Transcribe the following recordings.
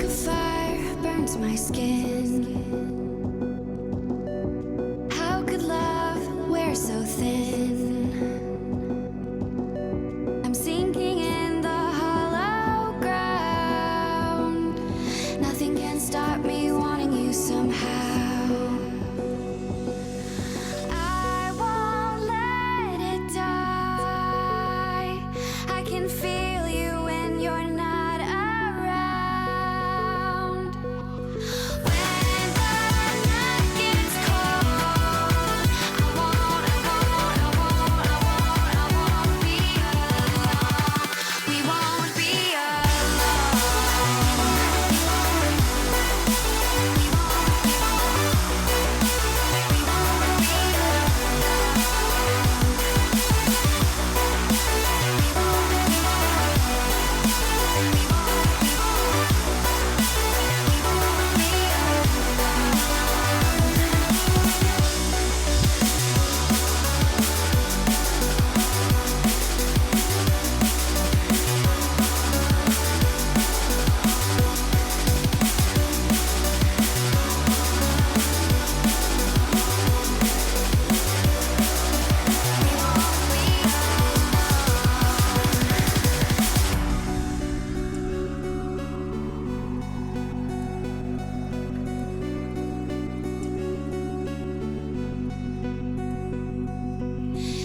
fire burns my skin. How could love wear so thin? I'm sinking in the hollow ground. Nothing can stop me wanting you somehow. I won't let it die. I can feel you when you're not around. When the night gets cold, I won't be alone. We won't be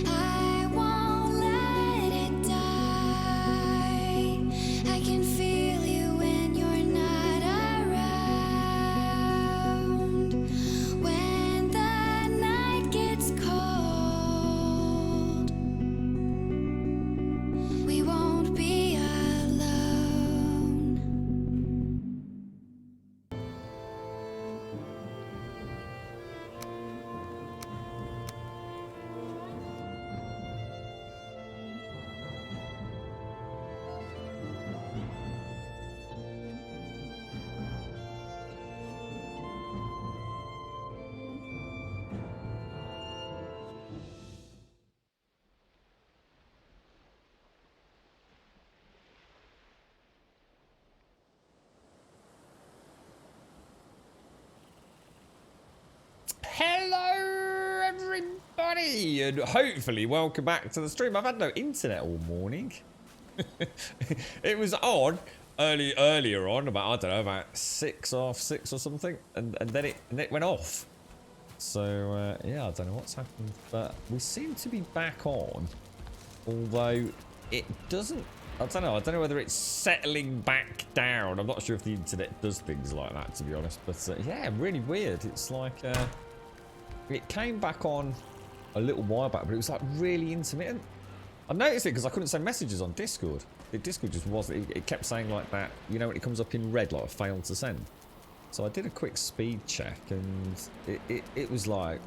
I won't let it die. I can feel you when you're not around. When the night gets cold, we won't be alone. Hello everybody and hopefully welcome back to the stream. I've had no internet all morning. It was on earlier on about, I don't know, about 6 or something, and then it went off. So yeah, I don't know what's happened, but we seem to be back on, although it doesn't. I don't know whether it's settling back down. I'm not sure if the internet does things like that, to be honest, but yeah, really weird. It's like it came back on a little while back, but it was like really intermittent. I noticed it because I couldn't send messages on Discord. Discord just wasn't. It kept saying like that, you know, when it comes up in red, like failed to send. So I did a quick speed check, and it was like,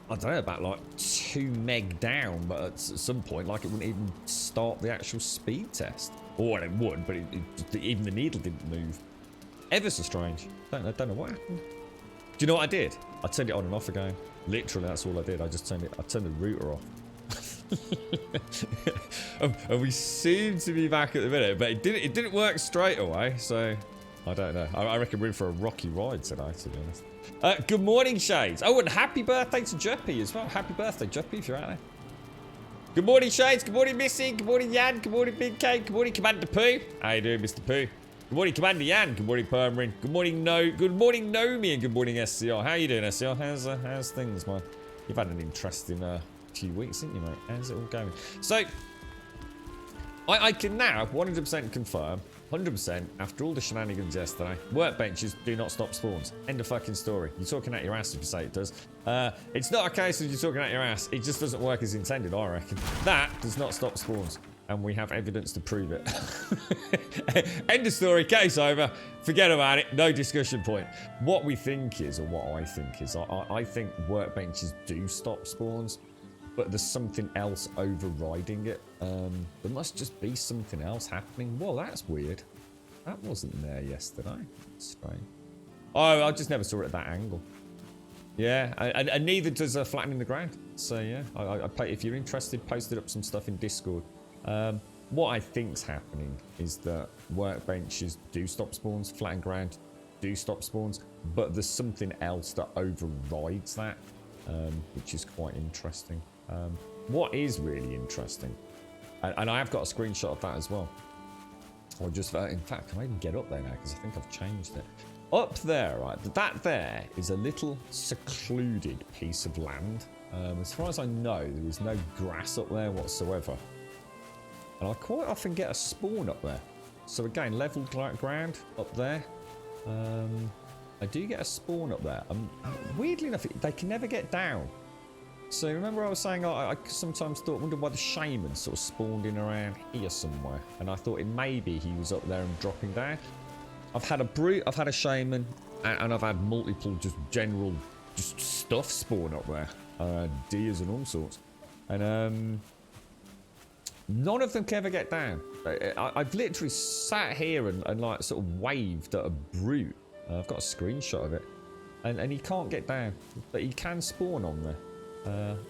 I don't know, about like 2 meg down, but at some point, like, it wouldn't even start the actual speed test. Or it would, but even the needle didn't move. Ever so strange. I don't know what happened. Do you know what I did? I turned it on and off again. Literally, that's all I did. I turned the router off. and we seem to be back at the minute, but it didn't work straight away, so I don't know. I reckon we're in for a rocky ride today, to be honest. Good morning, Shades. Oh, and happy birthday to Juppy as well. Happy birthday, Juppy, if you're out there. Good morning, Shades. Good morning, Missy. Good morning, Yan. Good morning, Big K. Good morning, Commander Pooh. How you doing, Mr. Pooh? Good morning, Commander Yan. Good morning, Permarin. Good morning, Nomi, and good morning, SCR. How you doing, SCR? How's things, man? You've had an interesting few weeks, haven't you, mate? How's it all going? So, I can now 100% confirm, 100% after all the shenanigans yesterday, workbenches do not stop spawns. End of fucking story. You're talking out your ass if you say it does. It's not a case of you're talking out your ass. It just doesn't work as intended, I reckon. That does not stop spawns. And we have evidence to prove it. End of story, case over. Forget about it, no discussion point. What we think is, or what I think is, I think workbenches do stop spawns, but there's something else overriding it. There must just be something else happening. Well, that's weird. That wasn't there yesterday. That's strange. Oh, I just never saw it at that angle. Yeah, and neither does flattening the ground. So yeah, if you're interested, posted up some stuff in Discord. what I think's happening is that workbenches do stop spawns, flattened ground do stop spawns, but there's something else that overrides that, which is quite interesting. What is really interesting, and I have got a screenshot of that as well. Or just, in fact, can I even get up there now? Because I think I've changed it. Up there, right, that there is a little secluded piece of land. As far as I know, there is no grass up there whatsoever. And I quite often get a spawn up there. So again, leveled ground up there. I do get a spawn up there. Weirdly enough, they can never get down. So remember I was saying I sometimes wondered why the shaman sort of spawned in around here somewhere. And I thought maybe he was up there and dropping down. I've had a brute, I've had a shaman, and I've had multiple just general stuff spawn up there. Deers and all sorts. And none of them can ever get down. I've literally sat here and like sort of waved at a brute. I've got a screenshot of it. And he can't get down. But he can spawn on there.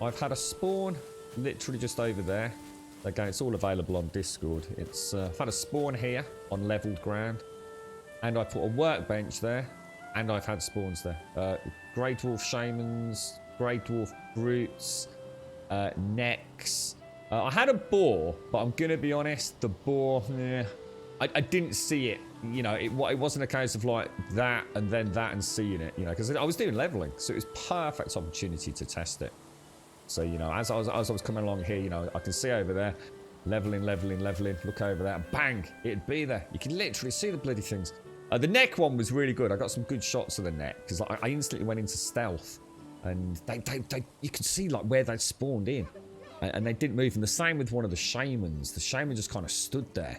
I've had a spawn literally just over there. Again, it's all available on Discord. I've had a spawn here on leveled ground. And I put a workbench there. And I've had spawns there. Grey Dwarf Shamans, Grey Dwarf Brutes, Necks. I had a boar, but I'm going to be honest, the boar, I didn't see it. You know, it wasn't a case of like that and then that and seeing it, you know, because I was doing leveling. So it was perfect opportunity to test it. So, you know, as I was coming along here, you know, I can see over there, leveling, look over there, bang, it'd be there. You can literally see the bloody things. The neck one was really good. I got some good shots of the neck because I instantly went into stealth and you could see like where they'd spawned in and they didn't move. And the same with one of the shamans. The shaman just kind of stood there.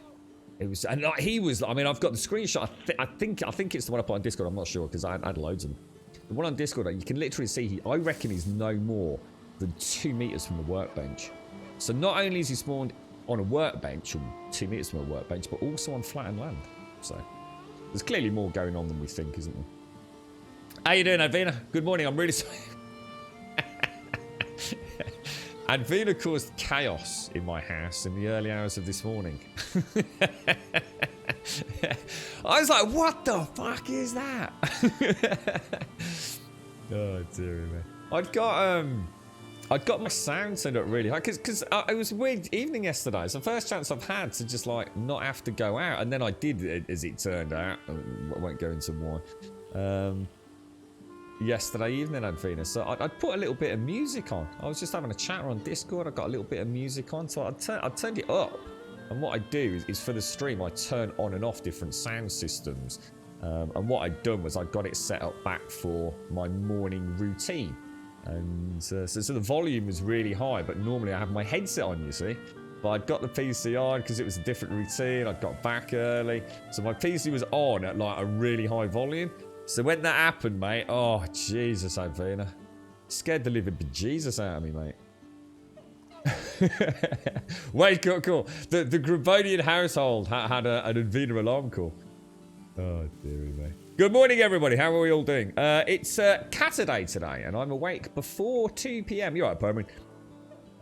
It was, and like, he was, I mean, I've got the screenshot. I think it's the one I put on Discord. I'm not sure because I had loads of them. The one on Discord, you can literally see I reckon he's no more than 2 meters from the workbench. So not only is he spawned on a workbench, or 2 meters from a workbench, but also on flattened land. So there's clearly more going on than we think, isn't there? How you doing, Advina? Good morning. I'm really sorry. Advina caused chaos in my house in the early hours of this morning. I was like, what the fuck is that? Oh, dear me. I'd got my sound turned up really high because it was a weird evening yesterday. It's the first chance I've had to just like not have to go out, and then I did, as it turned out. I won't go into why. Yesterday evening, Advina, so I'd put a little bit of music on. I was just having a chat on Discord. I got a little bit of music on, so I turned it up. And what I do is for the stream, I turn on and off different sound systems. And what I'd done was I got it set up back for my morning routine. And so the volume was really high, but normally I have my headset on, you see. But I'd got the PC on because it was a different routine. I'd got back early. So my PC was on at like a really high volume. So when that happened, mate, oh, Jesus, Advina. Scared the living bejesus out of me, mate. Wait, cool. The Gravonian household had an Advina alarm call. Oh, dearie me. Good morning, everybody. How are we all doing? It's Catterday today, and I'm awake before 2 p.m. You're right, Perman.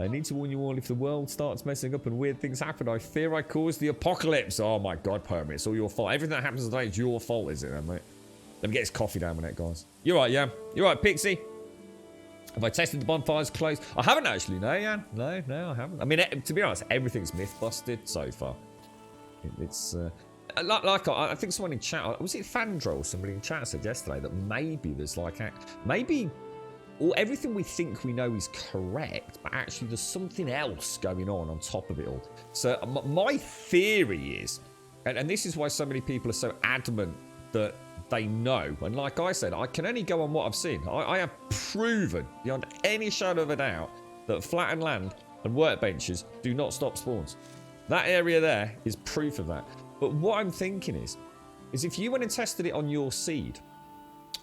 I need to warn you all, if the world starts messing up and weird things happen, I fear I caused the apocalypse. Oh, my God, Perman. It's all your fault. Everything that happens today is your fault, is it, mate? Let me get his coffee down with that, guys. You're right, yeah. You're right, Pixie. Have I tested the bonfires close? I haven't actually, no, Jan. No, I haven't. I mean, to be honest, everything's myth busted so far. It's I think someone in chat, was it Fandro? Somebody in chat said yesterday that maybe there's like maybe everything we think we know is correct, but actually there's something else going on top of it all. So my theory is, and this is why so many people are so adamant that they know, and like I said, I can only go on what I've seen. I have proven beyond any shadow of a doubt that flattened land and workbenches do not stop spawns. That area there is proof of that. But what I'm thinking is if you went and tested it on your seed,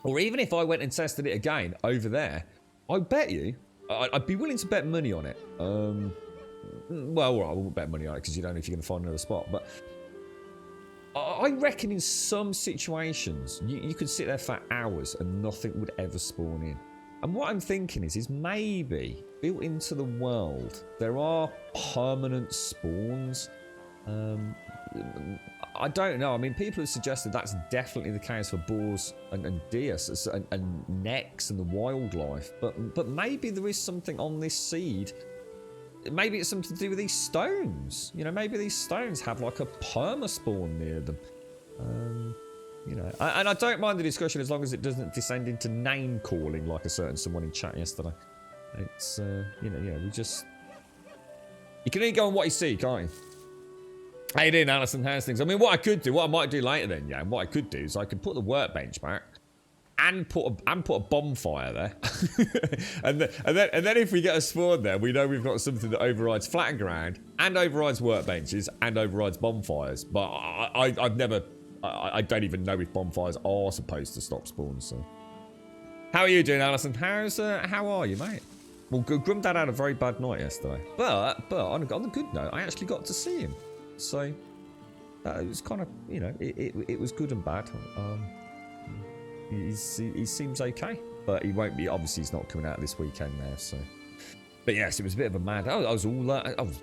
or even if I went and tested it again over there, I bet you, I'd be willing to bet money on it. Well, I won't bet money on it because you don't know if you're going to find another spot, but I reckon in some situations, you could sit there for hours and nothing would ever spawn in. And what I'm thinking is maybe built into the world, there are permanent spawns I don't know. I mean, people have suggested that's definitely the case for boars and deer and necks and the wildlife. But maybe there is something on this seed. Maybe it's something to do with these stones. You know, maybe these stones have like a perma-spawn near them. You know, and I don't mind the discussion as long as it doesn't descend into name calling like a certain someone in chat yesterday. It's you know, we just, you can only go on what you see, can't you? How you doing, Alison? How's things? I mean, what I might do later then, yeah, what I could do is I could put the workbench back and put a bonfire there, and then if we get a spawn there, we know we've got something that overrides flattened ground and overrides workbenches and overrides bonfires. But I've never, I don't even know if bonfires are supposed to stop spawns. So, how are you doing, Alison? How are you, mate? Well, Grumdad had a very bad night yesterday, but on a good note, I actually got to see him. So it was kind of, you know, it was good and bad. He seems okay, but he won't be. Obviously, he's not coming out this weekend now. So, but yes, it was a bit of a mad. I was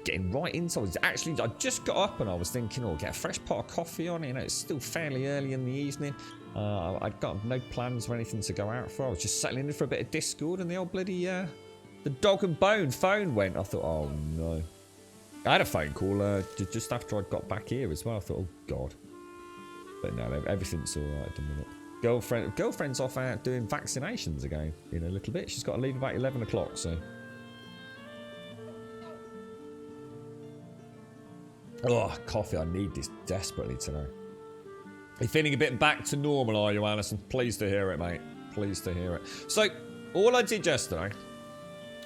getting right into. I just got up and I was thinking, oh, get a fresh pot of coffee on. You know, it's still fairly early in the evening. I'd got no plans or anything to go out for. I was just settling in for a bit of Discord, and the old bloody the dog and bone phone went. I thought, oh no. I had a phone call just after I got back here as well. I thought, oh god. But no, everything's all right at the minute. Girlfriend's off out doing vaccinations again in a little bit. She's got to leave about 11 o'clock, so. Oh, coffee. I need this desperately today. You're feeling a bit back to normal, are you, Alison? Pleased to hear it, mate. Pleased to hear it. So, all I did yesterday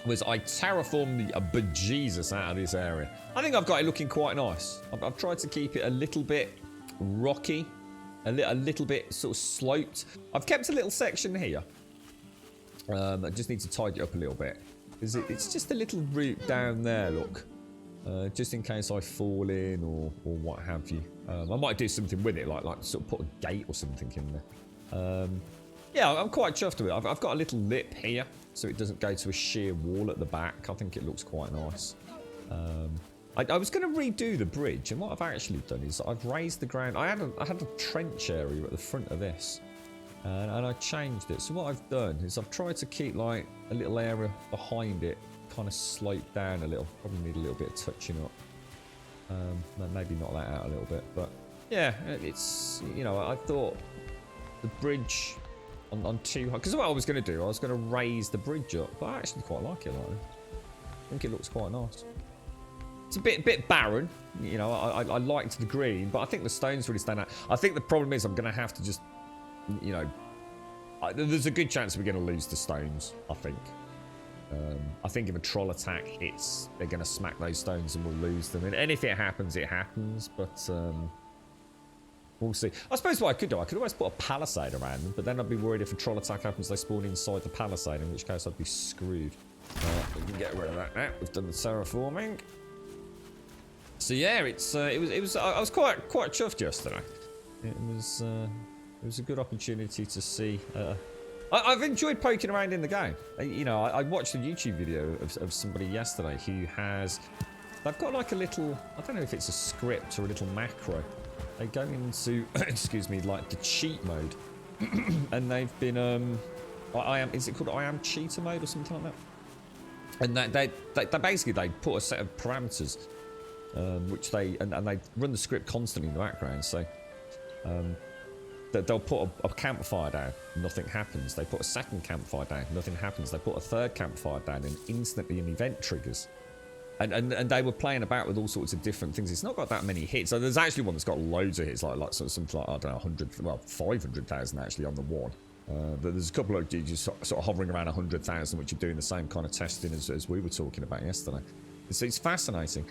was I terraformed the bejesus out of this area. I think I've got it looking quite nice. I've tried to keep it a little bit rocky, a little bit sort of sloped. I've kept a little section here. I just need to tidy it up a little bit. It's just a little route down there, look. Just in case I fall in or what have you. I might do something with it, like sort of put a gate or something in there. Yeah, I'm quite chuffed with it. I've got a little lip here, so it doesn't go to a sheer wall at the back. I think it looks quite nice. I was going to redo the bridge, and what I've actually done is I've raised the ground. I had a trench area at the front of this, and I changed it. So what I've done is I've tried to keep like a little area behind it kind of sloped down a little. Probably need a little bit of touching up. Maybe knock that out a little bit, but yeah, it's, you know, I thought the bridge on too high, because what I was going to do, I was going to raise the bridge up, but I actually quite like it like that. I think it looks quite nice. It's a bit barren, you know. I liked the green, but I think the stones really stand out. I think the problem is I'm going to have to just, you know, there's a good chance we're going to lose the stones, I think. I think if a troll attack hits, they're going to smack those stones and we'll lose them. And if it happens, it happens, but we'll see. I suppose what I could do, I could always put a palisade around them, but then I'd be worried if a troll attack happens, they spawn inside the palisade, in which case I'd be screwed. We can get rid of that now. We've done the terraforming. So yeah, it was. I was quite chuffed yesterday. It was a good opportunity to see. I've enjoyed poking around in the game. You know, I watched a YouTube video of somebody yesterday who has. They've got like a little. I don't know if it's a script or a little macro. They go into excuse me, like the cheat mode, and they've been is it called I am cheater mode or something like that? And they basically they put a set of parameters. Which they run the script constantly in the background. So they'll put a campfire down, nothing happens. They put a second campfire down, nothing happens. They put a third campfire down, and instantly an event triggers. And they were playing about with all sorts of different things. It's not got that many hits. So there's actually one that's got loads of hits, like something like, I don't know, 100, well 500,000 actually on the one. But there's a couple of just sort of hovering around 100,000, which are doing the same kind of testing as we were talking about yesterday. It's fascinating.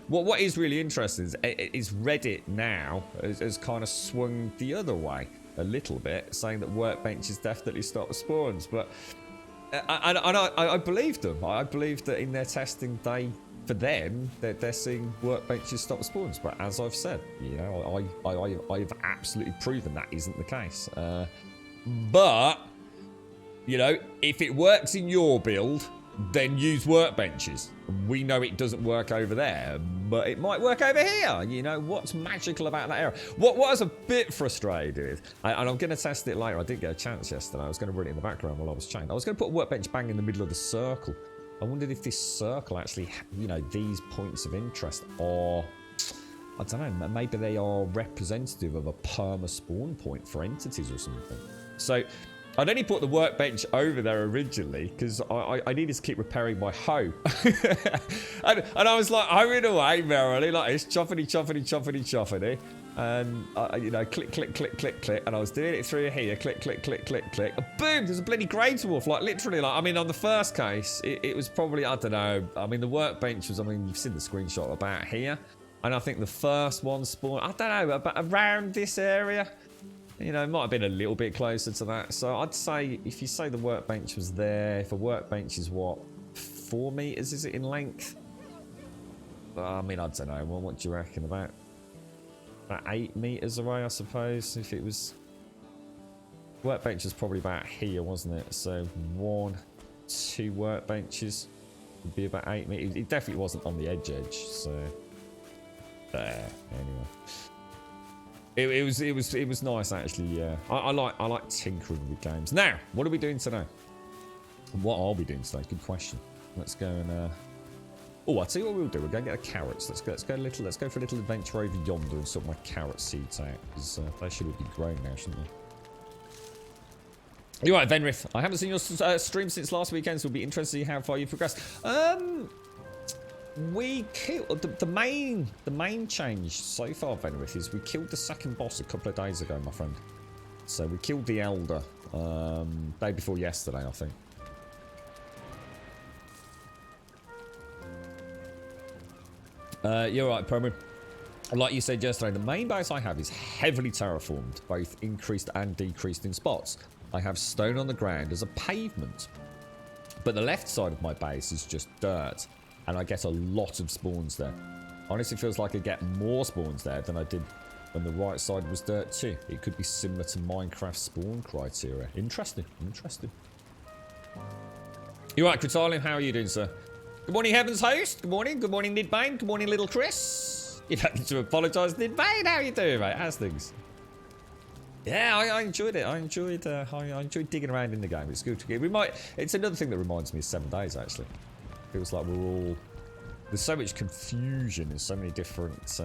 What is really interesting is Reddit now has kind of swung the other way a little bit, saying that workbenches definitely stop spawns. But I believe them. I believe that in their testing, for them, they're seeing workbenches stop spawns. But as I've said, you know, I've absolutely proven that isn't the case. But you know, if it works in your build, then use workbenches. We know it doesn't work over there, but it might work over here. You know, what's magical about that area? What I was a bit frustrated with, and I'm going to test it later. I didn't get a chance yesterday. I was going to run it in the background while I was chained. I was going to put a workbench bang in the middle of the circle. I wondered if this circle actually, you know, these points of interest are, I don't know, maybe they are representative of a perma spawn point for entities or something. So I'd only put the workbench over there originally because I needed to keep repairing my hoe. and I was like hoeing away merrily like this, choppity. And, you know, click, and I was doing it through here, click, and boom, there's a bloody grey dwarf, like, literally, like, I mean, on the first case, it was probably, I don't know, I mean, the workbench was, I mean, you've seen the screenshot about here, and I think the first one spawned, I don't know, about around this area, you know, it might have been a little bit closer to that, so I'd say, if you say the workbench was there, if a workbench is, what, 4 meters, is it, in length? I mean, I don't know, well, what do you reckon about 8 meters away, I suppose. If it was workbench was probably about here, wasn't it? So 1, 2 workbenches would be about 8 meters. It definitely wasn't on the edge. So there. Anyway, it was nice actually. Yeah, I like tinkering with games. Now, what are we doing today? What are we doing today? Good question. Let's go and. Oh, I'll tell you what we'll do. We're going to get the carrots. Let's go for a little adventure over yonder and sort my carrot seeds out. Because they should have been grown now, shouldn't they? You're right, Venrith. I haven't seen your stream since last weekend, so it'll be interesting to see how far you've progressed. We killed the main change so far, Venrith, is we killed the second boss a couple of days ago, my friend. So we killed the elder day before yesterday, I think. You're right, Perman. Like you said yesterday, the main base I have is heavily terraformed, both increased and decreased in spots. I have stone on the ground as a pavement. But the left side of my base is just dirt, and I get a lot of spawns there. Honestly, feels like I get more spawns there than I did when the right side was dirt too. It could be similar to Minecraft spawn criteria. Interesting. You're right, Critalium, how are you doing, sir? Good morning, Heaven's Host. Good morning, Nidbane. Good morning, little Chris. You don't need to apologise, Nidbane. How are you doing, mate? How's things? Yeah, I enjoyed it. I enjoyed digging around in the game. It's good to get. It's another thing that reminds me of 7 Days. Actually, feels like there's so much confusion and so many different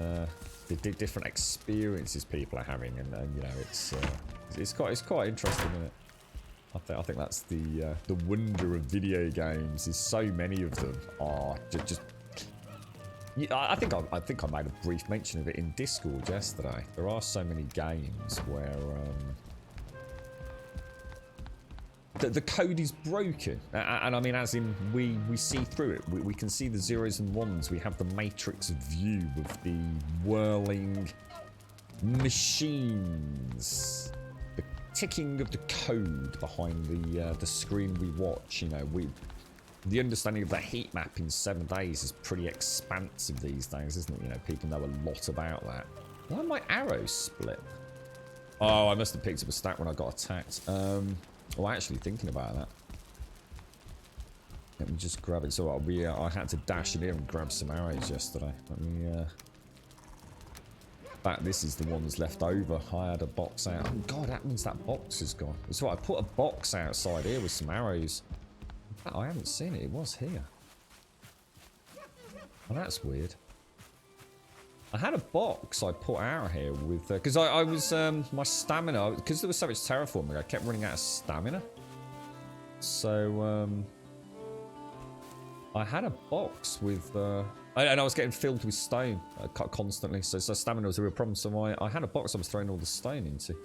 different experiences people are having, and you know, it's quite interesting, isn't it? I think that's the wonder of video games. Is so many of them are just. I think I made a brief mention of it in Discord yesterday. There are so many games where the code is broken, and I mean, as in we see through it. We can see the zeros and ones. We have the matrix view of the whirling machines. Ticking of the code behind the screen we watch. You know, the understanding of the heat map in 7 Days is pretty expansive these days, isn't it? You know, people know a lot about that. Why are my arrows split? Oh, I must have picked up a stack when I got attacked. Well, actually thinking about that. Let me just grab it. So I had to dash in here and grab some arrows yesterday. Let me this is the ones left over. I had a box out. Oh god, that means that box is gone. That's right, I put a box outside here with some arrows. I haven't seen it. It was here. Oh, that's weird. I had a box I put out here with because I was my stamina, because there was so much terraforming, I kept running out of stamina. So I had a box with and I was getting filled with stone constantly, so stamina was a real problem. So I had a box I was throwing all the stone into.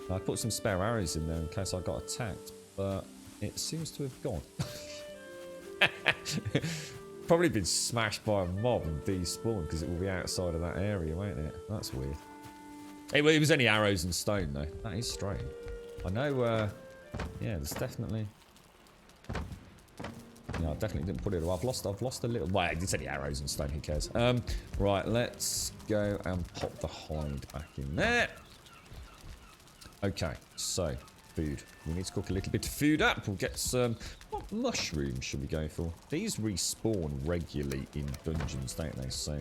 And I put some spare arrows in there in case I got attacked, but it seems to have gone. Probably been smashed by a mob and despawned, because it will be outside of that area, won't it? That's weird. It was only arrows and stone though. That is strange. I know. Yeah, there's definitely. Yeah, I definitely didn't put it away. I've lost a little. Well, I did say the arrows and stone. Who cares? Right, let's go and pop the hide back in there. Okay, so food. We need to cook a little bit of food up. We'll get some. What mushrooms should we go for? These respawn regularly in dungeons, don't they? So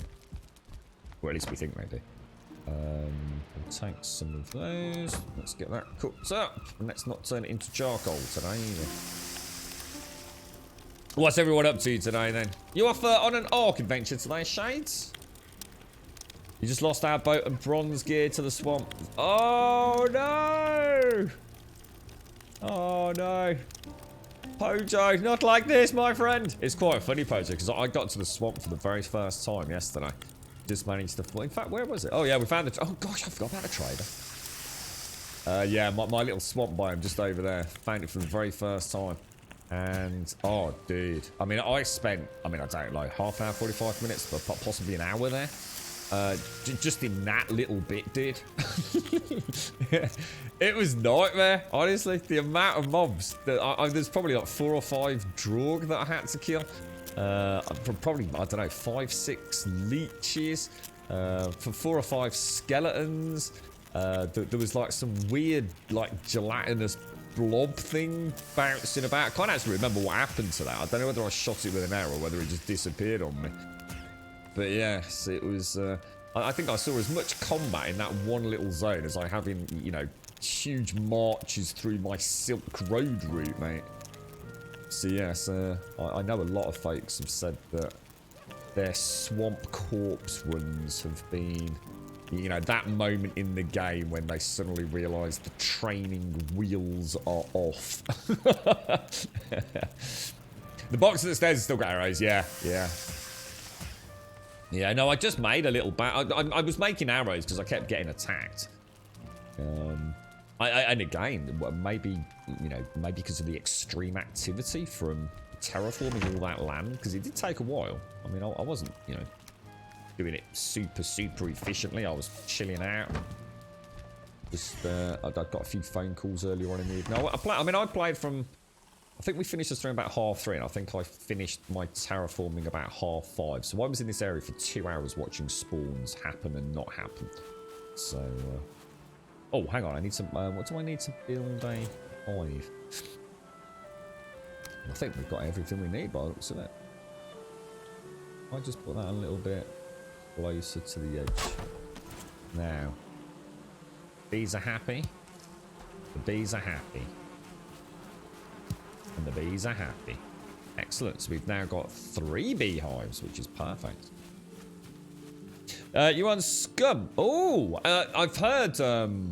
Or at least we think they do. We'll take some of those. Let's get that cooked up. And let's not turn it into charcoal today either. What's everyone up to today then? You off on an Ark adventure today, Shades? You just lost our boat and bronze gear to the swamp. Oh no! Oh no. Pojo, not like this, my friend. It's quite funny, Pojo, because I got to the swamp for the very first time yesterday. Just managed to... In fact, where was it? Oh yeah, we found it. Oh gosh, I forgot about the trader. Yeah, my little swamp biome just over there. Found it for the very first time. And, oh, dude. I mean, I spent, I don't know, half hour, 45 minutes, but possibly an hour there. Just in that little bit, dude. It was nightmare, honestly. The amount of mobs. That there's probably like 4 or 5 Droog that I had to kill. Probably, I don't know, 5, 6 leeches. For 4 or 5 skeletons. There was like some weird, like, gelatinous blob thing bouncing about. I can't actually remember what happened to that. I don't know whether I shot it with an arrow or whether it just disappeared on me. But yes, it was... I think I saw as much combat in that one little zone as I have in, you know, huge marches through my Silk Road route, mate. So yes, I know a lot of folks have said that their swamp corpse runs have been... You know, that moment in the game when they suddenly realise the training wheels are off. The box at the stairs has still got arrows, yeah. Yeah, no, I just made a little I was making arrows because I kept getting attacked. And again, maybe, you know, maybe because of the extreme activity from terraforming all that land, because it did take a while. I mean, I wasn't, you know, doing it super efficiently. I was chilling out. Just, I got a few phone calls earlier on in the evening. I played from... I think we finished the stream about 3:30, and I think I finished my terraforming about 5:30. So I was in this area for 2 hours watching spawns happen and not happen. So, oh, hang on. I need some... what do I need to build a hive? I think we've got everything we need by the looks of it. I just put that a little bit closer to the edge. Now, bees are happy. The bees are happy. And the bees are happy. Excellent. So we've now got 3 beehives, which is perfect. You on Scum? Oh, I've heard the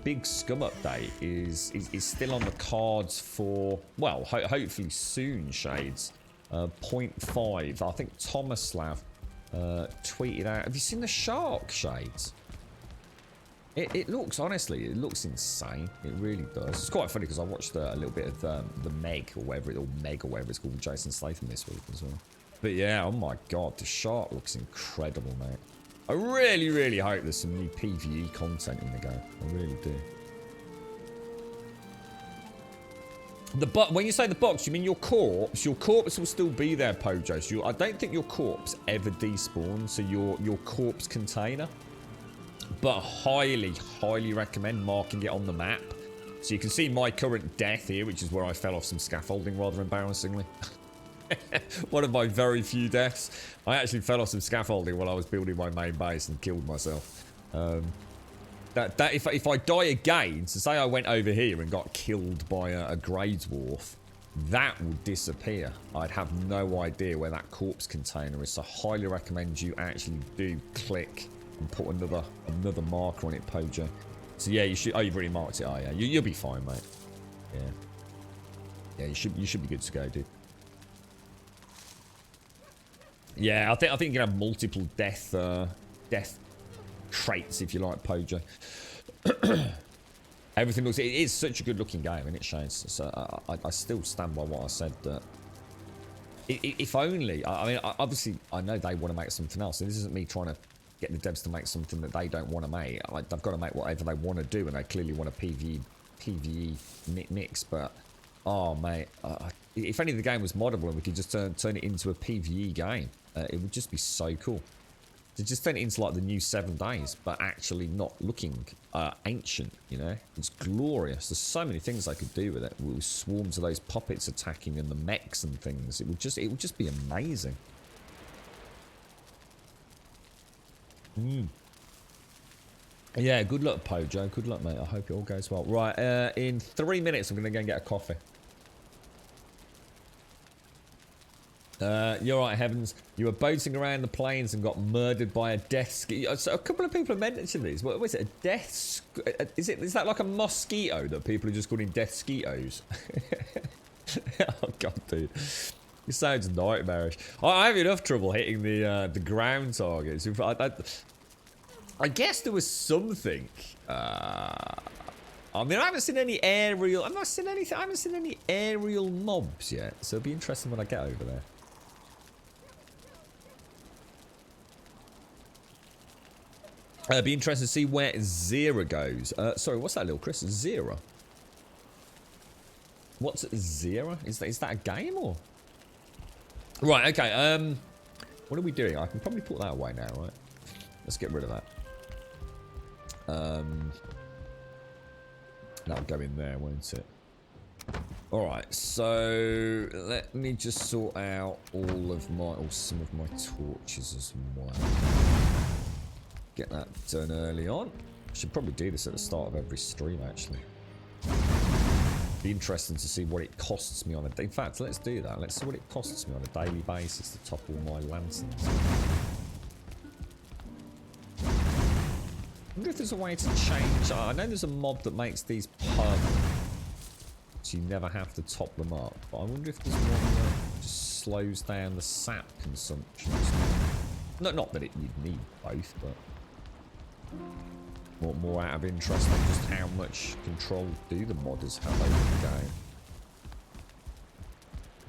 big Scum update is still on the cards for, well, hopefully soon, Shades. 0.5. I think Tomislav tweeted out. Have you seen the shark, Shades? It looks, honestly, it looks insane. It really does. It's quite funny because I watched a little bit of the Meg or whatever it's called, with Jason Statham this week as well. But yeah, oh my god, the shark looks incredible, mate. I really hope there's some new PvE content in the game. I really do. When you say the box, you mean your corpse? Your corpse will still be there, Pojo. So I don't think your corpse ever despawns. So your corpse container. But highly recommend marking it on the map. So you can see my current death here, which is where I fell off some scaffolding rather embarrassingly. One of my very few deaths. I actually fell off some scaffolding while I was building my main base and killed myself. If I die again, so say I went over here and got killed by a Grey Dwarf, that will disappear. I'd have no idea where that corpse container is, so highly recommend you actually do click and put another marker on it, Pojo. So yeah, you should. Oh, you've already marked it. Oh yeah, you'll be fine, mate. Yeah, you should be good to go, dude. Yeah, I think you can have multiple death traits if you like, Pojo. Everything looks... It is such a good looking game, and it shines. So I still stand by what I said. That if only... I mean, obviously, I know they want to make something else. And this isn't me trying to get the devs to make something that they don't want to make. They've got to make whatever they want to do, and they clearly want a PvE mix. But, oh, mate, if only the game was moddable and we could just turn it into a PvE game, it would just be so cool. To just turn it into like the new 7 Days, but actually not looking ancient, you know? It's glorious. There's so many things I could do with it. With swarms of those puppets attacking and the mechs and things. It would just be amazing. Yeah, good luck, Pojo. Good luck, mate. I hope it all goes well. Right, in 3 minutes, I'm going to go and get a coffee. You're right, Heavens. You were boating around the plains and got murdered by a death ski. So a couple of people have mentioned this. What was it? A death? Is that like a mosquito that people are just calling death skeetos? Oh god, dude. It sounds nightmarish. I have enough trouble hitting the ground targets. I guess there was something. I mean, I haven't seen any aerial. I've not seen anything. I haven't seen any aerial mobs yet. So it'll be interesting when I get over there. It'll be interesting to see where Zera goes. Sorry, what's that, little Chris? Zera. What's Zera? Is that a game or? Right. Okay. What are we doing? I can probably put that away now, right? Let's get rid of that. That'll go in there, won't it? Alright, so let me just sort out all of my, or some of my torches as well. Get that done early on. I should probably do this at the start of every stream, actually. Be interesting to see what it costs me on a day. In fact, let's do that. Let's see what it costs me on a daily basis to top all my lanterns. I wonder if there's a way to change. I know there's a mod that makes these permanent, so you never have to top them up. But I wonder if there's one that just slows down the sap consumption. Not that you'd need both, but more out of interest in just how much control do the modders have over the game.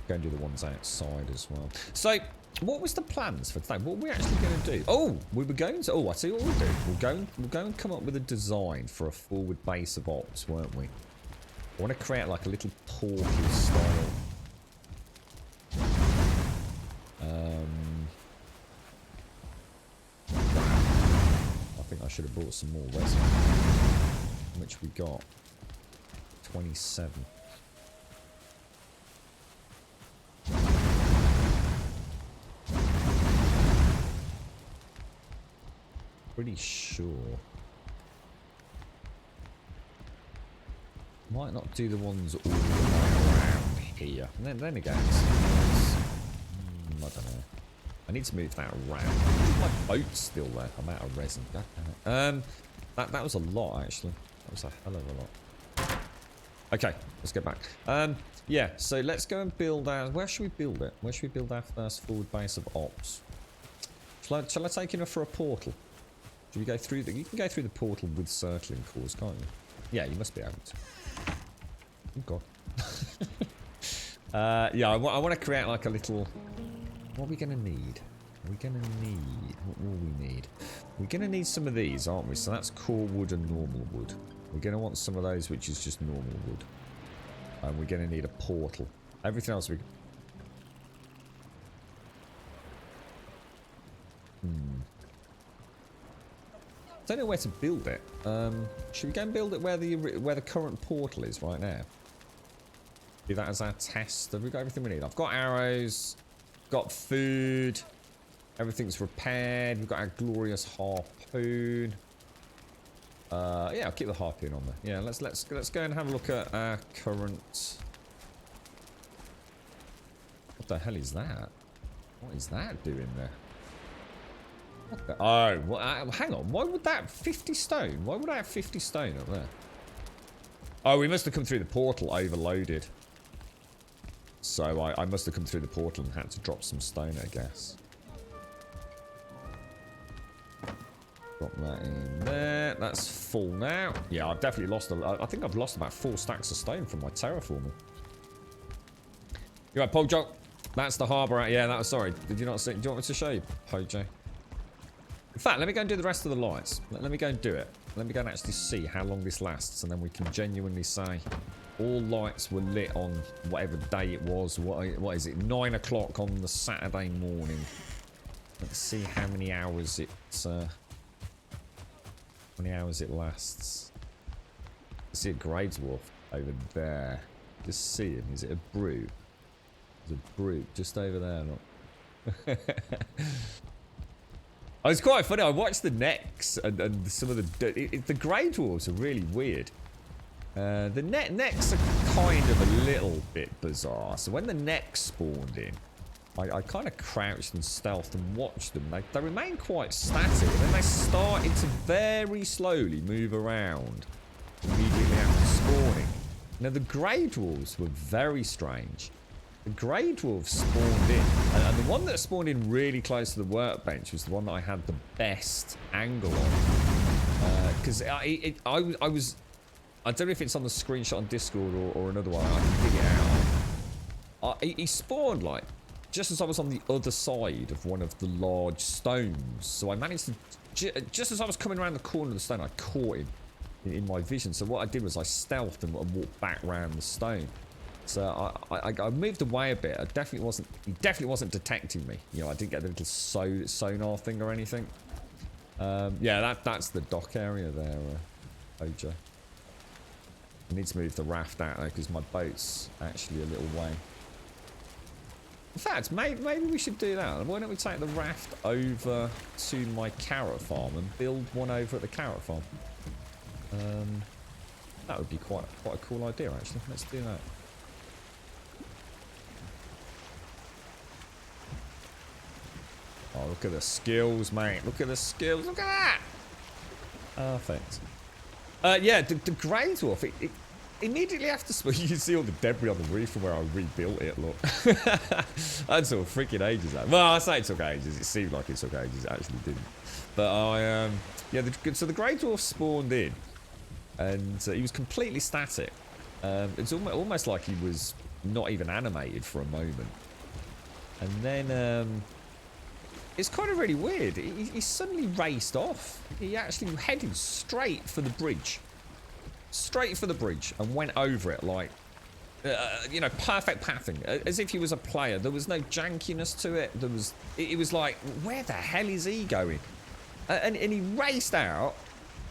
Go and do the ones outside as well. So, what was the plans for today? What were we actually going to do? Oh, we were going to. Oh, I see what we'll do. We'll go and come up with a design for a forward base of ops, weren't we? I want to create like a little portal style. I think I should have brought some more resin. How much we got? 27. Pretty sure. Might not do the ones all the way around here. And then again, I don't know. I need to move that around. My boat's still there. I'm out of resin. God damn it. That was a lot actually. That was a hell of a lot. Okay, let's get back. Yeah, so let's go and build our. Where should we build it? Where should we build our first forward base of ops? Shall I take you for a portal? Should we go through the? You can go through the portal with circling cores, can't you? Yeah, you must be able to. Oh god. Yeah, I want to create like a little. What are we gonna need? What will we need? We're gonna need some of these, aren't we? So that's core wood and normal wood. We're gonna want some of those, which is just normal wood. And we're gonna need a portal. Everything else we. Don't know where to build it. Should we go and build it where the current portal is right now? Do that as our test. Have we got everything we need? I've got arrows, got food, everything's repaired. We've got our glorious harpoon. Yeah, I'll keep the harpoon on there. Yeah, let's go and have a look at our current. What the hell is that? What is that doing there? What the? Oh, well, hang on. Why would that 50 stone? Why would I have 50 stone up there? Oh, we must have come through the portal overloaded. So I must have come through the portal and had to drop some stone, I guess. Drop that in there. That's full now. Yeah, I've definitely lost I think I've lost about 4 stacks of stone from my terraforming. You're right, Pojo. That's the harbour out. Yeah, that was sorry. Did you not see? Do you want me to show you, Pojo? In fact, let me go and do the rest of the lights. Let me go and do it. Let me go and actually see how long this lasts, and then we can genuinely say all lights were lit on whatever day it was. What is it? 9 o'clock on the Saturday morning. Let's see how many hours it lasts. I see a Graves Wolf over there. Just see him. Is it a brew? There's a brew just over there. Look. Oh, it's quite funny. I watched the necks and some of the grey dwarves are really weird. The necks are kind of a little bit bizarre. So when the necks spawned in, I kind of crouched and stealthed and watched them. They remain quite static. And then they started to very slowly move around immediately after spawning. Now, the grey dwarves were very strange. The grey dwarves spawned in, and the one that spawned in really close to the workbench was the one that I had the best angle on. Because I don't know if it's on the screenshot on Discord or another one. I can dig it out. He spawned like just as I was on the other side of one of the large stones. So I managed to, just as I was coming around the corner of the stone, I caught him in my vision. So what I did was I stealthed and walked back around the stone. So I moved away a bit. He definitely wasn't detecting me. You know, I didn't get the little sonar thing or anything. Yeah, that's the dock area there, Ojo. I need to move the raft out though, because my boat's actually a little way. In fact, maybe we should do that. Why don't we take the raft over to my carrot farm and build one over at the carrot farm? That would be quite a cool idea, actually. Let's do that. Oh, look at the skills, mate. Look at the skills. Look at that. Perfect. Yeah, the grey dwarf, it immediately after spawn, you can see all the debris on the roof from where I rebuilt it, look. That took freaking ages. Well, I say it took ages. It seemed like it took ages. It actually didn't. But yeah, so the grey dwarf spawned in, and he was completely static. It's almost like he was not even animated for a moment. And then, it's kind of really weird. He suddenly raced off. He actually headed straight for the bridge. Straight for the bridge and went over it like, you know, perfect pathing. As if he was a player. There was no jankiness to it. It was like, where the hell is he going? And he raced out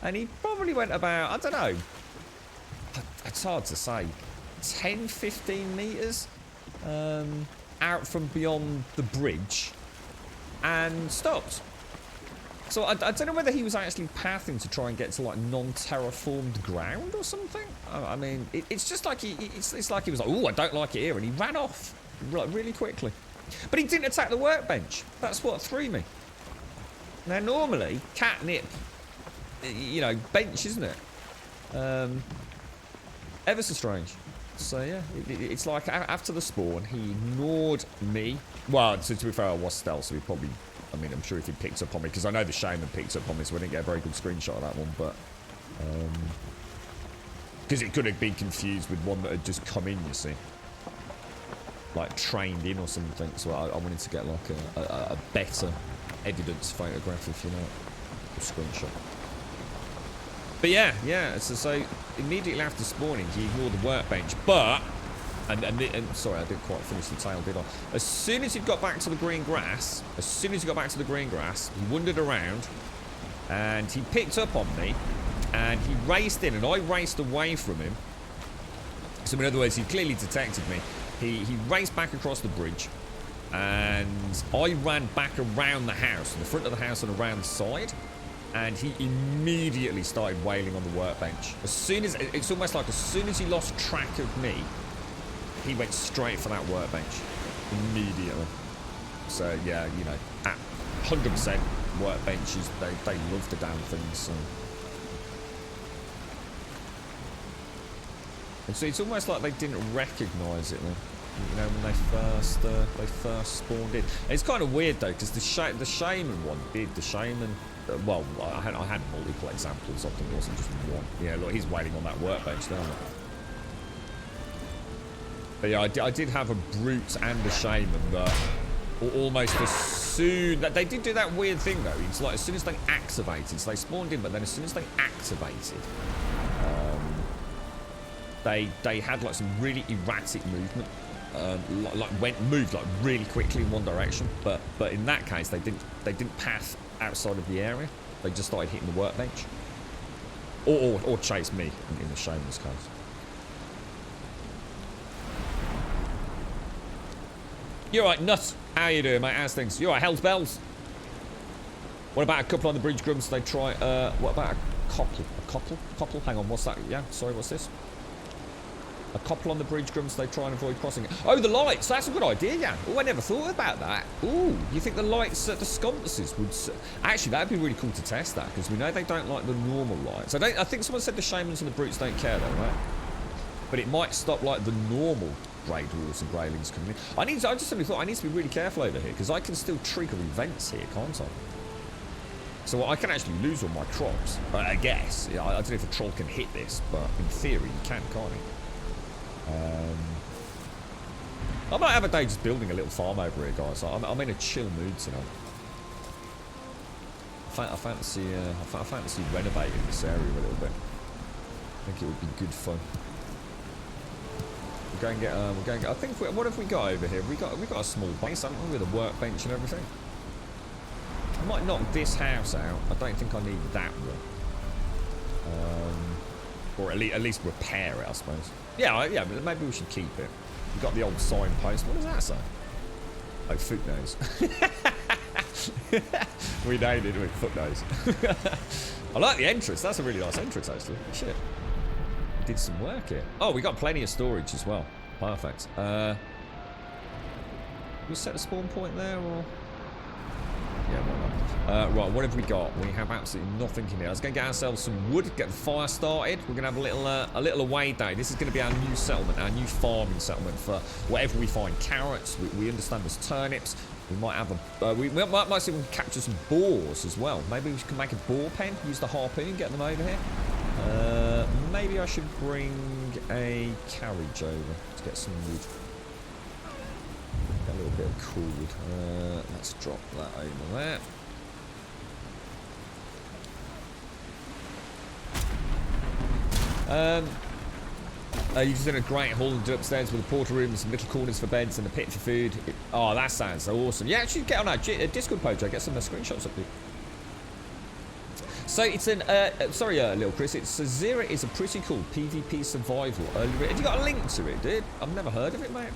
and he probably went about, I don't know, it's hard to say, 10, 15 meters out from beyond the bridge. And stopped. So I don't know whether he was actually pathing to try and get to like non-terraformed ground or something. I mean, it's just like it's like he was like, oh, I don't like it here, and he ran off like really quickly. But he didn't attack the workbench. That's what threw me. Now normally catnip, you know, bench, isn't it? Ever so strange. So yeah, it's like after the spawn, he ignored me. Well, to be fair, I was stealth, so he probably, I mean, I'm sure if he picked up on me, because I know the shaman picked up on me, so I didn't get a very good screenshot of that one, but, because it could have been confused with one that had just come in, you see. Like, trained in or something, so I wanted to get, like, a better evidence photograph, if you know, a screenshot. But yeah, so immediately after spawning, he ignored the workbench, but, and sorry, I didn't quite finish the tale, did I? As soon as he got back to the green grass, he wandered around, and he picked up on me, and he raced in, and I raced away from him. So in other words, he clearly detected me. He raced back across the bridge, and I ran back around the house, in the front of the house and around the side. And he immediately started wailing on the workbench. As soon as, it's almost like as soon as he lost track of me, he went straight for that workbench. Immediately. So yeah, you know, at 100% workbenches, they love the damn things. So. And so it's almost like they didn't recognise it then. You know, when they first spawned in. And it's kind of weird though, because the shaman one did. The shaman, well, I had multiple examples of them. It wasn't just one. Yeah, look, he's waiting on that workbench there. But yeah, I did have a brute and a shaman that almost as soon that they did do that weird thing though. It's like as soon as they activated, so they spawned in, but then as soon as they activated, they had like some really erratic movement. Moved like really quickly in one direction, but in that case they didn't pass outside of the area. They just started hitting the workbench, or chase me in the shaman's case. You alright, Nut? How you doing, mate? How's things? You alright, Hell's Bells? What about a couple on the bridge grumps? They try. What about a couple? A couple? Couple? Hang on. What's that? Yeah. Sorry. What's this? A couple on the bridge grumps. They try and avoid crossing it. Oh, the lights. That's a good idea. Yeah. Oh, I never thought about that. Ooh. You think the lights at the sconces would? Actually, that'd be really cool to test that because we know they don't like the normal lights. I think someone said the shamans and the brutes don't care though, right? But it might stop like the normal grey dwarves and greylings coming in. I just suddenly thought I need to be really careful over here because I can still trigger events here, can't I? So I can actually lose all my crops. I guess. Yeah, I don't know if a troll can hit this, but in theory you can, can't he? I might have a day just building a little farm over here, guys. I'm in a chill mood tonight. I fancy renovating this area a little bit. I think it would be good fun. We'll go and get. I think. What have we got over here? We got a small base, haven't we, with a workbench and everything. I might knock this house out. I don't think I need that one. Or at least repair it, I suppose. Yeah, maybe we should keep it. We've got the old signpost. What does that say? Oh, footnotes. We named it with footnotes. I like the entrance. That's a really nice entrance, actually. Shit. Did some work here. Oh, we got plenty of storage as well. Perfect. We set a spawn point there, or? Yeah, why not? Right, what have we got? We have absolutely nothing in here. Let's go get ourselves some wood, get the fire started. We're going to have a little away day. This is going to be our new settlement, our new farming settlement for whatever we find. Carrots, we understand there's turnips. We might have we might see if we can capture some boars as well. Maybe we can make a boar pen, use the harpoon, get them over here. Maybe I should bring a carriage over to get some wood. A little bit of cooled. Let's drop that over there. You've just done a great hall upstairs with a porter room, some little corners for beds, and a pit for food. Oh, that sounds so awesome. Yeah, actually get on our Discord page. I get some screenshots of it. So it's an sorry, little Chris. It's Zera is a pretty cool PvP survival. Have you got a link to it, dude? I've never heard of it, mate.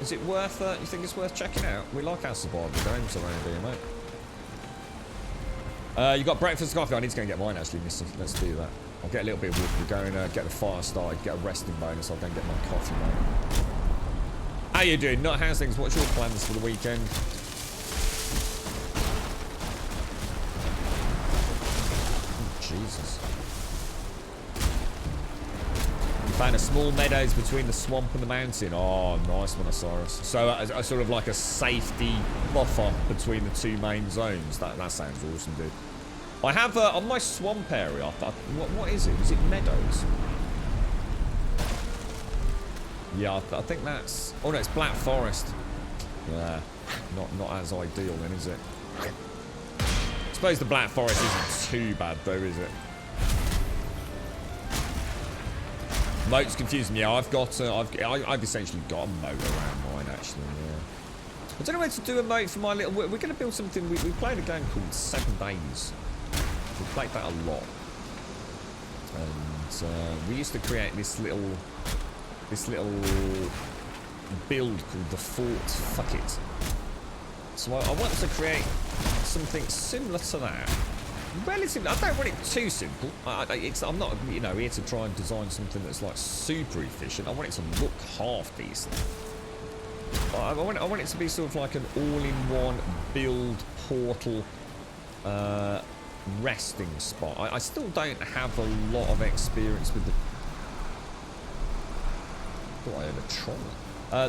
Is it worth? You think it's worth checking out? We like our survival games around here, mate. You got breakfast coffee? I need to go and get mine actually, mister. Let's do that. I'll get a little bit of wood. We're going to get the fire started, get a resting bonus. I'll go and get my coffee, mate. How you doing? Not how's things? What's your plans for the weekend? Oh, Jesus. Found a small meadows between the swamp and the mountain. Oh, nice one, Osiris. So a sort of like a safety buffer between the two main zones. That sounds awesome, dude. I have on my swamp area. What is it? Is it meadows? Yeah, I think that's. Oh no, it's black forest. Yeah, not as ideal then, is it? I suppose the black forest isn't too bad though, is it? Moat's confusing. Yeah, I've essentially got a moat around mine actually. Yeah. I don't know where to do a moat for my little. We're going to build something. We played a game called 7 Days. We played that a lot, and we used to create this little build called the Fort Fuck It. So I want to create something similar to that. Relatively, I don't want it too simple. I'm not, here to try and design something that's like super efficient. I want it to look half decent. I want it to be sort of like an all-in-one build portal resting spot. I still don't have a lot of experience with the. Oh, I have a troll.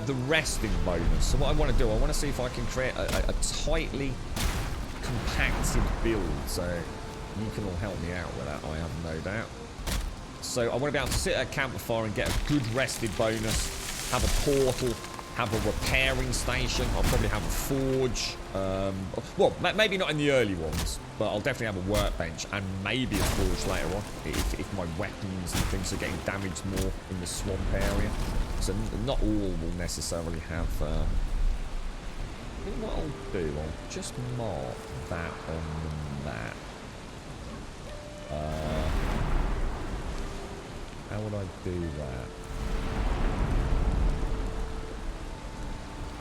The resting bonus. So what I want to do, I want to see if I can create a tightly compacted build. So you can all help me out with that, I have no doubt. So I want to be able to sit at a campfire and get a good rested bonus, have a portal, have a repairing station. I'll probably have a forge. Well, maybe not in the early ones, but I'll definitely have a workbench and maybe a forge later on if my weapons and things are getting damaged more in the swamp area. So not all will necessarily have. What I'll do, I'll just mark that on the map. How would I do that?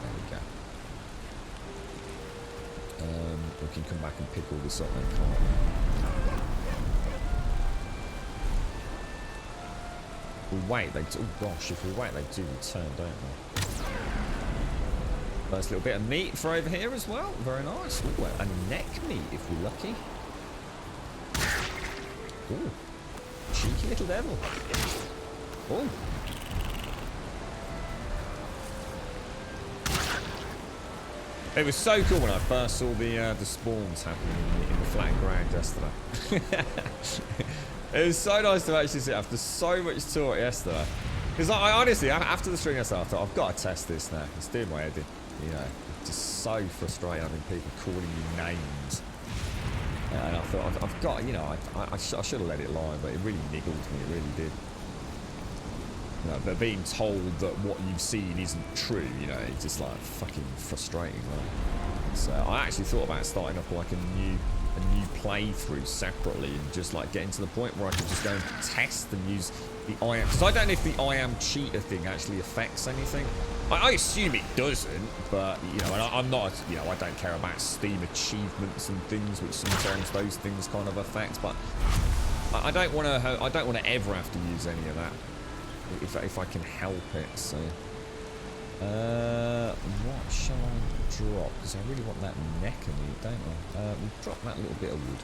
There we go. We can come back and pick all this up then, can't we? We wait, they do, oh gosh, if we wait, they do return, don't they? Nice little bit of meat for over here as well. Very nice. Ooh, a neck meat if we're lucky. Ooh, cheeky little devil. Oh. It was so cool when I first saw the spawns happening in the flat ground yesterday. It was so nice to actually see it after so much talk yesterday. Because I honestly, after the stream yesterday, I thought, I've got to test this now. It's doing my head in. You know, just so frustrating having people calling you names. And I thought, I've got, you know, I should have let it lie, but it really niggled me. It really did. You know, but being told that what you've seen isn't true, you know, it's just like fucking frustrating, right? So I actually thought about starting up like a new playthrough separately and just like getting to the point where I can just go and test and use the I am, because I don't know if the I am cheater thing actually affects anything. I assume it doesn't, but you know, and I'm not, you know, I don't care about Steam achievements and things, which sometimes those things kind of affect. But I don't want to ever have to use any of that if I can help it. So what shall I drop? Because I really want that neck of meat, don't I? We'll drop that little bit of wood.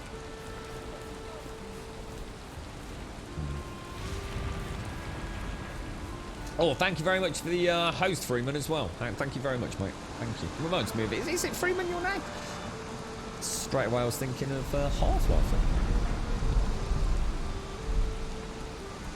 Oh, thank you very much for the host, Freeman, as well. Thank you very much, mate. Thank you. It reminds me of it. Is it Freeman your name? Straight away I was thinking of Half-Life.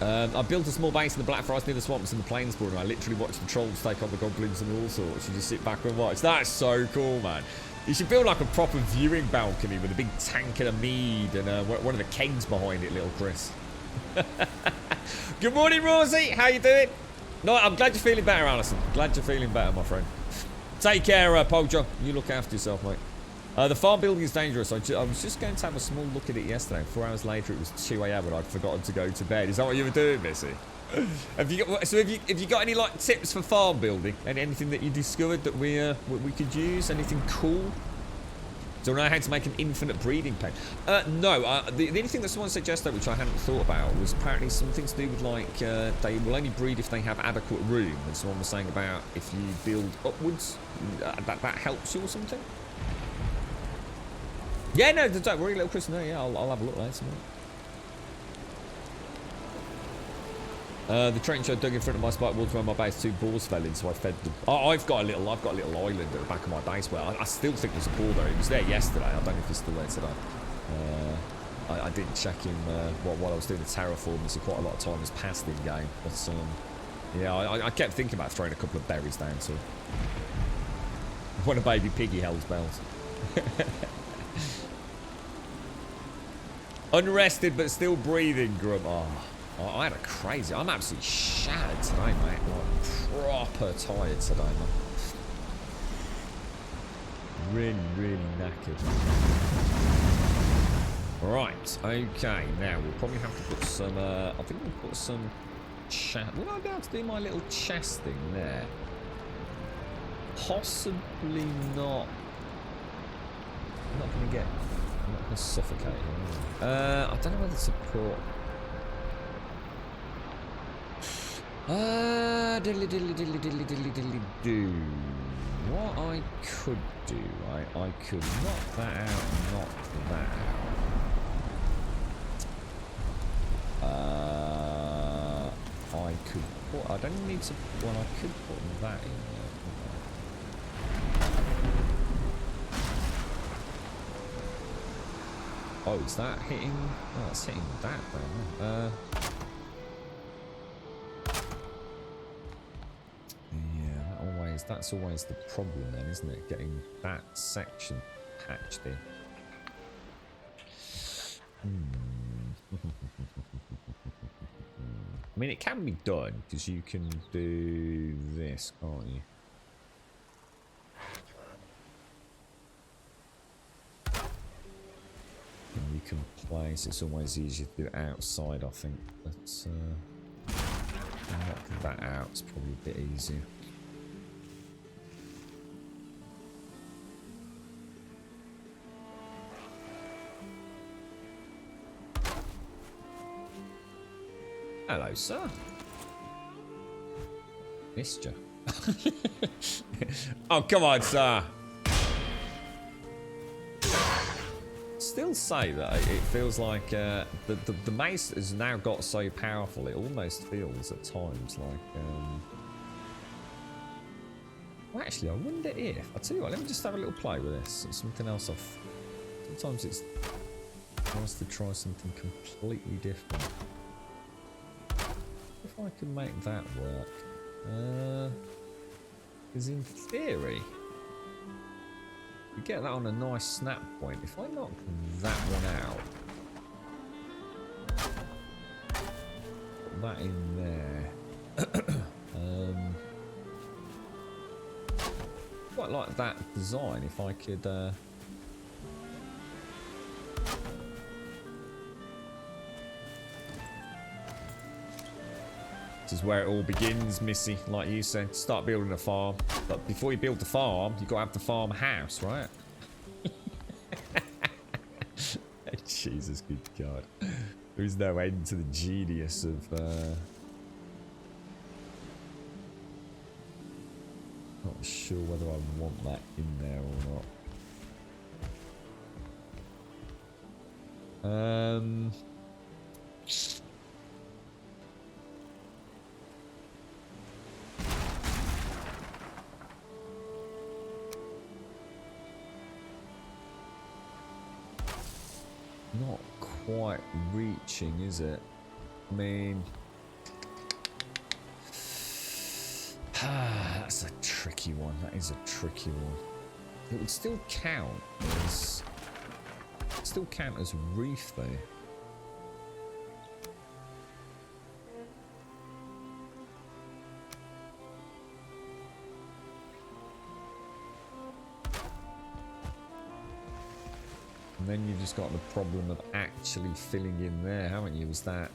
I built a small base in the Black Forest near the swamps and the plains border. I literally watched the trolls take on the goblins and all sorts. You just sit back and watch. That's so cool, man. You should build like a proper viewing balcony with a big tank and a mead and one of the kegs behind it, little Chris. Good morning, Rosie. How you doing? No, I'm glad you're feeling better, Alison. Glad you're feeling better, my friend. Take care, Pojo. You look after yourself, mate. The farm building is dangerous. I was just going to have a small look at it yesterday. 4 hours later, it was 2 a.m. and I'd forgotten to go to bed. Is that what you were doing, Missy? Have you got any like tips for farm building? Anything that you discovered that we could use? Anything cool? Don't know how to make an infinite breeding pen. No, the only thing that someone suggested, which I hadn't thought about, was apparently something to do with like they will only breed if they have adequate room. And someone was saying about if you build upwards, that helps you or something. Yeah, no, don't worry, little Chris. No, yeah, I'll have a look later. The trench I dug in front of my spike wall to where my base, 2 boars fell in, so I fed them. Oh, I've got a little island at the back of my base where I still think there's a boar there. He was there yesterday. I don't know if he's still there today. I didn't check him while I was doing the terraforming, so quite a lot of time has passed in game. But yeah, I kept thinking about throwing a couple of berries down to him. When a baby piggy holds bells. Unrested but still breathing, Grump. Oh, I had a crazy... I'm absolutely shattered today, mate. Like, proper tired today, man. Really, really knackered. Right, okay. Now, we'll probably have to put some... I think we'll put some... Will I be able to do my little chest thing there? Possibly not. I'm not going to get... I'm not going to suffocate him. I don't know whether to put... diddly-diddly-diddly-diddly-diddly-diddly-do. What I could do, I could knock that out and knock that out. I could put... I don't need to... Well, I could put that in there. Oh, is that hitting? Oh, it's hitting that down. Yeah, that's always the problem then, isn't it? Getting that section patched in. I mean, it can be done because you can do this, can't you? And you can place. It's always easier to do it outside, I think. But knock that out. It's probably a bit easier. hello, sir. Missed you. Oh, come on, sir. Still say that it feels like the mace has now got so powerful it almost feels at times like well, actually I wonder if I'll tell you what, let me just have a little play with this. It's something else sometimes it's nice to try something completely different. If I can make that work, because in theory you get that on a nice snap point. If I knock that one out, put that in there. Quite like that design. If I could, this is where it all begins, Missy. Like you said, start building a farm. But before you build the farm, you got to have the farmhouse, right? Jesus, good God. There is no end to the genius of... Not sure whether I want that in there or not. Not quite reaching, is it? I mean, that's a tricky one. That is a tricky one. It would still count as reef though. And then you've just got the problem of actually filling in there, haven't you? Is that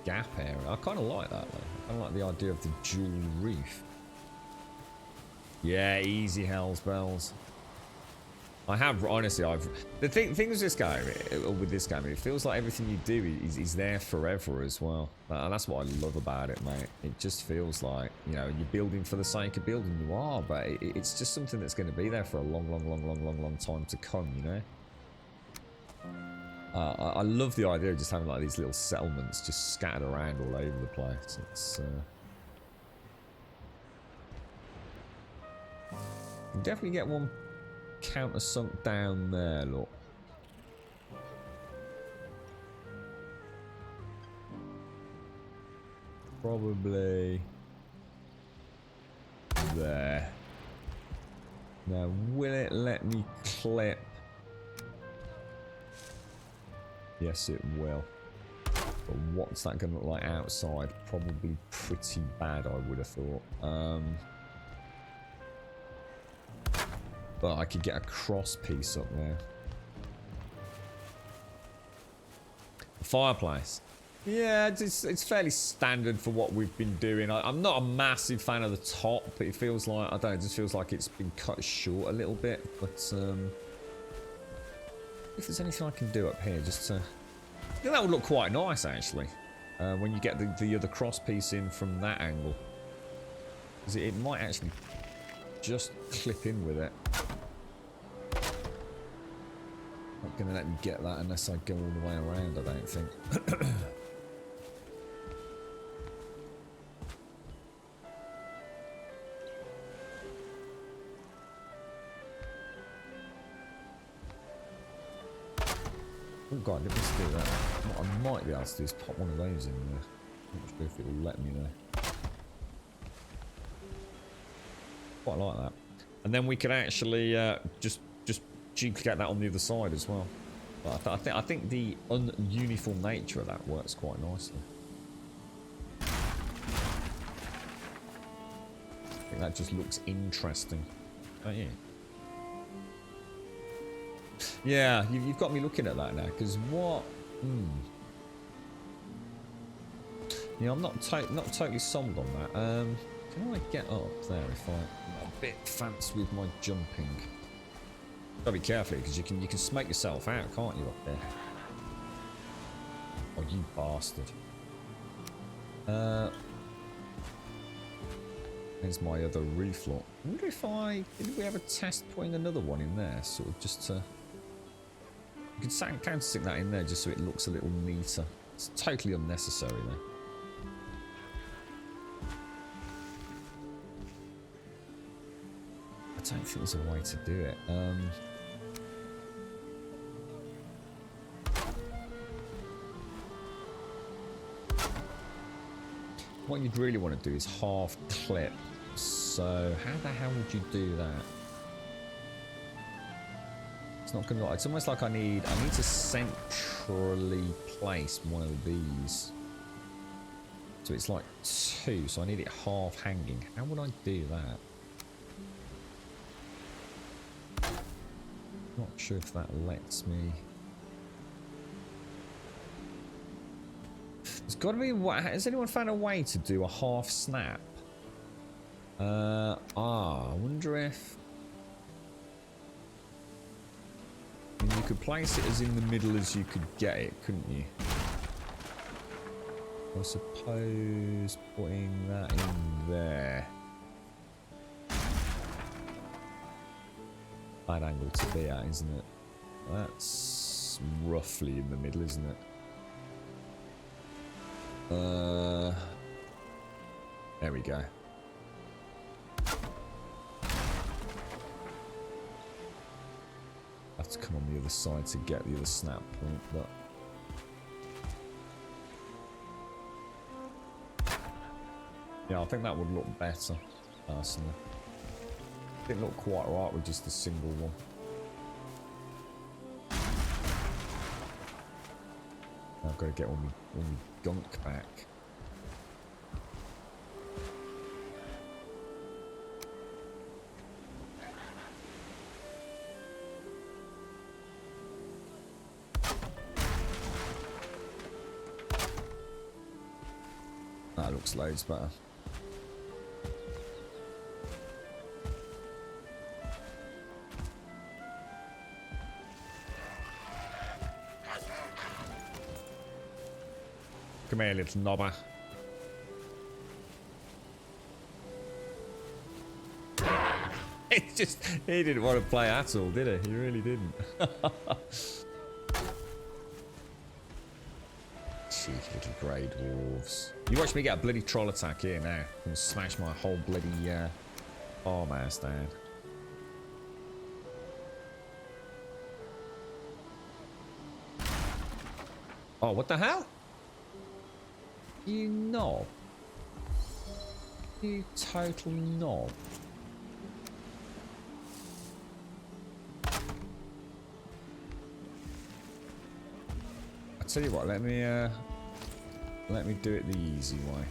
gap area? I kind of like that though. I kind of like the idea of the dual reef. Yeah, easy hells bells. I have honestly, the thing with this game, it feels like everything you do is there forever as well, and that's what I love about it, mate. It just feels like, you know, you're building for the sake of building. You are, but it's just something that's going to be there for a long time to come, you know. I love the idea of just having like these little settlements just scattered around all over the place. It's you definitely get one counter sunk down there, look. Probably there. Now, will it let me clip? Yes, it will. But what's that going to look like outside? Probably pretty bad, I would have thought. But I could get a cross piece up there. Fireplace. Yeah, it's fairly standard for what we've been doing. I'm not a massive fan of the top, but it feels like, I don't know, it just feels like it's been cut short a little bit. But if there's anything I can do up here, just to... I think that would look quite nice, actually. When you get the other cross piece in from that angle. Because it might actually just clip in with it. Not going to let me get that unless I go all the way around, I don't think. Oh god, let me just do that. What I might be able to do is pop one of those in there. I'm not sure if it will let me though. Quite like that. And then we can actually just duplicate that on the other side as well. But I think the ununiform nature of that works quite nicely. I think that just looks interesting. Don't you? Yeah, you've got me looking at that now, because what... Yeah, I'm not totally sold on that. Can I get up there if I'm a bit fancy with my jumping? Gotta be careful, because you can smoke yourself out, can't you, up there? Oh, you bastard. There's my other roof lot. I wonder if did we ever test putting another one in there, sort of just to... You could counterstick that in there just so it looks a little neater. It's totally unnecessary though. I don't think there's a way to do it. What you'd really want to do is half clip. So how the hell would you do that? It's not gonna. It's almost like I need to centrally place one of these. So it's like 2. So I need it half hanging. How would I do that? Not sure if that lets me. There's got to be. Has anyone found a way to do a half snap? I wonder if you could place it as in the middle as you could get it, couldn't you? I suppose putting that in there. Bad angle to be at, isn't it? That's roughly in the middle, isn't it? There we go. Have to come on the other side to get the other snap point, but yeah, I think that would look better, personally. Didn't look quite right with just a single one. I've got to get all my gunk back. That looks loads better. Come here, little knobber. It's just, he didn't want to play at all, did he? He really didn't. Cheeky little grey dwarves. You watch me get a bloody troll attack here now. And smash my whole bloody farmhouse down. Oh, what the hell? You knob. You total knob. I tell you what, let me do it the easy way.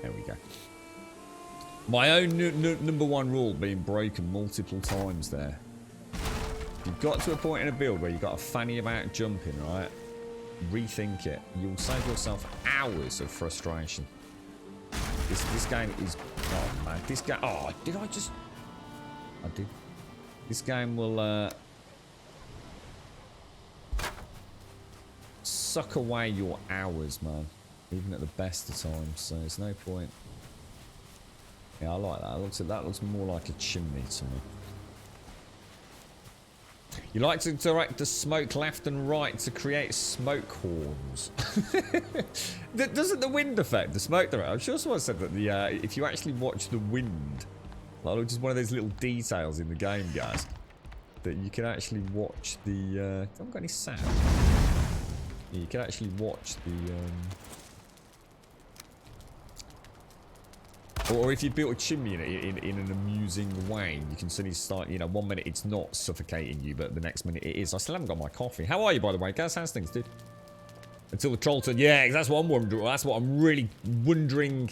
There we go. My own number one rule being broken multiple times there. You've got to a point in a build where you've got to fanny about jumping, right? Rethink it. You'll save yourself hours of frustration. This game is... Oh, man. This game... Oh, did I just... I did. This game will... suck away your hours, man. Even at the best of times. So there's no point... Yeah, I like that. That looks more like a chimney to me. You like to direct the smoke left and right to create smoke horns. Doesn't the wind affect the smoke direct? I'm sure someone said that if you actually watch the wind, like just one of those little details in the game, guys, that you can actually watch the. I haven't got any sound. Yeah, you can actually watch the. Or if you built a chimney in an amusing way, you can suddenly start, you know, 1 minute it's not suffocating you, but the next minute it is. I still haven't got my coffee. How are you, by the way, Gaz? How's things, dude? Until the troll turn. Yeah, that's what I'm wondering. That's what I'm really wondering,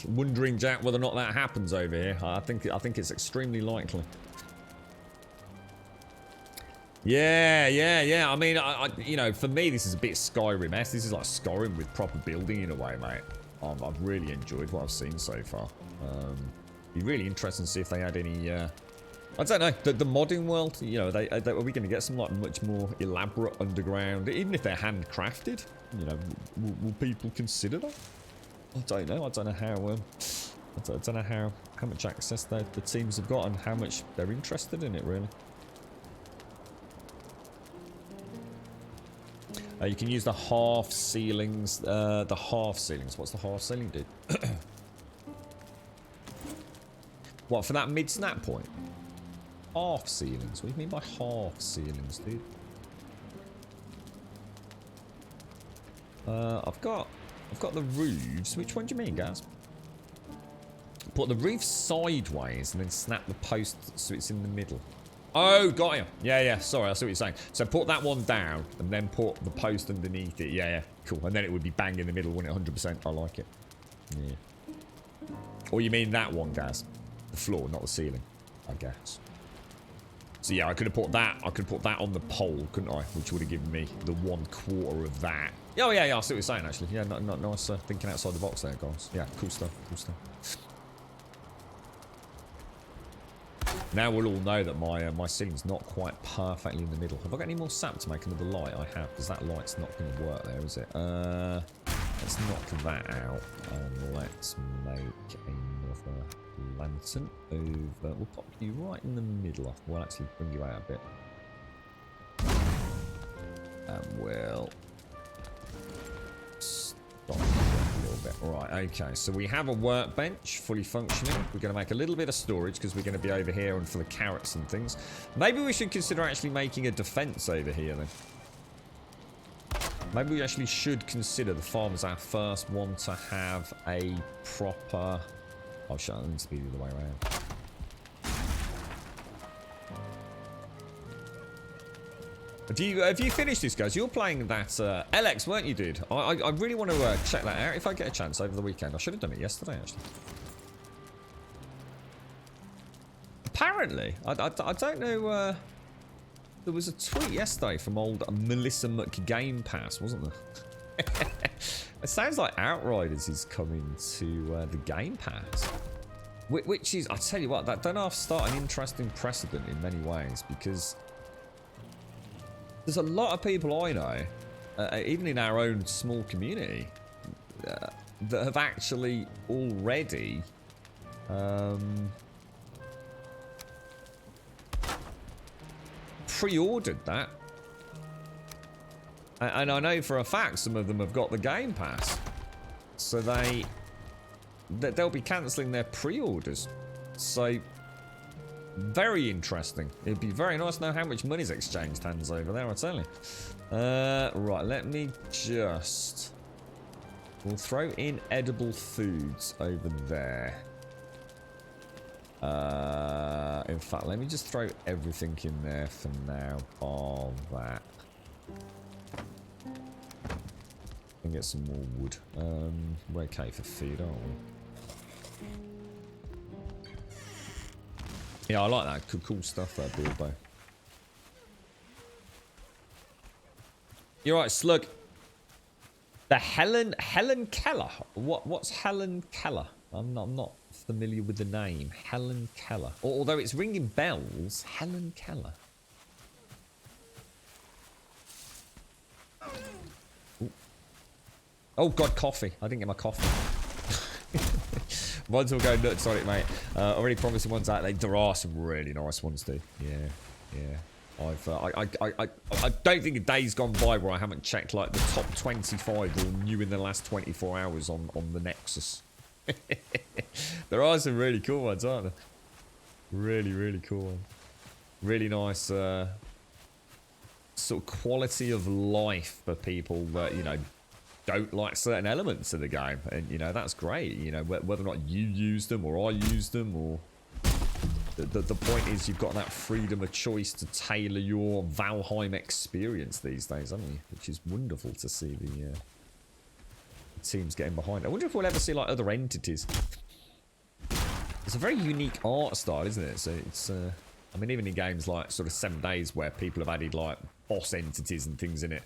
Jack, whether or not that happens over here. I think it's extremely likely. Yeah. I mean, you know, for me, this is a bit Skyrim-esque. This is like Skyrim with proper building in a way, mate. I've really enjoyed what I've seen so far. Be really interesting to see if they had any. I don't know. The modding world. You know, are we going to get some like much more elaborate underground, even if they're handcrafted? you know, will people consider that? I don't know. I don't know how. I don't know how much access the teams have got and how much they're interested in it, really. You can use the half ceilings. The half ceilings. What's the half ceiling do? What, for that mid snap point? Half ceilings. What do you mean by half ceilings, dude? I've got the roofs. Which one do you mean, guys? Put the roof sideways and then snap the post so it's in the middle. Oh, got you. Yeah. Sorry, I see what you're saying. So put that one down and then put the post underneath it. Yeah. Cool. And then it would be bang in the middle, wouldn't it? 100%. I like it. Yeah. Or you mean that one, Gaz? The floor, not the ceiling, I guess. So yeah, I could have put that. I could put that on the pole, couldn't I? Which would have given me the 1/4 of that. Oh yeah. I see what you're saying. Actually, yeah, not nice thinking outside the box there, guys. Yeah, cool stuff. Now we'll all know that my ceiling's not quite perfectly in the middle. Have I got any more sap to make another light? I have, because that light's not going to work there, is it? Let's knock that out and let's make another lantern over. We'll pop you right in the middle. We'll actually bring you out a bit. And we'll stop a little bit. Right, okay. So we have a workbench fully functioning. We're going to make a little bit of storage because we're going to be over here and for the carrots and things. Maybe we should consider actually making a defense over here then. Maybe we actually should consider the farm as our first one to have a proper... Oh, shit, that needs to be the other way around. Have you finished this, guys? You're playing that LX, weren't you, dude? I really want to check that out if I get a chance over the weekend. I should have done it yesterday, actually. Apparently, I don't know... there was a tweet yesterday from old Melissa McGame Pass, wasn't there? It sounds like Outriders is coming to the Game Pass. Which is, I tell you what, that don't start an interesting precedent in many ways, because there's a lot of people I know, even in our own small community, that have actually already pre-ordered that. And I know for a fact some of them have got the Game Pass. So they'll be cancelling their pre-orders. So, very interesting. It'd be very nice to know how much money's exchanged hands over there, I tell you. Right, let me just... We'll throw in edible foods over there. In fact, let me just throw everything in there for now. All that. And get some more wood. We're okay for feed, aren't we? Yeah, I like that. Cool stuff there, Bilbo. You're right, Slug. The Helen Keller. What's Helen Keller? I'm not familiar with the name. Helen Keller. Although it's ringing bells, Helen Keller. Ooh. Oh god, coffee. I didn't get my coffee. Ones will go nuts on it, mate. Already promising ones out there. There are some really nice ones, too. Yeah. I don't think a day's gone by where I haven't checked like the top 25 or new in the last 24 hours on the Nexus. There are some really cool ones, aren't there? Really cool ones. Really nice sort of quality of life for people that, you know, don't like certain elements of the game. And, you know, that's great. You know, whether or not you use them or I use them or... The point is you've got that freedom of choice to tailor your Valheim experience these days, haven't you? Which is wonderful to see the teams getting behind. I wonder if we'll ever see like other entities. It's a very unique art style, isn't it? So it's, I mean, even in games like sort of 7 Days where people have added like boss entities and things in it,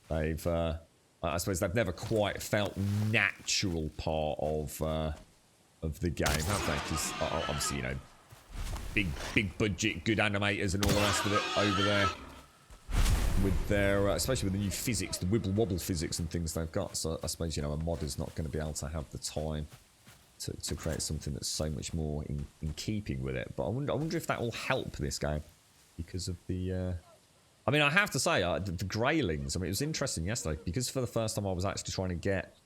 they've, I suppose they've never quite felt natural part of the game, have they? Because obviously, you know, big budget, good animators and all the rest of it over there. with their, especially with the new physics, the wibble wobble physics and things they've got. So I suppose, you know, a modder's not going to be able to have the time to create something that's so much more in keeping with it. But I wonder if that will help this game because of the. I mean, I have to say, the Greylings. I mean, it was interesting yesterday because for the first time I was actually trying to get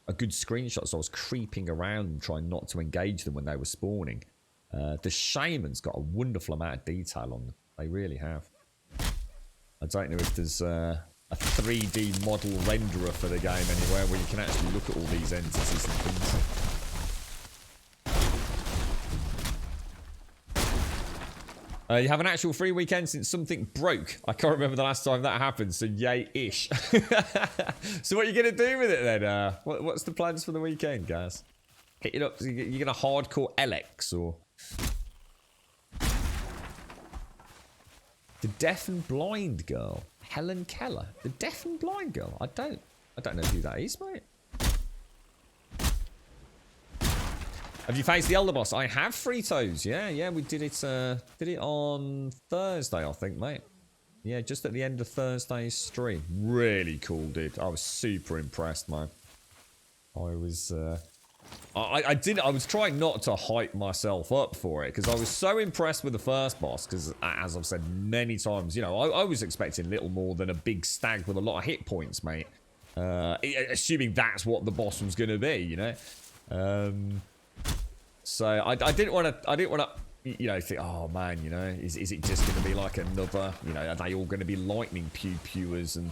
a good screenshot, so I was creeping around and trying not to engage them when they were spawning. The Shaman's got a wonderful amount of detail on them. They really have. I don't know if there's a 3D model renderer for the game anywhere where you can actually look at all these entities and things. You have an actual free weekend since something broke. I can't remember the last time that happened, so yay-ish. So what are you going to do with it then? What's the plans for the weekend, guys? Hit it up. You're going to hardcore LX or... The deaf and blind girl. Helen Keller. The deaf and blind girl. I don't know who that is, mate. Have you faced the Elder Boss? I have, Fritos. Yeah, we did it on Thursday, I think, mate. Yeah, just at the end of Thursday's stream. Really cool, dude. I was super impressed, man. I was I was trying not to hype myself up for it because I was so impressed with the first boss because, as I've said many times, you know, I was expecting little more than a big stag with a lot of hit points, mate. Assuming that's what the boss was going to be, you know. So I didn't want to, you know, think, oh man, you know, is it just going to be like another, you know, are they all going to be lightning pewers and,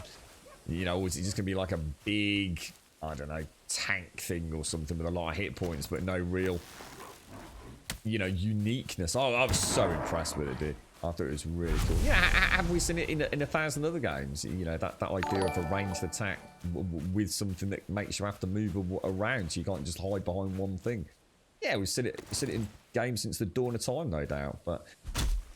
you know, is it just going to be like a big, I don't know, tank thing or something with a lot of hit points but no real, you know, uniqueness. Oh, I was so impressed with it, dude. I thought it was really cool. Yeah, have we seen it in 1,000 other games? You know, that idea of a ranged attack with something that makes you have to move around so you can't just hide behind one thing. Yeah, we've seen it in games since the dawn of time, no doubt. But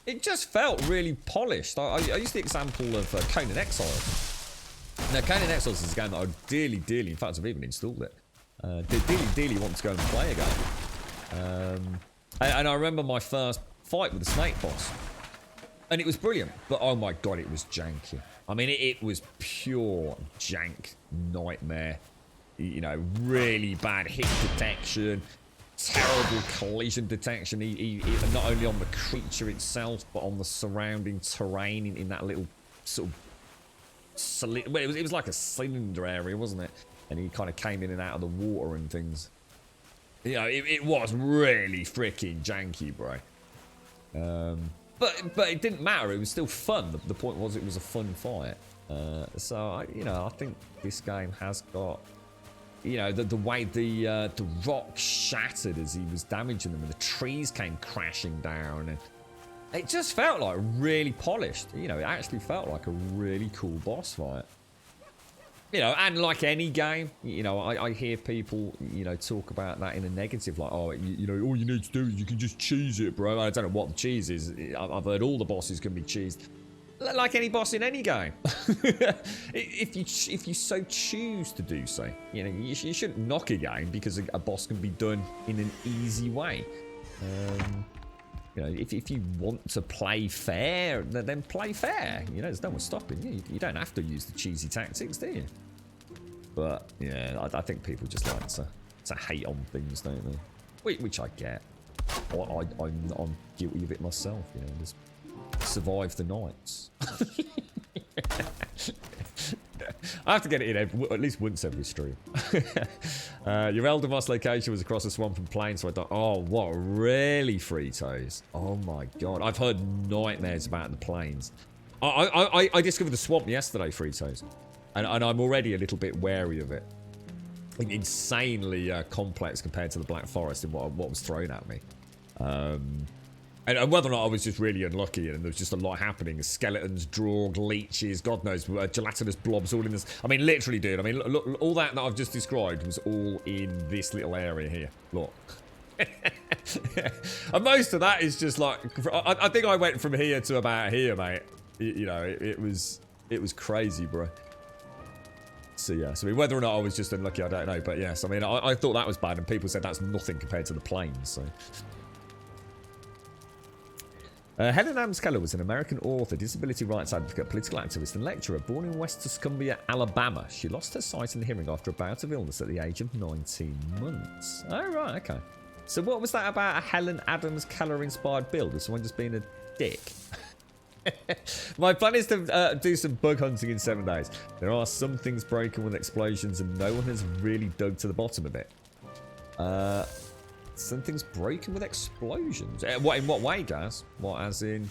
it just felt really polished. I used the example of Conan Exiles. Now, Conan Exiles is a game that I dearly, in fact, I've even installed it. Dearly want to go and play again. And I remember my first fight with the Snake Boss. And it was brilliant. But, oh my god, it was janky. I mean, it was pure jank nightmare. You know, really bad hit detection. Terrible collision detection, not only on the creature itself, but on the surrounding terrain in that little sort of... Well, it was like a cylinder area, wasn't it? And he kind of came in and out of the water and things. You know, it was really freaking janky, bro. But it didn't matter. It was still fun. The point was it was a fun fight. So, you know, I think this game has got... You know, the way the rock shattered as he was damaging them and the trees came crashing down. And it just felt like really polished. You know, it actually felt like a really cool boss fight. You know, and like any game, you know, I hear people, you know, talk about that in a negative, like, oh, you know, all you need to do is you can just cheese it, bro. I don't know what the cheese is. I've heard all the bosses can be cheesed. Like any boss in any game. if you so choose to do so, you know, you shouldn't knock a game because a boss can be done in an easy way. You know, if you want to play fair, then play fair. You know, there's no one stopping you. You don't have to use the cheesy tactics, do you? But yeah, I think people just like to hate on things, don't they? Which I get. I'm guilty of it myself. You know, just survive the nights. I have to get it in at least once every stream. Your Elder Boss location was across a swamp and plain, so I thought, oh, what, really, Fritos? Oh my god, I've heard nightmares about the plains. I discovered the swamp yesterday, Fritos, and I'm already a little bit wary of it. Insanely complex compared to the Black Forest and what was thrown at me. And whether or not I was just really unlucky and there was just a lot happening. Skeletons, Draug, leeches, God knows, gelatinous blobs all in this. I mean, literally, dude. I mean, look, all that I've just described was all in this little area here. Look. And most of that is just like... I think I went from here to about here, mate. You know, it was crazy, bro. So, yeah. So, I mean, whether or not I was just unlucky, I don't know. But, yes, I mean, I thought that was bad. And people said that's nothing compared to the plains, so... Helen Adams Keller was an American author, disability rights advocate, political activist, and lecturer. Born in West Tuscumbia, Alabama, she lost her sight and hearing after a bout of illness at the age of 19 months. Oh, right, okay. So what was that about a Helen Adams Keller-inspired build? Was someone just being a dick? My plan is to do some bug hunting in 7 days. There are some things broken with explosions, and no one has really dug to the bottom of it. Something's broken with explosions. What in what way, Gaz? What, as in?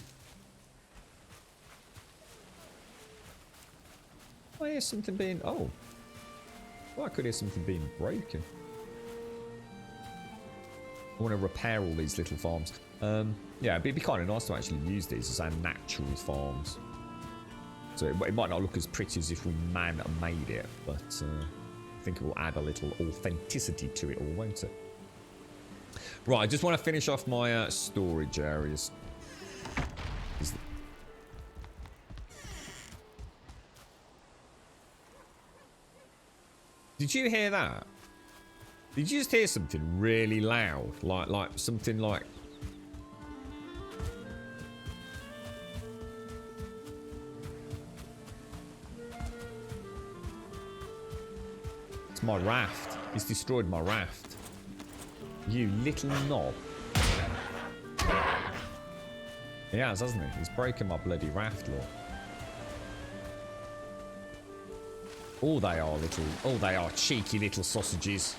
I hear something being. Oh, well, I could hear something being broken. I want to repair all these little farms. Yeah, it'd be kind of nice to actually use these as our natural farms. So it might not look as pretty as if we man-made it, but I think it will add a little authenticity to it all, won't it? Right, I just want to finish off my storage areas. Did you hear that? Did you just hear something really loud? Like something like... It's my raft. He's destroyed my raft. You little knob. He has, hasn't he? He's broken my bloody raft, look. Oh, they are little... Oh, they are cheeky little sausages.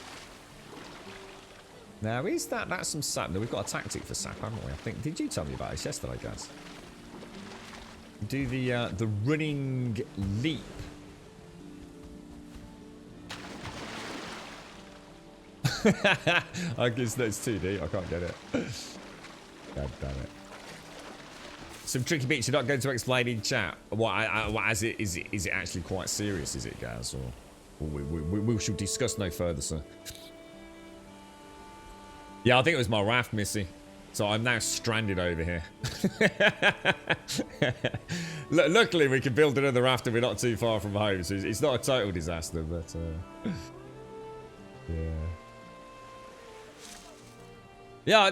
Now, is that... That's some sap. No, we've got a tactic for sap, haven't we? I think... Did you tell me about this yesterday, guys? Do the running leap. I guess that's 2D. I can't get it. God damn it. Some tricky bits you're not going to explain in chat. What is it actually quite serious, is it, guys? Or we shall discuss no further, sir. Yeah, I think it was my raft, Missy. So I'm now stranded over here. Luckily, we can build another raft and we're not too far from home. So it's not a total disaster, but... yeah. Yeah,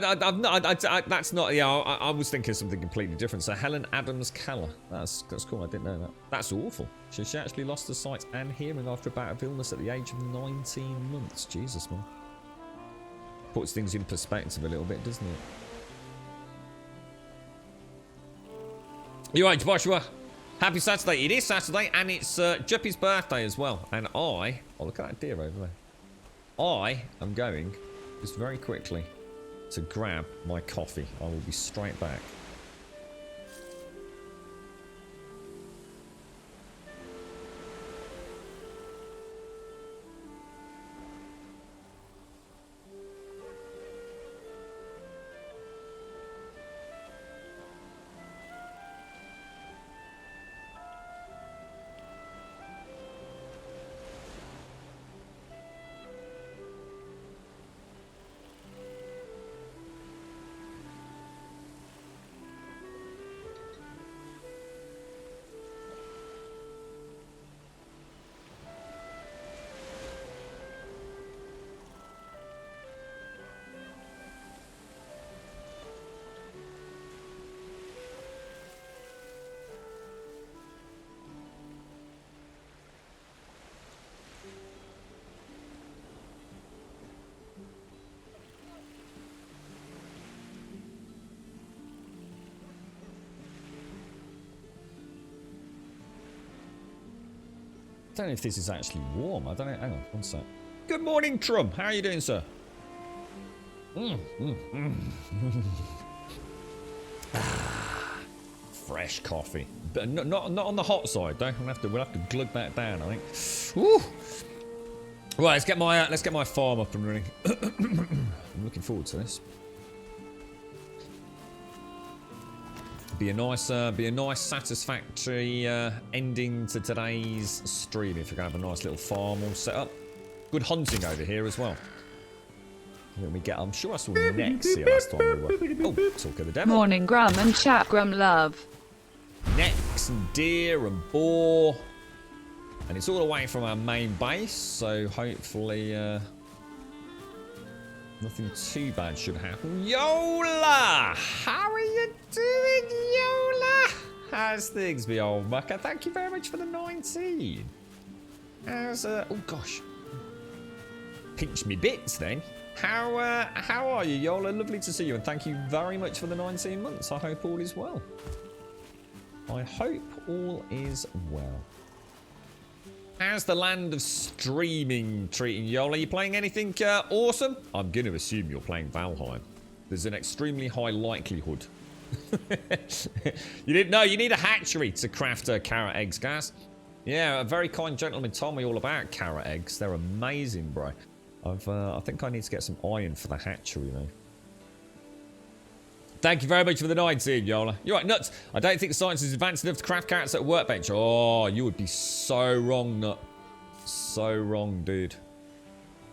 that's not... Yeah, I was thinking of something completely different. So Helen Adams Keller. That's cool. I didn't know that. That's awful. She actually lost her sight and hearing after a bout of illness at the age of 19 months. Jesus, man. Puts things in perspective a little bit, doesn't it? You're right, Joshua. Happy Saturday. It is Saturday, and it's Juppy's birthday as well. And I... Oh, look at that deer over there. I am going, just very quickly, to grab my coffee. I will be straight back. I don't know if this is actually warm. I don't know. Hang on, one sec. Good morning, Trump. How are you doing, sir? Fresh coffee, but not on the hot side, though. We'll have to glug that down, I think. Woo! Right, let's get my farm up and running. I'm looking forward to this. Be a nice, satisfactory ending to today's stream if we can have a nice little farm all set up. Good hunting over here as well. Let me get. I'm sure I saw necks here last time we were. Oh, talk of the devil. Morning, Grum and chat, Grum love. Necks and deer and boar, and it's all away from our main base. So hopefully, Nothing too bad should happen. Yola! How are you doing, Yola? How's things, me old mucker? Thank you very much for the 19. How's, oh gosh. Pinch me bits then. How are you, Yola? Lovely to see you, and thank you very much for the 19 months. I hope all is well. I hope all is well. How's the land of streaming treating you, Yola? Are you playing anything awesome? I'm going to assume you're playing Valheim. There's an extremely high likelihood. You didn't know you need a hatchery to craft carrot eggs, guys. Yeah, a very kind gentleman told me all about carrot eggs. They're amazing, bro. I think I need to get some iron for the hatchery, though. Thank you very much for the 19, Yola. You're right, nuts. I don't think science is advanced enough to craft carrots at a workbench. Oh, you would be so wrong, nut. So wrong, dude.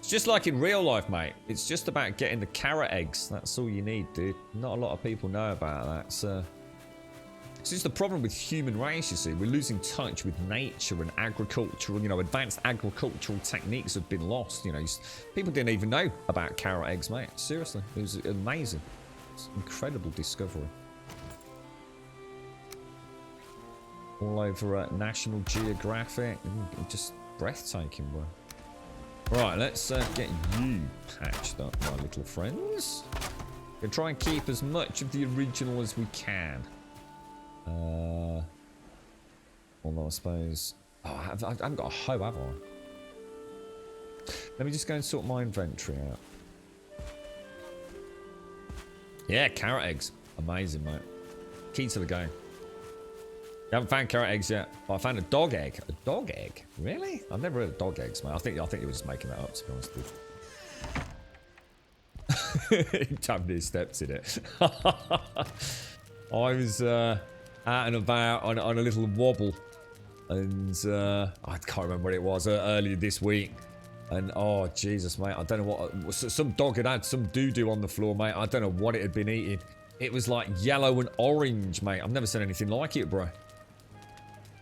It's just like in real life, mate. It's just about getting the carrot eggs. That's all you need, dude. Not a lot of people know about that. It's just the problem with human race, you see. We're losing touch with nature and agricultural, you know, advanced agricultural techniques have been lost. You know, people didn't even know about carrot eggs, mate. Seriously, it was amazing. It's an incredible discovery. All over National Geographic. Just breathtaking, bro. Right, let's get you patched up, my little friends. We'll try and keep as much of the original as we can. Although I suppose... Oh, I haven't got a hoe, have I? Let me just go and sort my inventory out. Yeah, carrot eggs. Amazing, mate. Key to the game. You haven't found carrot eggs yet, but I found a dog egg. A dog egg? Really? I've never heard of dog eggs, mate. I think you were just making that up, to be honest with you. Tapped his steps in it. I was out and about on a little wobble, and I can't remember what it was earlier this week. And oh Jesus, mate, I don't know what. Some dog had some doo-doo on the floor, mate. I don't know what it had been eating. It was like yellow and orange, mate. I've never seen anything like it, bro.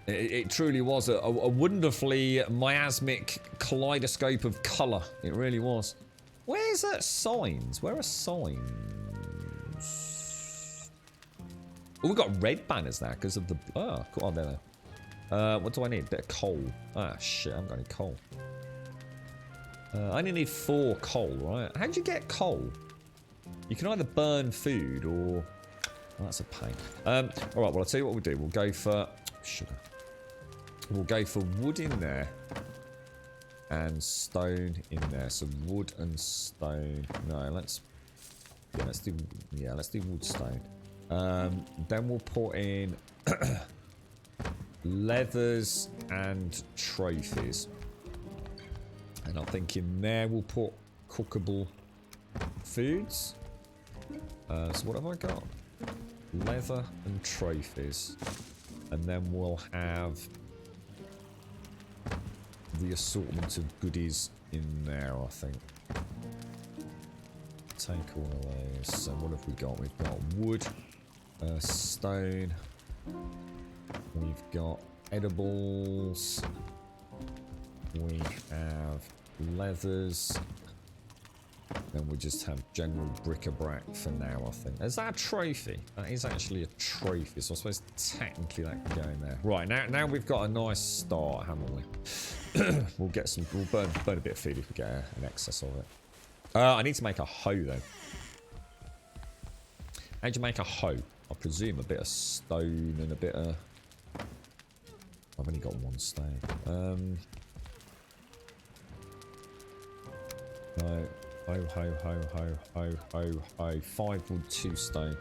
It truly was a wonderfully miasmic kaleidoscope of colour. It really was. Where's signs? Where are signs? Oh, we've got red banners now because of the... Oh, cool. Oh, there. What do I need? A bit of coal. Ah, shit. I haven't got any coal. I only need 4 coal, right? How'd you get coal? You can either burn food or... Oh, that's a pain. Alright, well, I'll tell you what we'll do. We'll go for... Sugar. We'll go for wood in there. And stone in there. So wood and stone. No, let's... Yeah, let's do... Yeah, let's do wood stone. Then we'll put in... leathers and trophies. And I think in there we'll put cookable foods. So what have I got? Leather and trophies. And then we'll have the assortment of goodies in there, I think. Take all of those. So what have we got? We've got wood, stone. We've got edibles. We have leathers. Then we just have general bric-a-brac for now, I think. Is that a trophy? That is actually a trophy, so I suppose technically that can go in there. Right, now we've got a nice start, haven't we? We'll get some... We'll burn a bit of food if we get an excess of it. I need to make a hoe, though. How'd you make a hoe? I presume a bit of stone and a bit of... I've only got 1 stone. No. Ho, ho, ho, ho, ho, ho, ho. 5 wood, 2 stone.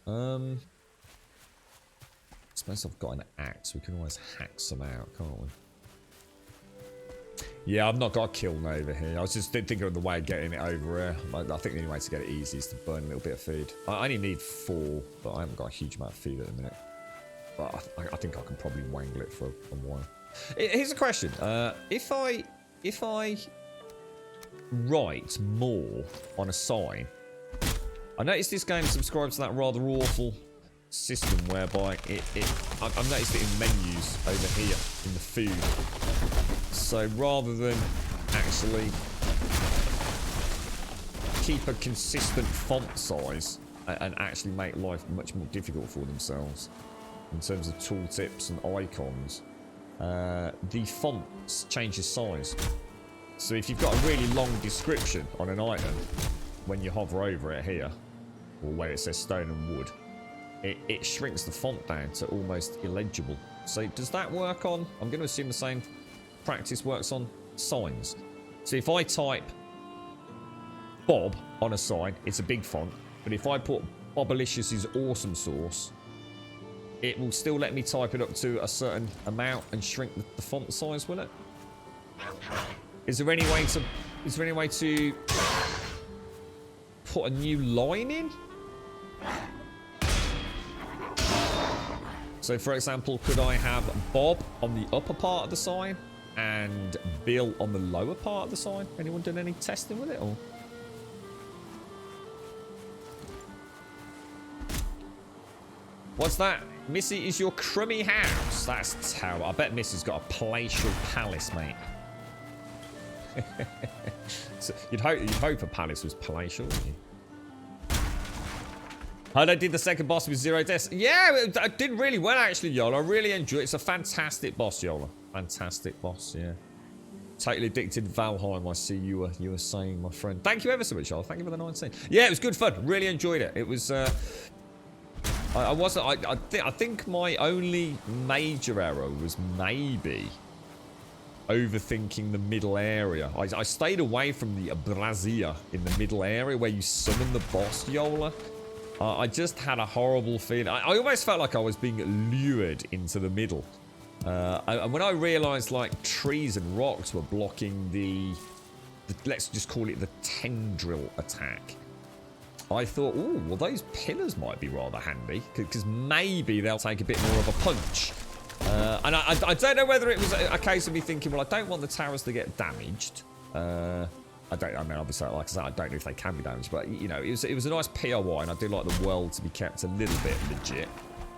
I suppose I've got an axe. We can always hack some out, can't we? Yeah, I've not got a kiln over here. I was just thinking of the way of getting it over here. I think the only way to get it easy is to burn a little bit of food. I only need 4, but I haven't got a huge amount of food at the minute. But I think I can probably wangle it for a while. Here's a question. If I write more on a sign, I noticed this game subscribes to that rather awful system whereby I've noticed it in menus over here in the food So rather than actually keep a consistent font size and actually make life much more difficult for themselves in terms of tooltips and icons, the fonts changes size. So if you've got a really long description on an item, when you hover over it here, or where it says stone and wood, it shrinks the font down to almost illegible. So does that work on, I'm going to assume the same practice works on signs. So if I type Bob on a sign, it's a big font, but if I put Bobalicious' awesome sauce, it will still let me type it up to a certain amount and shrink the font size, will it? Is there any way to put a new line in? So for example, could I have Bob on the upper part of the sign and Bill on the lower part of the sign? Anyone done any testing with it, or? What's that? Missy, is your crummy house? That's terrible. I bet Missy's got a palatial palace, mate. So you'd hope a palace was palatial, wouldn't you? How they did the second boss with 0 deaths? Yeah, it did really well actually, Yola. I really enjoyed it. It's a fantastic boss, Yola. Fantastic boss, yeah. Totally addicted Valheim. I see you were saying, my friend. Thank you ever so much, Yola. Thank you for the 19. Yeah, it was good fun. Really enjoyed it. It was. I think my only major error was maybe overthinking the middle area. I stayed away from the brazier in the middle area where you summon the boss, Yola. I just had a horrible feeling. I almost felt like I was being lured into the middle. And when I realised like trees and rocks were blocking the let's just call it the tendril attack, I thought, oh, well, those pillars might be rather handy, because maybe they'll take a bit more of a punch. And I don't know whether it was a case of me thinking, well, I don't want the towers to get damaged. I mean, obviously, like I said, I don't know if they can be damaged, but, you know, it was a nice POI, and I do like the world to be kept a little bit legit.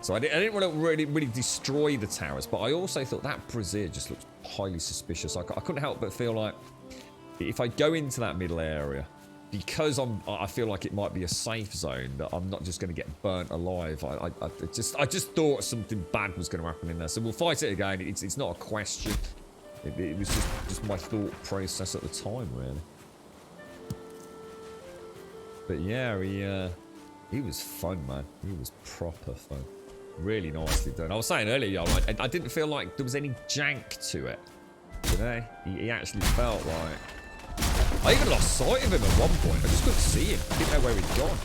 So I didn't want to really destroy the towers, but I also thought that brazier just looks highly suspicious. I couldn't help but feel like if I go into that middle area, because I feel like it might be a safe zone, that I'm not just going to get burnt alive. I just thought something bad was going to happen in there. So we'll fight it again. It's not a question. It was just my thought process at the time, really. But yeah, he was fun, man. He was proper fun. Really nicely done. I was saying earlier, I didn't feel like there was any jank to it. You know, he actually felt like. I even lost sight of him at one point. I just couldn't see him. I didn't know where he'd gone.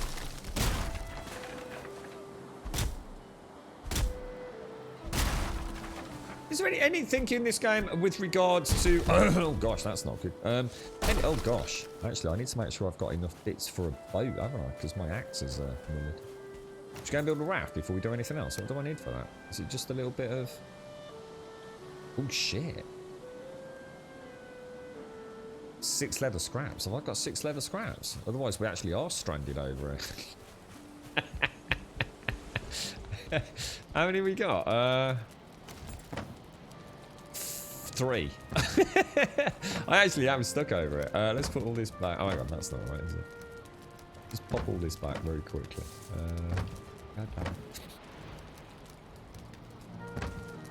Is there anything in this game with regards to... Oh, gosh, that's not good. Oh, gosh. Actually, I need to make sure I've got enough bits for a boat, haven't I? Because my axe is mullered. Should we go and build a raft before we do anything else? What do I need for that? Is it just a little bit of... Oh, shit. 6 leather scraps. Have I got 6 leather scraps? Otherwise, we actually are stranded over it. How many we got? 3. I actually am stuck over it. Let's put all this back. Oh, hang on. That's not right, is it? Just pop all this back very quickly. God damn it.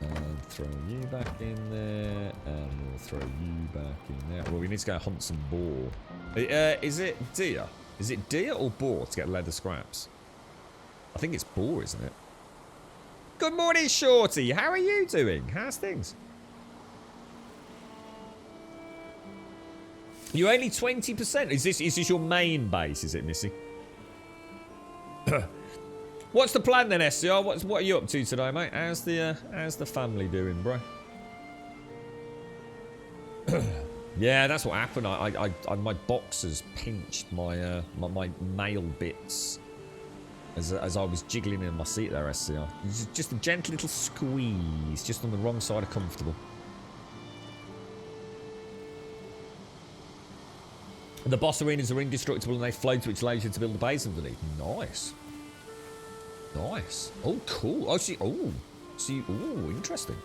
And throw you back in there, and we'll throw you back in there. Well, we need to go hunt some boar. Is it deer? Is it deer or boar to get leather scraps? I think it's boar, isn't it? Good morning, Shorty. How are you doing? How's things? You only 20%. Is this your main base? Is it, Missy? What's the plan then, SCR? What are you up to today, mate? How's the family doing, bro? Yeah, that's what happened. My boxers pinched my my male bits as I was jiggling in my seat there, SCR. Just a gentle little squeeze, just on the wrong side of comfortable. The boss arenas are indestructible and they float, which allows you to build a base underneath. Nice. Nice. Oh, cool. Oh, see. Oh, see. Oh, interesting.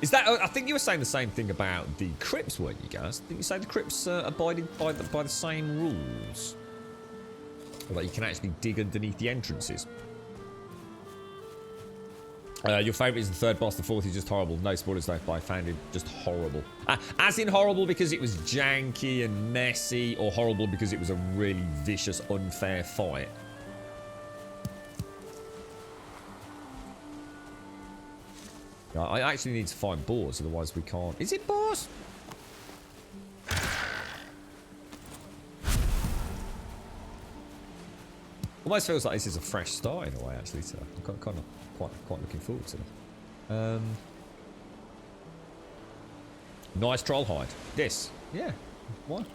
Is that? I think you were saying the same thing about the crypts, weren't you guys? Didn't you say the crypts abided by the same rules? Or that you can actually dig underneath the entrances? Your favourite is the third boss, the fourth is just horrible. No spoilers though, but I found it just horrible. As in horrible because it was janky and messy, or horrible because it was a really vicious, unfair fight? I actually need to find boars, otherwise we can't. Is it boars? Almost feels like this is a fresh start in a way, actually. So I'm kind of quite looking forward to it. Nice troll hide. This, yeah. What?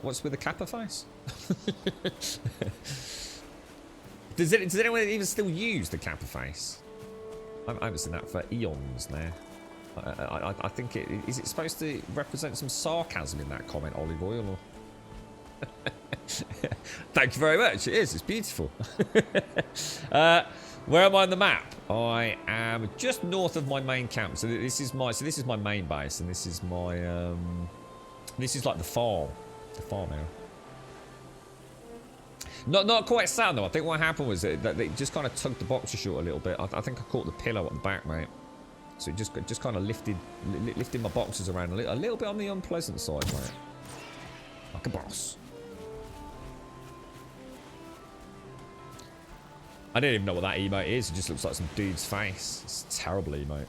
What's with the kappa face? Does anyone even still use the kappa face? I haven't seen that for eons now. I think is it supposed to represent some sarcasm in that comment, Olive Oil? Or? Thank you very much. It is. It's beautiful. Where am I on the map? I am just north of my main camp. So this is my main base, and this is my this is like the farm area. Not quite sound though. I think what happened was that they just kind of tugged the boxer short a little bit. I think I caught the pillow at the back, mate. So it just kind of lifted my boxers around a little bit on the unpleasant side, mate. Like a boss. I don't even know what that emote is. It just looks like some dude's face. It's a terrible emote.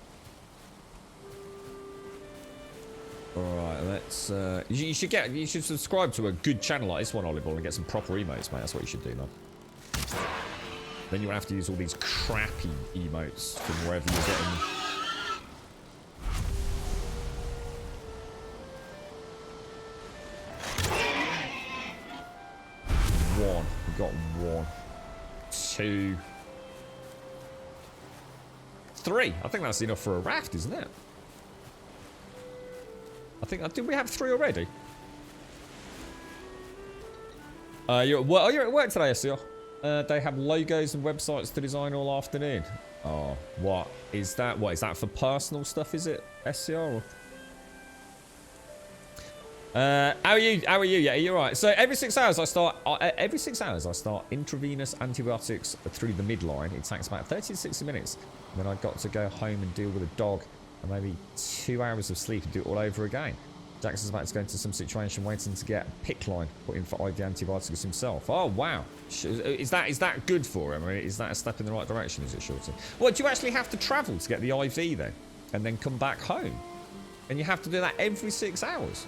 Alright, let's you should subscribe to a good channel like this one, Olive Oil, and get some proper emotes, mate. That's what you should do, man. Then you won't have to use all these crappy emotes from wherever you're getting. One. We got one. 2. 3. I think that's enough for a raft, isn't it? Did we have 3 already? You're at work today, SCR. They have logos and websites to design all afternoon. Oh, what is that? What is that for personal stuff? Is it SCR? Or? How are you? Yeah, you're right. So every 6 hours I start. Intravenous antibiotics through the midline. It takes about 30 to 60 minutes. Then I got to go home and deal with a dog, and maybe 2 hours of sleep and do it all over again. Jackson's about to go into some situation waiting to get a PICC line put in for IV antibiotics himself. Oh wow, is that good for him? I mean, is that a step in the right direction? Is it, Shorty? Well, do you actually have to travel to get the IV then, and then come back home, and you have to do that every 6 hours?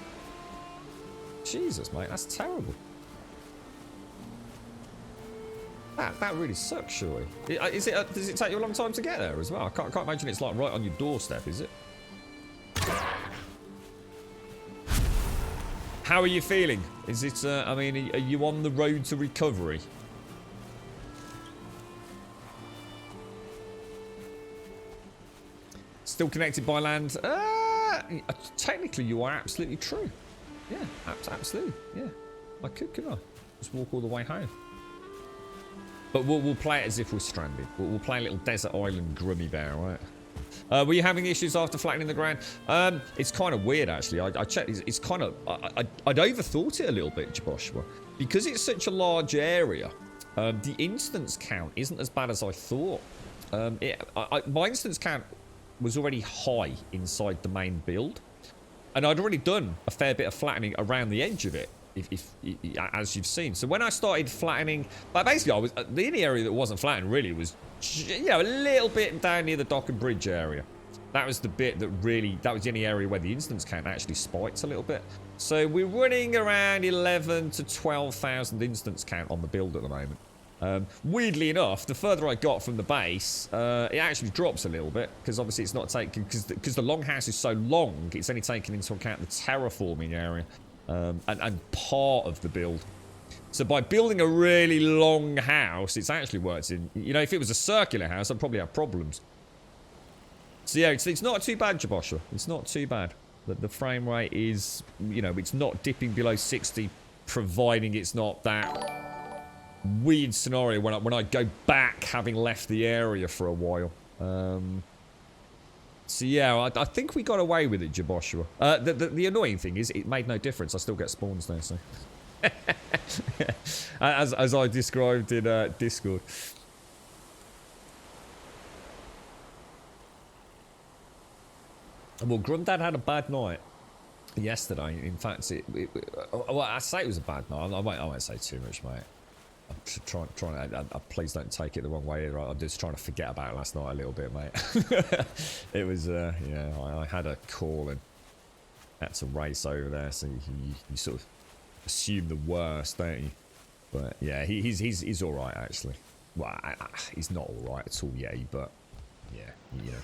Jesus, mate, that's terrible. That really sucks, surely. Does it take you a long time to get there as well? I can't imagine it's like right on your doorstep, is it? How are you feeling? Is it, I mean, are you on the road to recovery? Still connected by land? Technically, you are absolutely true. Yeah, absolutely. Yeah, I could I? Just walk all the way home. But we'll play it as if we're stranded. We'll play a little desert island grummy bear, right? Were you having issues after flattening the ground? It's kind of weird, actually. I checked. It's kind of... I'd overthought it a little bit, Joshua. Because it's such a large area, the instance count isn't as bad as I thought. My instance count was already high inside the main build. And I'd already done a fair bit of flattening around the edge of it, as you've seen. So when I started flattening... But basically, I was the only area that wasn't flattened, really, was... You know, a little bit down near the dock and bridge area. That was the bit that really... That was the only area where the instance count actually spiked a little bit. So we're running around 11 to 12,000 instance count on the build at the moment. Weirdly enough, the further I got from the base, it actually drops a little bit. Because obviously it's not taken... Because the longhouse is so long, it's only taken into account the terraforming area. And part of the build. So by building a really long house, it's actually worked in... You know, if it was a circular house, I'd probably have problems. So yeah, it's not too bad, Jabosha. It's not too bad. The frame rate is... You know, it's not dipping below 60, providing it's not that weird scenario when I go back having left the area for a while. So yeah, I think we got away with it, Jaboshua. The annoying thing is it made no difference. I still get spawns there, so. as I described in Discord. Well, Grumdad had a bad night yesterday. In fact, well, I say it was a bad night. I won't say too much, mate. I'm trying to please don't take it the wrong way. I'm just trying to forget about it last night a little bit, mate. It was, yeah, I had a call and had to race over there, so you sort of assume the worst, don't you? But yeah, he's all right actually. Well, he's not all right at all, yeah, but yeah, you know.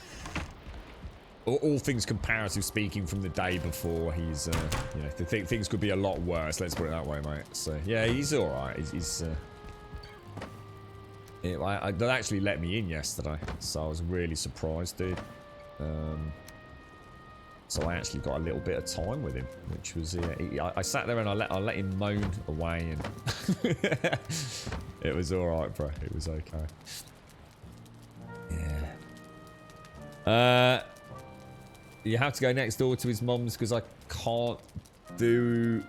All things comparative speaking from the day before, he's, you know, things could be a lot worse, let's put it that way, mate. So, yeah, he's alright. They actually let me in yesterday, so I was really surprised, dude. So I actually got a little bit of time with him, which was, I sat there and I let him moan away, and it was alright, bro. It was okay. Yeah. You have to go next door to his mum's because I can't do...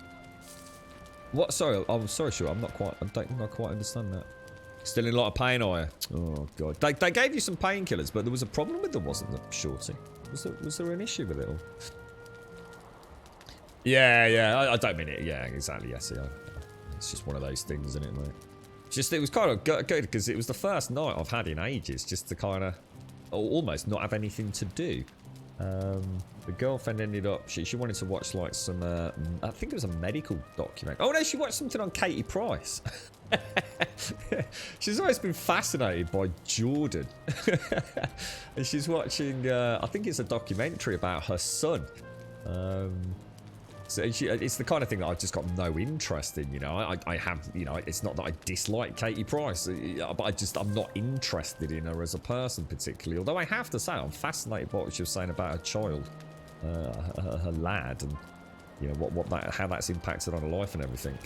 What? Sorry, I'm sorry, sure. I don't think I quite understand that. Still in a lot of pain, are you? Oh, God. They gave you some painkillers, but there was a problem with them, wasn't there, Shorty? Was there an issue with it all? Yeah, I don't mean it. Yeah, exactly. Yes, yeah. It's just one of those things, isn't it, mate? It was kind of good because it was the first night I've had in ages just to kind of almost not have anything to do. The girlfriend ended up, she wanted to watch like some, I think it was a medical document. Oh no, she watched something on Katie Price. She's always been fascinated by Jordan. And she's watching, I think it's a documentary about her son. So it's the kind of thing that I've just got no interest in, you know. I have, you know, it's not that I dislike Katie Price, but I'm not interested in her as a person particularly. Although I have to say, I'm fascinated by what she was saying about her child, her lad, and you know how that's impacted on her life and everything,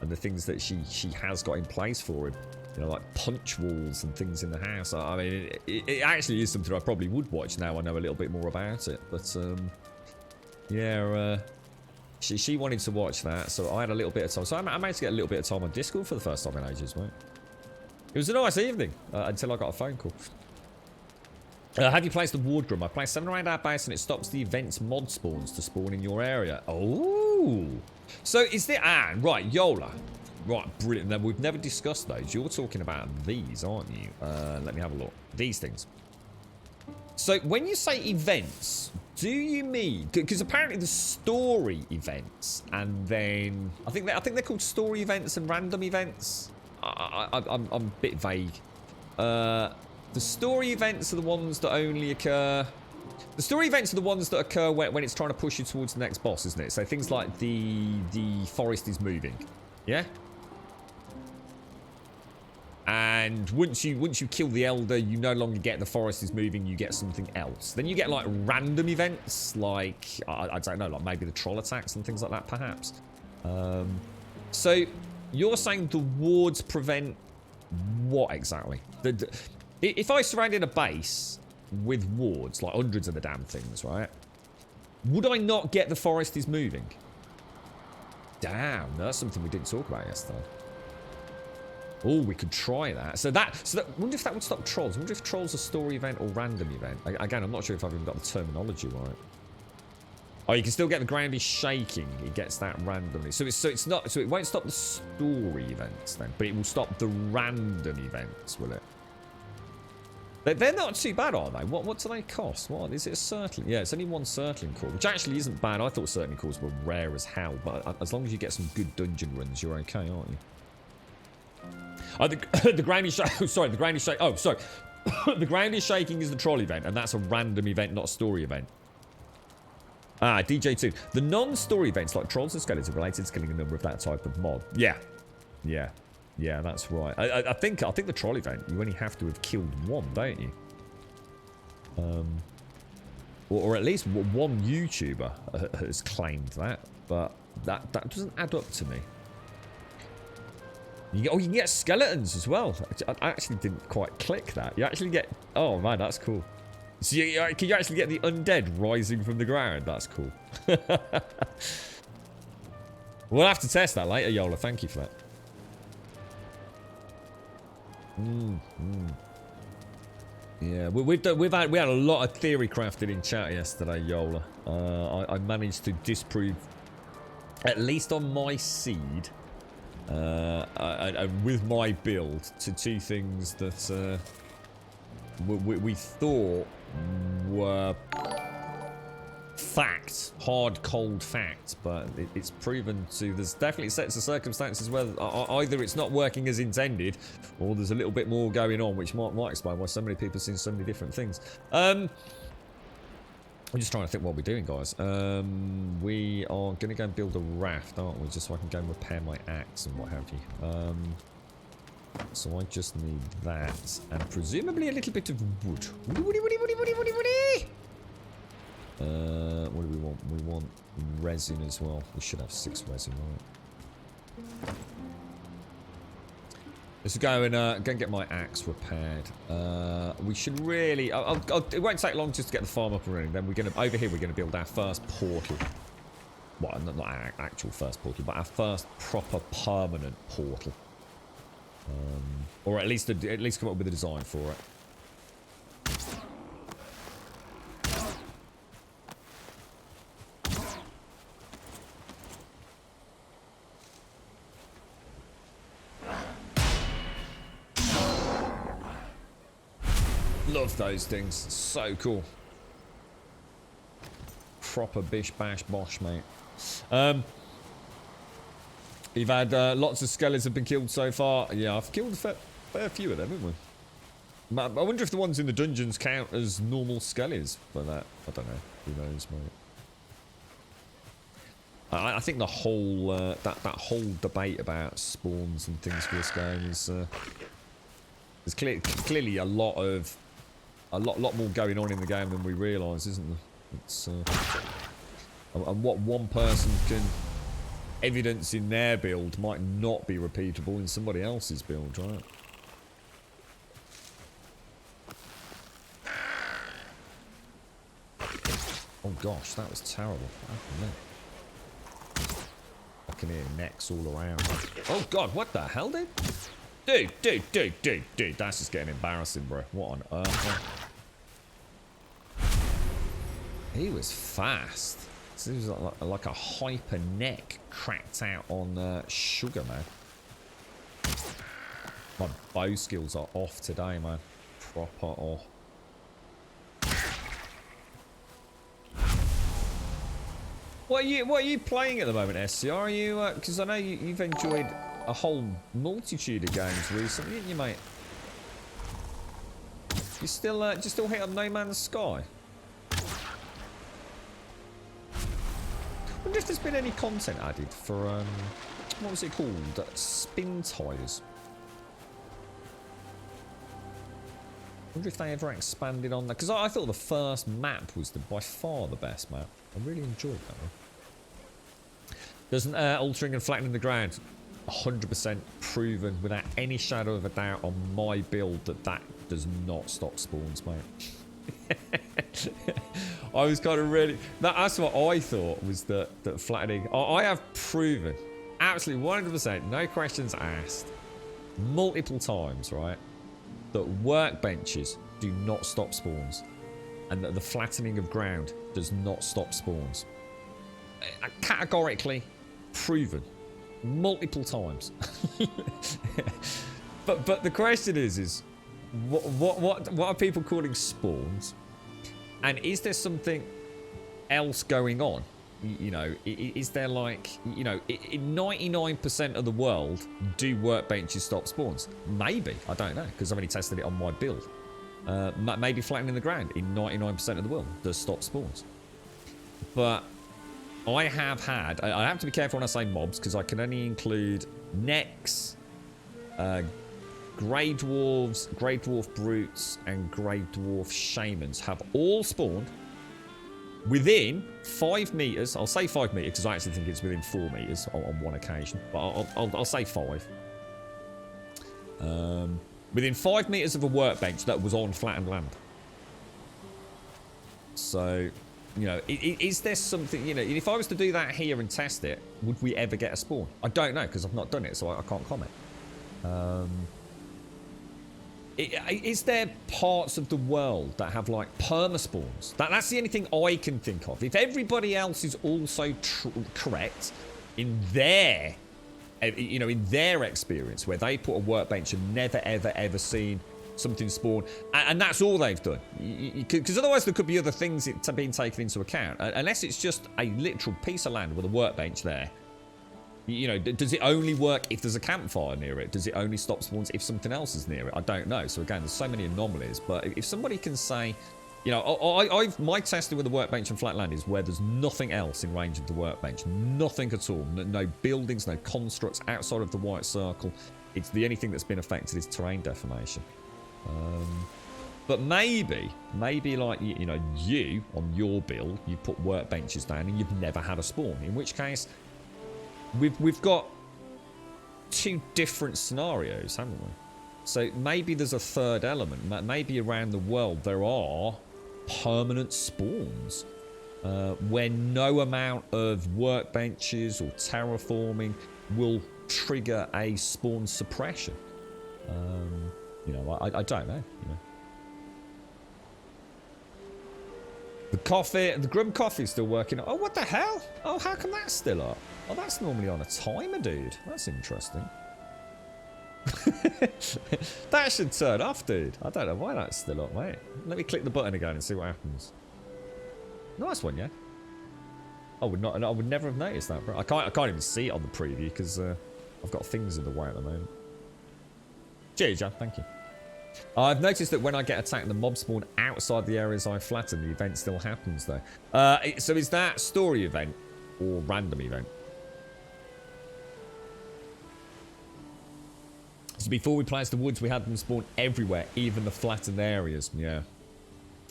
and the things that she has got in place for him, you know, like punch walls and things in the house. I mean, it actually is something I probably would watch now I know a little bit more about it. But yeah. She wanted to watch that, so I had a little bit of time. So I managed to get a little bit of time on Discord for the first time in ages, mate. It was a nice evening until I got a phone call. Have you placed the ward room? I placed 7 around our base and it stops the event's mod spawns to spawn in your area. Oh, so is there? Right, Yola. Right, brilliant. Then we've never discussed those. You're talking about these, aren't you? Let me have a look. These things. So when you say events, do you mean, because apparently the story events, and then I think they're called story events and random events. I'm a bit vague. The story events are the ones that only occur. The story events are the ones that occur when it's trying to push you towards the next boss, isn't it? So things like the forest is moving, yeah. And once you kill the elder, you no longer get the forest is moving, you get something else. Then you get like random events, like I don't know, like maybe the troll attacks and things like that, perhaps. So you're saying the wards prevent what exactly? If I surrounded a base with wards, like hundreds of the damn things, right? Would I not get the forest is moving? Damn, that's something we didn't talk about yesterday. Oh, we could try that. So that, I wonder if that would stop trolls. I wonder if trolls are story event or random event. Again, I'm not sure if I've even got the terminology right. Oh, you can still get the ground is shaking. It gets that randomly. So it won't stop the story events then, but it will stop the random events, will it? They're not too bad, are they? What do they cost? What is it? A circling? Yeah, it's only one circling core, which actually isn't bad. I thought circling cores were rare as hell, but as long as you get some good dungeon runs, you're okay, aren't you? The ground is shaking. Sorry, the ground is shaking. Oh, sorry. The ground is shaking is the troll event, and that's a random event, not a story event. DJ2. The non-story events like trolls and skeletons related to killing a number of that type of mod. Yeah, that's right. I think the troll event, you only have to have killed one, don't you? Or at least one YouTuber has claimed that, but that doesn't add up to me. You can get skeletons as well. I actually didn't quite click that. You actually get... Oh, man, that's cool. So can you actually get the undead rising from the ground? That's cool. We'll have to test that later, Yola. Thank you for that. Yeah, we had a lot of theory crafted in chat yesterday, Yola. I managed to disprove, at least on my seed, with my build, to two things that we thought were facts, hard, cold facts, but it's proven to. There's definitely sets of circumstances where either it's not working as intended, or there's a little bit more going on, which might explain why so many people have seen so many different things. I'm just trying to think what we're doing, guys. We are going to go and build a raft, aren't we? Just so I can go and repair my axe and what have you. So I just need that, and presumably a little bit of wood. Woody. What do we want? We want resin as well. We should have 6 resin, right? Let's go and get my axe repaired. We should really. It won't take long just to get the farm up and running. Then we're gonna over here. We're gonna build our first portal. Well, not our actual first portal, but our first proper permanent portal. Or at least come up with a design for it. Love those things. So cool. Proper bish bash bosh, mate. You've had lots of skellies have been killed so far. Yeah, I've killed a fair few of them, haven't we? I wonder if the ones in the dungeons count as normal skellies for that. I don't know. Who knows, mate? I think the whole that whole debate about spawns and things for this game is there's clearly a lot more going on in the game than we realise, isn't there? It's and what one person can evidence in their build might not be repeatable in somebody else's build, right? Oh gosh, that was terrible. I can hear necks all around. Oh god, what the hell, dude? Dude, that's just getting embarrassing, bro. What on earth? He was fast. This was like a hyper neck cracked out on sugar, man. My bow skills are off today, man. Proper off. What are you playing at the moment, SCR? Are you? Because I know you've enjoyed a whole multitude of games recently, didn't you, mate? You still hit up No Man's Sky? I wonder if there's been any content added for what was it called? Spin tires. I wonder if they ever expanded on that, because I thought the first map was by far the best map. I really enjoyed that one. Doesn't altering and flattening the ground 100% proven without any shadow of a doubt on my build that does not stop spawns, mate. I was kind of really... That's what I thought, was that flattening... I have proven, absolutely 100%, no questions asked, multiple times, right, that workbenches do not stop spawns, and that the flattening of ground does not stop spawns. Categorically proven multiple times. but the question is what are people calling spawns, and is there something else going on? You know, is there, like, you know, in 99% of the world, do workbenches stop spawns? Maybe, I don't know, because I've only tested it on my build. Maybe flattening the ground in 99% of the world does stop spawns. But I have had, I have to be careful when I say mobs, because I can only include necks, grey dwarves, grey dwarf brutes, and grey dwarf shamans have all spawned within 5 meters. I'll say 5 meters because I actually think it's within 4 meters on one occasion, but I'll say 5. Within 5 meters of a workbench that was on flattened land. So, you know, is there something, you know, if I was to do that here and test it, would we ever get a spawn? I don't know, because I've not done it, so I can't comment. Is there parts of the world that have, like, perma-spawns? That's the only thing I can think of. If everybody else is also correct in their, you know, in their experience, where they put a workbench and never, ever, ever seen something spawn, and that's all they've done, because otherwise there could be other things being taken into account, unless it's just a literal piece of land with a workbench there. You know, does it only work if there's a campfire near it? Does it only stop spawns if something else is near it? I don't know. So again, there's so many anomalies, but if somebody can say, you know, my testing with the workbench and flat land is where there's nothing else in range of the workbench, nothing at all, no buildings, no constructs outside of the white circle. It's the only thing that's been affected is terrain deformation. But maybe like, you know, you on your build, you put workbenches down and you've never had a spawn. In which case, we've got two different scenarios, haven't we? So maybe there's a third element. Maybe around the world there are permanent spawns where no amount of workbenches or terraforming will trigger a spawn suppression. You know, I don't know. You know. The Grum Coffee's still working. Oh, what the hell? Oh, how come that's still up? Oh, that's normally on a timer, dude. That's interesting. That should turn off, dude. I don't know why that's still up, mate. Let me click the button again and see what happens. Nice one, yeah. I would never have noticed that, bro. I can't even see it on the preview because I've got things in the way at the moment. Cheers, Jan. Thank you. I've noticed that when I get attacked, the mob spawn outside the areas I flatten. The event still happens, though. So is that story event or random event? So before we placed the woods, we had them spawn everywhere, even the flattened areas. Yeah.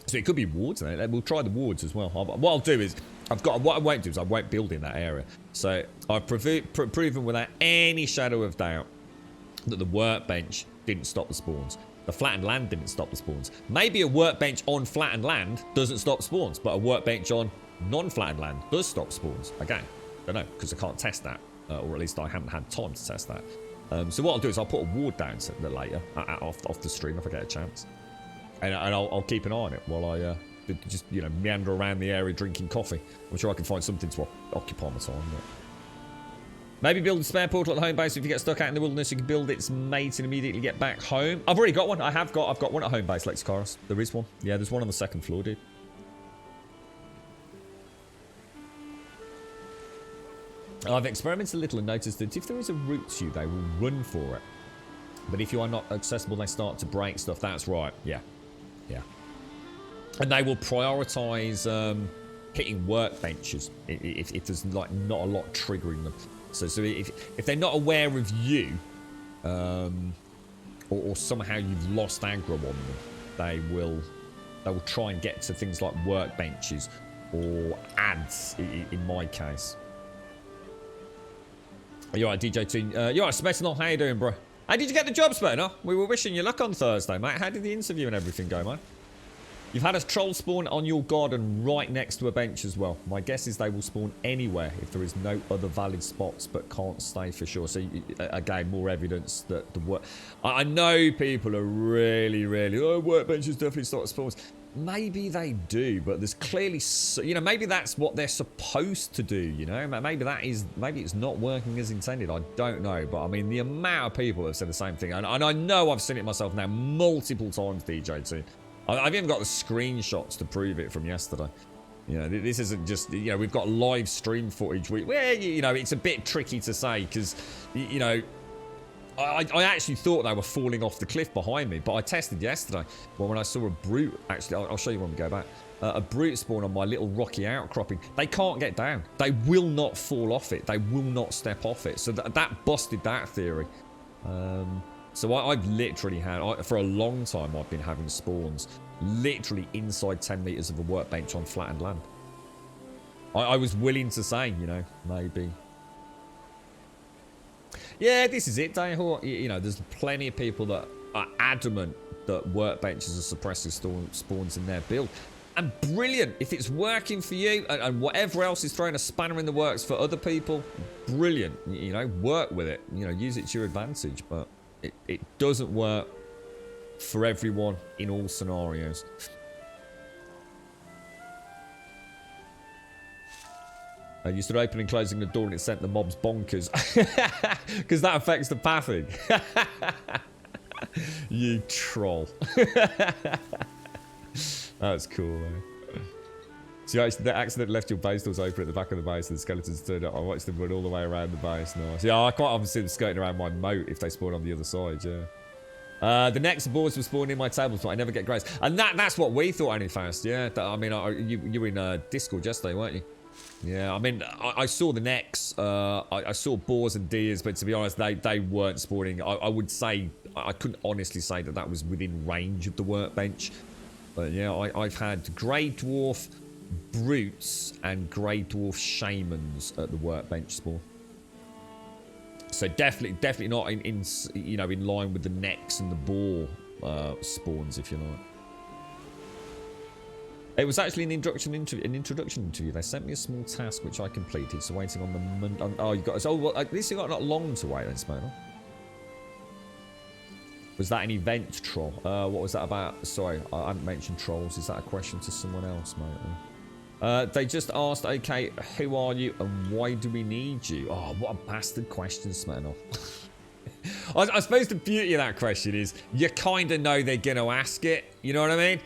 So it could be wards. We'll try the wards as well. What I'll do is, what I won't do is I won't build in that area. So I've proven without any shadow of doubt that the workbench didn't stop the spawns. The flattened land didn't stop the spawns. Maybe a workbench on flattened land doesn't stop spawns, but a workbench on non-flattened land does stop spawns. Again, I don't know, because I can't test that. Or at least I haven't had time to test that. So what I'll do is I'll put a ward down later, off the stream if I get a chance. And I'll keep an eye on it while I just, you know, meander around the area drinking coffee. I'm sure I can find something to occupy my time. But maybe build a spare portal at home base. If you get stuck out in the wilderness, you can build its mate and immediately get back home. I've already got one. I've got one at home base, Lexcaris. There is one. Yeah, there's one on the second floor, dude. I've experimented a little and noticed that if there is a route to you, they will run for it. But if you are not accessible, they start to break stuff. That's right. Yeah. Yeah. And they will prioritise hitting workbenches if there's like not a lot triggering them. So if they're not aware of you, or somehow you've lost aggro on them, they will try and get to things like workbenches or ads. In my case. You alright, DJ Toon? You alright, Smetanol? How you doing, bro? How did you get the job, Smetanol? We were wishing you luck on Thursday, mate. How did the interview and everything go, man? You've had a troll spawn on your garden right next to a bench as well. My guess is they will spawn anywhere if there is no other valid spots, but can't stay for sure. So, again, more evidence that the work... I know people are really, oh, workbenches definitely start spawns. Maybe they do, but there's clearly, you know, maybe that's what they're supposed to do, you know? Maybe it's not working as intended. I don't know, but I mean, the amount of people have said the same thing, and I know I've seen it myself now multiple times, DJ2. I've even got the screenshots to prove it from yesterday. You know, this isn't just, you know, we've got live stream footage where, you know, it's a bit tricky to say because, you know, I actually thought they were falling off the cliff behind me, but I tested yesterday. Well, when I saw a brute, actually, I'll show you when we go back. A brute spawn on my little rocky outcropping. They can't get down. They will not fall off it. They will not step off it. So that busted that theory. So I've literally had, for a long time, I've been having spawns literally inside 10 meters of a workbench on flattened land. I was willing to say, you know, maybe. Yeah, this is it, Dayhor. You know, there's plenty of people that are adamant that workbenches are suppressing spawns in their build. And brilliant. If it's working for you and whatever else is throwing a spanner in the works for other people, brilliant. You know, work with it. You know, use it to your advantage. But it doesn't work for everyone in all scenarios. You started opening and closing the door and it sent the mobs bonkers. Because that affects the pathing. You troll. That's cool, man. So the accident left your base doors open at the back of the base and the skeletons turned up. I watched them run all the way around the base. Nice. Yeah, I quite often see them skirting around my moat if they spawn on the other side, yeah. The next boards were spawning in my table, so I never get grace. And that's what we thought, only fast, yeah. I mean, you were in Discord yesterday, weren't you? Yeah, I mean, I saw the necks. I saw boars and deers, but to be honest, they weren't spawning. I would say, I couldn't honestly say that was within range of the workbench. But yeah, I've had Grey Dwarf Brutes and Grey Dwarf Shamans at the workbench spawn. So definitely not in line with the necks and the boar spawns, if you like. It was actually an introduction interview. They sent me a small task which I completed. So waiting on the Monday. Oh, you got. Oh, well, at least you got not long to wait then, Spanel. Was that an event troll? What was that about? Sorry, I haven't mentioned trolls. Is that a question to someone else, mate? They just asked, okay, who are you and why do we need you? Oh, what a bastard question, Smirnoff. I suppose the beauty of that question is you kind of know they're going to ask it. You know what I mean?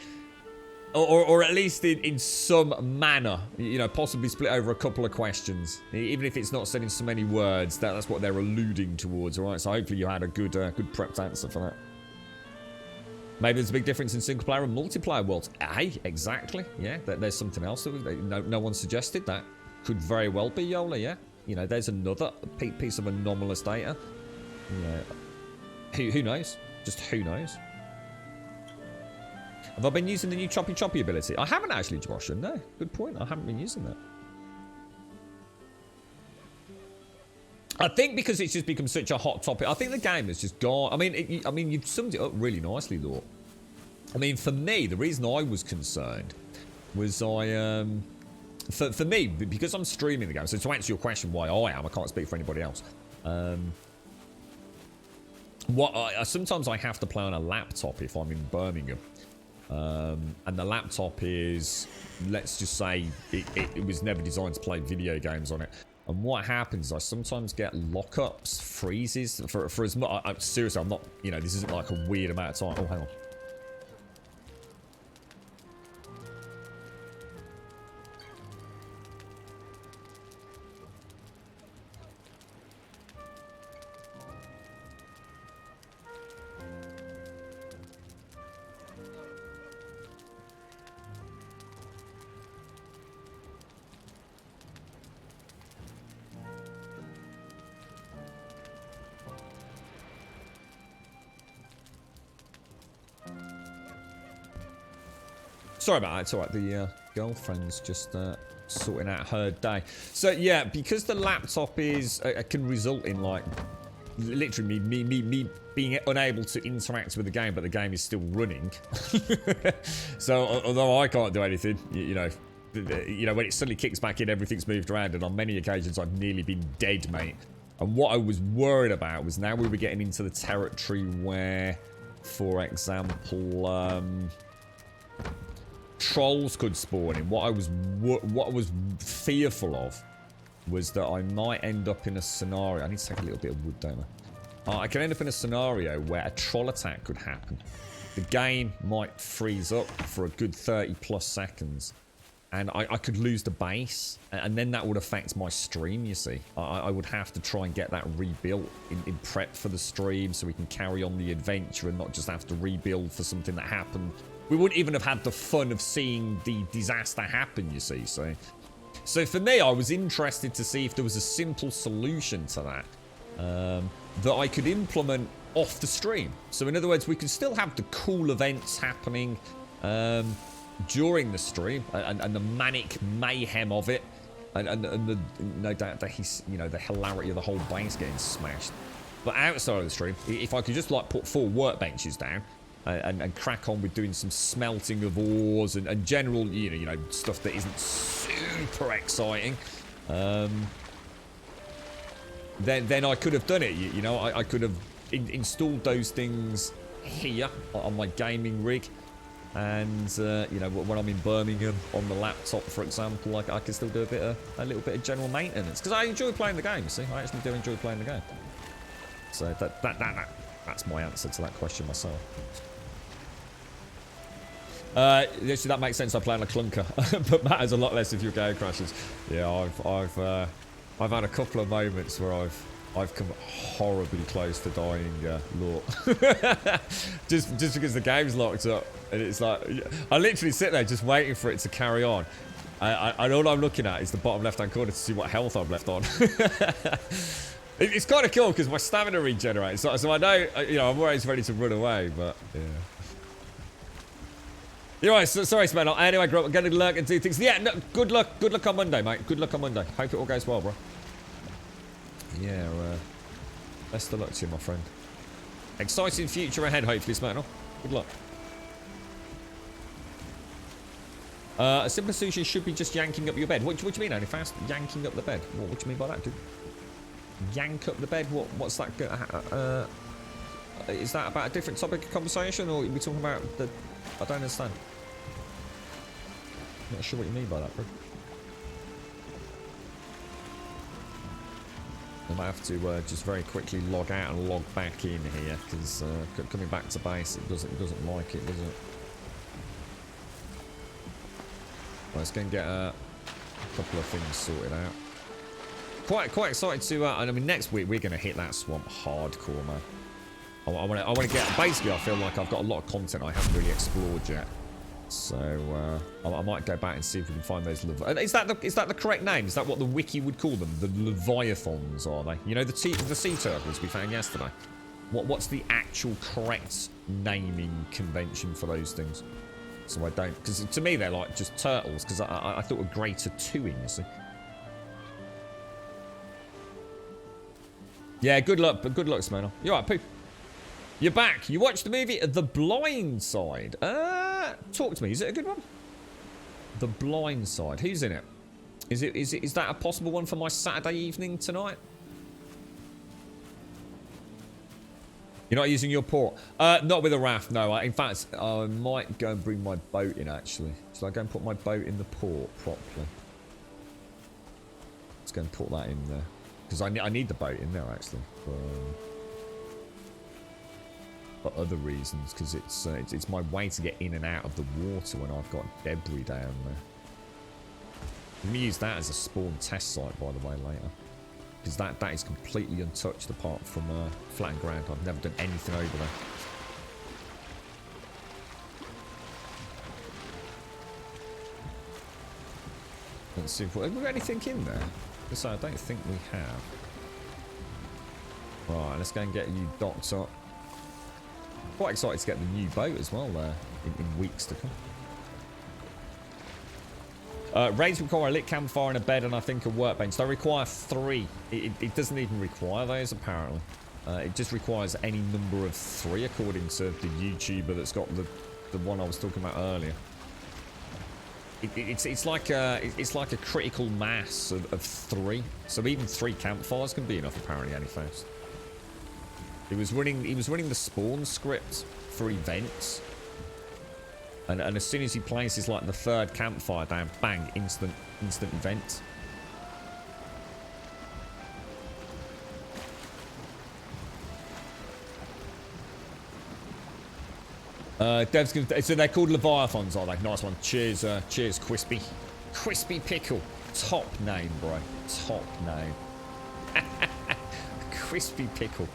Or at least in some manner, you know, possibly split over a couple of questions. Even if it's not said in so many words, that's what they're alluding towards, all right? So hopefully you had a good prepped answer for that. Maybe there's a big difference in single player and multiplayer worlds. Hey, exactly. Yeah, there's something else. No one suggested that. Could very well be, Yola, yeah. You know, there's another piece of anomalous data. Yeah. Who knows? Just who knows? Have I been using the new choppy ability? I haven't actually, Josh. No, good point. I haven't been using that. I think because it's just become such a hot topic. I think the game has just gone. I mean, you've summed it up really nicely, Lord. I mean, for me, the reason I was concerned was for me, because I'm streaming the game. So to answer your question, why I am, I can't speak for anybody else. Sometimes I have to play on a laptop if I'm in Birmingham. And the laptop is, let's just say, it was never designed to play video games on it. And what happens is I sometimes get lockups, freezes, for as much. Seriously, I'm not, you know, this isn't like a weird amount of time. Oh, hang on. Sorry about that, it's alright, the girlfriend's just sorting out her day. So yeah, because the laptop is, can result in like, literally me being unable to interact with the game, but the game is still running. So although I can't do anything, you know, when it suddenly kicks back in, everything's moved around, and on many occasions I've nearly been dead, mate. And what I was worried about was now we were getting into the territory where, for example, trolls could spawn in. What I was fearful of was that I might end up in a scenario. I need to take a little bit of wood, don't I? I can end up in a scenario where a troll attack could happen. The game might freeze up for a good 30 plus seconds, and I could lose the base, and then that would affect my stream, you see. I would have to try and get that rebuilt in prep for the stream so we can carry on the adventure and not just have to rebuild for something that happened. We wouldn't even have had the fun of seeing the disaster happen, you see. So for me, I was interested to see if there was a simple solution to that that I could implement off the stream. So in other words, we could still have the cool events happening during the stream and the manic mayhem of it, and the, no doubt that the hilarity of the whole base getting smashed. But outside of the stream, if I could just like put 4 workbenches down, and crack on with doing some smelting of ores and general, you know, stuff that isn't super exciting, then I could have done it. You know, I could have installed those things here on my gaming rig, and you know, when I'm in Birmingham on the laptop, for example, I can still do a little bit of general maintenance because I enjoy playing the game. See, I actually do enjoy playing the game. So that's my answer to that question myself. Actually, that makes sense. I play on a clunker, but matters a lot less if your game crashes. Yeah, I've had a couple of moments where I've come horribly close to dying, Lord. just because the game's locked up, and it's like I literally sit there just waiting for it to carry on. And all I'm looking at is the bottom left-hand corner to see what health I've left on. It's kind of cool because my stamina regenerates, so I know, you know, I'm always ready to run away, but yeah. You're right, so, sorry, Spencer. Anyway, I'm going to lurk and do things. Yeah, no, good luck on Monday, mate. Good luck on Monday. Hope it all goes well, bro. Yeah, best of luck to you, my friend. Exciting future ahead, hopefully, Spencer. Good luck. A simple solution should be just yanking up your bed. What do you mean, only fast? Yanking up the bed? What do you mean by that, dude? Yank up the bed? What's that? Is that about a different topic of conversation, or are we talking about the... I don't understand. Not sure what you mean by that, bro. I might have to just very quickly log out and log back in here, because coming back to base, it doesn't like it, does it? Right, let's go and get a couple of things sorted out. Quite excited to, and I mean, next week we're going to hit that swamp hardcore, man. I want to get, basically I feel like I've got a lot of content I haven't really explored yet. So I might go back and see if we can find those. Is that the correct name? Is that what the wiki would call them? The Leviathans, are they? You know, the sea turtles we found yesterday. What's the actual correct naming convention for those things? So I don't, because to me they're like just turtles. Because I thought a greater two-in, you see. Yeah, good luck, Smyrna. You're right, Pooh. You're back. You watched the movie The Blind Side. Talk to me. Is it a good one? The Blind Side. Who's in it? Is that a possible one for my Saturday evening tonight? You're not using your port? Not with a raft, no. In fact, I might go and bring my boat in, actually. Shall I go and put my boat in the port properly? Let's go and put that in there. Because I need the boat in there, actually. For other reasons, because it's my way to get in and out of the water when I've got debris down there. Let me use that as a spawn test site, by the way, later. Because that is completely untouched apart from flat and ground. I've never done anything over there. Let's see if we've got anything in there. So I don't think we have. Right, let's go and get you docked up. Quite excited to get the new boat as well in weeks to come. Raids require a lit campfire and a bed and I think a workbench. They require 3. It doesn't even require those apparently. It just requires any number of 3 according to the YouTuber that's got the one I was talking about earlier. It's like a critical mass of 3. So even 3 campfires can be enough apparently, Anyfast. He was running the spawn script for events. And as soon as he places like the 3rd campfire down, bang, instant event. Dev's gonna, so they're called Leviathans, are they? Nice one. Cheers, cheers, Crispy. Crispy Pickle. Top name, bro. Top name. Crispy Pickle.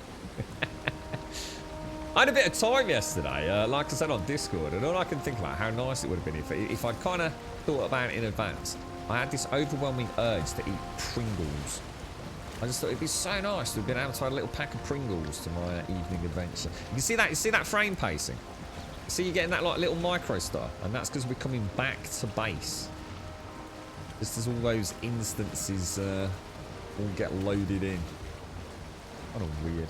I had a bit of time yesterday, like I said on Discord, and all I can think about how nice it would have been if I'd kind of thought about it in advance. I had this overwhelming urge to eat Pringles. I just thought it'd be so nice to have been able to add a little pack of Pringles to my evening adventure. You see that? You see that frame pacing? See, you're getting that like little micro star, and that's because we're coming back to base. Just as all those instances all get loaded in. Kind of weird.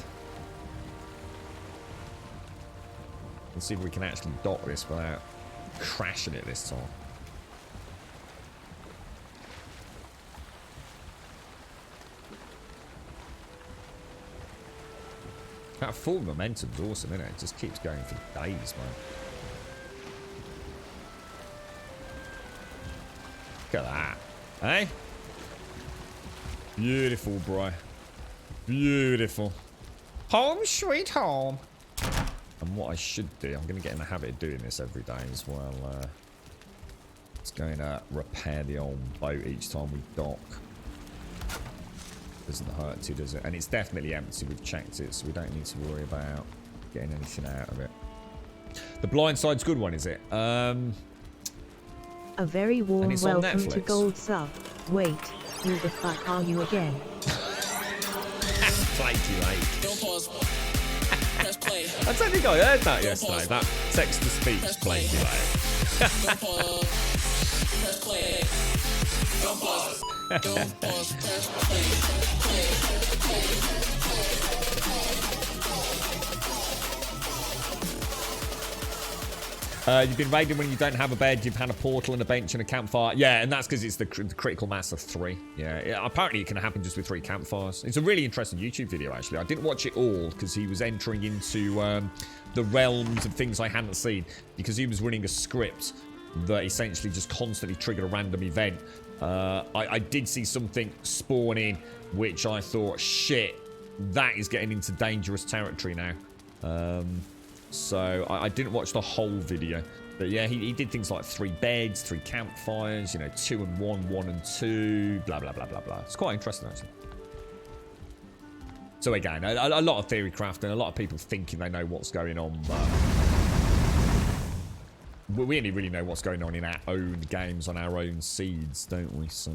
and see if we can actually dot this without crashing it this time. That full momentum's awesome, isn't it? It just keeps going for days, man. Look at that. Eh? Beautiful, bro. Beautiful. Home sweet home. And what I should do, I'm going to get in the habit of doing this every day as well. It's going to repair the old boat each time we dock. Doesn't hurt too, does it? And it's definitely empty. We've checked it, so we don't need to worry about getting anything out of it. The blind side's good one, is it? A very warm welcome to Gold Sub. Wait, who the fuck are you again? Flaky lake. Don't pause. Press play. I don't think I heard that yesterday. That text-to-speech flaky lake. Don't pause. Press play. Don't pause. Don't pause. Press You've been raiding when you don't have a bed, you've had a portal and a bench and a campfire. Yeah, and that's because it's the critical mass of 3. Yeah, apparently it can happen just with 3 campfires. It's a really interesting YouTube video, actually. I didn't watch it all because he was entering into the realms of things I hadn't seen, because he was running a script that essentially just constantly triggered a random event. I did see something spawn in, which I thought, shit, that is getting into dangerous territory now. So I didn't watch the whole video, but yeah, he did things like 3 beds, 3 campfires, you know, 2 and 1, 1 and 2, blah blah blah blah blah. It's quite interesting, actually. So again, a lot of theory crafting, a lot of people thinking they know what's going on, but we only really know what's going on in our own games, on our own seeds, don't we? So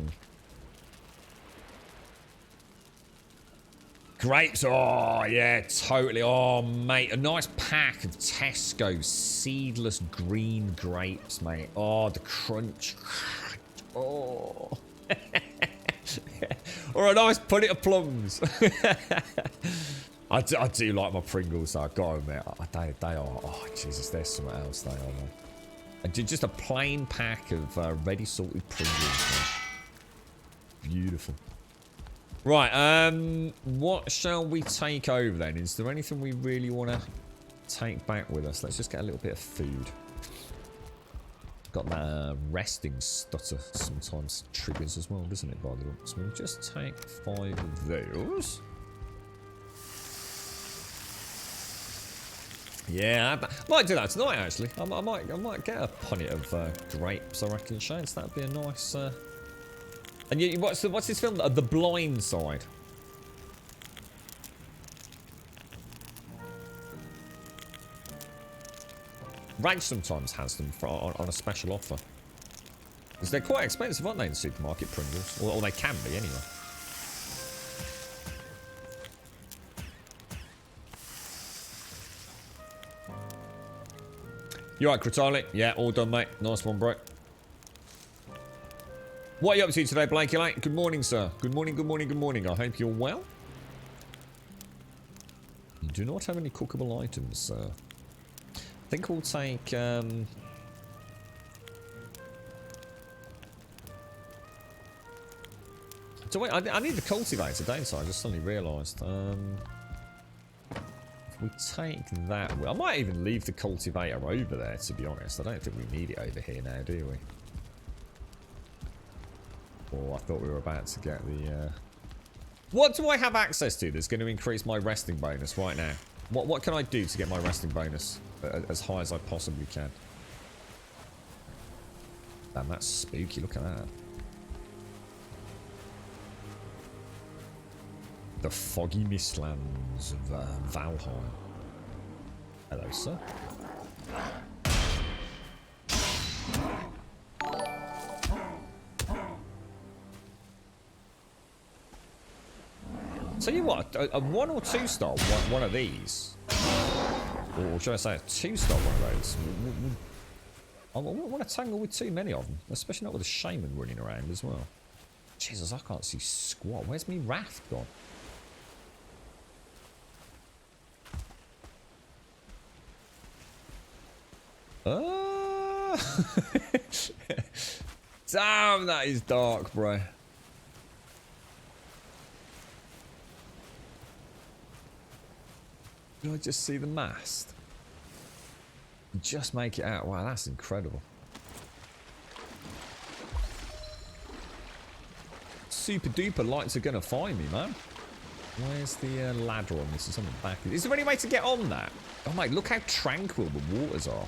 grapes, oh yeah, totally. Oh mate, a nice pack of Tesco seedless green grapes, mate. Oh, the crunch. Oh. Or a nice punnet of plums. I do like my Pringles, though. I gotta admit, they are. Oh Jesus, there's something else. They are. Man. And just a plain pack of ready salted Pringles. Man. Beautiful. Right, what shall we take over then? Is there anything we really want to take back with us? Let's just get a little bit of food. Got that resting stutter sometimes triggers as well, doesn't it, by the looks? We'll just take 5 of those. Yeah, I might do that tonight, actually. I might get a punnet of grapes, I reckon, Shades. That'd be a nice... And what's this film? The Blind Side. Rage sometimes has them on a special offer. Because they're quite expensive, aren't they, in supermarket Pringles? Or they can be, anyway. You alright, Critali? Yeah, all done, mate. Nice one, bro. What are you up to today, Blakey Lake? Good morning, sir. Good morning, good morning, good morning. I hope you're well. You do not have any cookable items, sir. I think we'll take... So wait, I need the cultivator, don't I? I just suddenly realised. If we take that... I might even leave the cultivator over there, to be honest. I don't think we need it over here now, do we? Oh, I thought we were about to get the... What do I have access to that's going to increase my resting bonus right now? What can I do to get my resting bonus as high as I possibly can? Damn, that's spooky. Look at that. The foggy mistlands of Valheim. Hello, sir. Tell you what, a 1 or 2 star one of these, or should I say a 2-star one of those? I wouldn't want to tangle with too many of them, especially not with a shaman running around as well. Jesus, I can't see squat. Where's me raft gone? Damn, that is dark, bro. Did I just see the mast? Just make it out. Wow, that's incredible. Super duper lights are gonna find me, man. Where's the ladder on this? It's on the back. Is there any way to get on that? Oh mate, look how tranquil the waters are.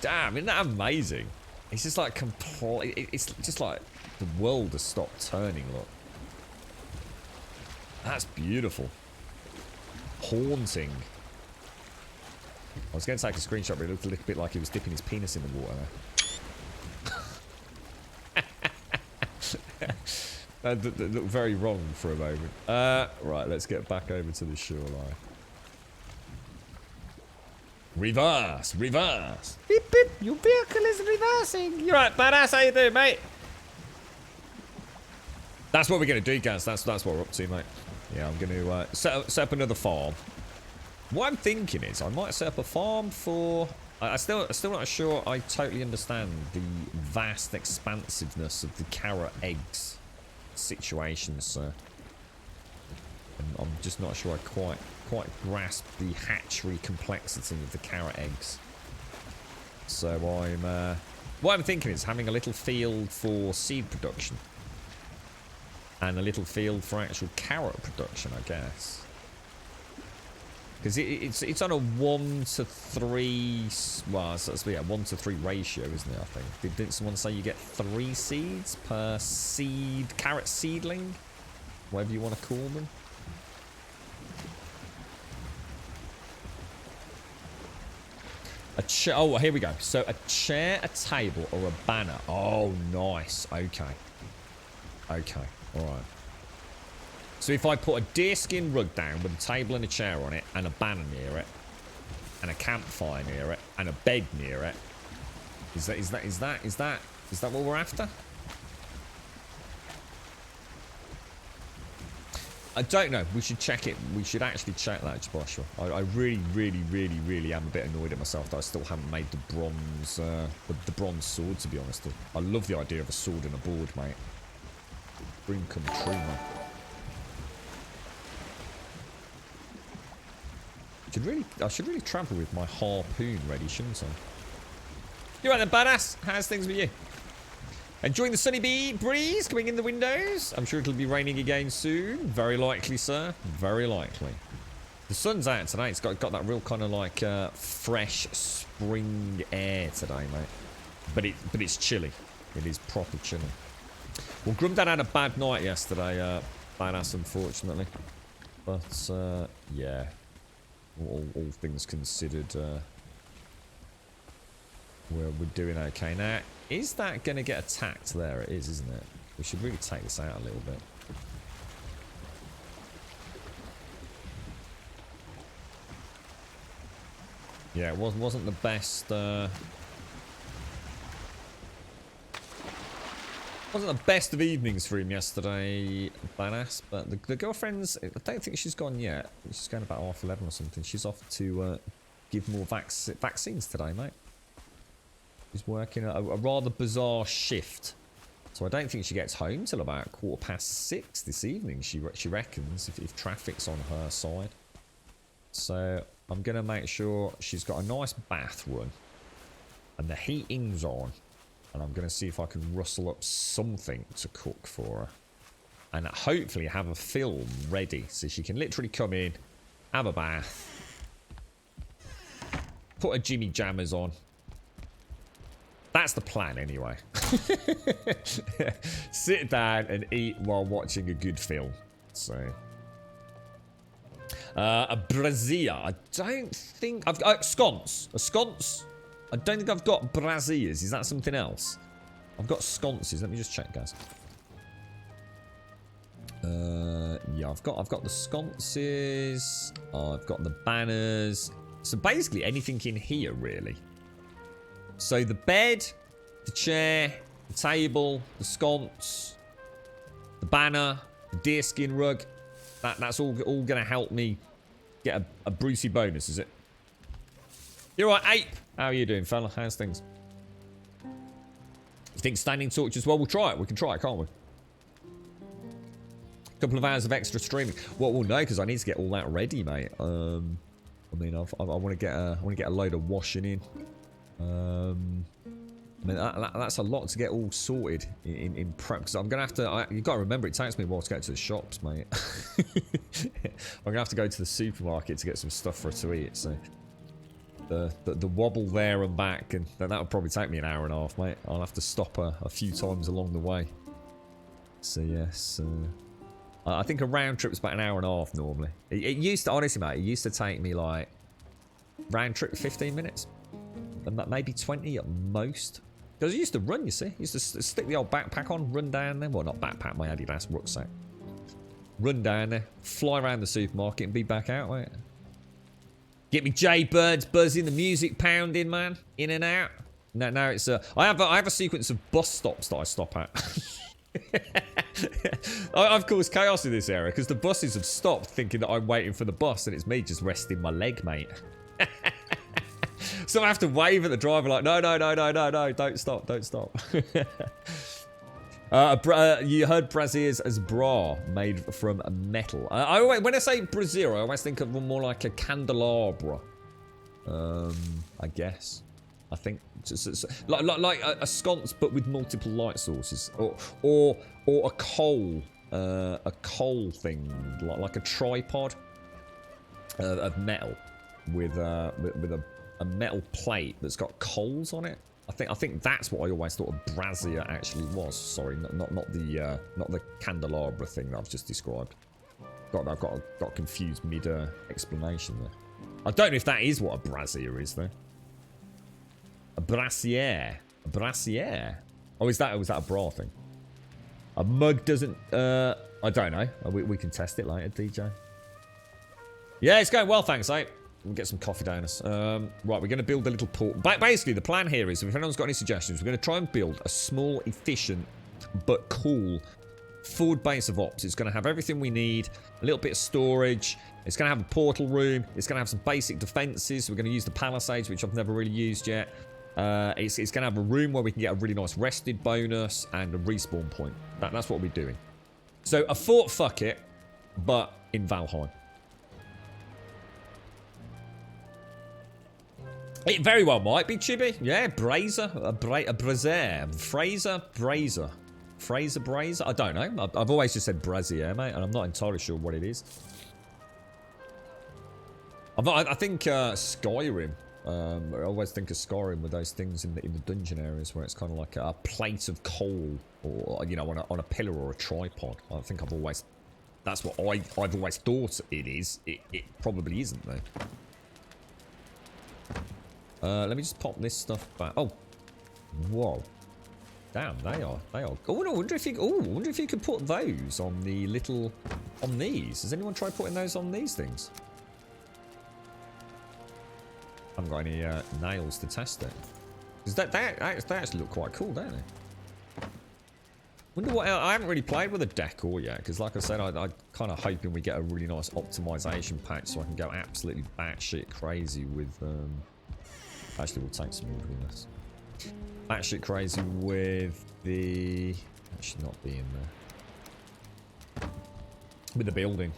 Damn, isn't that amazing? It's just like complete. It's just like the world has stopped turning. Look, that's beautiful. Haunting. I was going to take a screenshot, but it looked a little bit like he was dipping his penis in the water there. That looked very wrong for a moment. Right, let's get back over to the shoreline. Reverse, reverse. Beep, beep, your vehicle is reversing. You're right, badass. How you doing, mate? That's what we're going to do, guys. That's what we're up to, mate. Yeah, I'm going to set up another farm. What I'm thinking is I might set up a farm for... I'm still not sure I totally understand the vast expansiveness of the carrot eggs situation, sir. And I'm just not sure I quite grasp the hatchery complexity of the carrot eggs. So what I'm thinking is having a little field for seed production. And a little field for actual carrot production, I guess. Because it's on a 1:3, well, yeah, 1:3 ratio, isn't it, I think? Didn't someone say you get 3 seeds per carrot seedling? Whatever you want to call them. Oh, here we go. So a chair, a table, or a banner. Oh, nice. Okay. Okay. All right. So if I put a deerskin rug down with a table and a chair on it, and a banner near it, and a campfire near it, and a bed near it, is that what we're after? I don't know. We should check it. We should actually check that, Joshua. I really am a bit annoyed at myself that I still haven't made the bronze, the bronze sword. To be honest, I love the idea of a sword and a board, mate. Dream come true, man. I should really travel with my harpoon ready, shouldn't I? You right then, badass? How's things with you? Enjoying the sunny breeze coming in the windows? I'm sure it'll be raining again soon. Very likely, sir. Very likely. The sun's out today. It's got that real kind of like fresh spring air today, mate. But it's chilly. It is proper chilly. Well, Grumdad had a bad night yesterday, badass, unfortunately. But yeah. All things considered, we're doing okay. Now, is that going to get attacked? There it is, isn't it? We should really take this out a little bit. Yeah, it wasn't the best... wasn't the best of evenings for him yesterday, badass, but the girlfriend's, I don't think she's gone yet. She's going about 11:30 or something. She's off to give more vaccines today, mate. She's working a rather bizarre shift. So I don't think she gets home till about 6:15 this evening, she reckons, if traffic's on her side. So I'm going to make sure she's got a nice bath run and the heating's on. And I'm going to see if I can rustle up something to cook for her. And hopefully have a film ready. So she can literally come in, have a bath, put her Jimmy Jammers on. That's the plan anyway. Sit down and eat while watching a good film. So... a brazier. I don't think... I've got... sconce. A sconce. I don't think I've got braziers. Is that something else? I've got sconces. Let me just check, guys. Yeah, I've got the sconces. I've got the banners. So basically anything in here, really. So the bed, the chair, the table, the sconce, the banner, the deerskin rug. That's all going to help me get a Brucey bonus, is it? You're right, Ape. How are you doing, fella? How's things? You think standing torch as well? We'll try it. We can try it, can't we? Couple of hours of extra streaming. Well, we'll know because I need to get all that ready, mate. I mean, I want to get a load of washing in. I mean, that's a lot to get all sorted in prep. Because I'm gonna have to. You got to remember, it takes me a while to get to the shops, mate. I'm gonna have to go to the supermarket to get some stuff for her to eat. So the wobble there and back, and then that would probably take me an hour and a half, mate. I'll have to stop her a few times along the way. So yes. I think a round trip was about an hour and a half normally. It used to, honestly, mate, it used to take me like round trip 15 minutes. And maybe 20 at most. Because I used to run, you see. I used to stick the old backpack on, run down there. Well, not backpack, my Adidas rucksack. Run down there, fly around the supermarket and be back out, mate. Get me Jaybirds buzzing, the music pounding, man. In and out. Now it's I have a sequence of bus stops that I stop at. I've caused chaos in this area because the buses have stopped thinking that I'm waiting for the bus and it's me just resting my leg, mate. So I have to wave at the driver like, no, don't stop. You heard braziers as bra made from metal. When I say brazier, I always think of more like a candelabra. I guess. I think like a sconce, but with multiple light sources, or a coal thing, like a tripod of metal with a metal plate that's got coals on it. I think that's what I always thought a brazier actually was. Sorry, not the candelabra thing that I've just described. I've got confused mid explanation there. I don't know if that is what a brazier is though. A brassiere. A brassiere. Oh, was that a bra thing? A mug doesn't... I don't know. We can test it later, DJ. Yeah, it's going well, thanks, mate. We'll get some coffee down us. Right, we're going to build a little port. Basically, the plan here is, if anyone's got any suggestions, we're going to try and build a small, efficient, but cool forward base of ops. It's going to have everything we need, a little bit of storage. It's going to have a portal room. It's going to have some basic defenses. We're going to use the palisades, which I've never really used yet. It's going to have a room where we can get a really nice rested bonus and a respawn point. That's what we're doing. So a fort, fuck it, but in Valheim. It very well might be, Chibi. Yeah, brazier, a brazier, brazier. I don't know. I've always just said brazier, mate, and I'm not entirely sure what it is. I think Skyrim. I always think of Skyrim with those things in the dungeon areas where it's kind of like a plate of coal, or you know, on a pillar or a tripod. I think that's what I've always thought it is. It probably isn't though. Let me just pop this stuff back. Oh, whoa! Damn, they are. Oh no! I wonder if you could put those on the little on these. Has anyone tried putting those on these things? I haven't got any nails to test it. Because they actually look quite cool, don't they? Wonder what else. I haven't really played with a decor yet, because like I said, I kind of hoping we get a really nice optimization patch so I can go absolutely batshit crazy with. Actually, we'll take some more of this. Batshit crazy with the. That should not be in there. With the building.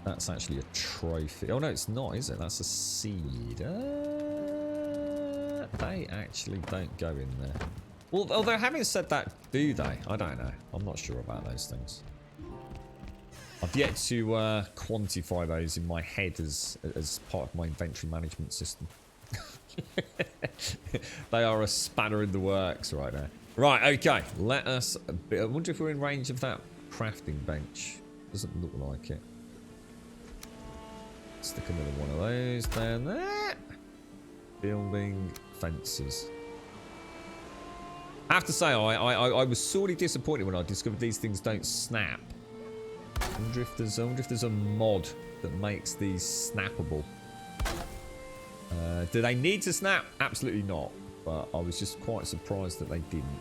That's actually a trophy. Oh no, it's not, is it? That's a seed. They actually don't go in there. Well, although having said that, do they? I don't know. I'm not sure about those things. I've yet to quantify those in my head as part of my inventory management system. They are a spanner in the works right now. Right, okay. Let us... I wonder if we're in range of that crafting bench. Doesn't look like it. Stick another one of those down there. Building fences. I have to say, I was sorely disappointed when I discovered these things don't snap. I wonder if there's a mod that makes these snappable. Do they need to snap? Absolutely not. But I was just quite surprised that they didn't.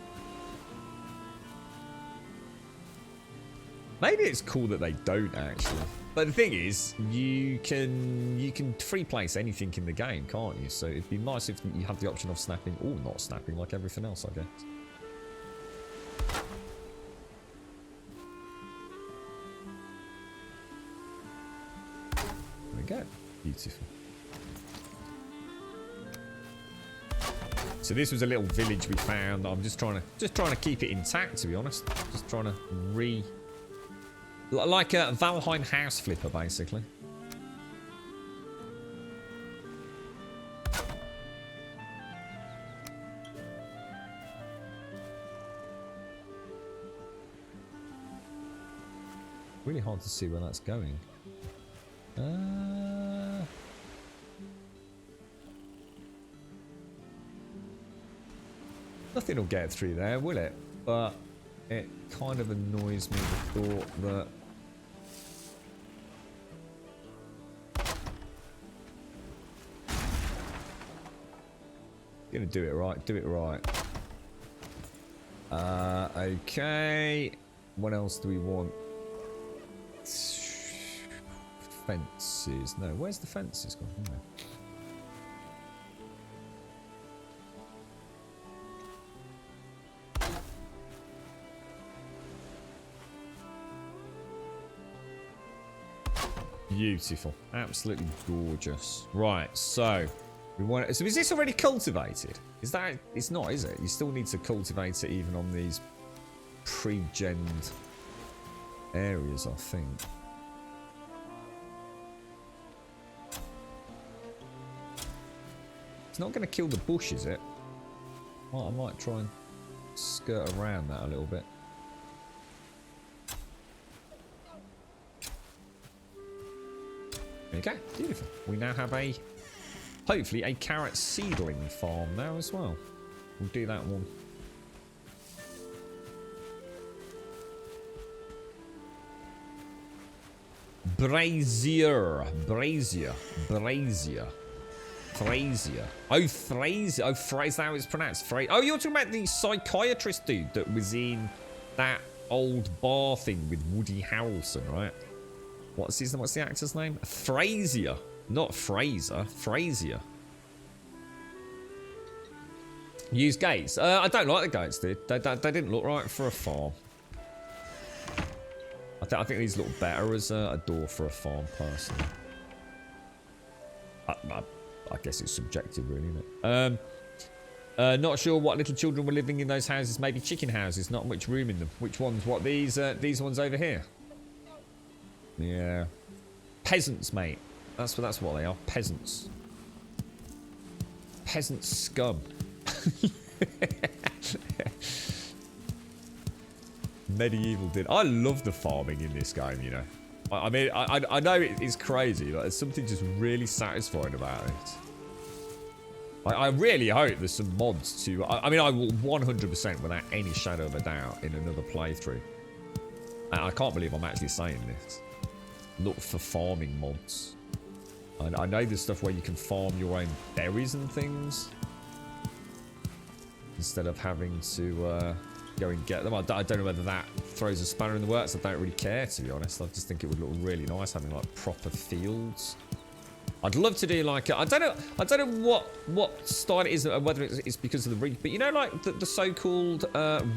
Maybe it's cool that they don't actually. But the thing is, you can free place anything in the game, can't you? So it'd be nice if you have the option of snapping or not snapping, like everything else, I guess. There we go. Beautiful. So this was a little village we found. I'm just trying to keep it intact, to be honest. Just trying to like a Valheim house flipper, basically. Really hard to see where that's going. Nothing will get through there, will it? But it kind of annoys me, the thought that gonna do it right, do it right. Okay. What else do we want? Fences. No, where's the fences gone? No. Beautiful. Absolutely gorgeous. Right, so we want. So is this already cultivated? Is that? It's not, is it? You still need to cultivate it even on these pre-genned areas, I think. It's not going to kill the bush, is it? Well, I might try and skirt around that a little bit. There you go. Beautiful. We now have a, hopefully, a carrot seedling farm now as well. We'll do that one. Brazier. Brazier. Brazier. Frazier. Oh, Frazier. Oh, Frazier. How it's pronounced. Oh, you're talking about the psychiatrist dude that was in that old bar thing with Woody Harrelson, right? What's the actor's name? Frazier. Not Fraser. Frazier. Use gates. I don't like the gates, dude. They didn't look right for a farm. I think these look better as a door for a farm, personally. I guess it's subjective, really, isn't it? Not sure what little children were living in those houses. Maybe chicken houses. Not much room in them. Which ones? What, these ones over here? Yeah. Peasants, mate. That's what they are. Peasants. Peasant scum. Medieval did. I love the farming in this game, you know. I mean, I know it is crazy. Like, there's something just really satisfying about it. I really hope there's some mods to... I mean, I will 100% without any shadow of a doubt in another playthrough. And I can't believe I'm actually saying this. Look for farming mods. I know there's stuff where you can farm your own berries and things. Instead of having to go and get them. I don't know whether that throws a spanner in the works. I don't really care, to be honest. I just think it would look really nice having like proper fields. I'd love to do like I don't know what style it is, whether it's because of the region, but you know, like the so-called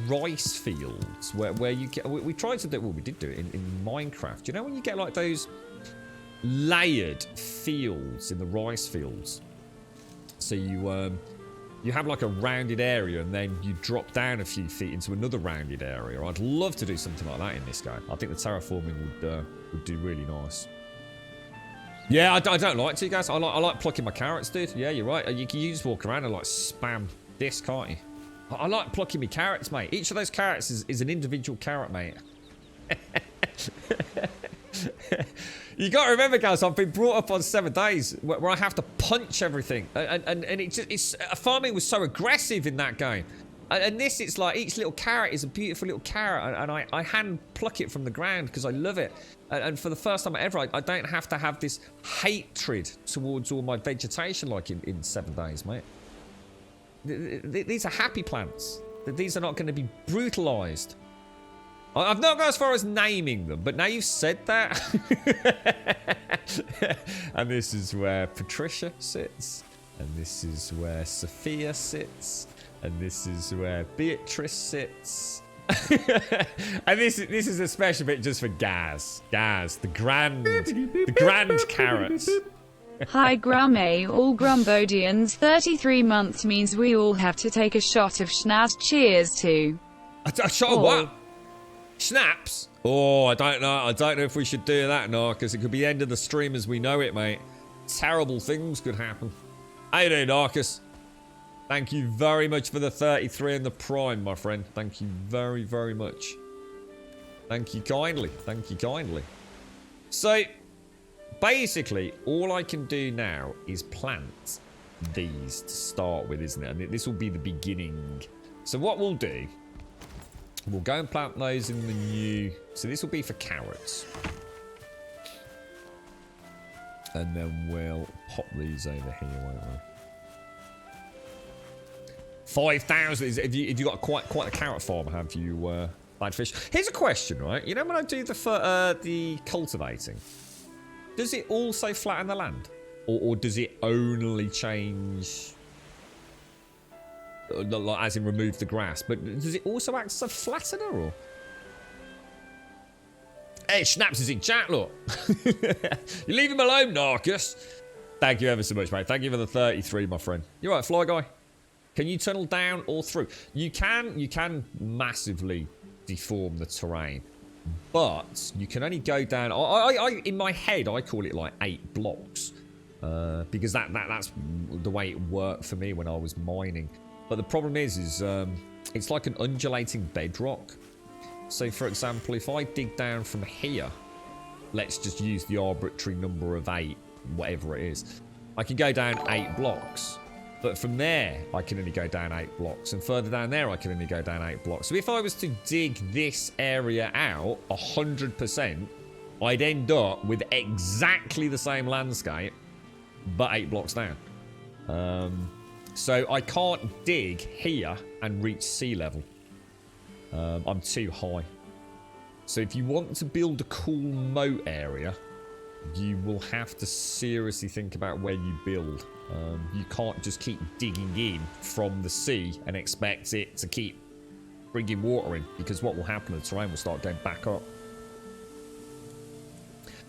rice fields where you get. We tried to do. Well, we did do it in Minecraft. You know, when you get like those layered fields in the rice fields. So you have like a rounded area and then you drop down a few feet into another rounded area. I'd love to do something like that in this game. I think the terraforming would do really nice. Yeah, I don't like to, guys. I like plucking my carrots, dude. Yeah, you're right. You can just walk around and like spam this, can't you? I like plucking my carrots, mate. Each of those carrots is an individual carrot, mate. You got to remember, guys, I've been brought up on 7 days where I have to punch everything. And it's farming was so aggressive in that game. And this, it's like each little carrot is a beautiful little carrot. And I hand pluck it from the ground because I love it. And for the first time ever, I don't have to have this hatred towards all my vegetation like in 7 days, mate. These are happy plants. These are not going to be brutalized. I've not got as far as naming them, but now you've said that. And this is where Patricia sits. And this is where Sophia sits. And this is where Beatrice sits. And this is a special bit just for Gaz. Gaz, the grand carrots. Hi Grumme, all Grumbodians. 33 months means we all have to take a shot of schnaz. Cheers to. A shot of what? Snaps? Oh, I don't know. I don't know if we should do that now, because it could be the end of the stream as we know it, mate. Terrible things could happen. How you doing, Narcus? Thank you very much for the 33 and the prime, my friend. Thank you very, very much. Thank you kindly. Thank you kindly. So, basically, all I can do now is plant these to start with, isn't it? And this will be the beginning. So what we'll do, we'll go and plant those in the new... So this will be for carrots. And then we'll pop these over here, won't we? 5,000. Have you got quite a carrot farm, have you, bad fish? Here's a question, right? You know when I do the cultivating, does it also flatten the land? Or does it only change... as in remove the grass? But does it also act as a flattener, or...? Hey, Schnaps is in chat, look. You leave him alone, Narcus. Thank you ever so much, mate. Thank you for the 33, my friend. You right, Fly Guy? Can you tunnel down or through? You can massively deform the terrain, but you can only go down. I in my head, I call it like 8 blocks, because that's the way it worked for me when I was mining. But the problem is it's like an undulating bedrock. So, for example, if I dig down from here, let's just use the arbitrary number of 8, whatever it is. I can go down 8 blocks. But from there, I can only go down 8 blocks. And further down there, I can only go down 8 blocks. So if I was to dig this area out 100%, I'd end up with exactly the same landscape, but 8 blocks down. So I can't dig here and reach sea level. I'm too high. So if you want to build a cool moat area, you will have to seriously think about where you build. You can't just keep digging in from the sea and expect it to keep bringing water in, because what will happen, the terrain will start going back up.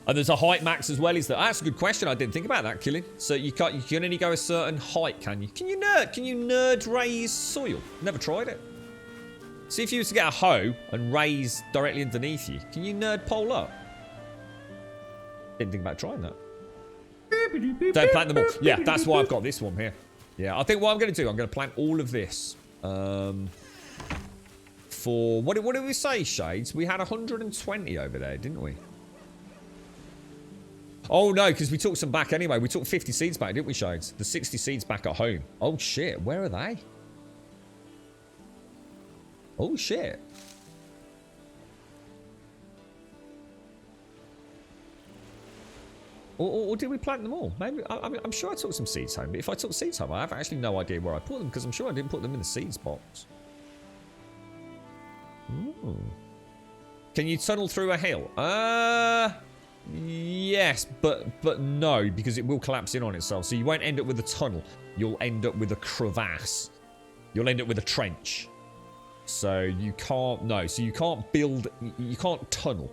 And there's a height max as well, is that? That's a good question. I didn't think about that, Killing. So you can only go a certain height, can you? Can you nerd raise soil? Never tried it. See, if you were to get a hoe and raise directly underneath you, can you nerd pole up? Didn't think about trying that. Don't plant them all. Yeah, that's why I've got this one here. Yeah, I think what I'm going to do, I'm going to plant all of this. For, what did we say, Shades? We had 120 over there, didn't we? Oh, no, because we took some back anyway. We took 50 seeds back, didn't we, Shades? The 60 seeds back at home. Oh, shit. Where are they? Oh, shit. Or did we plant them all? Maybe. I'm sure I took some seeds home. But if I took seeds home, I have actually no idea where I put them, because I'm sure I didn't put them in the seeds box. Ooh. Can you tunnel through a hill? Yes, but no, because it will collapse in on itself. So you won't end up with a tunnel. You'll end up with a crevasse. You'll end up with a trench. So you can't. No. So you can't build. You can't tunnel.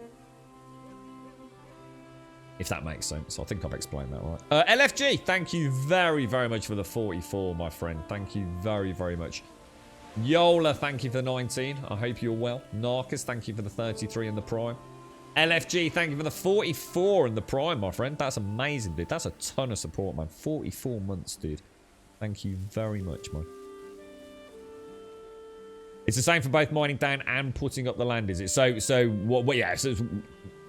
If that makes sense. I think I've explained that right. LFG, thank you very, very much for the 44, my friend. Thank you very, very much. Yola, thank you for the 19. I hope you're well. Narcus, thank you for the 33 and the prime. LFG, thank you for the 44 and the prime, my friend. That's amazing, dude. That's a ton of support, man. 44 months, dude. Thank you very much, man. It's the same for both mining down and putting up the land, is it? So what? Yeah. So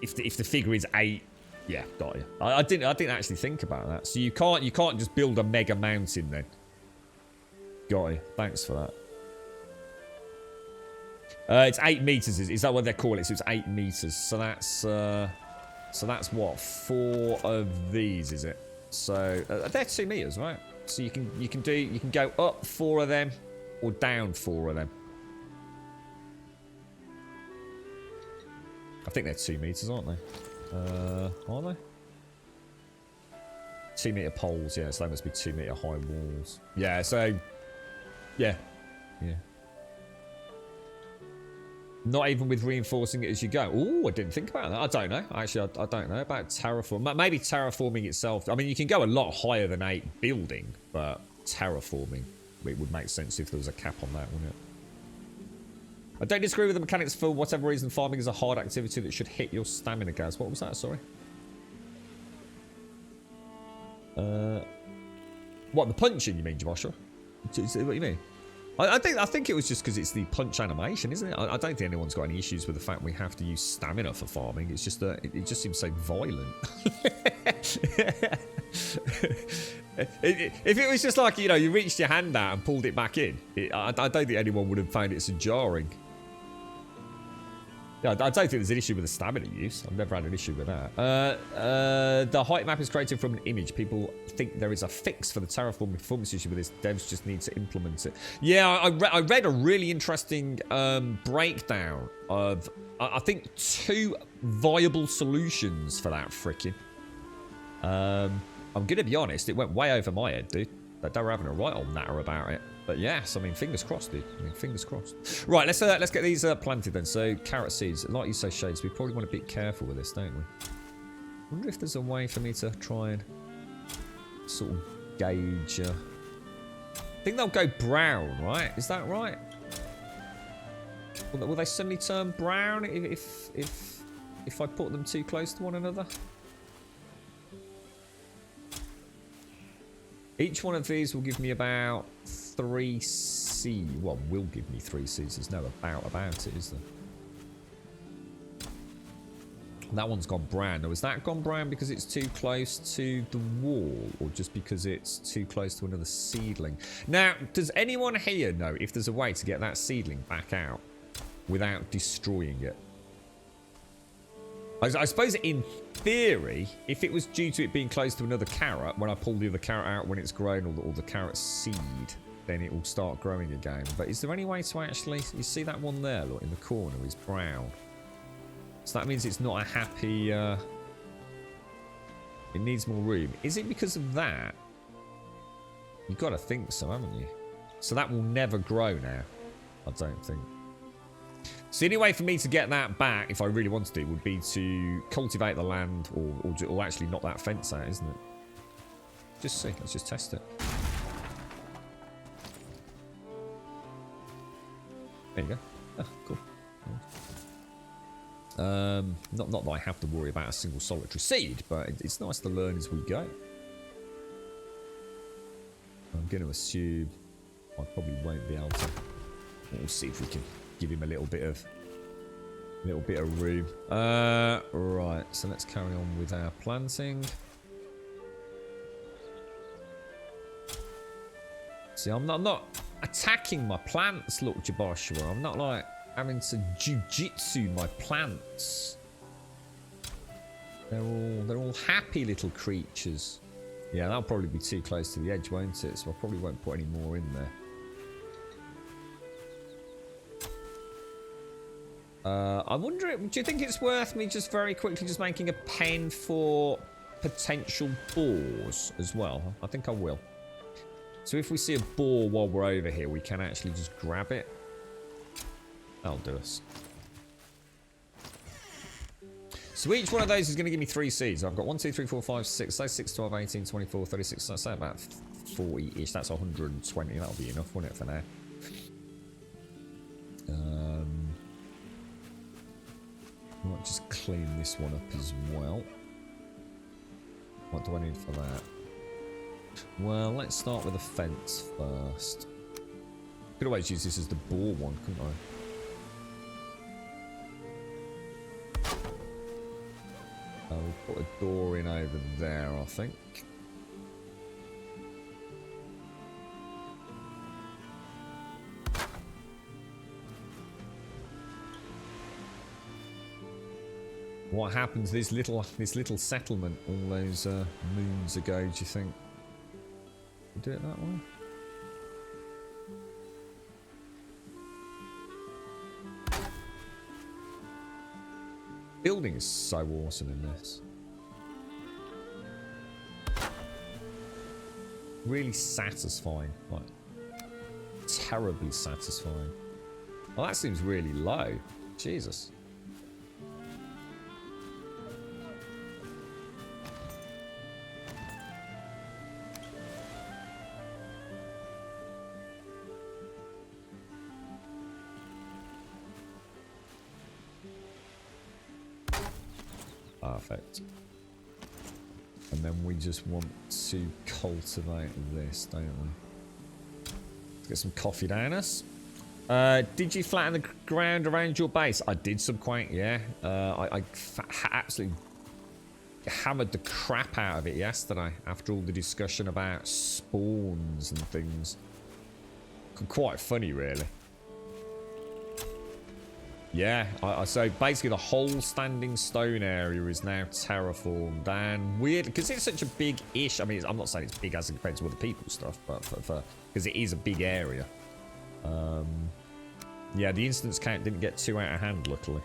if the figure is 8. Yeah, got you. I didn't actually think about that. So you can't just build a mega mountain then. Got you. Thanks for that. It's 8 meters. Is that what they call it? So it's 8 meters. So that's what, 4 of these, is it? So they're 2 meters, right? So you can go up 4 of them or down 4 of them. I think they're 2 meters, aren't they? Are they? 2 meter poles, yeah, so they must be 2 meter high walls. Yeah, so, yeah. Yeah. Not even with reinforcing it as you go. Ooh, I didn't think about that. I don't know. Actually, I don't know about terraform. Maybe terraforming itself. I mean, you can go a lot higher than 8 building, but terraforming, it would make sense if there was a cap on that, wouldn't it? I don't disagree with the mechanics for whatever reason. Farming is a hard activity that should hit your stamina, Gaz. What was that? Sorry. What, the punching, you mean, Joshua? Is that what you mean? I think it was just because it's the punch animation, isn't it? I don't think anyone's got any issues with the fact we have to use stamina for farming. It's just that it just seems so violent. If it was just like, you know, you reached your hand out and pulled it back in, I don't think anyone would have found it so jarring. Yeah, I don't think there's an issue with the stamina use. I've never had an issue with that. The height map is created from an image. People think there is a fix for the terraforming performance issue with this. Devs just need to implement it. Yeah, I read a really interesting breakdown of, I think, 2 viable solutions for that frickin'. I'm going to be honest, it went way over my head, dude. They were having a right old natter about it. But yes, I mean, fingers crossed, dude. I mean, fingers crossed. Right, let's get these planted then. So, carrot seeds. Like you say, Shades, we probably want to be careful with this, don't we? I wonder if there's a way for me to try and sort of gauge... I think they'll go brown, right? Is that right? Will they suddenly turn brown if I put them too close to one another? Each one of these will give me about 3 seeds. Well, will give me 3 seeds. There's no about it, is there? That one's gone brown. Now, has that gone brown because it's too close to the wall, or just because it's too close to another seedling? Now, does anyone here know if there's a way to get that seedling back out without destroying it? I suppose in theory, if it was due to it being close to another carrot, when I pull the other carrot out when it's grown, or the carrot seed, then it will start growing again. But is there any way to actually... You see that one there, look, in the corner is brown. So that means it's not a happy... It needs more room. Is it because of that? You've got to think so, haven't you? So that will never grow now, I don't think. So the only way for me to get that back, if I really wanted to, would be to cultivate the land, or actually knock that fence out, isn't it? Just see. Let's just test it. There you go. Oh, cool. Not that I have to worry about a single solitary seed, but it's nice to learn as we go. I'm going to assume I probably won't be able to. We'll see if we can give him a little bit of room. Right, so let's carry on with our planting. See, I'm not attacking my plants, look, Joshua. I'm not like having to jujitsu my plants. They're all happy little creatures. Yeah, that'll probably be too close to the edge, won't it? So I probably won't put any more in there. I wonder, do you think it's worth me just very quickly just making a pen for potential boars as well? I think I will. So if we see a boar while we're over here, we can actually just grab it. That'll do us. So each one of those is going to give me 3 seeds. I've got 1, 2, 3, 4, 5, 6. So 6, 12, 18, 24, 36. So I say about 40-ish. That's 120. That'll be enough, won't it, for now? I might just clean this one up as well. What do I need for that? Well, let's start with the fence first. Could always use this as the boar one, couldn't I? We'll put a door in over there, I think. What happened to this little settlement all those moons ago, do you think? We'll do it that way? Building is so awesome in this. Really satisfying. Like, terribly satisfying. Well, that seems really low. Jesus. Perfect. And then we just want to cultivate this, don't we? Let's get some coffee down us. Did you flatten the ground around your base? I did some quite, yeah. I absolutely hammered the crap out of it yesterday after all the discussion about spawns and things. Quite funny, really. Yeah, so basically the whole standing stone area is now terraformed, and weird because it's such a big-ish. I mean, I'm not saying it's big as compared to other people's stuff, but because it is a big area. Yeah, the instance count didn't get too out of hand, luckily.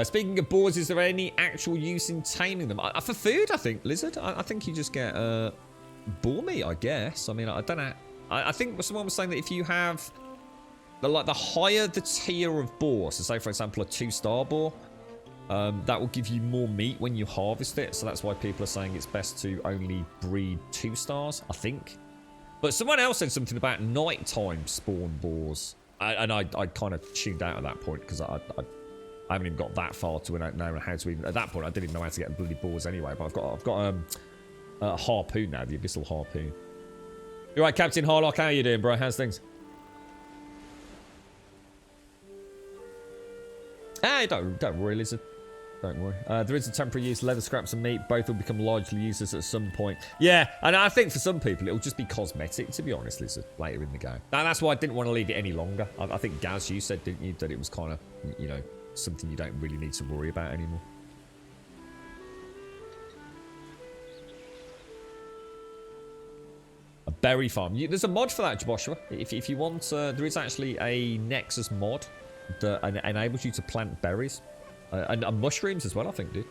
Speaking of boars, is there any actual use in taming them? For food, I think, lizard. I think you just get boar meat, I guess. I mean, I don't know. I think someone was saying that if you have the higher the tier of boar, so say for example a 2-star boar, that will give you more meat when you harvest it. So that's why people are saying it's best to only breed 2 stars, I think. But someone else said something about nighttime spawn boars, and I kind of tuned out at that point because I haven't even got that far to know how to even. At that point, I didn't even know how to get bloody boars anyway. But I've got a harpoon now, the abyssal harpoon. You right, Captain Harlock? How you doing, bro? How's things? Hey, don't worry, lizard. Don't worry. There is a temporary use, leather scraps and meat. Both will become largely useless at some point. Yeah, and I think for some people it'll just be cosmetic, to be honest, lizard, later in the game. And that's why I didn't want to leave it any longer. I think, Gaz, you said, didn't you, that it was kind of, you know, something you don't really need to worry about anymore. A berry farm. There's a mod for that, Joshua. If you want, there is actually a Nexus mod that enables you to plant berries. And mushrooms as well, I think, dude.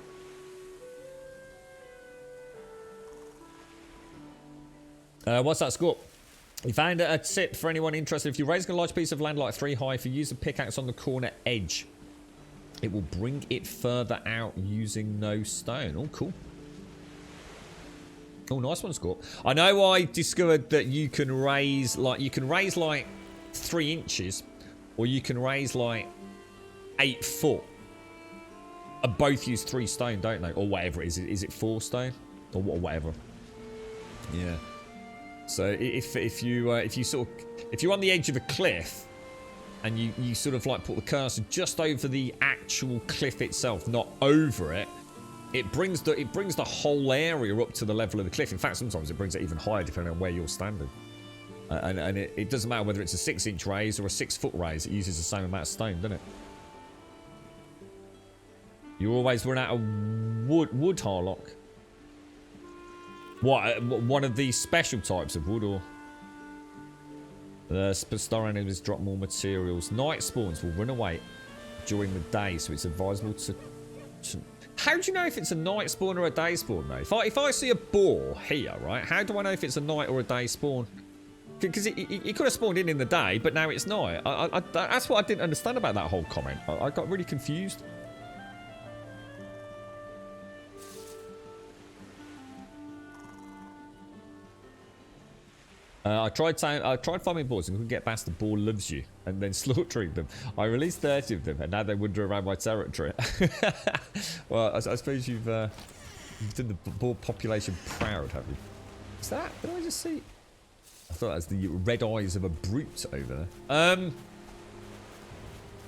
What's that score? You found a tip for anyone interested. If you're raising a large piece of land like 3 high, if you use a pickaxe on the corner edge, it will bring it further out using no stone. Oh, cool. Oh, nice one, Scorp. I know I discovered that you can raise like 3 inches, or you can raise like 8 foot. Both use 3 stone, don't they? Or whatever it is. Is it 4 stone? Or whatever. Yeah. So if you're on the edge of a cliff and you sort of like put the cursor just over the actual cliff itself, not over it, it brings the whole area up to the level of the cliff. In fact, sometimes it brings it even higher depending on where you're standing. And it doesn't matter whether it's a 6-inch raise or a 6-foot raise. It uses the same amount of stone, doesn't it? You always run out of wood, Harlock. What? One of the special types of wood, or the star enemies drop more materials. Night spawns will run away during the day, so it's advisable to. How do you know if it's a night spawn or a day spawn, though? If I see a boar here, right? How do I know if it's a night or a day spawn? Because it could have spawned in the day, but now it's night. That's what I didn't understand about that whole comment. I got really confused. I tried farming boars and couldn't get past the boar loves you and then slaughtering them. I released 30 of them and now they wander around my territory. Well, I suppose you've done the boar population proud, have you? What's that? Did I just see? I thought that was the red eyes of a brute over there.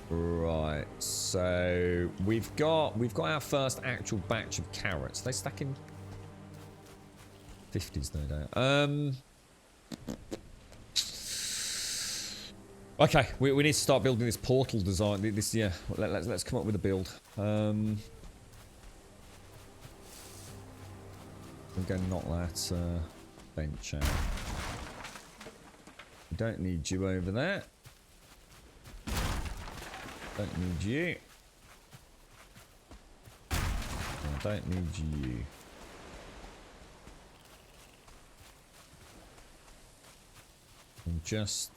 Right, so we've got our first actual batch of carrots. They stack in 50s, no doubt. Okay, we need to start building this portal design. This, yeah, let's come up with a build. I'm going to knock that bench out. We don't need you over there. Don't need you. I don't need you. And just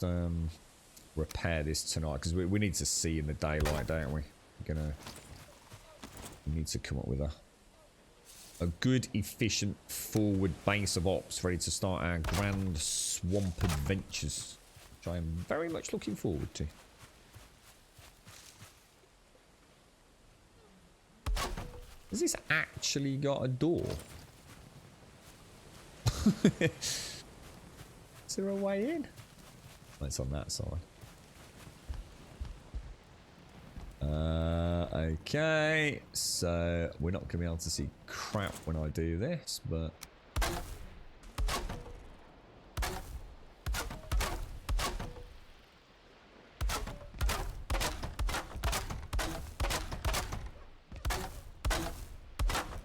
repair this tonight because we need to see in the daylight, don't we? We need to come up with a good, efficient forward base of ops ready to start our grand swamp adventures, which I am very much looking forward to. Has this actually got a door? Is there a way in? Oh, it's on that side. Okay, so we're not going to be able to see crap when I do this, but...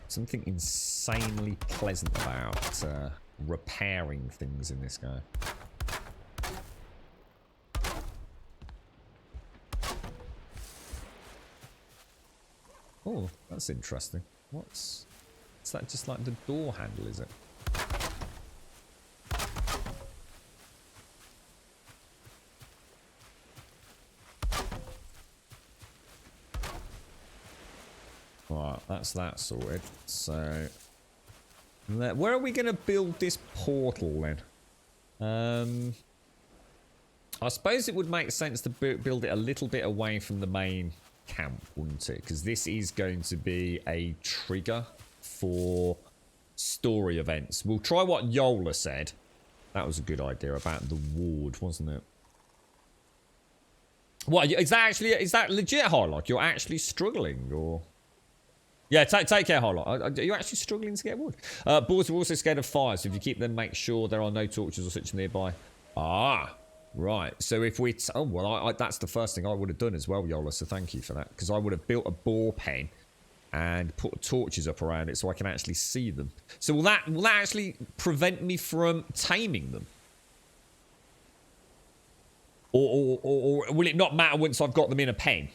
Something insanely pleasant about repairing things in this game. Oh, that's interesting. Is that just like the door handle, is it? Right, that's that sorted. So, where are we going to build this portal then? I suppose it would make sense to build it a little bit away from the main camp, wouldn't it? Because this is going to be a trigger for story events. We'll try what Yola said. That was a good idea about the ward, wasn't it? What is that legit, Harlock? You're actually struggling, or? Yeah, take care, Harlock. Are you actually struggling to get wood? Boars are also scared of fire, so if you keep them, make sure there are no torches or such nearby. Ah. Right, so if we... Oh, well, that's the first thing I would have done as well, Yola, so thank you for that. Because I would have built a boar pen and put torches up around it so I can actually see them. So will that actually prevent me from taming them? Or will it not matter once I've got them in a pen?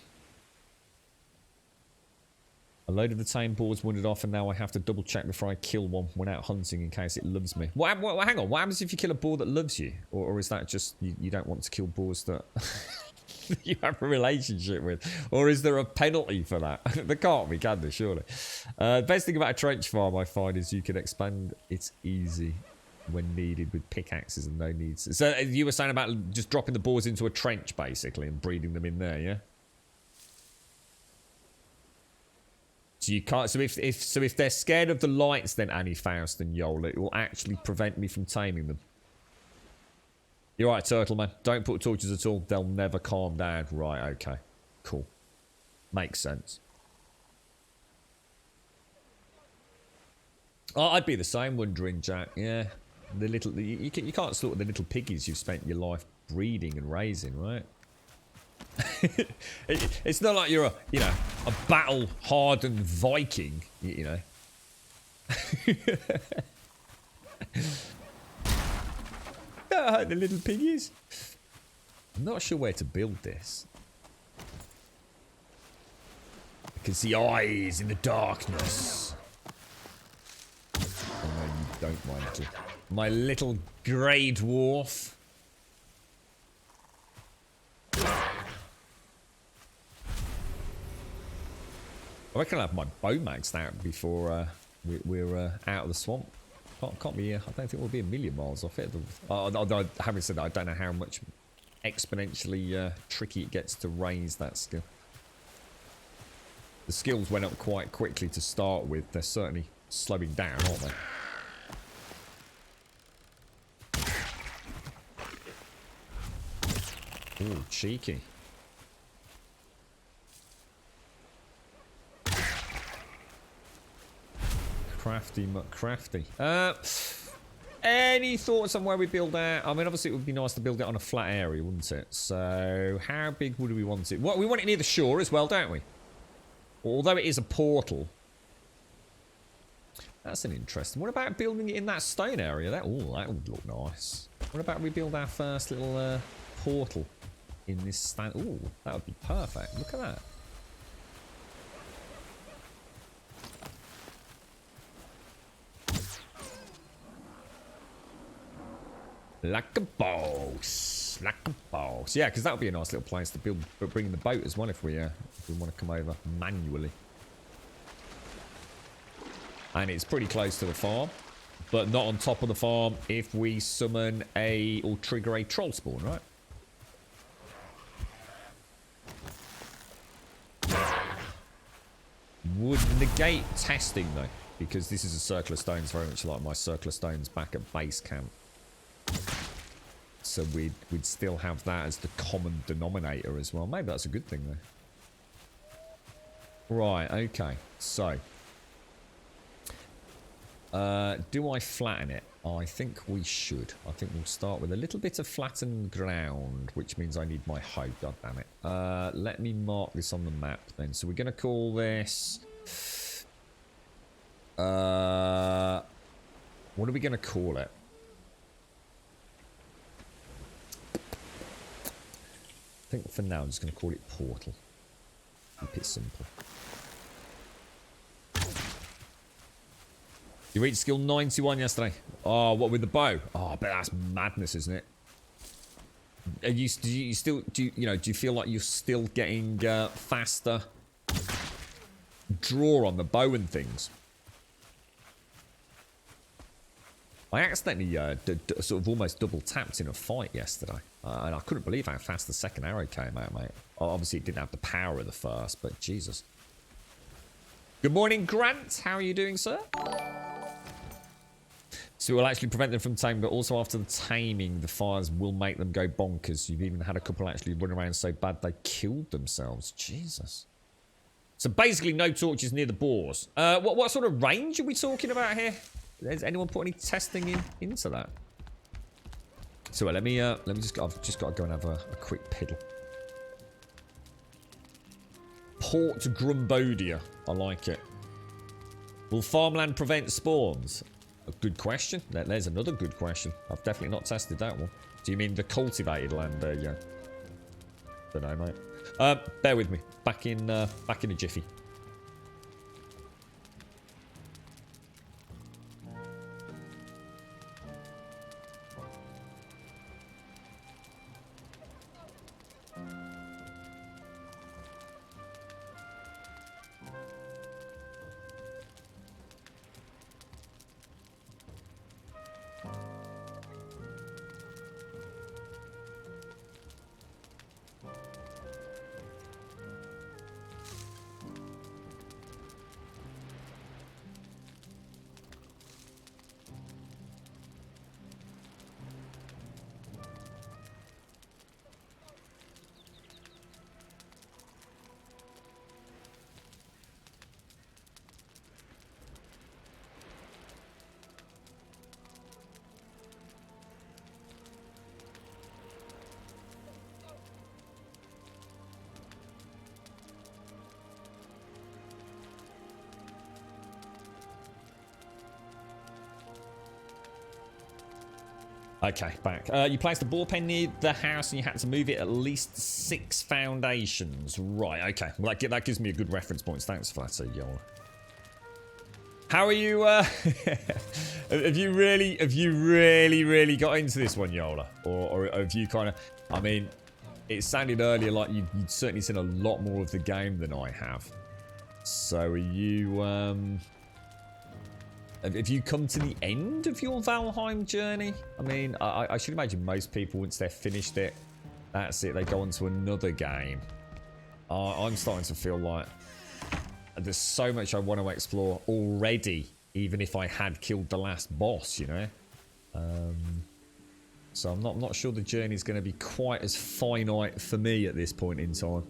A load of the tame boars wandered off, and now I have to double check before I kill one when out hunting in case it loves me. Hang on, what happens if you kill a boar that loves you? Or is that just you don't want to kill boars that you have a relationship with? Or is there a penalty for that? There can't be, can there, surely? The best thing about a trench farm, I find, is you can expand it easy when needed with pickaxes and no needs. So you were saying about just dropping the boars into a trench, basically, and breeding them in there, yeah? So you can't. So if they're scared of the lights, then Annie, Faust, and Yola, it will actually prevent me from taming them. You're right, Turtle Man. Don't put torches at all. They'll never calm down. Right. Okay. Cool. Makes sense. Oh, I'd be the same, wondering, Jack. Yeah. The little you can't slaughter the little piggies you've spent your life breeding and raising, right? It's not like you're a battle-hardened Viking, you know. The little piggies. I'm not sure where to build this. I can see eyes in the darkness. Oh no, you don't, my little grey dwarf. I reckon I'll have my bow maxed out before we're out of the swamp. Can't be. I don't think we'll be a million miles off it. Although, having said that, I don't know how much exponentially tricky it gets to raise that skill. The skills went up quite quickly to start with. They're certainly slowing down, aren't they? Ooh, cheeky. Crafty McCrafty. Any thoughts on where we build that? I mean, obviously it would be nice to build it on a flat area, wouldn't it? So, how big would we want it? We want it near the shore as well, don't we? Although it is a portal. That's an interesting. What about building it in that stone area? That would look nice. What about we build our first little portal in this stand. Ooh, that would be perfect. Look at that. Like a boss. Like a boss. Yeah, because that would be a nice little place to build, but bring the boat as well if we want to come over manually. And it's pretty close to the farm, but not on top of the farm if we summon or trigger a troll spawn, right? Would negate testing though, because this is a circle of stones, very much like my circle of stones back at base camp. So we'd still have that as the common denominator as well. Maybe that's a good thing though. Right, okay. So do I flatten it? I think we should. I think we'll start with a little bit of flattened ground, which means I need my hoe. God damn it. Let me mark this on the map then. So we're going to call this... what are we going to call it? I think for now I'm just going to call it Portal. Keep it simple. You reached skill 91 yesterday. Oh, what with the bow? Oh, but that's madness, isn't it? Are you still do you feel like you're still getting faster draw on the bow and things? I accidentally sort of almost double tapped in a fight yesterday, and I couldn't believe how fast the second arrow came out, mate. Obviously, it didn't have the power of the first, but Jesus. Good morning, Grant. How are you doing, sir? So it will actually prevent them from taming, but also after the taming, the fires will make them go bonkers. You've even had a couple actually run around so bad they killed themselves. Jesus. So basically, no torches near the boars. What sort of range are we talking about here? Has anyone put any testing into that? So let me just. I've just got to go and have a quick piddle. Port Grumbodia. I like it. Will farmland prevent spawns? A good question. There's another good question. I've definitely not tested that one. Do you mean the cultivated land? Yeah. Don't know, mate. Bear with me. Back in a jiffy. Okay, back. You placed a ball pen near the house and you had to move it at least 6 foundations. Right, okay. Well, that gives me a good reference point. Thanks, Flatter, Yola. How are you, have you really got into this one, Yola? Or have you kind of, I mean, it sounded earlier like you'd certainly seen a lot more of the game than I have. So are you, have you come to the end of your Valheim journey? I mean, I should imagine most people, once they've finished it, that's it. They go on to another game. I'm starting to feel like there's so much I want to explore already, even if I had killed the last boss, you know? So I'm not sure the journey's going to be quite as finite for me at this point in time.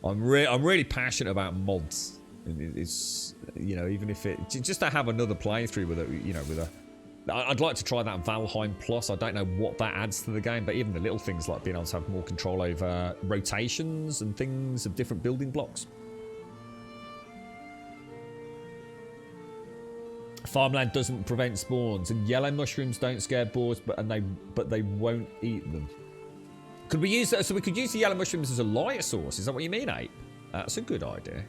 I'm really passionate about mods. It's, you know, even if it just to have another playthrough with it, you know, I'd like to try that Valheim Plus. I don't know what that adds to the game, but even the little things like being able to have more control over rotations and things of different building blocks. Farmland doesn't prevent spawns, and yellow mushrooms don't scare boars, but they won't eat them. Could we use that? So we could use the yellow mushrooms as a light source. Is that what you mean, Ape? That's a good idea.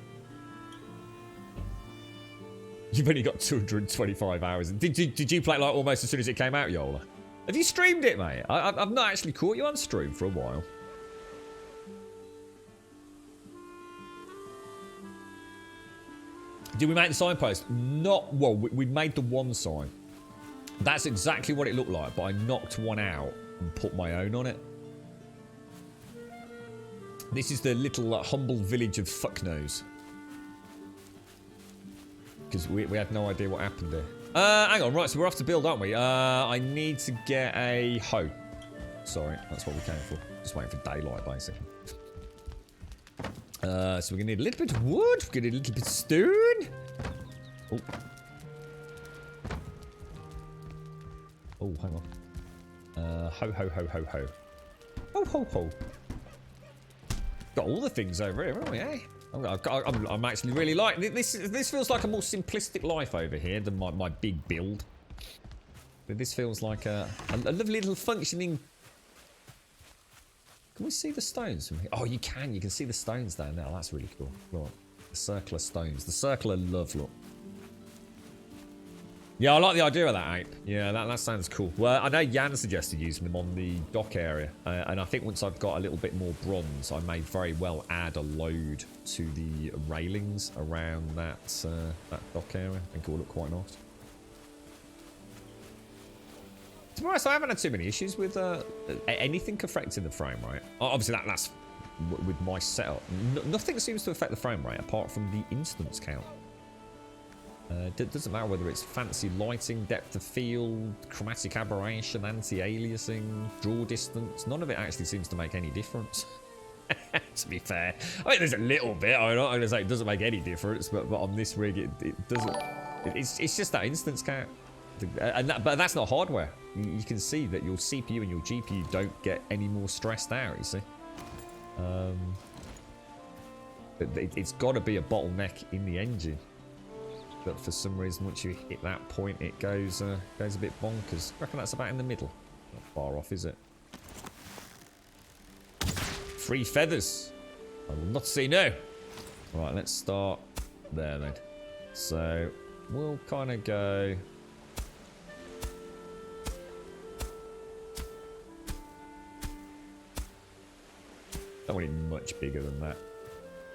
You've only got 225 hours. Did you play it like almost as soon as it came out, Yola? Have you streamed it, mate? I've not actually caught you on stream for a while. Did we make the signpost? Not, well, we made the one sign. That's exactly what it looked like, but I knocked one out and put my own on it. This is the little humble village of Fucknose. Because we had no idea what happened there. Hang on, right, so we're off to build, aren't we? I need to get a hoe. Sorry, that's what we came for. Just waiting for daylight, basically. So we're going to need a little bit of wood. We're going to need a little bit of stone. Oh. Oh, hang on. Ho, ho, ho, ho, ho. Ho, ho, ho. Got all the things over here, haven't we, eh? I'm actually really liking this. This feels like a more simplistic life over here than my big build. But this feels like a lovely little functioning. Can we see the stones from here? Oh, you can. You can see the stones there now. That's really cool. Look, the circular stones. The circular love, look. Yeah, I like the idea of that, Ape. Yeah, that sounds cool. Well, I know Jan suggested using them on the dock area. And I think once I've got a little bit more bronze, I may very well add a load to the railings around that dock area. I think it will look quite nice. To be honest, I haven't had too many issues with anything affecting the frame rate. Obviously, that's with my setup. Nothing seems to affect the frame rate apart from the instance count. Doesn't matter whether it's fancy lighting, depth of field, chromatic aberration, anti-aliasing, draw distance. None of it actually seems to make any difference. To be fair, I mean, there's a little bit. I'm not going to say it doesn't make any difference, but on this rig, it doesn't. It's just that instance count, but that's not hardware. You can see that your CPU and your GPU don't get any more stressed out. You see, it's got to be a bottleneck in the engine. But for some reason, once you hit that point, it goes a bit bonkers. I reckon that's about in the middle. Not far off, is it? 3 feathers. I will not say no. Right, let's start there then. So we'll kind of go. Don't want it much bigger than that.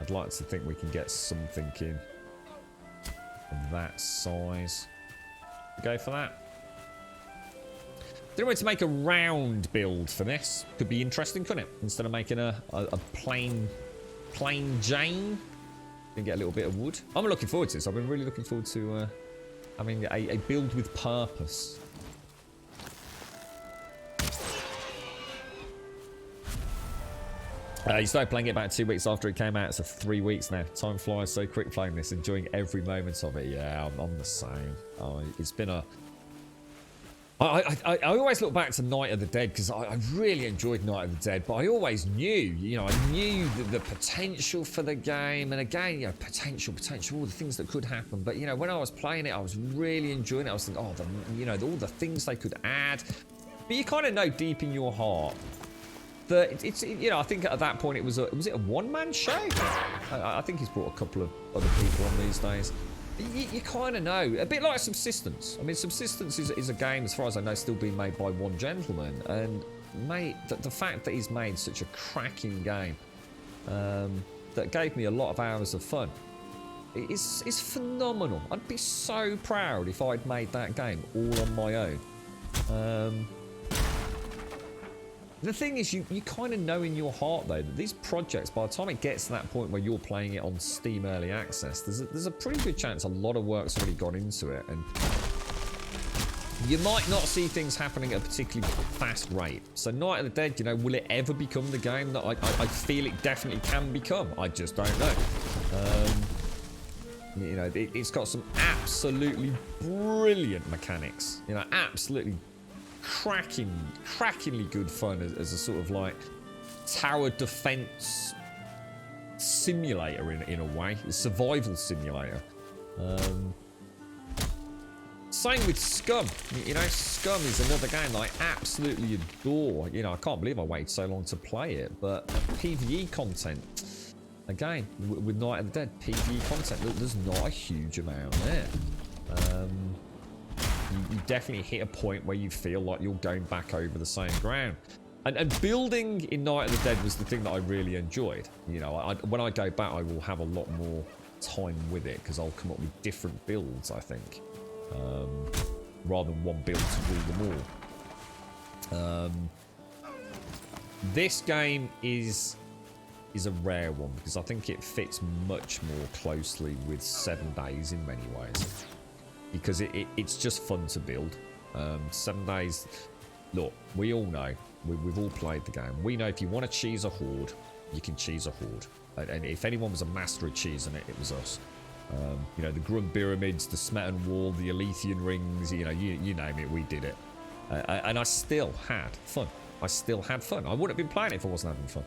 I'd like to think we can get something in of that size. Go for that. Didn't want to make a round build for this. Could be interesting, couldn't it? Instead of making a plain Jane, can get a little bit of wood. I'm looking forward to this. I've been really looking forward to having a build with purpose. You started playing it about 2 weeks after it came out, so 3 weeks now. Time flies so quick playing this, enjoying every moment of it. Yeah, I'm the same. It's been a... I always look back to Night of the Dead because I really enjoyed Night of the Dead, but I always knew, I knew the potential for the game, and again, potential, all the things that could happen. But when I was playing it, I was really enjoying it. I was thinking, all the things they could add. But you kind of know deep in your heart that it's I think at that point was it a one-man show? I think he's brought a couple of other people on these days. You kind of know, a bit like Subsistence. I mean, Subsistence is a game, as far as I know, still being made by one gentleman. And mate, the fact that he's made such a cracking game that gave me a lot of hours of fun is phenomenal. I'd be so proud if I'd made that game all on my own. The thing is, you kind of know in your heart, though, that these projects, by the time it gets to that point where you're playing it on Steam Early Access, there's a pretty good chance a lot of work's already gone into it, and you might not see things happening at a particularly fast rate. So Night of the Dead, will it ever become the game that I feel it definitely can become? I just don't know. It's got some absolutely brilliant mechanics. Absolutely crackingly good fun as a sort of like tower defense simulator in a way, a survival simulator. Same with Scum. You know, Scum is another game that I absolutely adore. You know, I can't believe I waited so long to play it. But PvE content, again, with Night of the Dead, PvE content, look, there's not a huge amount there. You definitely hit a point where you feel like you're going back over the same ground. And building in Night of the Dead was the thing that I really enjoyed. You know, when I go back, I will have a lot more time with it because I'll come up with different builds, I think. Rather than one build to rule them all. This game is a rare one because I think it fits much more closely with 7 Days in many ways. Because it's just fun to build. 7 Days, look, we all know, we've all played the game. We know if you want to cheese a horde, you can cheese a horde. And if anyone was a master of cheesing it, it was us. You know, the Grum Pyramids, the Smetan Wall, the Aletheian Rings, you know, you name it, we did it. And I still had fun. I still had fun. I wouldn't have been playing it if I wasn't having fun.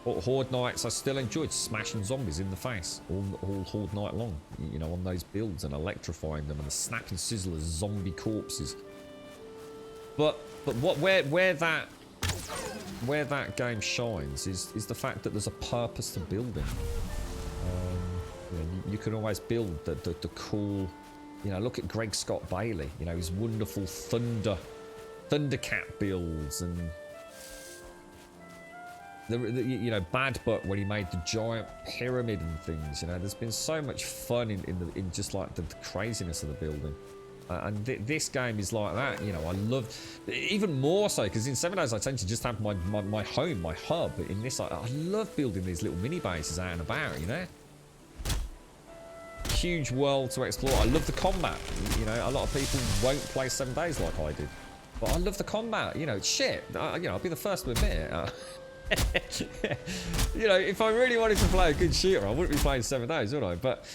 Horde nights, I still enjoyed smashing zombies in the face all Horde night long, you know, on those builds and electrifying them and the snapping sizzle of zombie corpses. But where that game shines is the fact that there's a purpose to building. You know, you can always build the cool, you know, look at Greg Scott Bailey, you know, his wonderful Thundercat builds, and you know, Bad Butt when he made the giant pyramid and things. You know, there's been so much fun in just like the craziness of the building. And this game is like that, you know. I love, even more so, because in 7 Days I tend to just have my home, my hub. But in this, I love building these little mini bases out and about, you know. Huge world to explore. I love the combat. You know, a lot of people won't play 7 Days like I did. But I love the combat, you know, shit. You know, I'll be the first to admit it. You know, if I really wanted to play a good shooter, I wouldn't be playing 7 Days, would I? But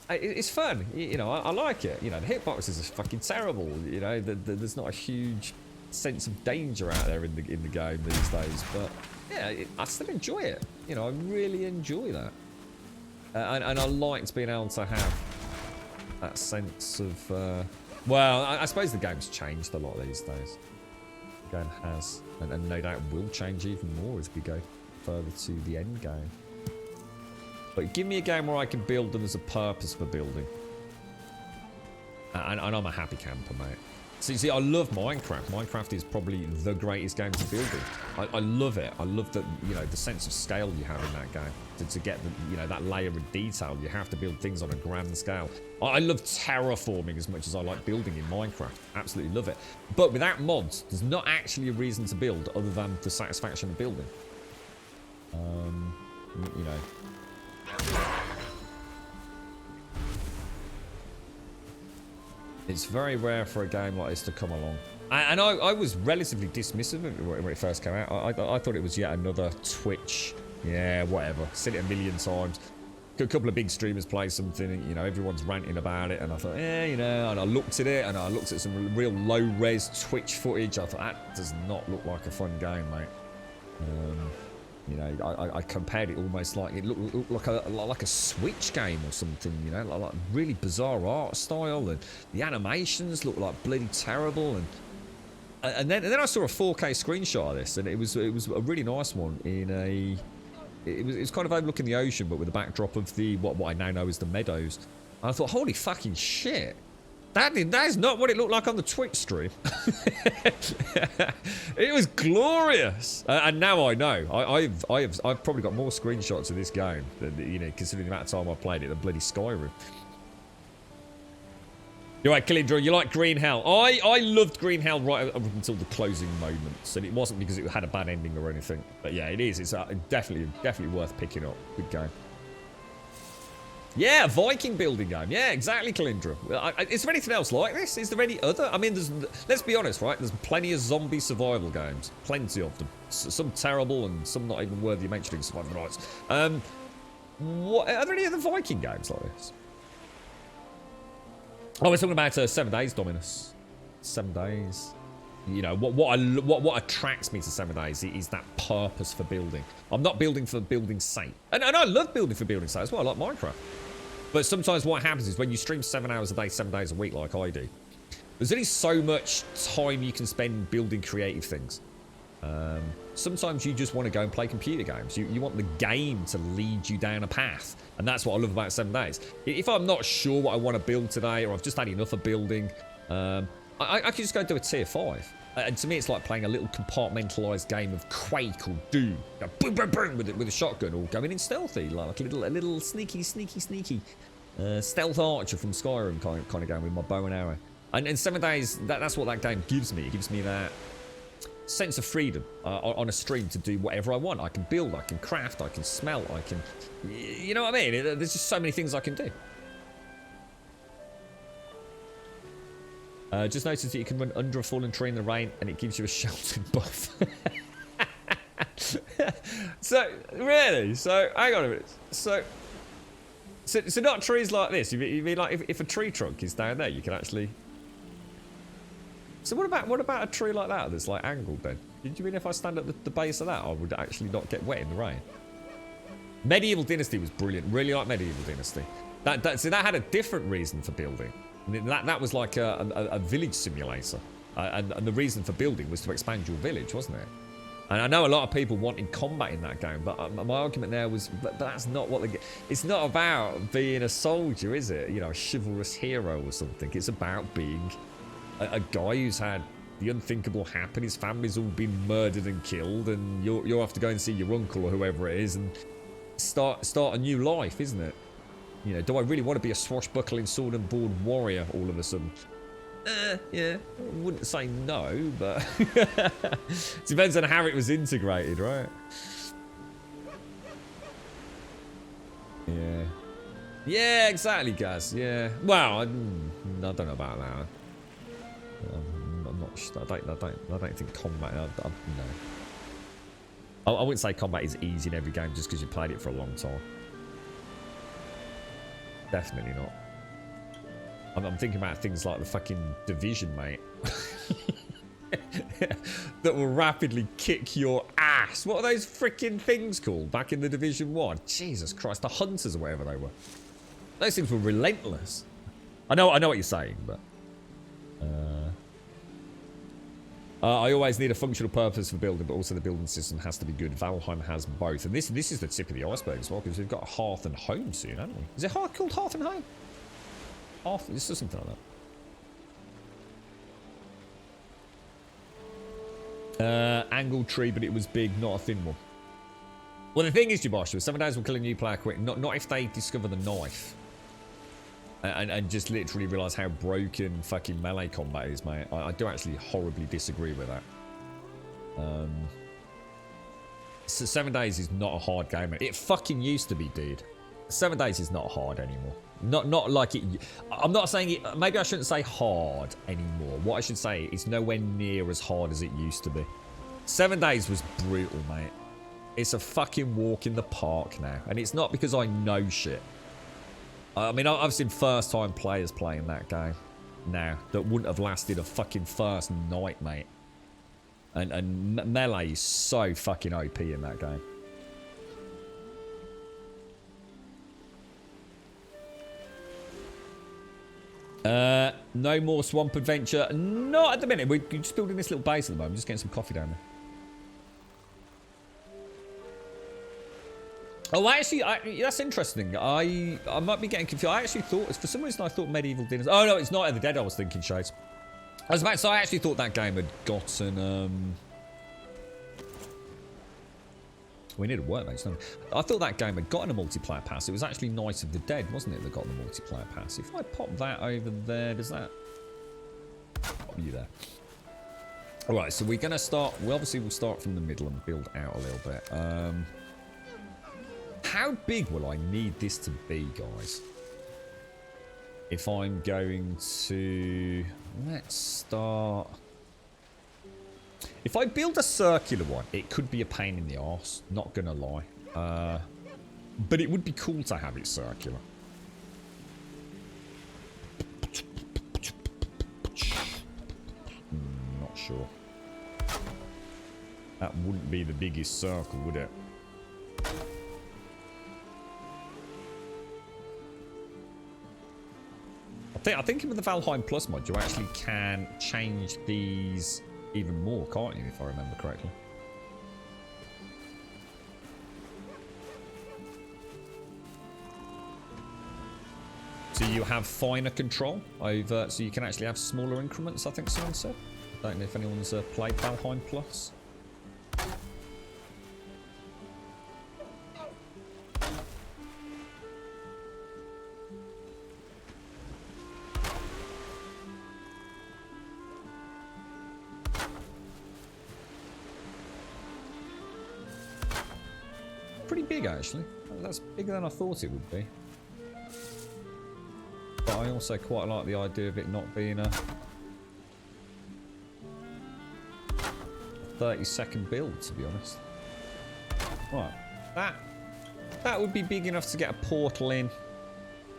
it's fun, you know. I like it. You know, the hitboxes are fucking terrible. You know, there's not a huge sense of danger out there in the game these days. But yeah, I still enjoy it. You know, I really enjoy that, and I liked being able to have that sense of. Well, I suppose the game's changed a lot these days. The game has, and no doubt will change even more as we go further to the end game. But give me a game where I can build and there's a purpose for building. And I'm a happy camper, mate. So you see, I love Minecraft. Minecraft is probably the greatest game to build in. I love it. I love the, you know, the sense of scale you have in that game. To get the, you know, that layer of detail, you have to build things on a grand scale. I love terraforming as much as I like building in Minecraft. Absolutely love it. But without mods, there's not actually a reason to build other than the satisfaction of building. You know. It's very rare for a game like this to come along. And I was relatively dismissive of it when it first came out. I thought it was yet another Twitch. Yeah, whatever. Said it a million times. A couple of big streamers play something, and, you know, everyone's ranting about it. And I thought, you know, and I looked at it, and I looked at some real low-res Twitch footage. I thought, that does not look like a fun game, mate. You know, I compared it almost like it looked like a Switch game or something. You know, like really bizarre art style, and the animations looked like bloody terrible. And then I saw a 4K screenshot of this, and it was a really nice one in a. It was kind of overlooking the ocean, but with the backdrop of the what I now know as the meadows. And I thought, holy fucking shit. That is not what it looked like on the Twitch stream. It was glorious, and now I know. I've probably got more screenshots of this game than, you know, considering the amount of time I played it, than bloody Skyrim. You're right, Kalindra, you like Green Hell. I loved Green Hell right up until the closing moments, and it wasn't because it had a bad ending or anything. But yeah, it is. It's definitely worth picking up. Good game. Yeah, Viking building game. Yeah, exactly, Kalindra. Is there anything else like this? Is there any other? I mean, let's be honest, right? There's plenty of zombie survival games. Plenty of them. Some terrible and some not even worthy of mentioning survival rights. Are there any other Viking games like this? Oh, we're talking about 7 Days, Dominus. 7 Days. You know, what attracts me to 7 Days is that purpose for building. I'm not building for building's sake. And I love building for building's sake as well, like Minecraft. But sometimes what happens is when you stream 7 hours a day, 7 days a week like I do, there's only so much time you can spend building creative things. Sometimes you just want to go and play computer games. You want the game to lead you down a path. And that's what I love about 7 days. If I'm not sure what I want to build today, or I've just had enough of building, I can just go do a tier 5. And to me, it's like playing a little compartmentalized game of Quake or Doom. Boom, boom, boom, with a shotgun, or going in stealthy, like a little sneaky stealth archer from Skyrim kind of game with my bow and arrow. And in 7 days, that's what that game gives me. It gives me that sense of freedom on a stream to do whatever I want. I can build, I can craft, I can smelt, I can... You know what I mean? There's just so many things I can do. Just noticed that you can run under a fallen tree in the rain and it gives you a sheltered buff. So, really? So, hang on a minute. So not trees like this. You mean like if a tree trunk is down there, you can actually... So what about a tree like that that's like angled then? Did you mean if I stand at the base of that, I would actually not get wet in the rain? Medieval Dynasty was brilliant. Really like Medieval Dynasty. So that had a different reason for building. That was like a village simulator. And the reason for building was to expand your village, wasn't it? And I know a lot of people wanted combat in that game, but my argument there was, but that's not what it's not about being a soldier, is it? You know, a chivalrous hero or something. It's about being a guy who's had the unthinkable happen. His family's all been murdered and killed, and you'll have to go and see your uncle or whoever it is and start a new life, isn't it? You know, do I really want to be a swashbuckling sword and board warrior all of a sudden? Yeah, I wouldn't say no, but depends on how it was integrated, right? Yeah. Yeah, exactly, Gaz. Yeah. Well, I don't know about that. I'm not sure. I don't think combat. No. I wouldn't say combat is easy in every game just because you played it for a long time. Definitely not. I'm thinking about things like the fucking Division, mate. That will rapidly kick your ass. What are those freaking things called back in the Division 1? Jesus Christ, the Hunters or whatever they were. Those things were relentless. I know what you're saying, but... I always need a functional purpose for building, but also the building system has to be good. Valheim has both. And this is the tip of the iceberg as well, because we've got Hearth and Home soon, haven't we? Is it called Hearth and Home? Hearth, this is something like that. Angled tree, but it was big, not a thin one. Well, the thing is, Jabashua, 7 days will kill a new player quick. Not if they discover the knife. And just literally realise how broken fucking melee combat is, mate. I do actually horribly disagree with that. So 7 days is not a hard game. It fucking used to be, dude. 7 days is not hard anymore. Not like it... I'm not saying it... Maybe I shouldn't say hard anymore. What I should say is nowhere near as hard as it used to be. 7 days was brutal, mate. It's a fucking walk in the park now. And it's not because I know shit. I mean, I've seen first-time players playing that game now that wouldn't have lasted a fucking first night, mate. And melee is so fucking OP in that game. No more swamp adventure. Not at the minute. We're just building this little base at the moment. Just getting some coffee down there. Oh, actually, that's interesting. I might be getting confused. I actually thought, for some reason, I thought Medieval Dynasty. Oh no, it's Night of the Dead. I was thinking, Shades. I was about to say, I actually thought that game had gotten. We need a workmate. I thought that game had gotten a multiplayer pass. It was actually Night of the Dead, wasn't it, that got the multiplayer pass? If I pop that over there, does that pop you there? All right, so we're gonna start. Well, obviously, we'll start from the middle and build out a little bit. How big will I need this to be, guys? If I'm going to... Let's start... If I build a circular one, it could be a pain in the arse. Not gonna lie. But it would be cool to have it circular. Not sure. That wouldn't be the biggest circle, would it? I think with the Valheim Plus mod, you actually can change these even more, can't you, if I remember correctly? So you have finer control over, so you can actually have smaller increments, I think someone said. I don't know if anyone's played Valheim Plus. Pretty big, actually. That's bigger than I thought it would be. But I also quite like the idea of it not being a 30-second build, to be honest. Right, that would be big enough to get a portal in,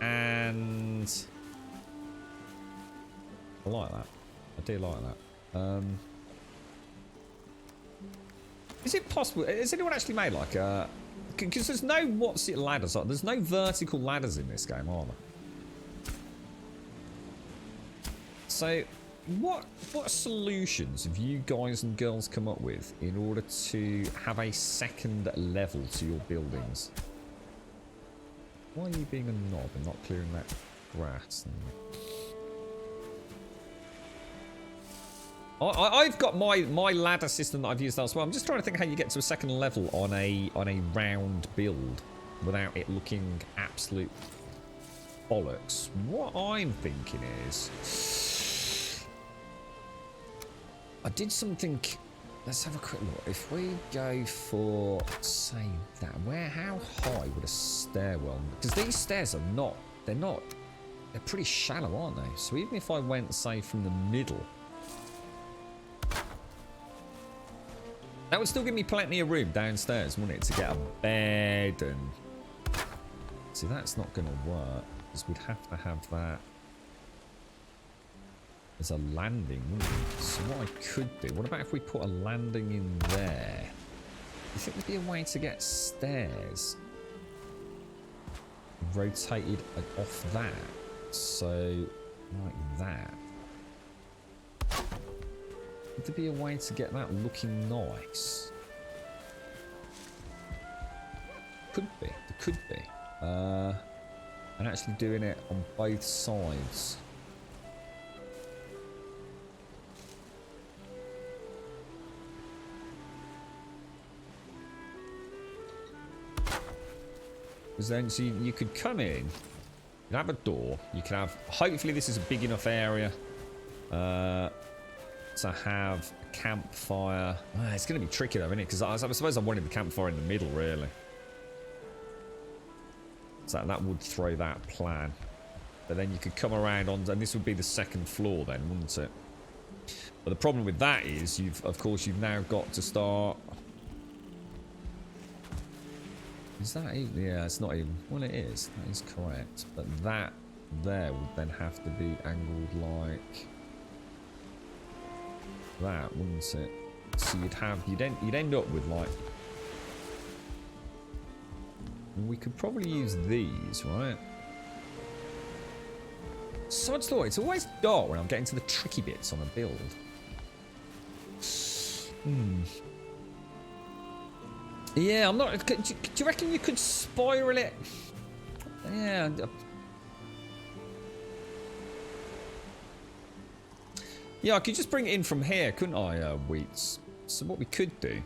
and I like that. I do like that. Is it possible? Has anyone actually made like a? Because there's no ladders. There's no vertical ladders in this game, are there? So, what solutions have you guys and girls come up with in order to have a second level to your buildings? Why are you being a knob and not clearing that grass? I've got my ladder system that I've used elsewhere. I'm just trying to think how you get to a second level on a round build without it looking absolute bollocks. What I'm thinking is, I did something. Let's have a quick look. If we go for, say, that, how high would a stairwell? Because these stairs are not. They're pretty shallow, aren't they? So even if I went, say, from the middle. That would still give me plenty of room downstairs, wouldn't it? To get a bed and... See, that's not going to work. Because we'd have to have that as a landing, wouldn't we? So what I could do... What about if we put a landing in there? Do you think there'd be a way to get stairs rotated off that? So, like that. Would there be a way to get that looking nice? Could be. There could be. And actually doing it on both sides. Because then, so you could come in, you'd have a door, you can have, hopefully this is a big enough area, to have a campfire. It's going to be tricky though, isn't it? Because I suppose I wanted the campfire in the middle, really. So that would throw that plan. But then you could come around on, and this would be the second floor then, wouldn't it? But the problem with that is, of course, you've now got to start... Is that even? Yeah, it's not even... Well, it is. That is correct. But that there would then have to be angled like... that, wouldn't it? So you'd end up with like, we could probably use these, right? Sod's law, it's always dark when I'm getting to the tricky bits on a build. Yeah, I'm not. Do you reckon you could spiral it? Yeah. Yeah, I could just bring it in from here, couldn't I, Wheats? So what we could do,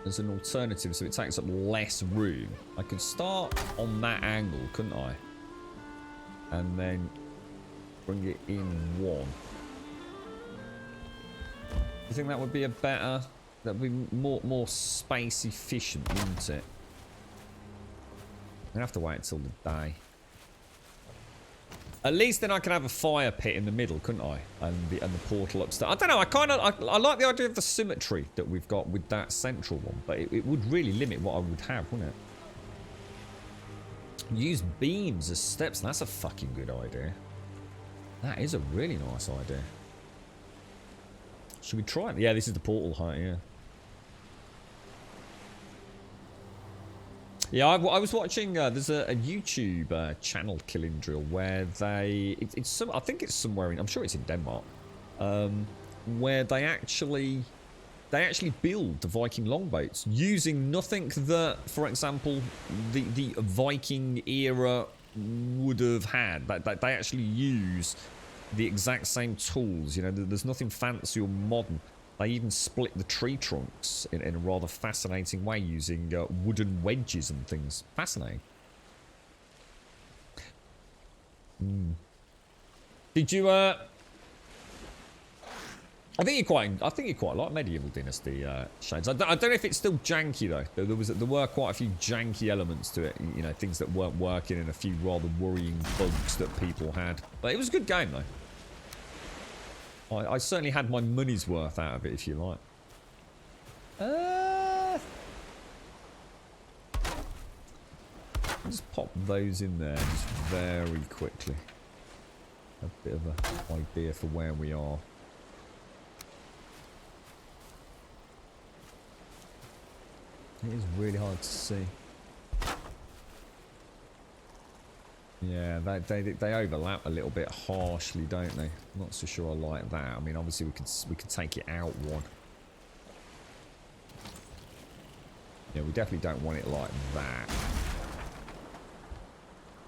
as an alternative, so it takes up less room, I could start on that angle, couldn't I? And then bring it in one. Do you think that would be a better... That would be more space efficient, wouldn't it? I'm gonna have to wait until the day. At least then I can have a fire pit in the middle, couldn't I? And the portal upstairs. I don't know. I like the idea of the symmetry that we've got with that central one, but it would really limit what I would have, wouldn't it? Use beams as steps. That's a fucking good idea. That is a really nice idea. Should we try it? Yeah, this is the portal height. Yeah. Yeah, I was watching. There's a YouTube channel, Killing Drill, where it's some. I think it's somewhere in. I'm sure it's in Denmark, where they actually build the Viking longboats using nothing that, for example, the Viking era would have had. They actually use the exact same tools. You know, there's nothing fancy or modern. They even split the tree trunks in a rather fascinating way using wooden wedges and things. Fascinating. Did you? I think you quite like Medieval Dynasty, Shades. I don't know if it's still janky though. There were quite a few janky elements to it. You know, things that weren't working and a few rather worrying bugs that people had. But it was a good game though. I certainly had my money's worth out of it, if you like. Just pop those in there just very quickly. A bit of an idea for where we are. It is really hard to see. Yeah, they overlap a little bit harshly, don't they? I'm not so sure I like that. I mean, obviously we could take it out one. Yeah, we definitely don't want it like that.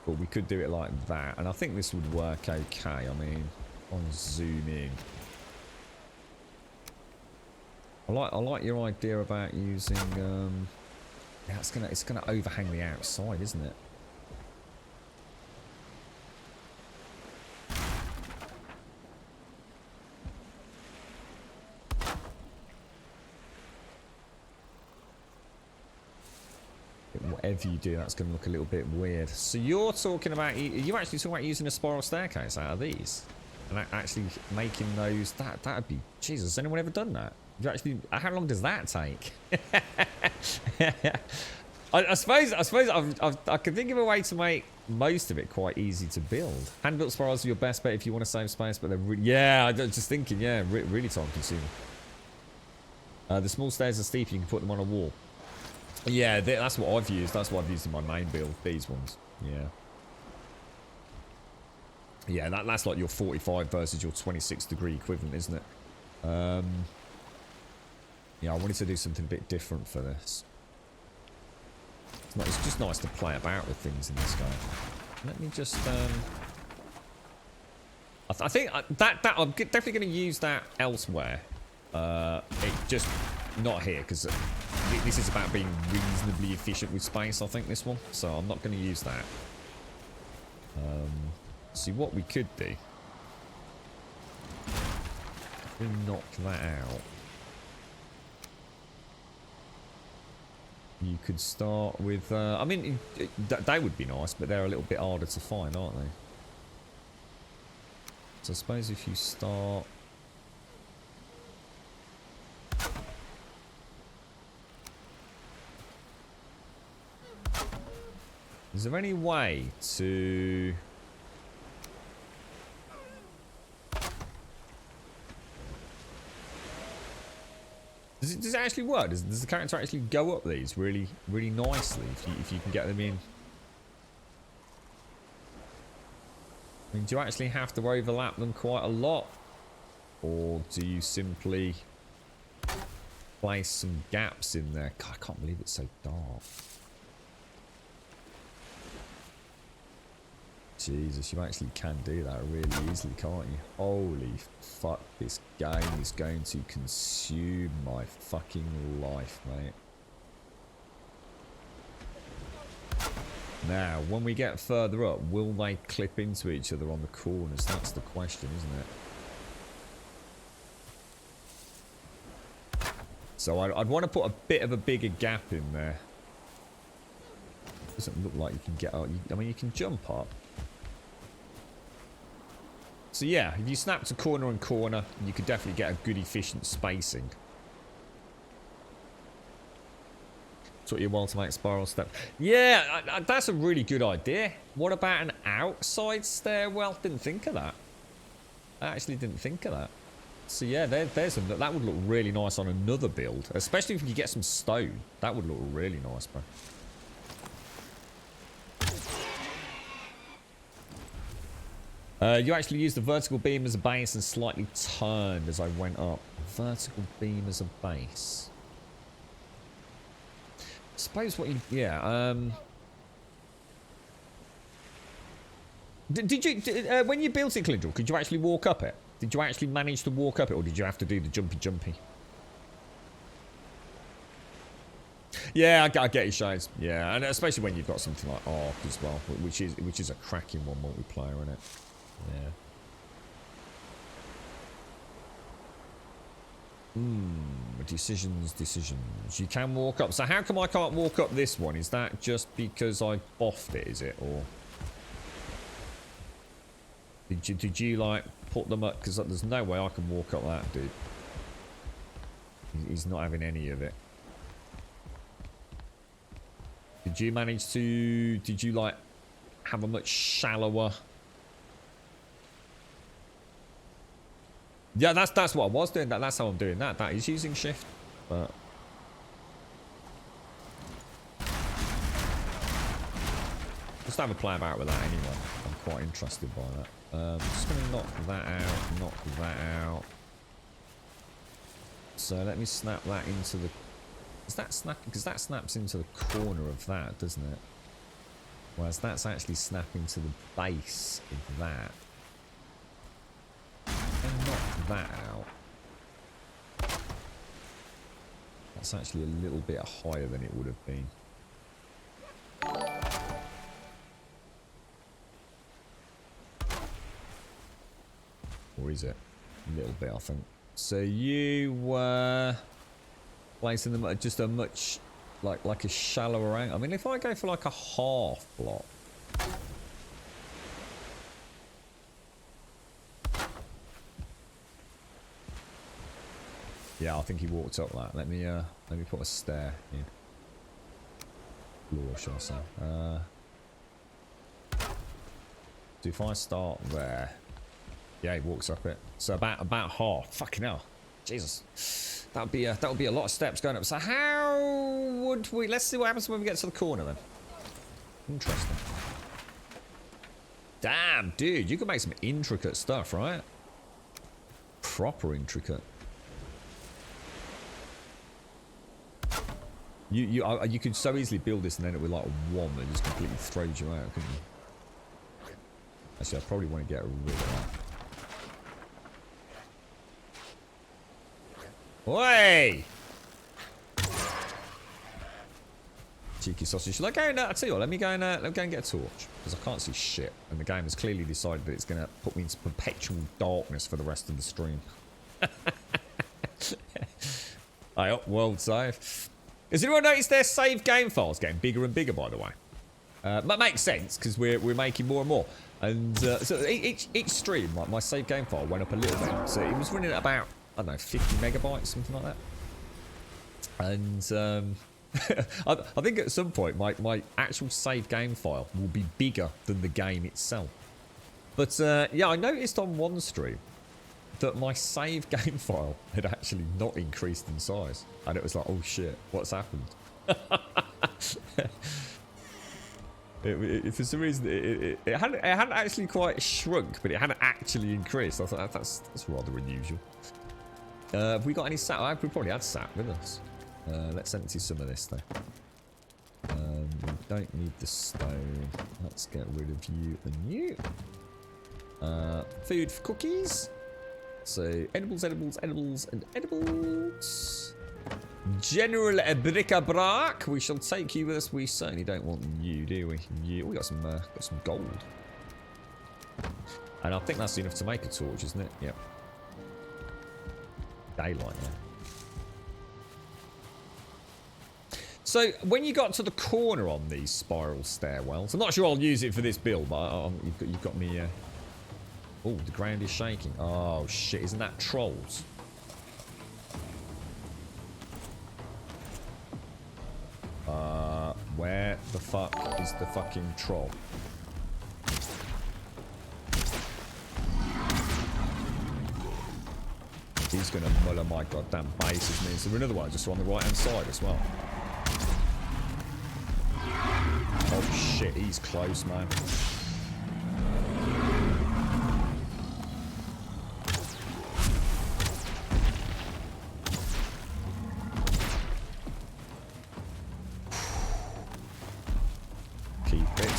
But we could do it like that, and I think this would work okay. I mean, I'll zoom in. I like your idea about using. Yeah, it's gonna overhang the outside, isn't it? Whatever you do, that's going to look a little bit weird. So you're talking about, you actually talking about using a spiral staircase out of these, and actually making those. That'd be Jesus. Has anyone ever done that? You actually, how long does that take? I suppose I can think of a way to make most of it quite easy to build. Hand-built spirals are your best bet if you want to save space, but they're yeah. I'm just thinking, yeah, really time consuming. The small stairs are steep. You can put them on a wall. Yeah, that's what I've used. That's what I've used in my main build. These ones. Yeah. Yeah, that's like your 45 versus your 26 degree equivalent, isn't it? Yeah, I wanted to do something a bit different for this. It's just nice to play about with things in this game. Let me just... I think that I'm definitely going to use that elsewhere. It just... Not here, because this is about being reasonably efficient with space, I think, this one. So I'm not going to use that. See, what we could do... If we knock that out... You could start with... I mean, they would be nice, but they're a little bit harder to find, aren't they? So I suppose if you start... Is there any way to... Does it actually work? Does the character actually go up these really nicely if you can get them in? I mean, do you actually have to overlap them quite a lot? Or do you simply place some gaps in there? God, I can't believe it's so dark. Jesus, you actually can do that really easily, can't you? Holy fuck, this game is going to consume my fucking life, mate. Now, when we get further up, will they clip into each other on the corners? That's the question, isn't it? So I'd want to put a bit of a bigger gap in there. Doesn't look like you can get out. I mean, you can jump up. So yeah, if you snap to corner and corner, you could definitely get a good efficient spacing. Took you a while to make spiral step. Yeah, that's a really good idea. What about an outside stairwell? Didn't think of that. I actually didn't think of that. So yeah, there's that would look really nice on another build, especially if you get some stone. That would look really nice, bro. You actually used the vertical beam as a base and slightly turned as I went up. Vertical beam as a base. I suppose what you... Yeah, Did you... when you built it, Clindrel, could you actually walk up it? Did you actually manage to walk up it, or did you have to do the jumpy? Yeah, I get your shades. Yeah, and especially when you've got something like Ark as well, which is a cracking one multiplayer, isn't it? Yeah. Decisions. You can walk up. So how come I can't walk up this one? Is that just because I boffed it, is it? Or did you like put them up? Because there's no way I can walk up that, dude. He's not having any of it. Did you manage to... Did you like have a much shallower... Yeah, that's what I was doing. That's how I'm doing that. That is using shift, but just have a play about with that anyway. I'm quite interested by that. I'm just gonna knock that out. So let me snap that into the... Is that snap? Because that snaps into the corner of that, doesn't it? Whereas that's actually snapping to the base of that. And knock that out. That's actually a little bit higher than it would have been. Or is it? A little bit, I think. So you were placing them at just a much like a shallower angle. I mean, if I go for like a half block. Yeah, I think he walked up that. Let me put a stair in. Floor, shall I say? So if I start there, yeah, he walks up it. So about half. Fucking hell, Jesus, that would be a lot of steps going up. So how would we? Let's see what happens when we get to the corner then. Interesting. Damn, dude, you can make some intricate stuff, right? Proper intricate. You could so easily build this and end it with like one that just completely throws you out, couldn't you? Actually, I probably want to get rid of that. Oi! Cheeky sausage. Shall I go and I tell you what, let me go and get a torch because I can't see shit, and the game has clearly decided that it's going to put me into perpetual darkness for the rest of the stream. World save. Has anyone noticed their save game files getting bigger and bigger, by the way? That makes sense, because we're making more and more. And so each stream, like my save game file went up a little bit. So it was running at about, I don't know, 50 megabytes, something like that. And I think at some point, my actual save game file will be bigger than the game itself. But yeah, I noticed on one stream that my save game file had actually not increased in size, and it was like, oh shit, what's happened? For some reason it hadn't actually quite shrunk, but it hadn't actually increased. I thought that's rather unusual. Have we got any sap? We probably had sap with us. Let's empty some of this though. We don't need the stone. Let's get rid of you and you. Food for cookies. So, edibles, and edibles. General bric-a-brac. We shall take you with us. We certainly don't want you, do we? You. We got some gold. And I think that's enough to make a torch, isn't it? Yep. Daylight, yeah. So, when you got to the corner on these spiral stairwells, I'm not sure I'll use it for this build, but you've got me... Oh, the ground is shaking. Oh, shit. Isn't that trolls? Where the fuck is the fucking troll? He's gonna muller my goddamn base, isn't he? So another one just on the right-hand side as well. Oh, shit. He's close, man.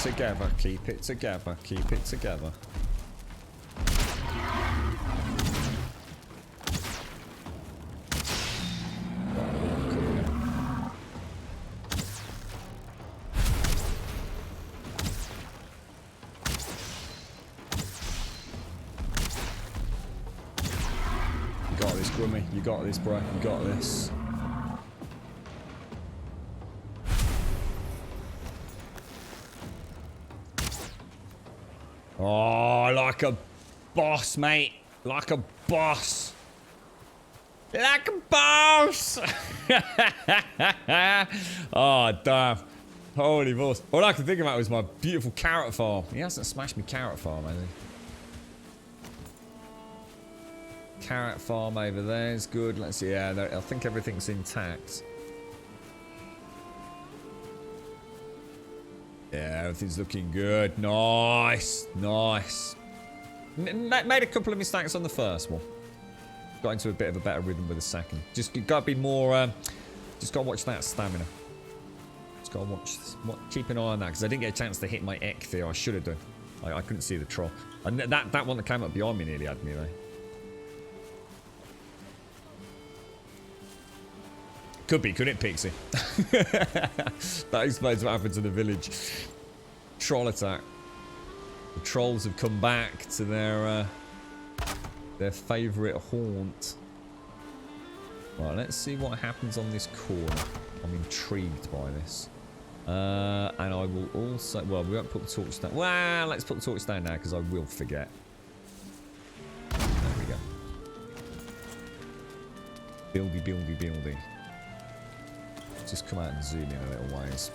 together, keep it together, keep it together. You got this, Grummy. You got this, bro. You got this. Oh, like a boss, mate. Like a boss. Like a boss. Oh, damn. Holy balls. All I could think about was my beautiful carrot farm. He hasn't smashed me carrot farm, has he? Carrot farm over there is good. Let's see. Yeah, no, I think everything's intact. Yeah, everything's looking good. Nice. Nice. Made a couple of mistakes on the first one. Got into a bit of a better rhythm with the second. Just gotta be more, just gotta watch that stamina. Just gotta keep an eye on that, because I didn't get a chance to hit my Ek there. I should have done. I couldn't see the troll. And that one that came up behind me nearly had me, though. Could be, couldn't it, Pixie? That explains what happened to the village. Troll attack. The trolls have come back to their favourite haunt. Right, let's see what happens on this corner. I'm intrigued by this. And I will also... Well, we won't put the torch down. Well, let's put the torch down now, because I will forget. There we go. Buildy, buildy, buildy. Just come out and zoom in a little ways.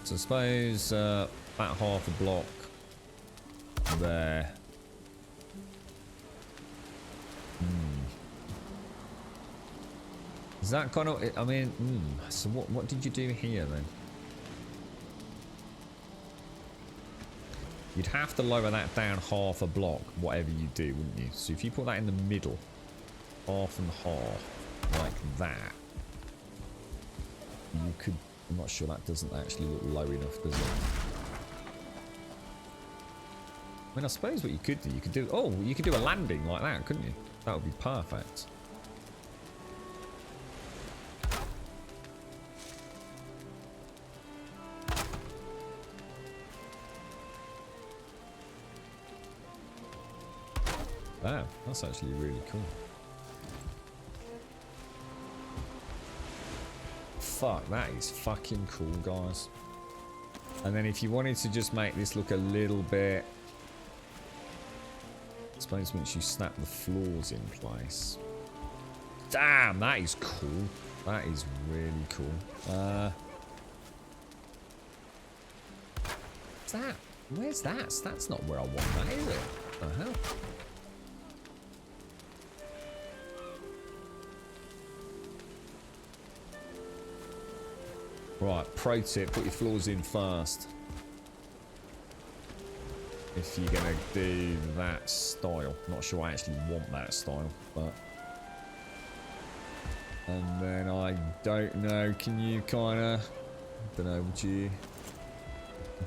So I suppose about half a block there. Is that kind of... I mean, so what did you do here then? You'd have to lower that down half a block, whatever you do, wouldn't you? So if you put that in the middle, half and half, like that, you could... I'm not sure, that doesn't actually look low enough, does it? I mean, I suppose what you could do, you could do... Oh, you could do a landing like that, couldn't you? That would be perfect. Wow, that's actually really cool. Fuck, that is fucking cool, guys. And then if you wanted to just make this look a little bit... I suppose once you snap the floors in place. Damn, that is cool. That is really cool. What's that? Where's that? That's not where I want that, is it? What the hell? Right, pro tip, put your floors in first. If you're going to do that style. Not sure I actually want that style, but... And then I don't know, can you kind of... I don't know, would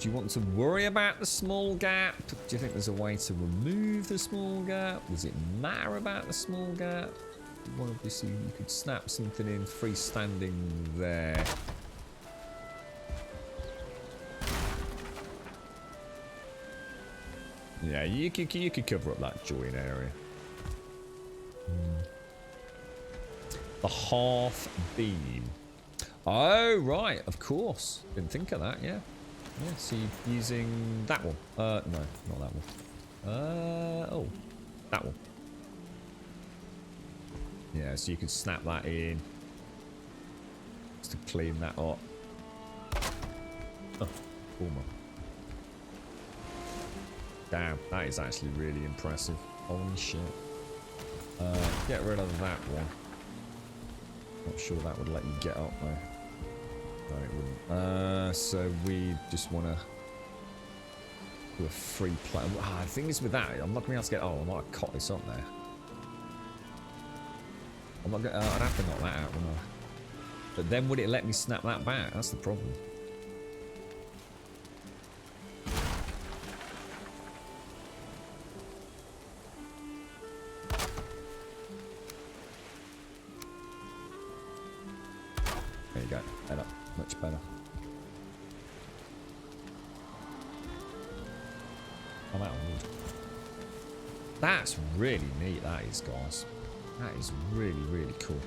you want to worry about the small gap? Do you think there's a way to remove the small gap? Does it matter about the small gap? Well, obviously you could snap something in freestanding there. Yeah, you could cover up that join area. The half beam. Oh, right, of course. Didn't think of that, yeah. Yeah, so you're using that one. No, not that one. Oh, that one. Yeah, so you could snap that in. Just to clean that up. Oh, boomer. Damn, that is actually really impressive. Holy shit. Get rid of that one. Not sure that would let you get up though. No, it wouldn't. So we just want to do a free play. The thing is with that, I'm not going to be able to get... Oh, I might have caught this up there. I'm not going to... I'd have to knock that out, wouldn't But then would it let me snap that back? That's the problem. There you go. Better. Much better. I'm out of wood. That's really neat, that is, guys. That is really, really cool.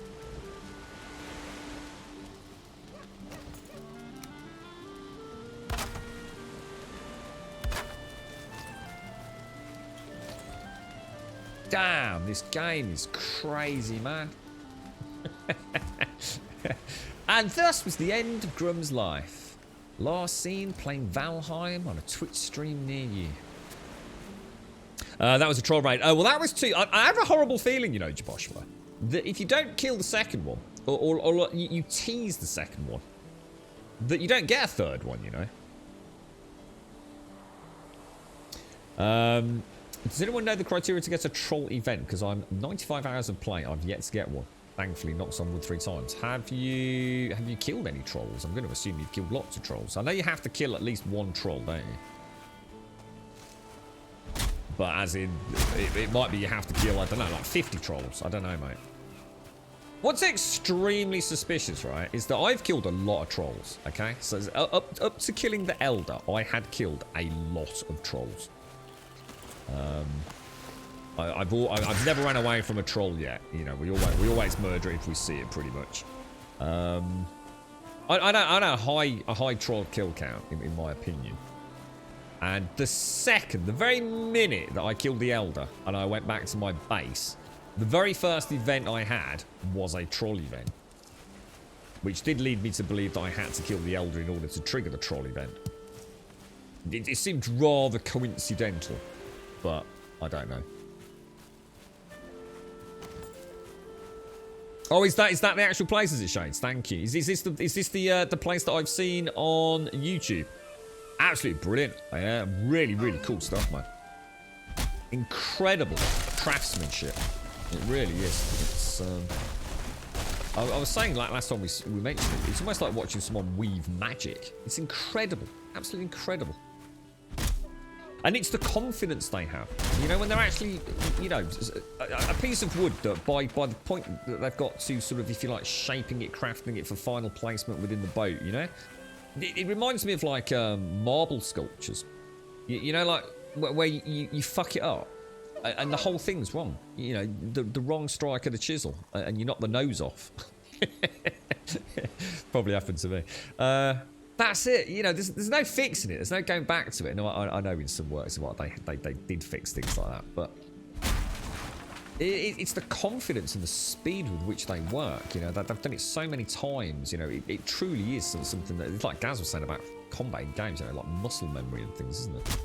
Damn, this game is crazy, man. And thus was the end of Grum's life. Last seen playing Valheim on a Twitch stream near you. That was a troll raid. Oh, well, that was too... I have a horrible feeling, you know, Joshua, that if you don't kill the second one, or you tease the second one, that you don't get a third one, you know? Does anyone know the criteria to get a troll event? Because I'm 95 hours of play. I've yet to get one. Thankfully, knocks on wood 3 times. Have you killed any trolls? I'm going to assume you've killed lots of trolls. I know you have to kill at least one troll, don't you? But as in, it might be you have to kill, I don't know, like 50 trolls. I don't know, mate. What's extremely suspicious, right, is that I've killed a lot of trolls, okay? So up to killing the Elder, I had killed a lot of trolls. I've never ran away from a troll yet. You know, we always murder if we see it, pretty much. I know a high troll kill count in my opinion. And the very minute that I killed the Elder and I went back to my base, the very first event I had was a troll event, which did lead me to believe that I had to kill the Elder in order to trigger the troll event. It seemed rather coincidental, but I don't know. Oh, is that the actual place? Is it, Shades? Thank you. Is this the place that I've seen on YouTube? Absolutely brilliant. Yeah, really, really cool stuff, man. Incredible craftsmanship. It really is. It's I was saying like last time we mentioned it. It's almost like watching someone weave magic. It's incredible. Absolutely incredible. And it's the confidence they have. You know, when they're actually, you know, a piece of wood that by the point that they've got to sort of, if you like, shaping it, crafting it for final placement within the boat, you know? It reminds me of like marble sculptures. You know, like where you fuck it up and the whole thing's wrong. You know, the wrong strike of the chisel and you knock the nose off. Probably happened to me. That's it. You know, there's no fixing it. There's no going back to it. No, I know in some works what they did fix things like that, but it's the confidence and the speed with which they work. You know, they've done it so many times. You know, it truly is something that it's like Gaz was saying about combat in games. You know, like muscle memory and things, isn't it?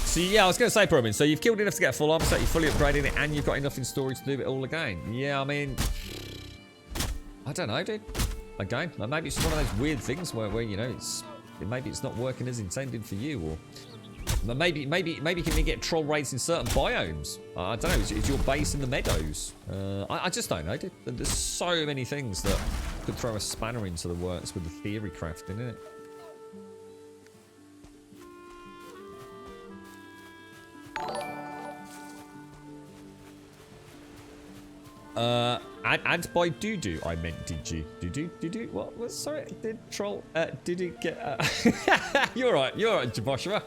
So yeah, I was going to say, Permin, so you've killed enough to get a full armor set, you've fully upgraded it, and you've got enough in storage to do it all again. Yeah, I mean, I don't know, dude. Again, maybe it's just one of those weird things where you know, maybe it's not working as intended for you, or maybe can you get troll raids in certain biomes? I don't know. Is your base in the meadows? I just don't know, dude. There's so many things that could throw a spanner into the works with the theory crafting, isn't it? And by doo-doo, I meant did you? Doo-doo? What? Sorry, did troll, did it get, You're right, Joshua.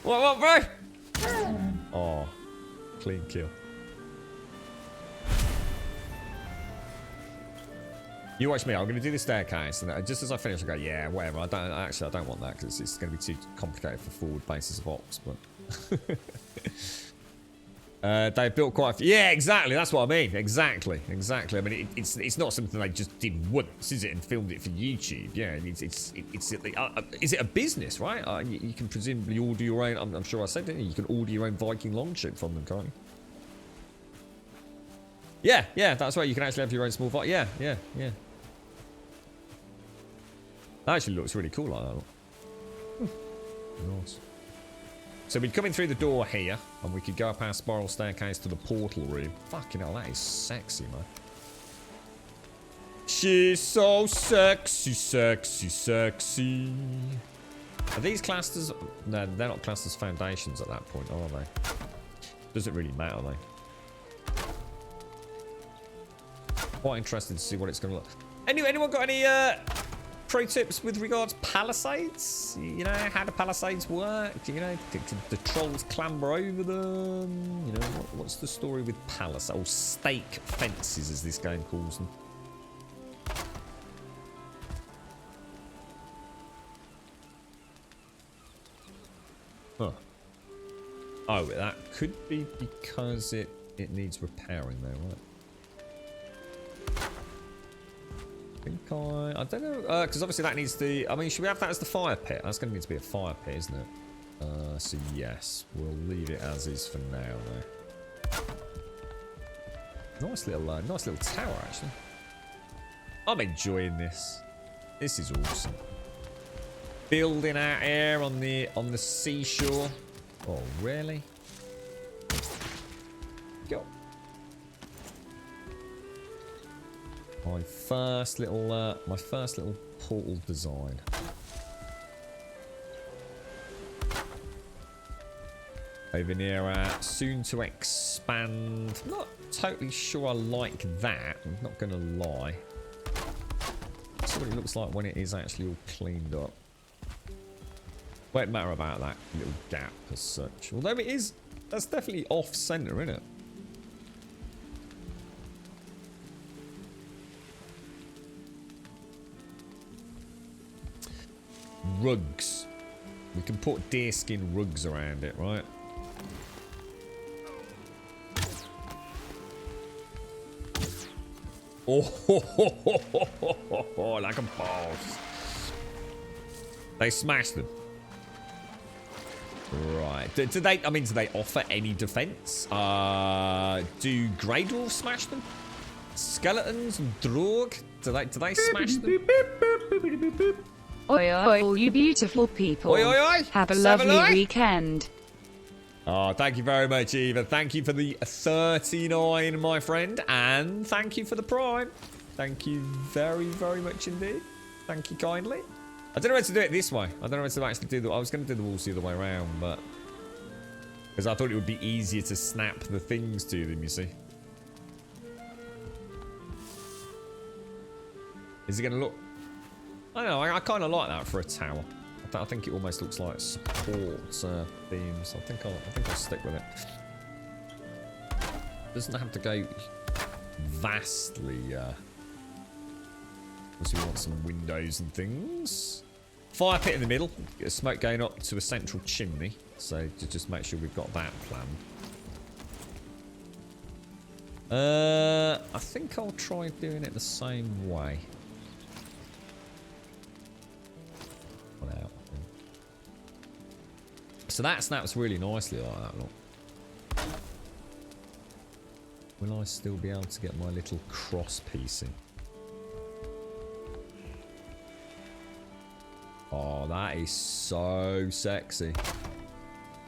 What, bro? Oh, clean kill. You watch me, I'm going to do the staircase, and just as I finish, I go, yeah, whatever, I don't want that, because it's going to be too complicated for forward bases of ops, but... they built quite a few. Yeah, exactly. That's what I mean. Exactly. I mean, it's not something they just did once, is it? And filmed it for YouTube. Yeah, is it a business, right? You can presumably order your own. I'm sure I said, didn't you? You can order your own Viking longship from them, can't you? Yeah. That's right. You can actually have your own small Viking. Yeah. That actually looks really cool like that. Nice. So we'd come in through the door here, and we could go up our spiral staircase to the portal room. Fucking hell, that is sexy, man. She's so sexy, sexy, sexy. Are these classed as... No, they're not classed as foundations at that point, are they? Doesn't really matter, though. Quite interested to see what it's going to look. Anyone got any pro tips with regards palisades? You know, how do palisades work? You know, the trolls clamber over them? You know, what's the story with palisades? Oh, stake fences, as this game calls them. Huh. Oh, that could be because it needs repairing though, right? I don't know, because obviously that needs the... I mean, should we have that as the fire pit? That's going to need to be a fire pit, isn't it? So yes, we'll leave it as is for now, though. Nice little tower, actually. I'm enjoying this. This is awesome. Building out here on the seashore. Oh, really? Go. My first little portal design. Over near soon to expand. Not totally sure I like that. I'm not gonna lie. See what it looks like when it is actually all cleaned up. Won't matter about that little gap as such. Although it is, that's definitely off center, isn't it? Rugs. We can put deerskin rugs around it, right? Oh, like a boss. They smashed them. Right. Do they offer any defense? Do Grey Dwarves smash them? Skeletons and Droog? Do they smash them? Oi, oi, all you beautiful people. Oi, oi, oi. Have a Have lovely weekend. Oh, thank you very much, Eva. Thank you for the 39, my friend. And thank you for the Prime. Thank you very, very much indeed. Thank you kindly. I don't know how to do it this way. I don't know how to actually do the... I was going to do the walls the other way around, but... Because I thought it would be easier to snap the things to them, you see. Is it going to look... I don't know, I kind of like that for a tower. I think it almost looks like support themes. I think I'll stick with it. Doesn't have to go vastly. Because we want some windows and things. Fire pit in the middle. Get smoke going up to a central chimney. So to just make sure we've got that planned. I think I'll try doing it the same way. So that snaps really nicely like that, look. Will I still be able to get my little cross piece in? Oh, that is so sexy.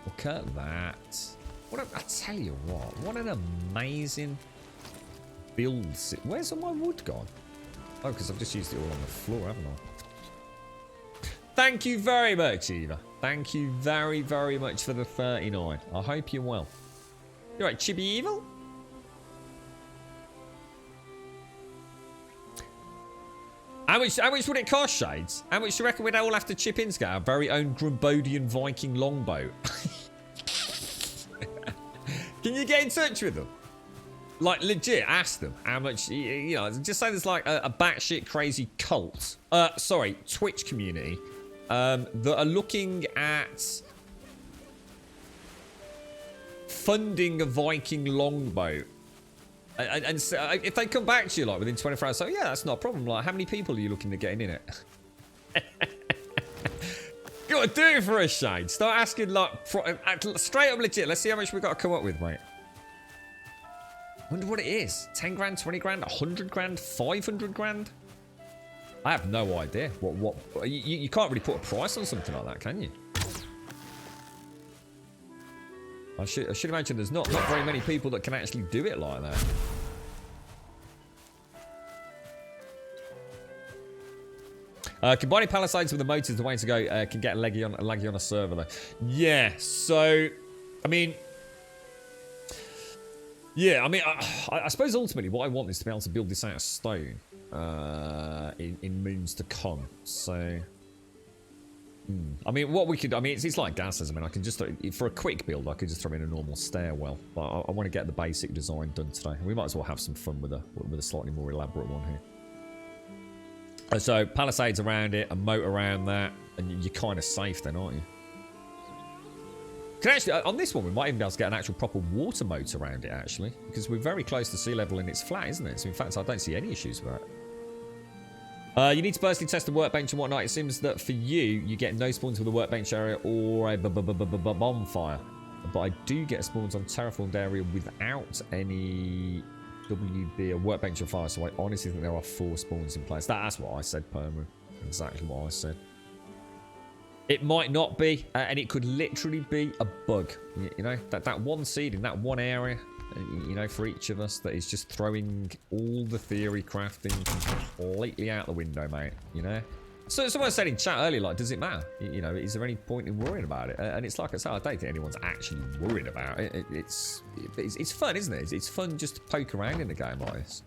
Look at that. I tell you what an amazing build. Where's all my wood gone? Oh, because I've just used it all on the floor, haven't I? Thank you very much, Eva. Thank you very, very much for the 39. I hope you're well. You right, Chibi Evil? How much would it cost, Shades? How much do you reckon we'd all have to chip in to get our very own Grumbodian Viking longboat? Can you get in touch with them? Like, legit, ask them how much, you know, just say there's like a batshit crazy cult. Sorry, Twitch community. That are looking at funding a Viking longboat. And so if they come back to you like within 24 hours, so yeah, that's not a problem. Like, how many people are you looking to getting in it? You gotta do it for us, Shane. Start asking like straight up legit. Let's see how much we've got to come up with, mate. Wonder what it is. 10 grand, 20 grand, 100 grand, 500 grand? I have no idea. What you can't really put a price on something like that, can you? I should imagine there's not very many people that can actually do it like that. Combining palisades with the motors is the way to go. Can get laggy on a server though. Yeah, so I mean, yeah, I mean, I suppose ultimately what I want is to be able to build this out of stone in moons to come. So, I mean, what we could, I mean, it's like gases. I mean, I can just for a quick build, I could just throw in a normal stairwell. But I want to get the basic design done today. We might as well have some fun with a slightly more elaborate one here. So palisades around it, a moat around that, and you're kind of safe then, aren't you? Can actually, on this one, we might even be able to get an actual proper water moat around it, actually, because we're very close to sea level and it's flat, isn't it? So in fact, I don't see any issues with that. You need to personally test the workbench and whatnot. It seems that for you get no spawns with a workbench area or a bonfire, but I do get spawns on terraformed area without any WB, a workbench or fire, so I honestly think there are 4 spawns in place. That's what I said, Perma. Exactly what I said. It might not be, and it could literally be a bug. You know, that one seed in that one area, you know, for each of us, that is just throwing all the theory crafting completely out the window, mate. You know? So someone said in chat earlier, like, does it matter? You know, is there any point in worrying about it? And it's like I said, I don't think anyone's actually worried about it. It's fun, isn't it? It's fun just to poke around in a game like this.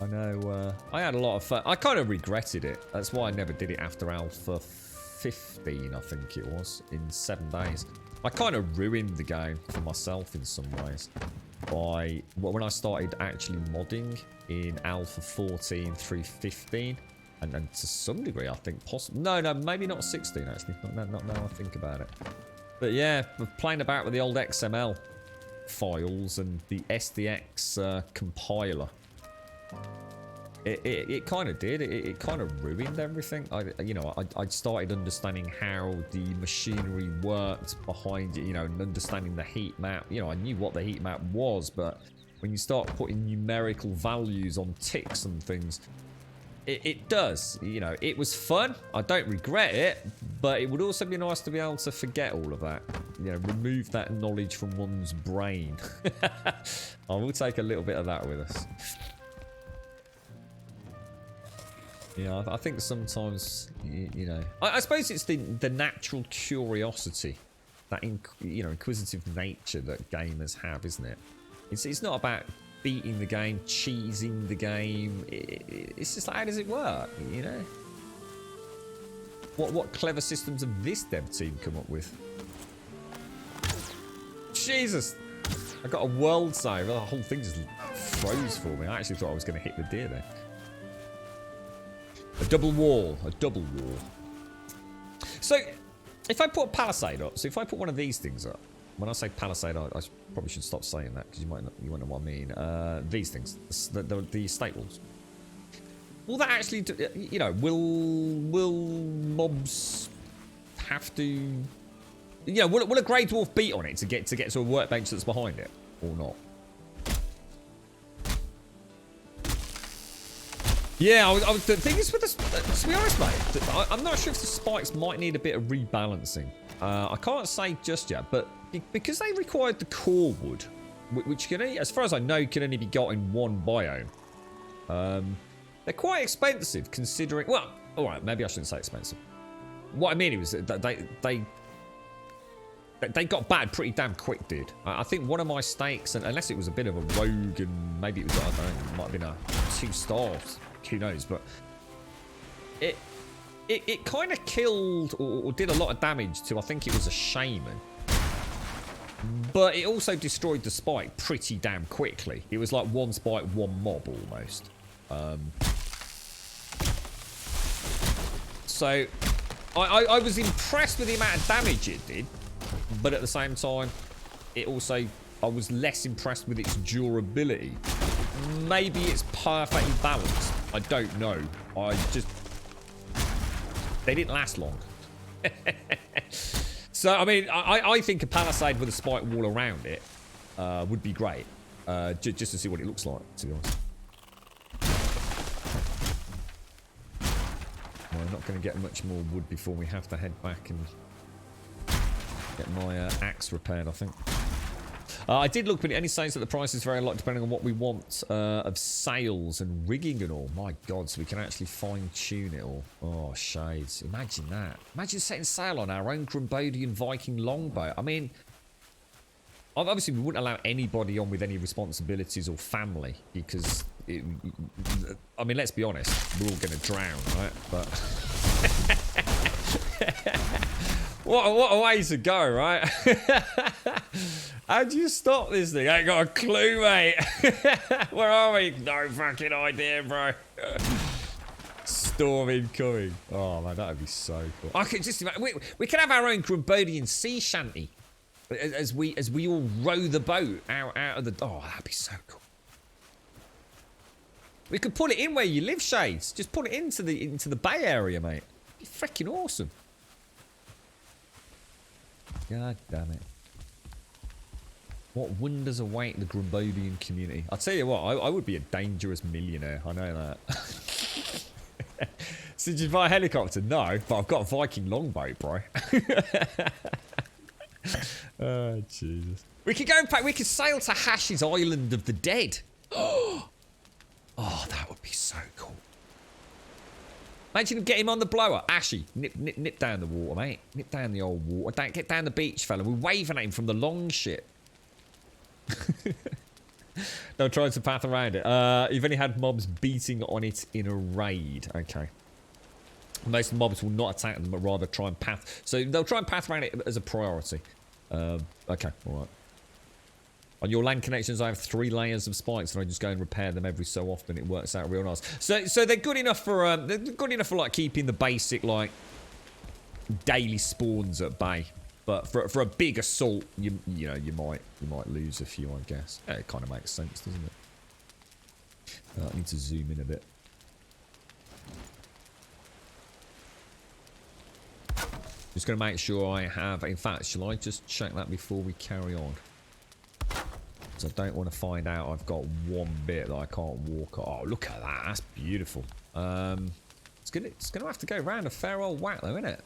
I know, I had a lot of fun. I kind of regretted it. That's why I never did it after Alpha 15, I think it was, in 7 days. I kind of ruined the game for myself in some ways by when I started actually modding in Alpha 14 through 15. And to some degree, I think possibly. No, maybe not 16 actually. Not now I think about it. But yeah, playing about with the old XML files and the SDX compiler. It kind of did. It kind of ruined everything. I started understanding how the machinery worked behind it. You know, and understanding the heat map. You know, I knew what the heat map was, but when you start putting numerical values on ticks and things. It does, you know, it was fun. I don't regret it, but it would also be nice to be able to forget all of that. You know, remove that knowledge from one's brain. I will take a little bit of that with us. Yeah, I think sometimes, you know, I suppose it's the natural curiosity, that inquisitive nature that gamers have, isn't it? It's not about beating the game, cheesing the game. It's just like, how does it work? You know, what clever systems have this dev team come up with? Jesus, I got a world save. The whole thing just froze for me. I actually thought I was going to hit the deer there. A double wall. So, if I put a palisade up, so if I put one of these things up, when I say palisade, I probably should stop saying that because you won't know what I mean. These things, the estate walls. Will that actually, you know, will mobs have to, you know, will a grey dwarf beat on it to get to a workbench that's behind it or not? Yeah, the thing is with this, to be honest, mate, I'm not sure if the spikes might need a bit of rebalancing. I can't say just yet, but because they required the core wood, which can, as far as I know, can only be got in one biome, they're quite expensive considering. Well, all right, maybe I shouldn't say expensive. What I mean was that they got bad pretty damn quick, dude. I think one of my stakes, and unless it was a bit of a rogue, and maybe it was, I don't know, it might have been a 2 stars. Who knows? But it kind of killed or did a lot of damage to, I think it was a shaman. But it also destroyed the spike pretty damn quickly. It was like 1 spike, 1 mob almost. So I was impressed with the amount of damage it did, but at the same time, I was less impressed with its durability. Maybe it's perfectly balanced. I don't know. They didn't last long. So, I mean, I think a palisade with a spike wall around it would be great. Just to see what it looks like, to be honest. Well, I'm not going to get much more wood before we have to head back and Get my axe repaired, I think. I did look, but it only says that the price is very light depending on what we want of sails and rigging and all. My God, so we can actually fine-tune it all. Oh, shades. Imagine that. Imagine setting sail on our own Grumbodian Viking longboat. I mean, obviously we wouldn't allow anybody on with any responsibilities or family because, I mean, let's be honest, we're all going to drown, right? But what a way to go, right? How do you stop this thing? I ain't got a clue, mate. Where are we? No fucking idea, bro. Storm incoming. Oh, man, that would be so cool. I could just imagine. We could have our own Grumbodian sea shanty as we all row the boat out of the... Oh, that'd be so cool. We could put it in where you live, Shades. Just put it into the bay area, mate. It'd be freaking awesome. God damn it. What wonders await the Grumbodian community? I'll tell you what, I would be a dangerous millionaire. I know that. So did you buy a helicopter? No, but I've got a Viking longboat, bro. Oh, Jesus. We could go back. We could sail to Hash's Island of the Dead. Oh, that would be so cool. Imagine get him on the blower. Ashy, nip down the water, mate. Nip down the old water. Get down the beach, fella. We're waving at him from the long ship. No, trying to path around it. You've only had mobs beating on it in a raid. Okay. Most mobs will not attack them, but rather try and path. So they'll try and path around it as a priority. Okay, alright. On your land connections, I have 3 layers of spikes, and I just go and repair them every so often. It works out real nice. So they're good enough for like keeping the basic like daily spawns at bay. But for a big assault, you know you might lose a few, I guess. Yeah, it kind of makes sense, doesn't it? I need to zoom in a bit. Just going to make sure I have... In fact, shall I just check that before we carry on? Because I don't want to find out I've got one bit that I can't walk. Oh, look at that. That's beautiful. It's gonna have to go round a fair old whack, though, isn't it?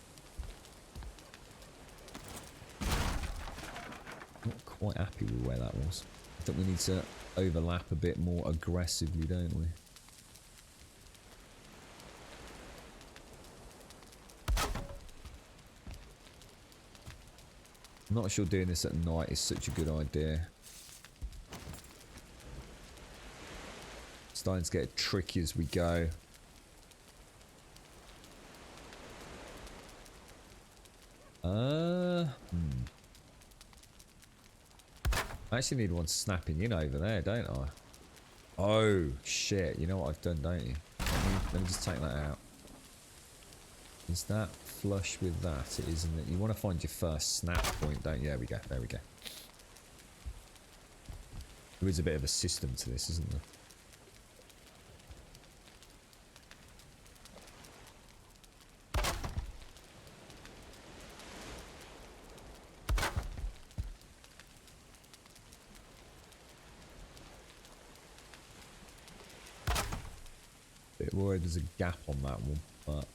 Not quite happy with where that was. I think we need to overlap a bit more aggressively, don't we? I'm not sure doing this at night is such a good idea. Starting to get tricky as we go. I actually need one snapping in over there, don't I? Oh, shit. You know what I've done, don't you? Let me just take that out. Is that flush with that? It isn't it? You want to find your first snap point, don't you? There we go. There we go. There is a bit of a system to this, isn't there? Bit worried there's a gap on that one, but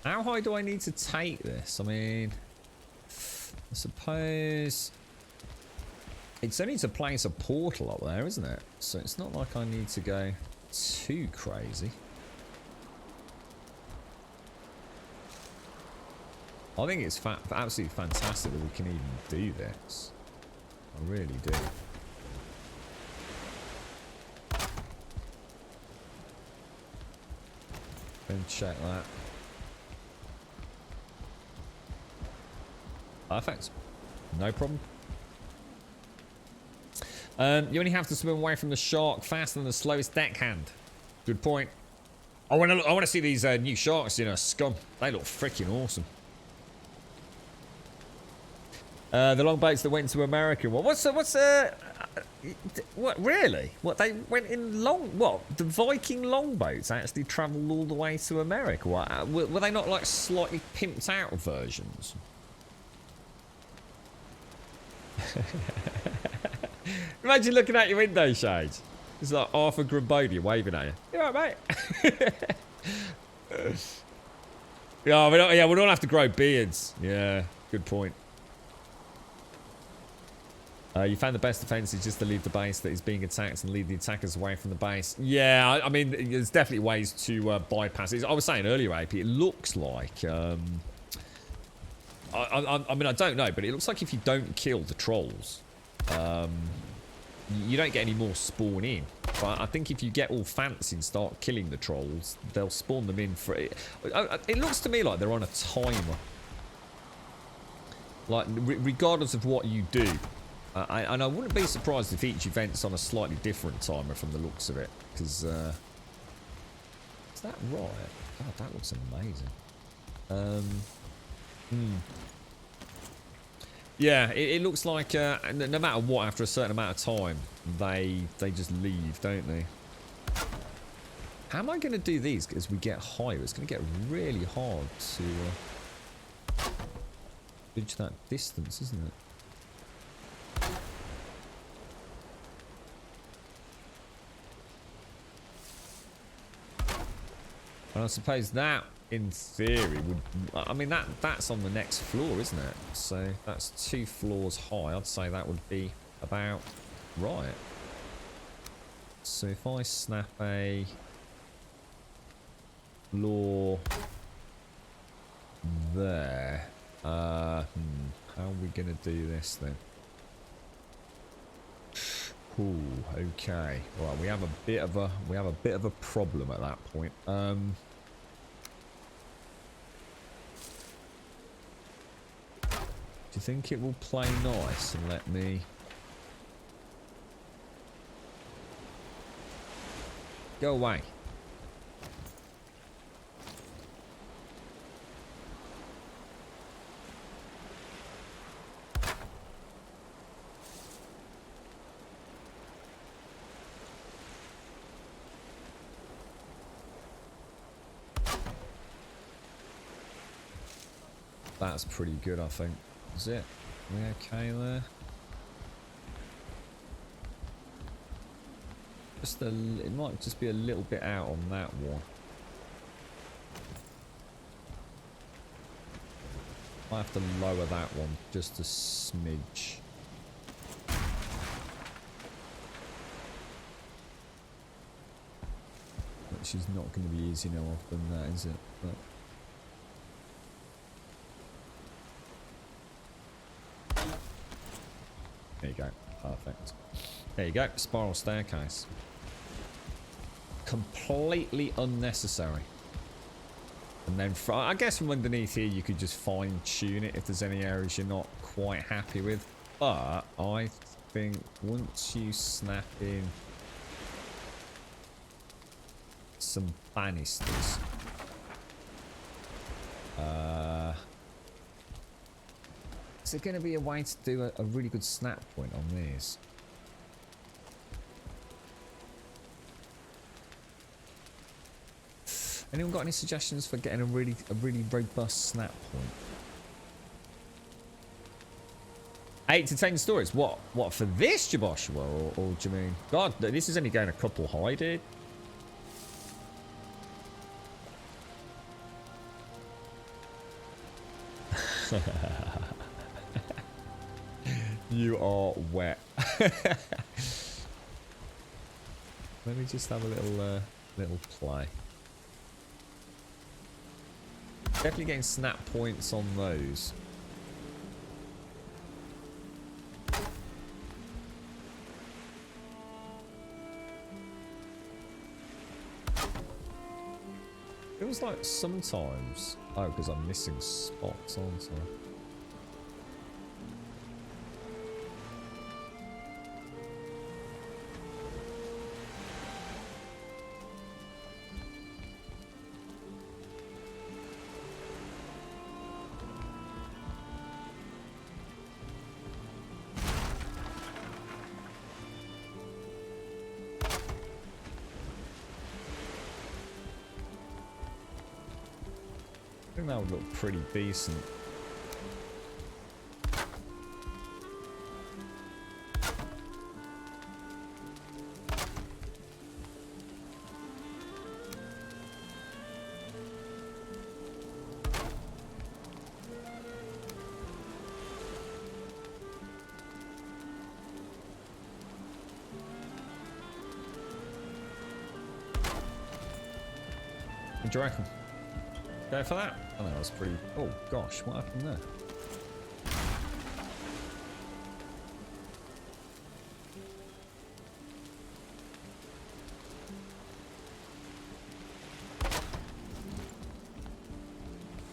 how high do I need to take this? I mean, I suppose it's only to place a portal up there, isn't it? So it's not like I need to go too crazy. I think it's absolutely fantastic that we can even do this. I really do. Then check that. Perfect. No problem. You only have to swim away from the shark faster than the slowest deckhand. Good point. I want to see these new sharks, you know, scum. They look freaking awesome. The longboats that went to America. What really? What, they went in what? The Viking longboats actually travelled all the way to America? What, were they not like slightly pimped out versions? Imagine looking out your window shades. It's like Arthur Grumbodia waving at you. You alright, mate? Yeah, we don't have to grow beards. Yeah, good point. You found the best defense is just to leave the base that is being attacked and lead the attackers away from the base. Yeah, I mean, there's definitely ways to bypass it. I was saying earlier, AP, it looks like... I mean, I don't know, but it looks like if you don't kill the trolls, you don't get any more spawn in. But I think if you get all fancy and start killing the trolls, they'll spawn them in for it. It looks to me like they're on a timer. Like, regardless of what you do. And I wouldn't be surprised if each event's on a slightly different timer from the looks of it. Because, is that right? God, that looks amazing. Yeah, it looks like no matter what, after a certain amount of time, they just leave, don't they? How am I going to do these as we get higher? It's going to get really hard to bridge that distance, isn't it? And I suppose that, in theory, would... I mean, that's on the next floor, isn't it? So that's 2 floors high. I'd say that would be about right. So if I snap a floor there... how are we going to do this, then? Ooh, okay. Right, we have a bit of a problem at that point. Do you think it will play nice and let me go away? That's pretty good, I think. Is it? Are we okay there? Just it might just be a little bit out on that one. Might have to lower that one just a smidge. Which is not going to be easy no often, that is it? But there you go. Perfect. There you go. Spiral staircase. Completely unnecessary. And then, I guess from underneath here, you could just fine-tune it if there's any areas you're not quite happy with. But I think once you snap in some banisters, is there going to be a way to do a really good snap point on these? Anyone got any suggestions for getting a really robust snap point? 8 to 10 stories. What for this, Joshua? Or do you mean? God, this is only going a couple high, dude. You are wet. Let me just have a little play. Definitely getting snap points on those. Feels like sometimes... Oh, because I'm missing spots, aren't I? I think that would look pretty decent. What do you reckon? Go for that? Oh, that was pretty... Oh, gosh. What happened there?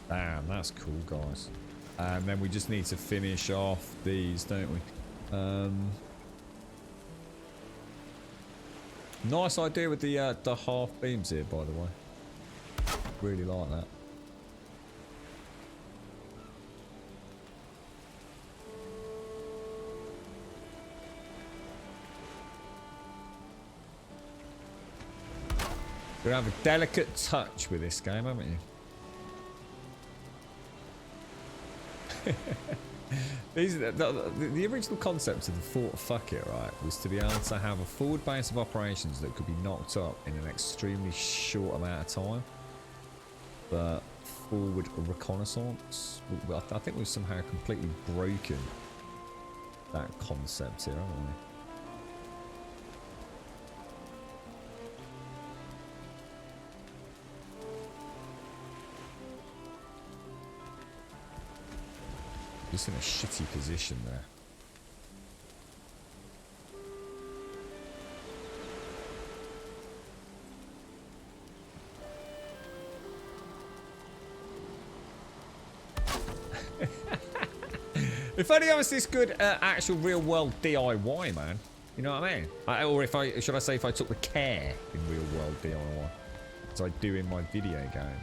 Damn, that's cool, guys. And then we just need to finish off these, don't we? Nice idea with the half beams here, by the way. Really like that. You have a delicate touch with this game, haven't you? The original concept of the Fort Fuck It, right, was to be able to have a forward base of operations that could be knocked up in an extremely short amount of time. But forward reconnaissance, I think we've somehow completely broken that concept here, haven't we? Just in a shitty position there. If only I was this good at actual real world DIY, man. You know what I mean? Or if I, should I say, if I took the care in real world DIY, as I do in my video game.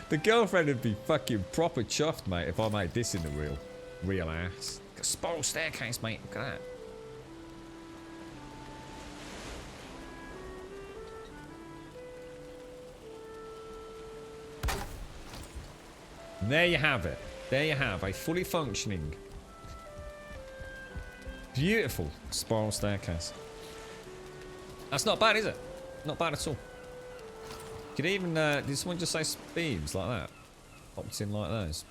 The girlfriend would be fucking proper chuffed, mate, if I made this in the real ass. Got a spiral staircase, mate. Look at that. And there you have it. There you have a fully functioning, beautiful spiral staircase. That's not bad, is it? Not bad at all. Could even, did someone just say beams like that? Popped in like those.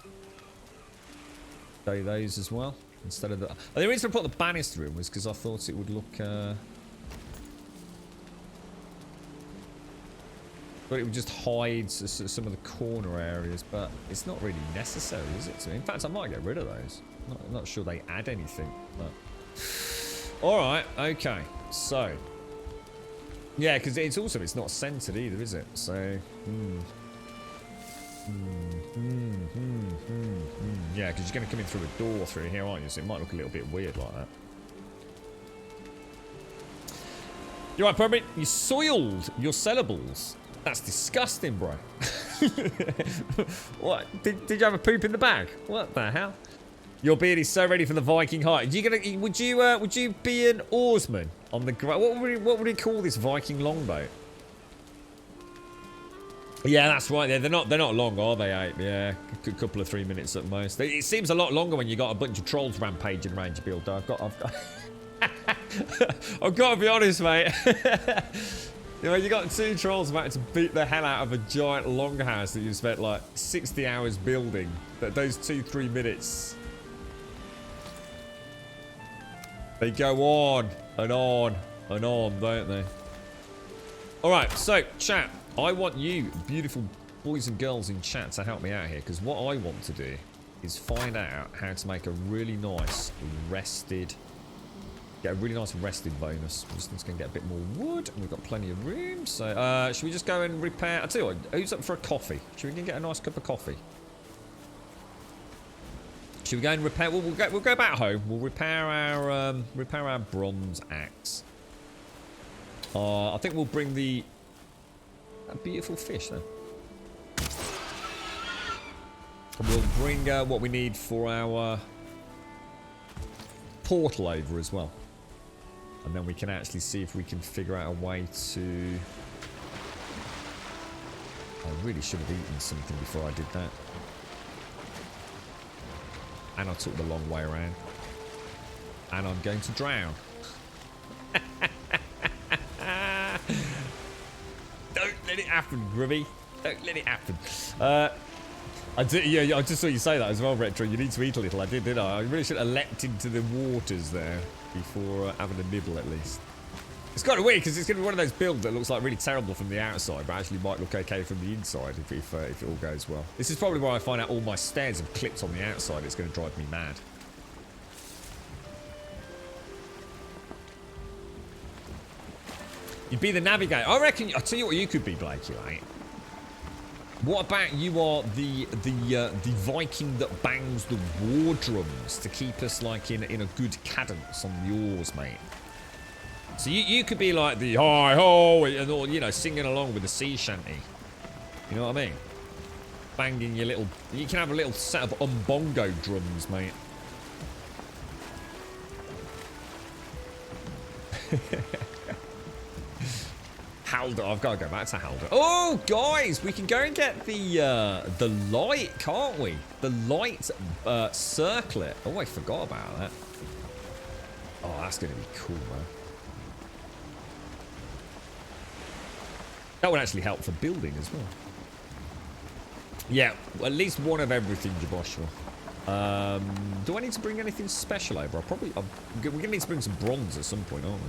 Do those as well, instead of the... The reason I put the banister in was because I thought it would look, but it would just hide some of the corner areas, but it's not really necessary, is it? In fact, I might get rid of those. I'm not sure they add anything, but... Alright, okay, so... Yeah, because it's not centered either, is it? So, yeah, because you're going to come in through a door through here, aren't you? So it might look a little bit weird like that. You're right, Permit. You soiled your sellables. That's disgusting, bro. What? Did you have a poop in the bag? What the hell? Your beard is so ready for the Viking height. Would you be an oarsman on the what would we call this Viking longboat? Yeah, that's right. They're not long, are they? Yeah, a couple of 3 minutes at most. It seems a lot longer when you got a bunch of trolls rampaging around your build. I've got I've got to be honest, mate. You know, you got 2 trolls about to beat the hell out of a giant longhouse that you spent like 60 hours building. But those 2-3 minutes. They go on and on and on, don't they? Alright, so, chat. I want you, beautiful boys and girls in chat, to help me out here. Because what I want to do is find out how to make a really nice rested... Get a really nice rested bonus. We're just going to get a bit more wood. And we've got plenty of room. So, should we just go and repair... I'll tell you what, who's up for a coffee? Should we get a nice cup of coffee? Should we go and repair? We'll go back home. We'll repair our bronze axe. I think we'll bring that beautiful fish then. We'll bring what we need for our portal over as well, and then we can actually see if we can figure out a way to. I really should have eaten something before I did that. And I took the long way around. And I'm going to drown. Don't let it happen, Grubby. Don't let it happen. I just saw you say that as well, Retro. You need to eat a little. I didn't I? I really should have leapt into the waters there before having a nibble at least. It's kind of weird because it's going to be one of those builds that looks like really terrible from the outside, but actually might look okay from the inside if it all goes well. This is probably why I find out all my stairs have clipped on the outside. It's going to drive me mad. You'd be the navigator. I reckon. I'll tell you what you could be, Blakey, right? What about you are the Viking that bangs the war drums to keep us like in a good cadence on the oars, mate? So you could be like the hi ho and all, you know, singing along with the sea shanty. You know what I mean? Banging your little. You can have a little set of umbongo drums, mate. Halder, I've got to go back to Halder. Oh, guys, we can go and get the light, can't we? The light circlet. Oh, I forgot about that. Oh, that's going to be cool, man. That would actually help for building as well. Yeah, at least one of everything, Joshua. Do I need to bring anything special over? We're going to need to bring some bronze at some point, aren't we?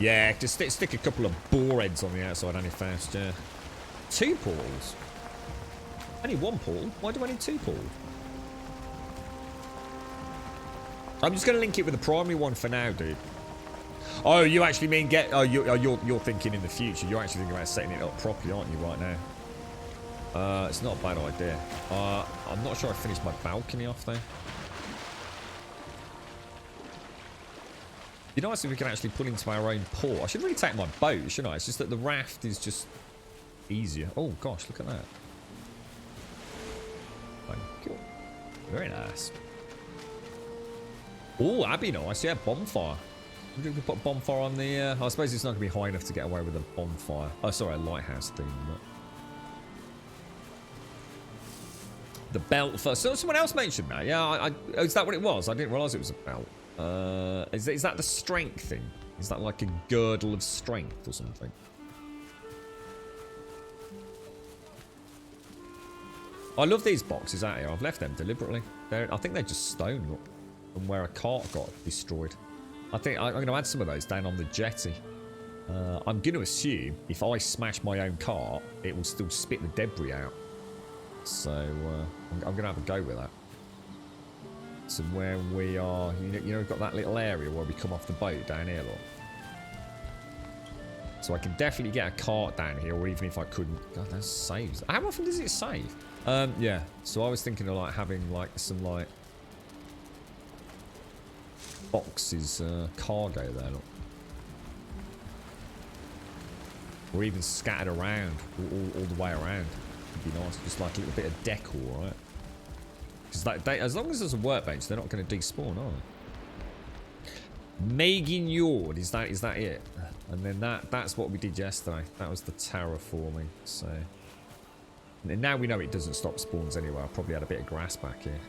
Yeah, just stick a couple of boar heads on the outside, only fast, yeah. 2 portals? Only 1 portal? Why do I need 2 portals? I'm just going to link it with the primary one for now, dude. Oh, you actually mean get... Oh, you're thinking in the future. You're actually thinking about setting it up properly, aren't you, right now? It's not a bad idea. I'm not sure I finished my balcony off there. It'd be nice if we can actually pull into our own port. I should really take my boat, shouldn't I? It's just that the raft is just easier. Oh, gosh, look at that. Thank you. Very nice. Oh, that'd be nice. Yeah, bonfire. We could put a bonfire on the... I suppose it's not going to be high enough to get away with a bonfire. Oh, sorry, a lighthouse theme. But... The belt first. So someone else mentioned that. Yeah, is that what it was? I didn't realise it was a belt. Is that the strength thing? Is that like a girdle of strength or something? I love these boxes out here. I've left them deliberately. I think they're just stone from where a cart got destroyed. I think I'm going to add some of those down on the jetty. I'm going to assume if I smash my own cart, it will still spit the debris out. So I'm going to have a go with that. So where we are, you know, we've got that little area where we come off the boat down here, look. So I can definitely get a cart down here, or even if I couldn't. God, that saves. How often does it save? Yeah. So I was thinking of like having like some like boxes, cargo there, look. Or even scattered around, all the way around. It'd be nice, just like a little bit of decor, right? Because as long as there's a workbench, they're not going to despawn, are they? Megan Yord, is that it? And then that's what we did yesterday. That was the terraforming. So and now we know it doesn't stop spawns anyway. I probably had a bit of grass back here.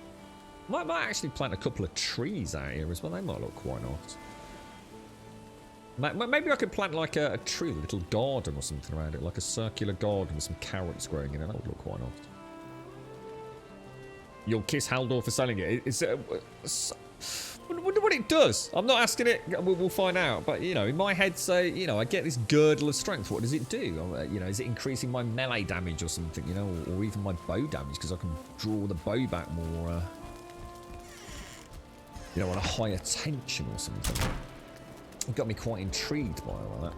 Might actually plant a couple of trees out here as well. They might look quite nice. Maybe I could plant like a tree, a little garden or something around it, like a circular garden with some carrots growing in it. That would look quite nice. You'll kiss Haldor for selling it. Wonder what it does. I'm not asking it. We'll find out. But, you know, in my head, say, you know, I get this girdle of strength. What does it do? You know, is it increasing my melee damage or something, you know, or even my bow damage because I can draw the bow back more, you know, on a higher tension or something. It got me quite intrigued by all that.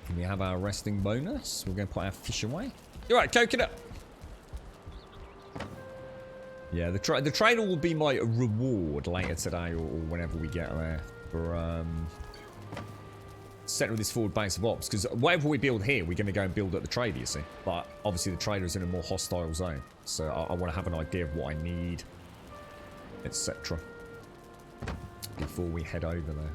Can we have our resting bonus? We're going to put our fish away. All right, coconut. Yeah, the trader will be my reward later today or whenever we get there for setting this forward base of ops. Because whatever we build here, we're going to go and build at the trader, you see. But obviously the trader is in a more hostile zone. So I want to have an idea of what I need, etc. before we head over there.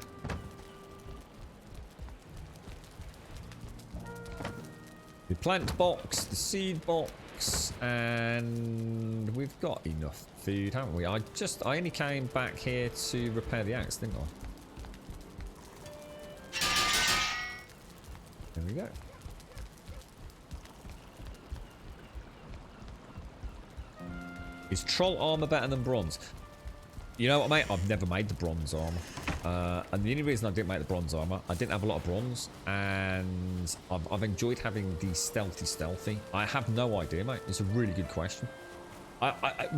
The plant box, the seed box, and we've got enough food, haven't we? I only came back here to repair the axe, didn't I? There we go. Is troll armor better than bronze? You know what, mate? I've never made the bronze armor. And the only reason I didn't make the bronze armor, I didn't have a lot of bronze. And I've enjoyed having the stealthy. I have no idea, mate. It's a really good question.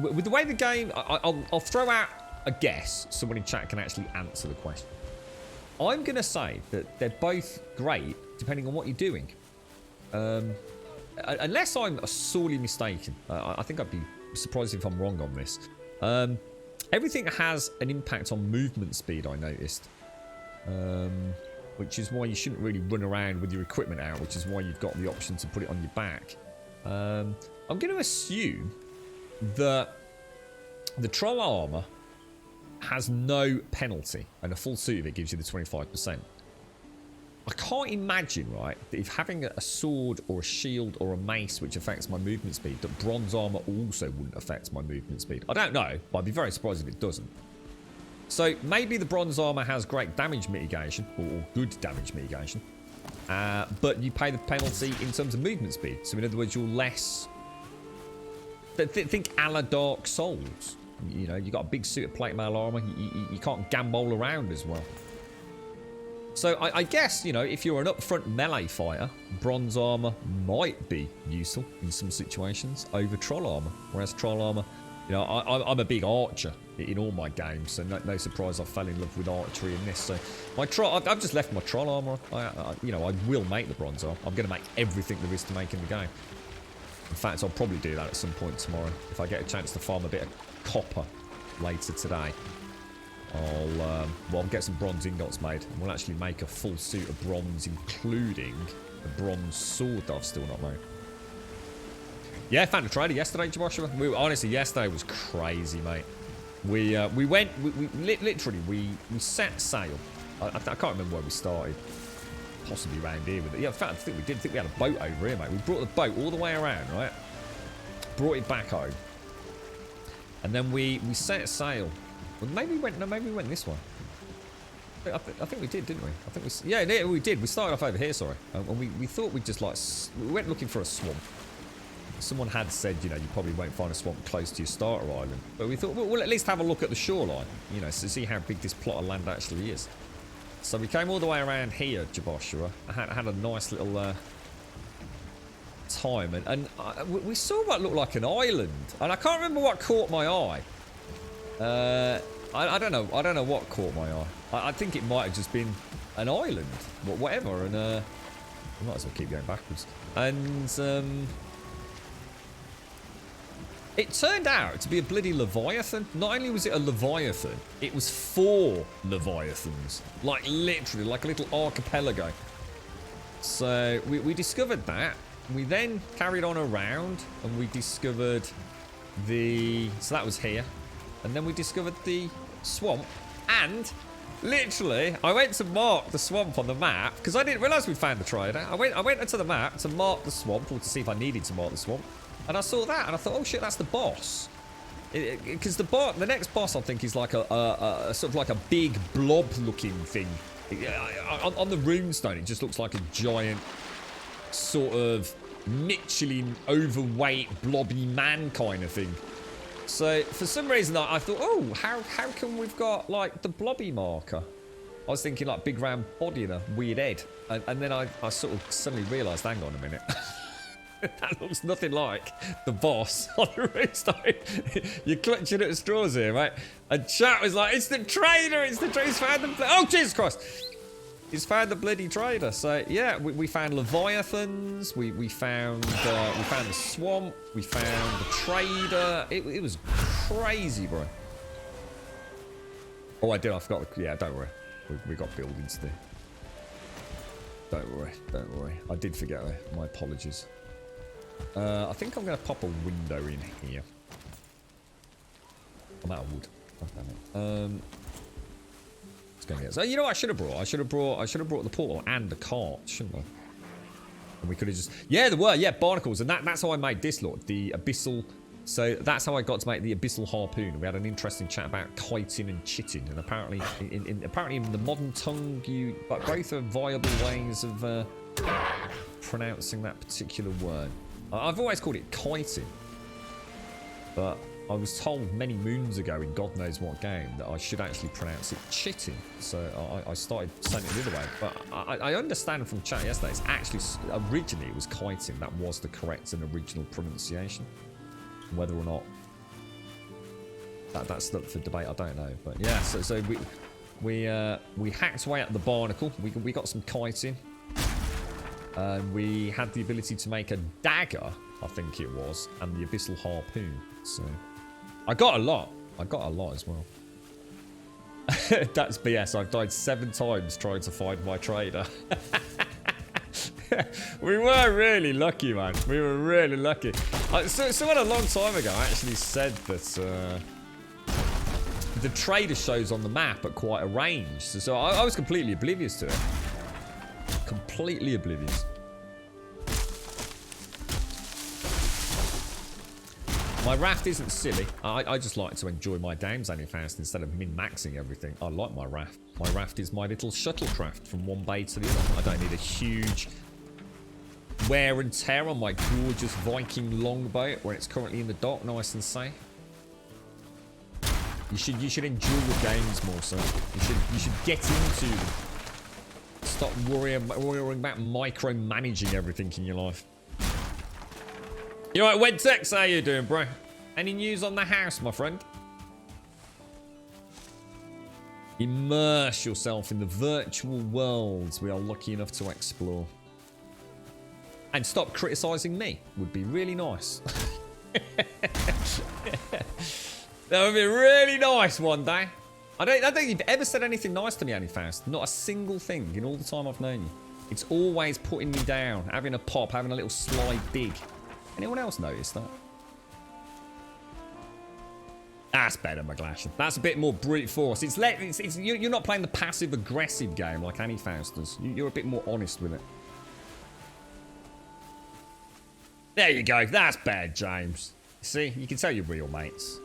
With the way the game... I'll throw out a guess. Someone in chat can actually answer the question. I'm going to say that they're both great, depending on what you're doing. Unless I'm sorely mistaken. I think I'd be surprised if I'm wrong on this. Everything has an impact on movement speed, I noticed. Which is why you shouldn't really run around with your equipment out, which is why you've got the option to put it on your back. I'm going to assume that the troll armor has no penalty, and a full suit of it gives you the 25%. I can't imagine, right, that if having a sword or a shield or a mace which affects my movement speed, that bronze armor also wouldn't affect my movement speed. I don't know, but I'd be very surprised if it doesn't. So maybe the bronze armor has great damage mitigation, or good damage mitigation, but you pay the penalty in terms of movement speed. So in other words, you're less... Think a la Dark Souls. You know, you got a big suit of plate mail armor, you can't gambole around as well. So I guess, you know, if you're an upfront melee fighter, bronze armor might be useful in some situations over troll armor. Whereas troll armor, you know, I'm a big archer in all my games, so no surprise I fell in love with archery in this. So my I've just left my troll armor. You know, I will make the bronze armor. I'm going to make everything there is to make in the game. In fact, I'll probably do that at some point tomorrow if I get a chance to farm a bit of copper later today. I'll get some bronze ingots made, and we'll actually make a full suit of bronze, including the bronze sword that I've still not made. Yeah, I found a trader yesterday, Joshua. Honestly, yesterday was crazy, mate. We literally set sail. I can't remember where we started. Possibly around here with it. Yeah, in fact, I think we did. I think we had a boat over here, mate. We brought the boat all the way around, right? Brought it back home, and then we set sail. Well, maybe we went this way. I think we did, didn't we? I think we did. We started off over here, sorry. And we thought we'd just like... We went looking for a swamp. Someone had said, you know, you probably won't find a swamp close to your starter island. But we thought, well, we'll at least have a look at the shoreline, you know, to see how big this plot of land actually is. So we came all the way around here, Joshua. I had a nice little time. And we saw what looked like an island. And I can't remember what caught my eye. I don't know. I don't know what caught my eye. I think it might have just been an island, whatever. And we might as well keep going backwards. And it turned out to be a bloody leviathan. Not only was it a leviathan, it was 4 leviathans, like literally, like a little archipelago. So we discovered that. We then carried on around, and we discovered so that was here. And then we discovered the swamp, and literally, I went to mark the swamp on the map, because I didn't realise we found the trader. I went into the map to mark the swamp, or to see if I needed to mark the swamp, and I saw that, and I thought, oh shit, that's the boss. Because the next boss, I think, is like a sort of like a big blob-looking thing. On the runestone, it just looks like a giant sort of Michelin overweight blobby man kind of thing. So for some reason I thought, oh, how come we've got like the blobby marker? I was thinking like big round body and a weird head, and then I sort of suddenly realised, hang on a minute, that looks nothing like the boss on the runestone. You're clutching at straws here, right? And chat was like, it's the trader, it's the trader. He's found the oh Jesus Christ! He's found the bloody trader. So yeah, we found leviathans. We found the swamp. We found the trader. It was crazy, bro. Oh, I forgot. Yeah, don't worry. We got buildings to do. Don't worry. I did forget. My apologies. I think I'm gonna pop a window in here. I'm out of wood. Oh, damn it. So you know what I should have brought? I should have brought the portal and the cart, shouldn't I? And we could have just... Yeah, there were. Yeah, barnacles. And that's how I made this, Lord. The abyssal... So that's how I got to make the abyssal harpoon. We had an interesting chat about kiting and chitting. And apparently in the modern tongue, both are viable ways of pronouncing that particular word. I've always called it kiting. But I was told many moons ago in God knows what game that I should actually pronounce it chitting. So I started saying it the other way. But I understand from chat yesterday, it's actually, originally it was kiting. That was the correct and original pronunciation. Whether or not that's up for debate, I don't know. But yeah, so we hacked away at the barnacle. We got some kiting. We had the ability to make a dagger, I think it was, and the abyssal harpoon. So I got a lot. I got a lot as well. That's BS. I've died 7 times trying to find my trader. We were really lucky, man. We were really lucky. Someone a long time ago actually said that the trader shows on the map at quite a range. So I was completely oblivious to it. Completely oblivious. My raft isn't silly. I just like to enjoy my downs only fast instead of min-maxing everything. I like my raft. My raft is my little shuttlecraft from one bay to the other. I don't need a huge wear and tear on my gorgeous Viking longboat where it's currently in the dock, nice and safe. You should enjoy your games more, son. You should get into them. Stop worrying about micromanaging everything in your life. You alright, Wedtex? How you doing, bro? Any news on the house, my friend? Immerse yourself in the virtual worlds we are lucky enough to explore. And stop criticising me. Would be really nice. That would be really nice one day. I don't think you've ever said anything nice to me, Anyfast. Not a single thing in all the time I've known you. It's always putting me down, having a pop, having a little sly dig. Anyone else notice that? That's better, McGlashan. That's a bit more brute force. You're not playing the passive-aggressive game like Anyfast does. You're a bit more honest with it. There you go. That's bad, James. See, you can tell you're real mates.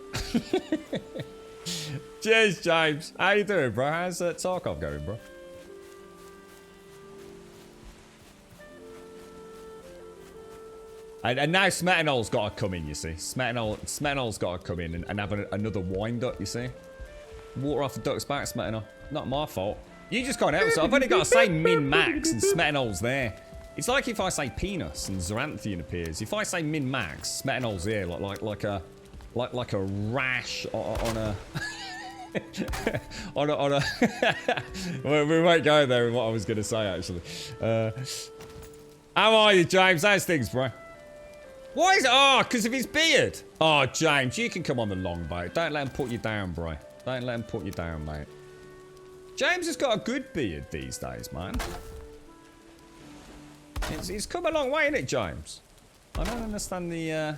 Cheers, James. How you doing, bro? How's Tarkov going, bro? And now Smetanol's got to come in, you see. Smetanol's got to come in and have another wind-up, you see. Water off the duck's back, Smetanol. Not my fault. You just can't help it. So I've only got to say min-max and Smetanol's there. It's like if I say penis and Zaranthian appears. If I say min-max, Smetanol's here, like a rash on a... on a well, we won't go there with what I was going to say, actually. How are you, James? How's things, bro? Why is it? Oh, because of his beard. Oh, James, you can come on the longboat. Don't let him put you down, bro. Don't let him put you down, mate. James has got a good beard these days, man. It's come a long way, innit, James? I don't understand the...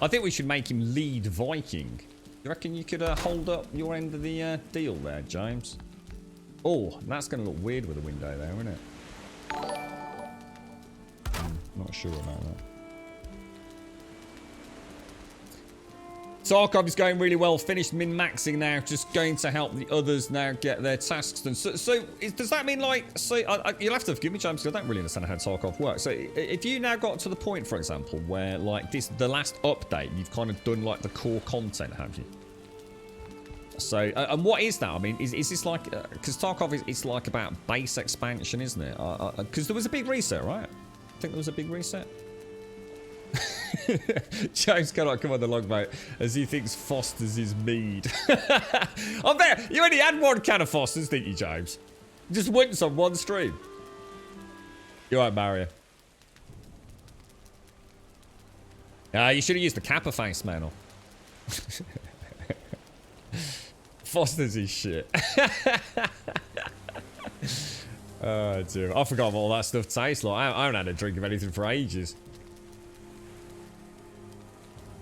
I think we should make him lead Viking. You reckon you could hold up your end of the deal there, James? Oh, that's going to look weird with a window there, isn't it? Not sure about that. Tarkov is going really well. Finished min-maxing now. Just going to help the others now get their tasks done. So does that mean, like... So you'll have to forgive me, James, because I don't really understand how Tarkov works. So if you now got to the point, for example, where, like, the last update, you've kind of done, like, the core content, have you? So, and what is that? I mean, is this like... Because Tarkov it's like about base expansion, isn't it? Because there was a big reset, right? I think there was a big reset. James cannot come on the longboat as he thinks Foster's is mead. I bet you only had one can of Foster's, didn't you, James? Just once on one stream. You're right, Mario. You should have used the Kappa face, man. Foster's is shit. Oh, dear. I forgot what all that stuff tastes like. I haven't had a drink of anything for ages.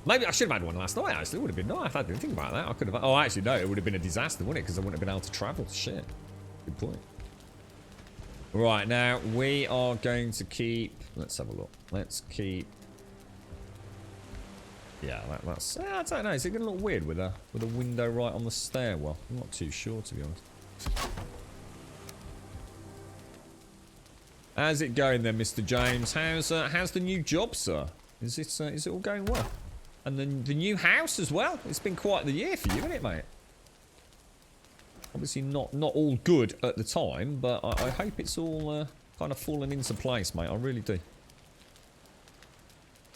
Maybe I should have had one last night, actually. It would have been nice. I didn't think about that. I could have... Oh, actually, no. It would have been a disaster, wouldn't it? Because I wouldn't have been able to travel. Shit. Good point. Right, now, we are going to keep... Let's have a look. Let's keep... Yeah, that's... I don't know. Is it going to look weird with a window right on the stairwell? I'm not too sure, to be honest. How's it going then, Mr. James? How's the new job, sir? Is it all going well? And then the new house as well. It's been quite the year for you, isn't it, mate? Obviously not all good at the time, but I hope it's all kind of fallen into place, mate. I really do.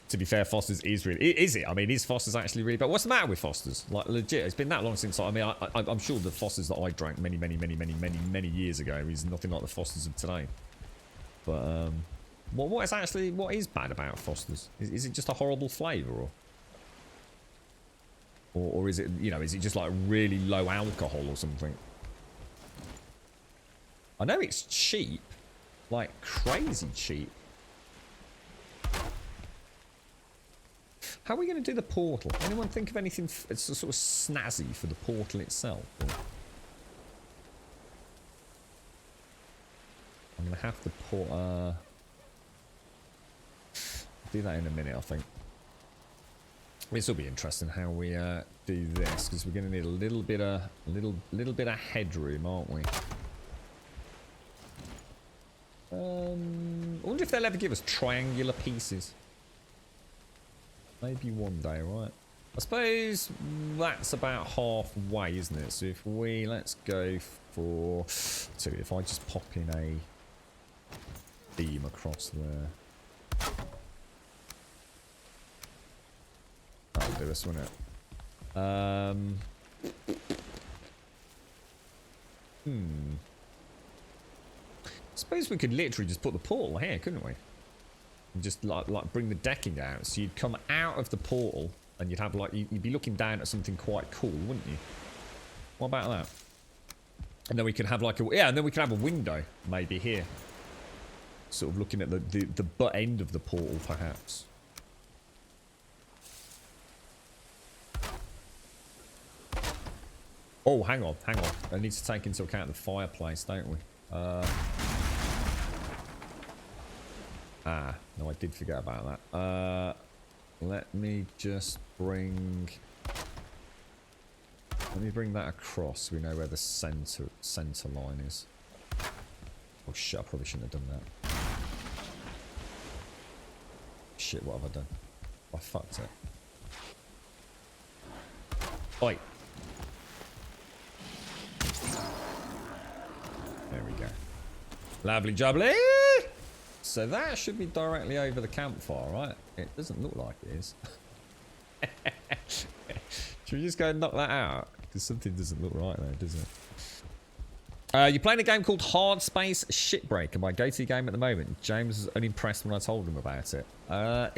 To be fair, Foster's is really... Is it? I mean, is Foster's actually really... But what's the matter with Foster's? Like, legit, it's been that long since... I mean, I'm sure the Foster's that I drank many years ago is nothing like the Foster's of today. But, what is bad about Foster's? Is it just a horrible flavour, or is it, you know, is it just like really low alcohol or something? I know it's cheap. Like, crazy cheap. How are we going to do the portal? Anyone think of anything it's sort of snazzy for the portal itself? Or... I'm going to have to put... do that in a minute, I think. This will be interesting how we do this, because we're going to need a little bit of headroom, aren't we? I wonder if they'll ever give us triangular pieces. Maybe one day, right? I suppose that's about halfway, isn't it? So if we, let's go for... So if I just pop in a beam across there. That'll do us, won't it? I suppose we could literally just put the portal here, couldn't we? And just like bring the decking out, so you'd come out of the portal and you'd have like you'd be looking down at something quite cool, wouldn't you? What about that? And then we could have like and then we could have a window maybe here, sort of looking at the butt end of the portal, perhaps. Oh, hang on. I need to take into account the fireplace, don't we? No, I did forget about that. Let me just bring... Let me bring that across so we know where the center line is. Oh shit, I probably shouldn't have done that. Shit, what have I done? I fucked it. Oi! There we go. Lovely jubbly! So that should be directly over the campfire, right? It doesn't look like it is. Should we just go and knock that out? Because something doesn't look right there, does it? You're playing a game called Hard Space Shipbreaker, my go-to game at the moment. James was unimpressed when I told him about it. I'm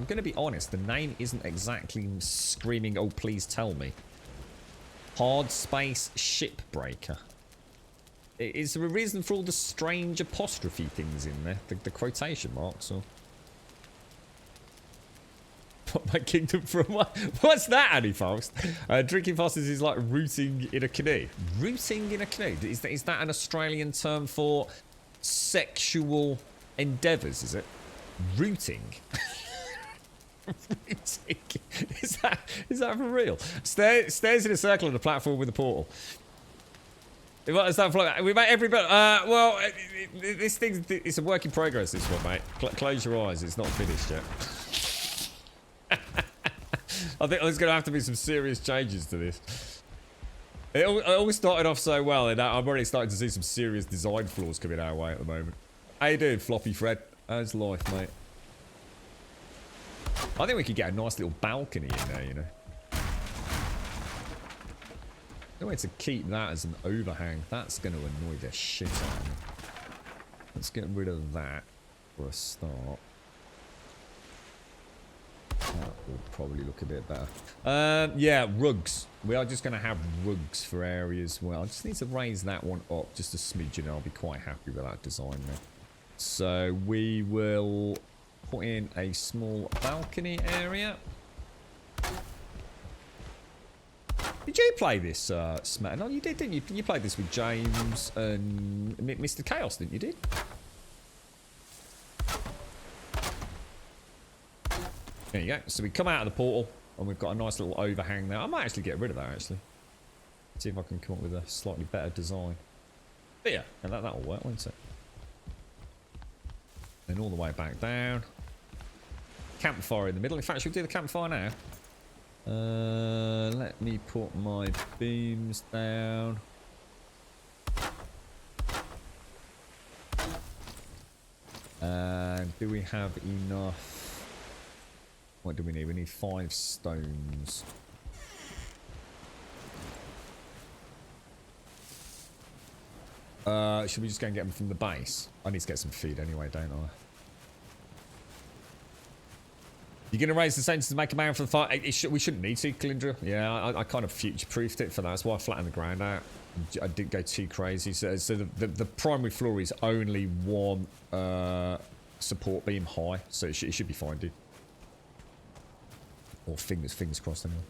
going to be honest, the name isn't exactly screaming, oh, please tell me. Hard Space Shipbreaker. Is there a reason for all the strange apostrophe things in there? The quotation marks, or... What, my kingdom from what? What's that, Annie Fox? Drinking Fosters is like rooting in a canoe. Rooting in a canoe? Is that an Australian term for sexual endeavours, is it? Rooting? Rooting? Is that for real? Stairs in a circle on a platform with a portal. What is that for? We made every bit. Well, this thing, it's a work in progress, this one, mate. Close your eyes, it's not finished yet. I think there's going to have to be some serious changes to this. It all started off so well, and I'm already starting to see some serious design flaws coming our way at the moment. How you doing, Floppy Fred? How's life, mate? I think we could get a nice little balcony in there, you know. No way to keep that as an overhang. That's going to annoy the shit out of me. Let's get rid of that for a start. That will probably look a bit better. Yeah, rugs. We are just going to have rugs for areas. Well, I just need to raise that one up just a smidge, and I'll be quite happy with that design there. So we will put in a small balcony area. Did you play this, Smack? No, you did, didn't you? You played this with James and Mr. Chaos, didn't you, did? There you go. So we come out of the portal, and we've got a nice little overhang there. I might actually get rid of that, actually. See if I can come up with a slightly better design. But yeah, and that'll work, won't it? And all the way back down. Campfire in the middle. In fact, should we do the campfire now? Let me put my beams down. And do we have enough? What do we need? We need 5 stones. Should we just go and get them from the base? I need to get some feed anyway, don't I? You're going to raise the sentence to make a man for the fight? We shouldn't need to, Calindra. Yeah, I kind of future-proofed it for that. That's why I flattened the ground out. I didn't go too crazy. So the primary floor is only 1 support beam high. So it should be fine, dude. Or fingers crossed anyway.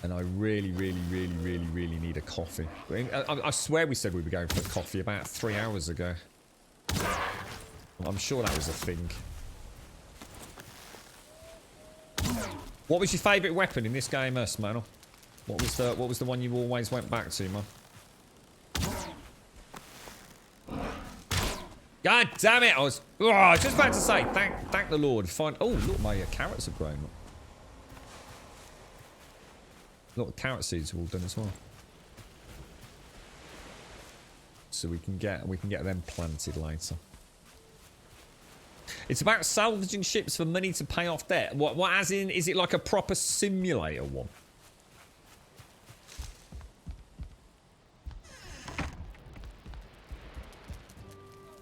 And I really need a coffee. I swear we said we were going for coffee about 3 hours ago. I'm sure that was a thing. What was your favourite weapon in this game, Smanel? What was the one you always went back to, man? God damn it! I was just about to say thank the Lord. Fine. Oh look, my carrots have grown. Look, the carrot seeds are all done as well. So we can get them planted later. It's about salvaging ships for money to pay off debt. What as in, is it like a proper simulator one?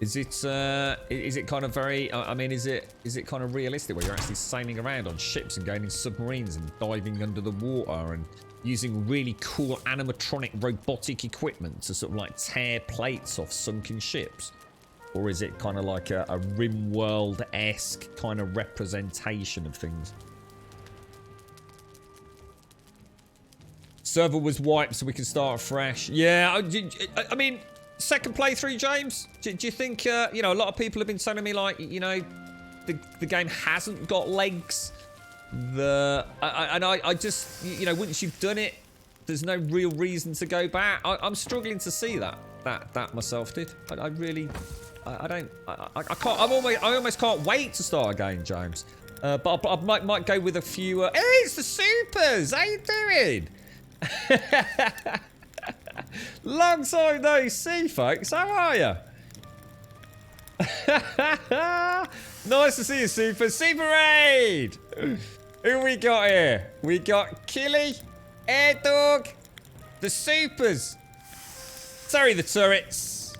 Is it kind of very, I mean, is it kind of realistic where you're actually sailing around on ships and going in submarines and diving under the water and using really cool animatronic robotic equipment to sort of like tear plates off sunken ships? Or is it kind of like a RimWorld-esque kind of representation of things? Server was wiped so we can start fresh. Yeah, I mean, second playthrough, James? Do you think, you know, a lot of people have been telling me, like, you know, the game hasn't got legs. I just, you know, once you've done it, there's no real reason to go back. I'm struggling to see that myself, dude. I really, I can't, I almost can't wait to start again, James. But I might go with a few, hey, it's the Supers! How you doing? Long time no see, folks. How are you? Nice to see you, Super. Super Raid! Who we got here? We got Killy, Air Dog, the Supers, Terry the Turrets,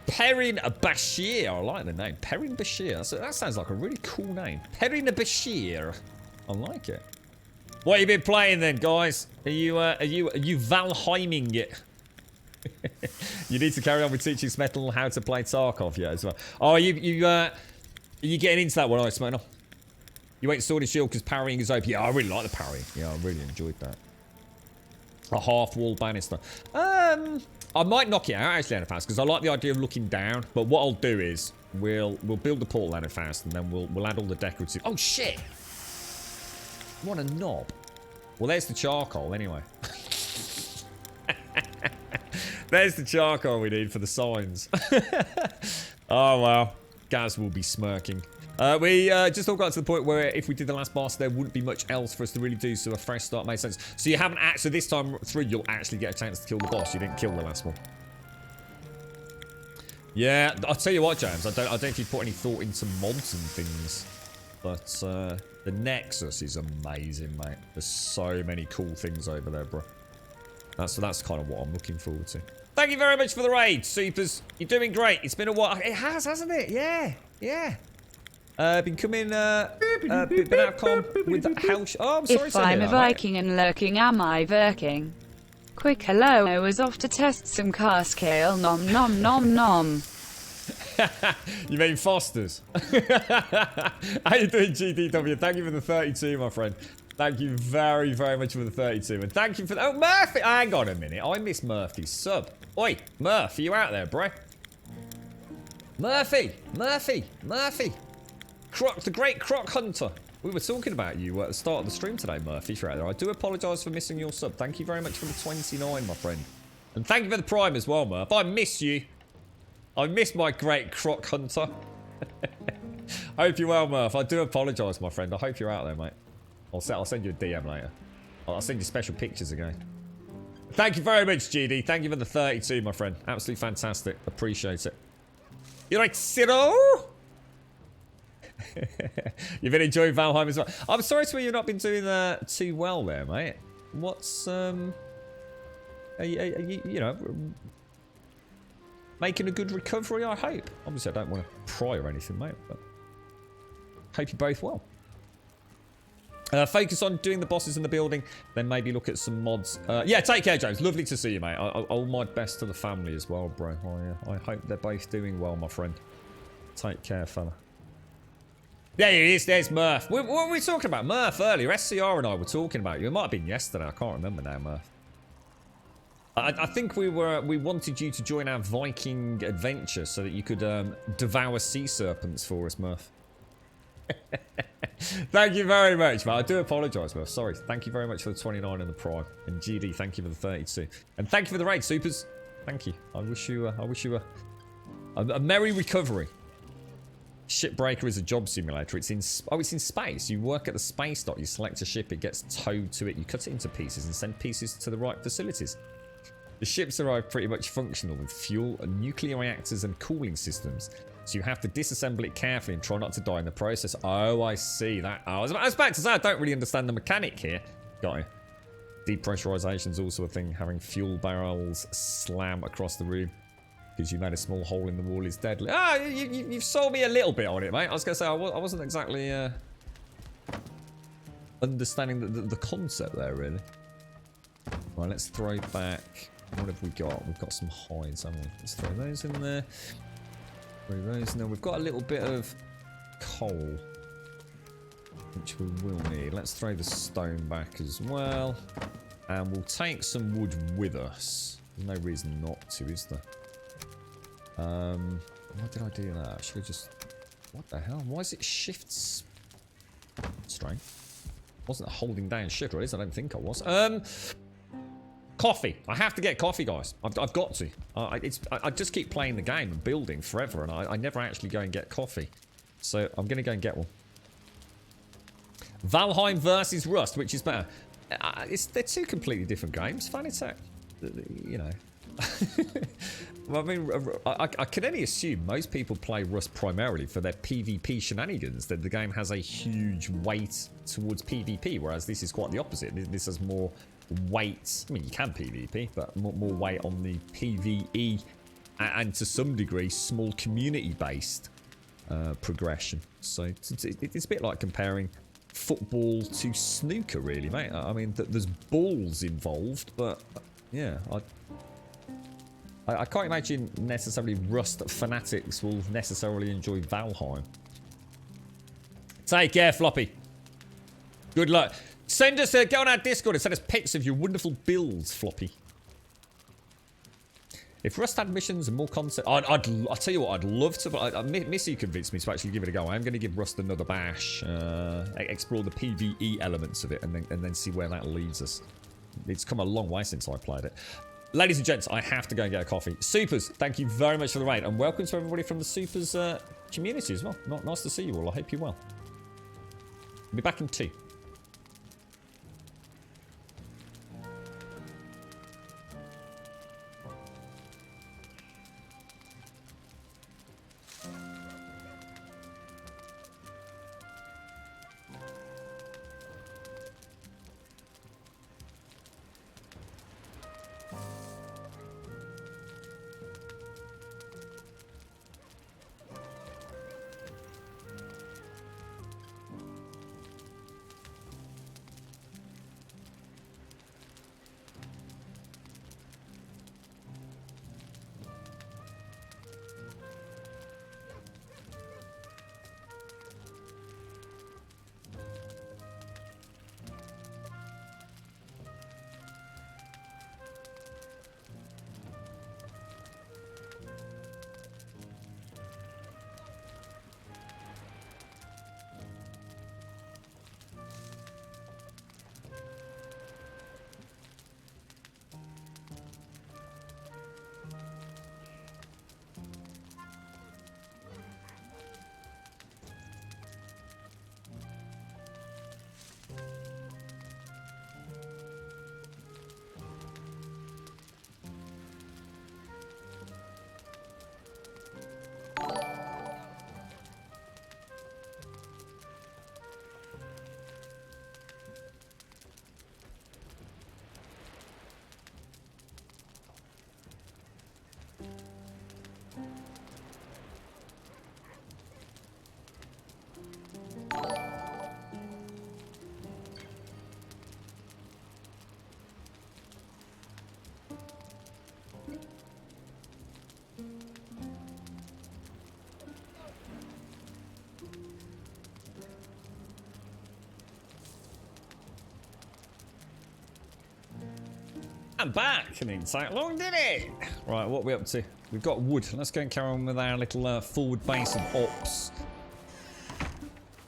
Perrin Bashir. I like the name. Perrin Bashir. That sounds like a really cool name. Perrin Bashir. I like it. What have you been playing then, guys? Are you Valheiming it? You need to carry on with teaching Smetal how to play Tarkov, yeah, as well. Oh, are you getting into that one, Ice Smetal? You ain't Sword and Shield because parrying is open. Yeah, I really like the parrying. Yeah, I really enjoyed that. A half-wall banister. I might knock it out actually, Anifast, because I like the idea of looking down. But what I'll do is we'll build the portal, Anifast, and then we'll add all the decorative. Oh shit! What a knob. Well, there's the charcoal anyway. There's the charcoal we need for the signs. Oh well, Gaz will be smirking. We just all got to the point where if we did the last boss, there wouldn't be much else for us to really do, so a fresh start made sense. So you haven't actually, so this time through, you'll actually get a chance to kill the boss. You didn't kill the last one. Yeah, I'll tell you what, James. I don't know if you put any thought into mods and things, but the Nexus is amazing, mate. There's so many cool things over there, bro. That's kind of what I'm looking forward to. Thank you very much for the raid, Supers. You're doing great. It's been a while. It has, hasn't it? Yeah, yeah. Been coming, been outcome with the house. Oh, I'm sorry. If I'm a Viking and lurking, am I working? Quick hello, I was off to test some car scale. Nom nom nom nom. You mean Foster's? How you doing, GDW? Thank you for the 32, my friend. Thank you very, very much for the 32. And thank you for the... Oh, Murphy! Hang on a minute. I missed Murphy's sub. Oi, Murph, are you out there, bro? Murphy! Murphy! Murphy! Croc, the great Croc Hunter. We were talking about you at the start of the stream today, Murphy, if you're out there. I do apologise for missing your sub. Thank you very much for the 29, my friend. And thank you for the Prime as well, Murph. I miss you. I missed my great croc hunter. Hope you're well, Murph. I do apologise, my friend. I hope you're out there, mate. I'll send you a DM later. I'll send you special pictures again. Thank you very much, GD. Thank you for the 32, my friend. Absolutely fantastic. Appreciate it. You're right, Ciro? You've been enjoying Valheim as well. I'm sorry to hear you've not been doing too well there, mate. What's, are you know, making a good recovery, I hope. Obviously, I don't want to pry or anything, mate, but hope you're both well. Focus on doing the bosses in the building, then maybe look at some mods. Yeah, take care, James. Lovely to see you, mate. All my best to the family as well, bro. I hope they're both doing well, my friend. Take care, fella. There he is. There's Murph. What were we talking about? Murph earlier. SCR and I were talking about you. It might have been yesterday. I can't remember now, Murph. I think we wanted you to join our Viking adventure so that you could devour sea serpents for us, Murph. Thank you very much, man. I do apologise, Murph. Sorry. Thank you very much for the 29 and the Prime. And GD, thank you for the 32. And thank you for the raid, Supers. Thank you. I wish you a merry recovery. Shipbreaker is a job simulator. It's in space. You work at the space dock. You select a ship. It gets towed to it. You cut it into pieces and send pieces to the right facilities. The ships arrive pretty much functional with fuel and nuclear reactors and cooling systems. So you have to disassemble it carefully and try not to die in the process. Oh, I see that. I was about to say, I don't really understand the mechanic here. Got it. Depressurization is also a thing. Having fuel barrels slam across the room because you made a small hole in the wall is deadly. Ah, you've sold me a little bit on it, mate. I was going to say, I wasn't exactly understanding the concept there, really. Right, let's throw back. What have we got? We've got some hides, haven't we? Let's throw those in there. Throw those in there. We've got a little bit of coal, which we will need. Let's throw the stone back as well. And we'll take some wood with us. There's no reason not to, is there? Why did I do that? I should have just... What the hell? Why is it shifts? Strange. Wasn't holding down shift, right? I don't think I was. Coffee. I have to get coffee, guys. I've got to. I just keep playing the game and building forever, and I never actually go and get coffee. So I'm going to go and get one. Valheim versus Rust, which is better? They're two completely different games. Fanitech. You know. Well, I mean, I can only assume most people play Rust primarily for their PvP shenanigans. That the game has a huge weight towards PvP, whereas this is quite the opposite. This has more weight. I mean, you can PvP, but more weight on the PvE and to some degree small community-based progression. So it's a bit like comparing football to snooker, really, mate. I mean, there's balls involved, but yeah, I can't imagine necessarily Rust fanatics will necessarily enjoy Valheim. Take care, Floppy. Good luck. Send us, go on our Discord and send us pics of your wonderful builds, Floppy. If Rust had missions and more content, I'll tell you what, I'd love to, but Missy convinced me to actually give it a go. I'm going to give Rust another bash, explore the PvE elements of it, and then see where that leads us. It's come a long way since I played it. Ladies and gents, I have to go and get a coffee. Supers, thank you very much for the raid, and welcome to everybody from the Supers community as well. Nice to see you all. I hope you're well. I'll be back in 2. I'm back. It didn't take long, did it? Right, what are we up to? We've got wood. Let's go and carry on with our little forward base of ops. I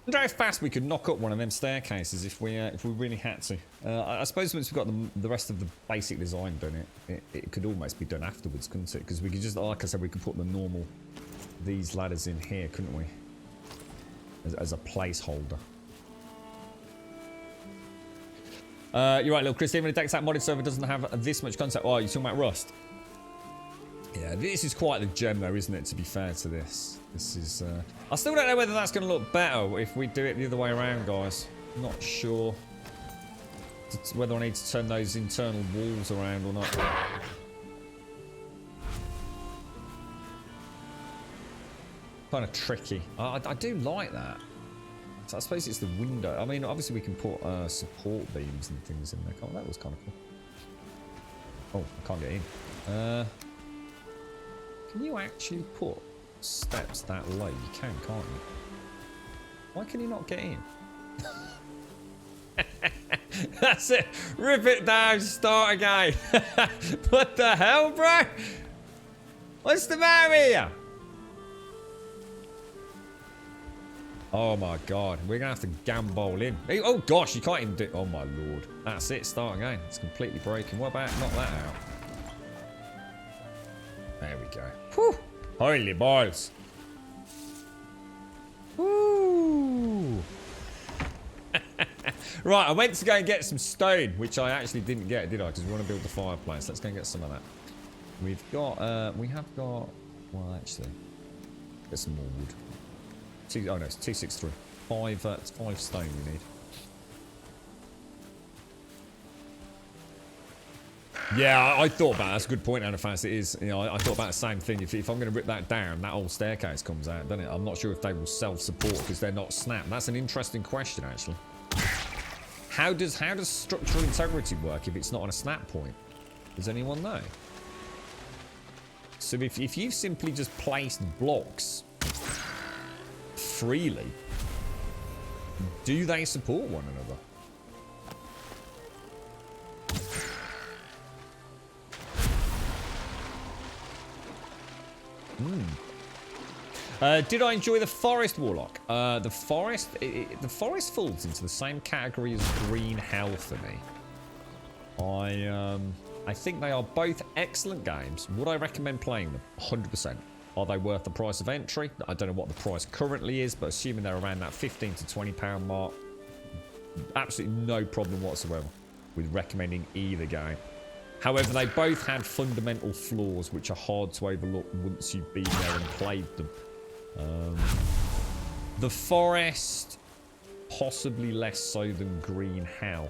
wonder how fast we could knock up one of them staircases if we really had to. I suppose once we've got the rest of the basic design done, it could almost be done afterwards, couldn't it? Because we could just, like I said, we could put the normal these ladders in here, couldn't we? As a placeholder. You're right, little Chris. Even a deck that modded server doesn't have this much content. Oh, you're talking about Rust? Yeah, this is quite the gem, though, isn't it? To be fair to this, this is. I still don't know whether that's going to look better if we do it the other way around, guys. Not sure whether I need to turn those internal walls around or not. Kind of tricky. I do like that. So I suppose it's the window. I mean, obviously we can put support beams and things in there. Oh, that was kind of cool. Oh, I can't get in. Can you actually put steps that low? You can, can't you? Why can you not get in? That's it. Rip it down. Start again. What the hell, bro? What's the matter here? Oh my god, we're gonna have to gambol in. Hey, oh gosh, you can't even do. Oh my lord, that's it. Start again. It's completely broken. What about knock that out? There we go. Whew. Holy balls. Woo. Right, I went to go and get some stone, which I actually didn't get, did I? Because we want to build the fireplace. Let's go and get some of that. We've got. We have got. Well, actually, get some more wood. Oh no, it's 263. It's 5 stone we need. Yeah, I thought about it. That's a good point, Anafas. It is. You know, I thought about the same thing. If I'm going to rip that down, that old staircase comes out, doesn't it? I'm not sure if they will self-support because they're not snapped. That's an interesting question, actually. How does structural integrity work if it's not on a snap point? Does anyone know? So if you've simply just placed blocks freely, do they support one another? Did I enjoy the Forest Warlock? The Forest falls into the same category as Green Hell for me. I think they are both excellent games. Would I recommend playing them? 100%. Are they worth the price of entry? I don't know what the price currently is, but assuming they're around that £15 to £20 mark, absolutely no problem whatsoever with recommending either game. However, they both had fundamental flaws which are hard to overlook once you've been there and played them. The Forest, possibly less so than Green Hell.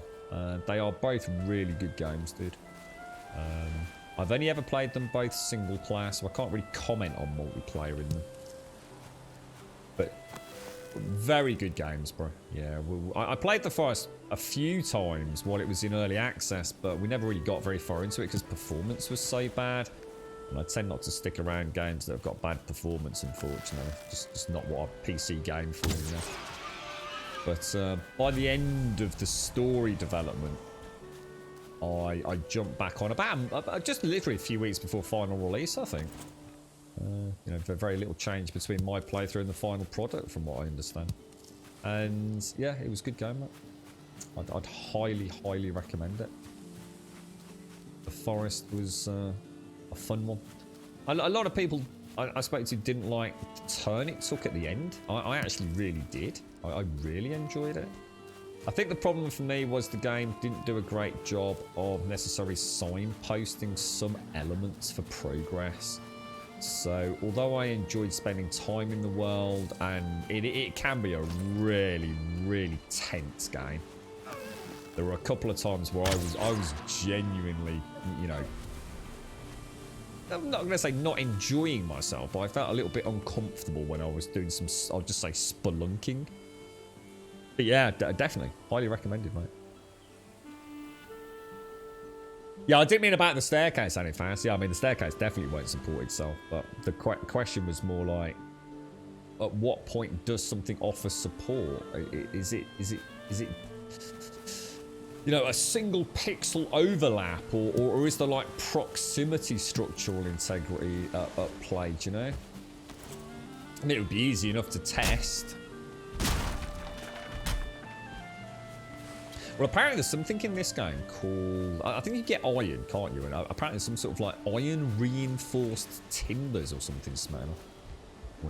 They are both really good games, dude. I've only ever played them both single player, so I can't really comment on multiplayer in them. But very good games, bro. Yeah, I played the Forest a few times while it was in early access, but we never really got very far into it because performance was so bad. And I tend not to stick around games that have got bad performance, unfortunately. Just not what a PC game for, you know. But by the end of the story development, I jumped back on about just literally a few weeks before final release, I think. You know, very little change between my playthrough and the final product, from what I understand. And yeah, it was a good game, mate. I'd highly recommend it. The Forest was a fun one. A lot of people I spoke to didn't like the turn it took at the end. I actually really did. I really enjoyed it. I think the problem for me was the game didn't do a great job of necessarily signposting some elements for progress. So, although I enjoyed spending time in the world, and it can be a really tense game, there were a couple of times where I was genuinely, you know, I'm not going to say not enjoying myself, but I felt a little bit uncomfortable when I was doing some, I'll just say, spelunking. But yeah, definitely. Highly recommended, mate. Yeah, I didn't mean about the staircase, any fast. Yeah, I mean, the staircase definitely won't support itself. But the question was more like, at what point does something offer support? Is it you know, a single pixel overlap, or is there like proximity structural integrity at play, do you know? I mean, it would be easy enough to test. Well, apparently there's something in this game called... I think you get iron, can't you? And apparently there's some sort of like iron reinforced timbers or something, Smell.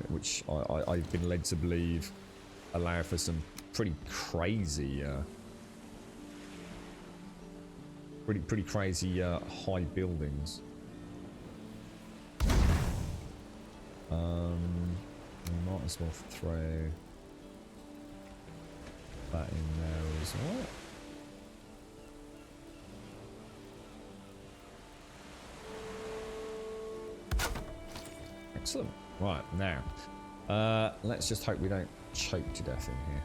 Which I've been led to believe allow for some pretty crazy... pretty crazy high buildings. We might as well throw that in there as well. Excellent. Right, now, let's just hope we don't choke to death in here.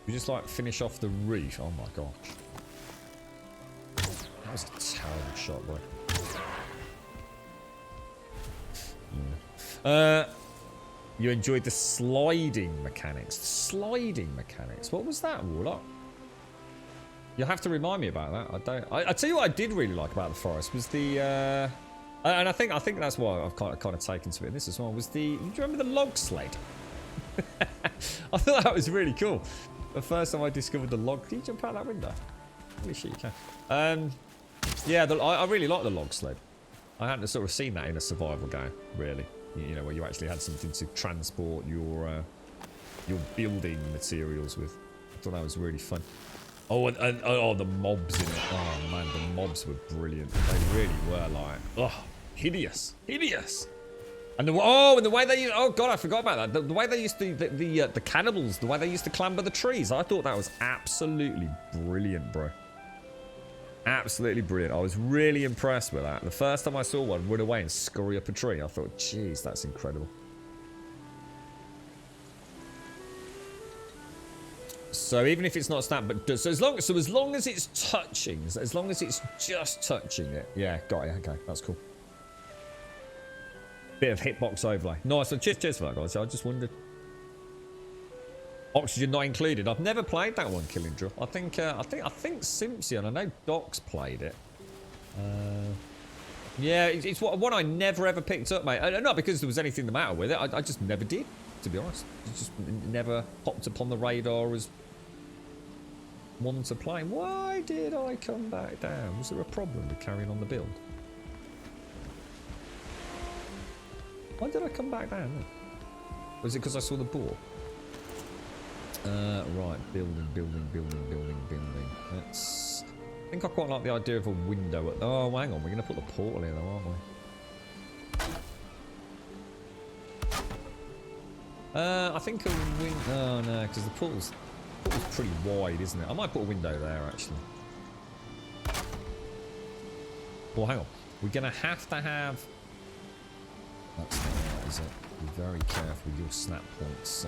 We just like finish off the roof. Oh my gosh. That was a terrible shot, boy. Yeah. You enjoyed the sliding mechanics. Sliding mechanics. What was that, Warlock? You'll have to remind me about that. I tell you what I did really like about the forest was the and I think that's why I've kind of taken to it in this as well, was the... Do you remember the log sled? I thought that was really cool. The first time I discovered the log... Can you jump out that window? Holy shit, you can. Yeah, I really like the log sled. I hadn't sort of seen that in a survival game, really. You know, where you actually had something to transport your building materials with. I thought that was really fun. Oh, and oh, the mobs in it. Oh man, the mobs were brilliant. They really were like, oh, hideous, hideous. And the way they used, oh god, I forgot about that. The way they used to the cannibals, the way they used to clamber the trees. I thought that was absolutely brilliant, bro. Absolutely brilliant. I was really impressed with that. The first time I saw one run away and scurry up a tree, I thought, jeez, that's incredible. So even if it's not snapped, but so as long as it's touching, as long as it's just touching it, yeah, got it. Okay, that's cool. Bit of hitbox overlay. Nice. So cheers for that, guys. I just wondered. Oxygen not included. I've never played that one, Killing Drill. I think Simpsy, and I know Doc's played it. Yeah, it's one I never ever picked up, mate. Not because there was anything the matter with it. I just never did, to be honest. It just never popped upon the radar as one to play. Why did I come back down? Was there a problem with carrying on the build? Why did I come back down? Was it because I saw the boar? Right, building. Let's... I think I quite like the idea of a window at... Oh, hang on, we're going to put the portal in though, aren't we? I think a window... Oh, no, because the portal's pretty wide, isn't it? I might put a window there, actually. Well, hang on. We're going to have... That's not right, is it? Be very careful with your snap points,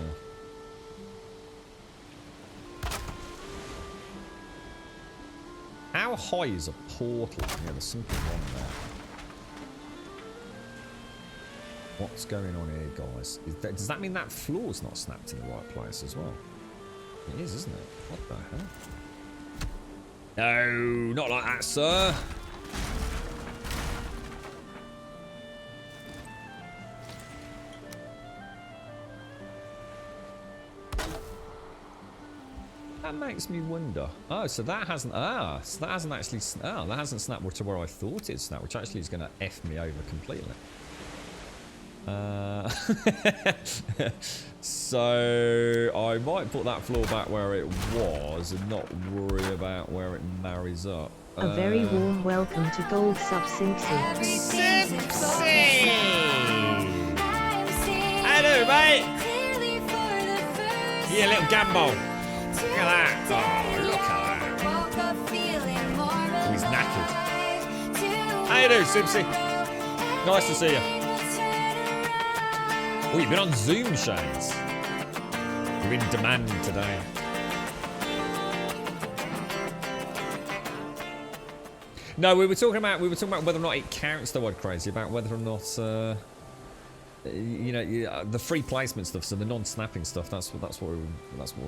How high is a portal? Yeah, there's something wrong there. What's going on here, guys? Does that mean that floor's not snapped in the right place as well? It is, isn't it? What the hell? No, not like that, sir. That makes me wonder. Oh, so that hasn't... so that hasn't actually... Oh, that hasn't snapped to where I thought it snapped, which actually is going to F me over completely. So I might put that floor back where it was and not worry about where it marries up. A very warm welcome to Gold Sub Simpsy. Simpsy! Hello, mate! Yeah, little Gambo. Look at that. Oh, look at that. Oh, he's knackered. How you doing, Simpsy? Nice to see you. Oh, you've been on Zoom, Shades. You're in demand today. No, we were talking about whether or not it counts, though, I'd crazy, about whether or not you know, the free placement stuff, so the non-snapping stuff. That's what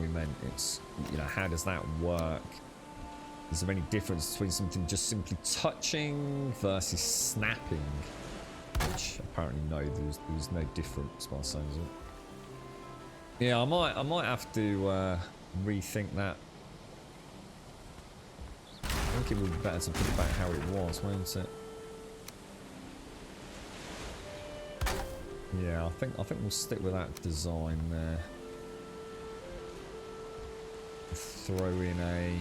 we meant. It's, you know, how does that work? Is there any difference between something just simply touching versus snapping? Which apparently no, there's no difference by the sounds of it. Yeah, I might have to rethink that. I think it would be better to put it back how it was, won't it? Yeah, I think we'll stick with that design there. Throw in a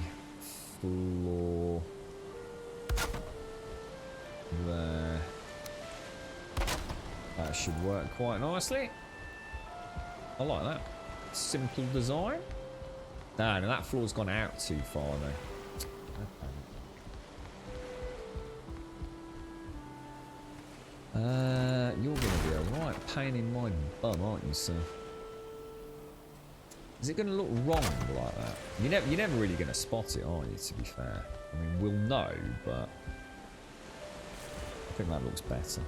floor there. That should work quite nicely. I like that. Simple design. No, that floor's gone out too far though. You're gonna be a right pain in my bum, aren't you, sir? Is it gonna look wrong like that? You're never really gonna spot it, are you, to be fair? I mean, we'll know, but I think that looks better.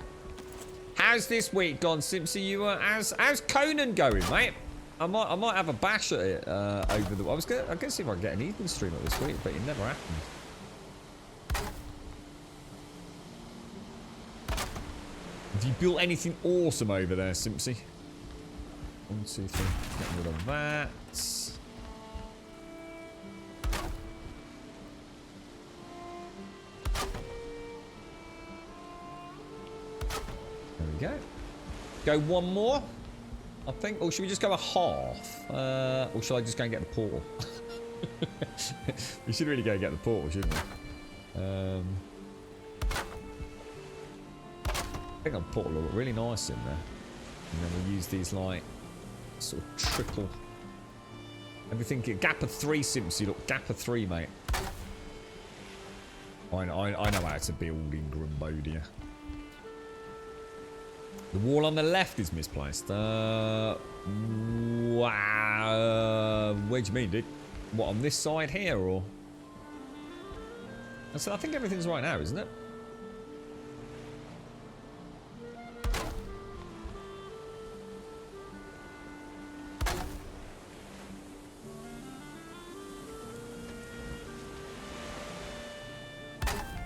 How's this week gone, Simpsy? How's Conan going, mate? I might have a bash at it over the. I'm gonna see if I can get an evening stream up this week, but it never happened. Have you built anything awesome over there, Simpsy? 1, 2, 3. Get rid of that. There we go. Go one more, I think. Or should we just go a half? Or should I just go and get the portal? We should really go and get the portal, shouldn't we? I think the portal will look really nice in there. And then we'll use these, like, sort of triple. Everything. Gap of 3, Simpsy. Look, gap of 3, mate. I know how to build in Grumbodia. The wall on the left is misplaced. Wow. Where do you mean, dude? What, on this side here, or? I think everything's right now, isn't it?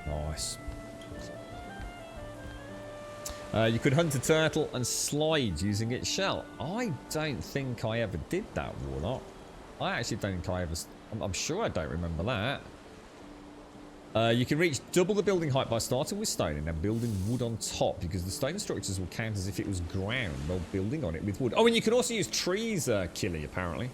Nice. You could hunt a turtle and slide using its shell. I don't think I ever did that, Warlock. I actually don't think I ever... I'm sure I don't remember that. You can reach double the building height by starting with stone and then building wood on top, because the stone structures will count as if it was ground while building on it with wood. Oh, and you can also use trees, Killy, apparently.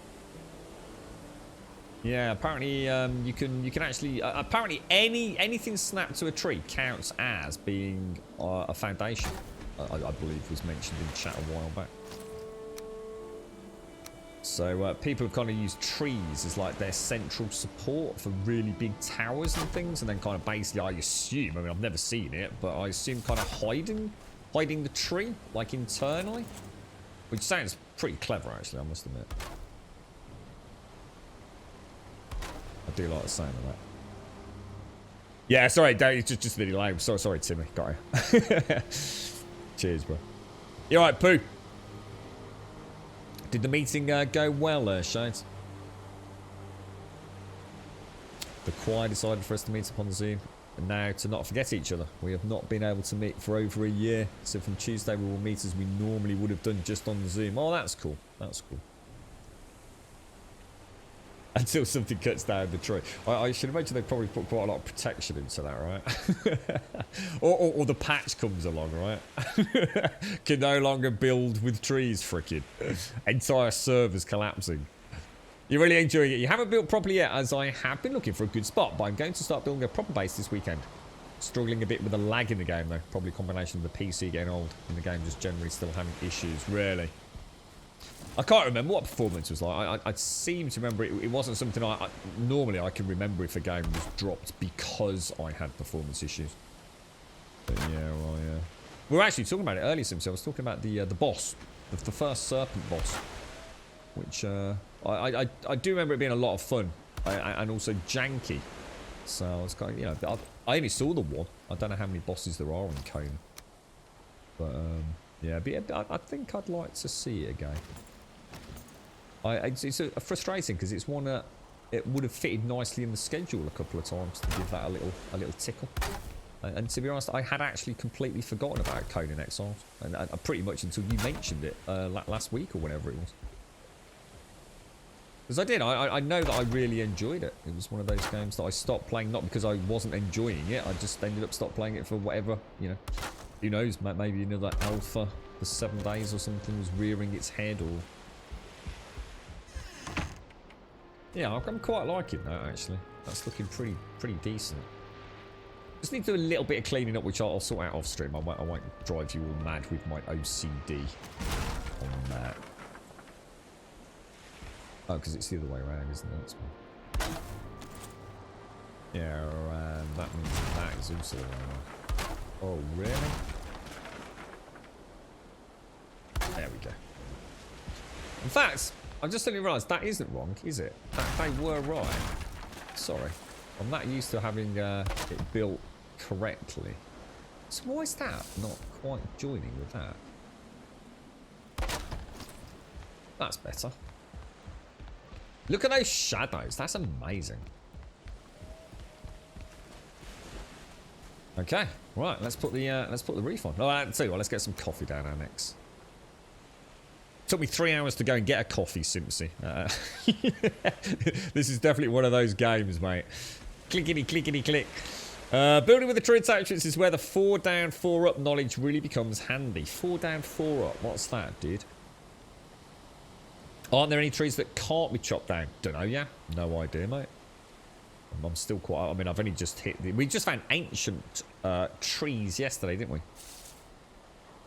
Yeah, apparently you can actually apparently anything snapped to a tree counts as being a foundation. I believe was mentioned in chat a while back. So people have kind of used trees as like their central support for really big towers and things, and then kind of basically, I assume, I mean I've never seen it, but I assume kind of hiding the tree like internally, which sounds pretty clever actually, I must admit. I do like the sound of that. Yeah, sorry, it's just really loud. Sorry, Timmy. Got you. Cheers, bro. You alright, Pooh? Did the meeting go well, Shades? The choir decided for us to meet up on Zoom, and now to not forget each other. We have not been able to meet for over a year, so from Tuesday we will meet as we normally would have done just on Zoom. Oh, that's cool. That's cool. Until something cuts down the tree. I should imagine they probably put quite a lot of protection into that, right? or the patch comes along, right? Can no longer build with trees, frickin'. Entire servers collapsing. You're really enjoying it. You haven't built properly yet, as I have been looking for a good spot, but I'm going to start building a proper base this weekend. Struggling a bit with the lag in the game, though. Probably a combination of the PC getting old and the game just generally still having issues, really. I can't remember what performance was like. I seem to remember it wasn't something normally I can remember if a game was dropped because I had performance issues. But yeah, well, yeah. We were actually talking about it earlier, Simpson. I was talking about the boss, the first serpent boss, which I do remember it being a lot of fun and also janky. So I was kind of, you know, I only saw the one. I don't know how many bosses there are on Conan, but Yeah, but I think I'd like to see it again. It's frustrating because it's one that it would have fitted nicely in the schedule a couple of times to give that a little tickle. And to be honest, I had actually completely forgotten about Conan Exiles, and pretty much until you mentioned it last week or whenever it was. Because I did, I know that I really enjoyed it. It was one of those games that I stopped playing, not because I wasn't enjoying it, I just ended up stopped playing it for whatever, you know. Who knows, maybe another alpha for 7 days or something was rearing its head, or... Yeah, I'm quite liking that, actually. That's looking pretty decent. Just need to do a little bit of cleaning up, which I'll sort out off stream. I won't drive you all mad with my OCD on that. Oh, because it's the other way around, isn't it? That's fine. Yeah, that means that is also the way around. Oh, really? There we go. In fact, I've just suddenly realised that isn't wrong, is it? They were right. Sorry. I'm not used to having it built correctly. So why is that not quite joining with that? That's better. Look at those shadows. That's amazing. Okay, right. Let's put the reef on. Oh, I'll tell you what. Let's get some coffee down our necks. Took me 3 hours to go and get a coffee, Simpsy. This is definitely one of those games, mate. Clickety, clickety, click. Building with the true attachments is where the 4 down, 4 up knowledge really becomes handy. 4 down, 4 up. What's that, dude? Aren't there any trees that can't be chopped down? Dunno, yeah. No idea, mate. I'm still quite... I mean, I've only just hit... We just found ancient trees yesterday, didn't we?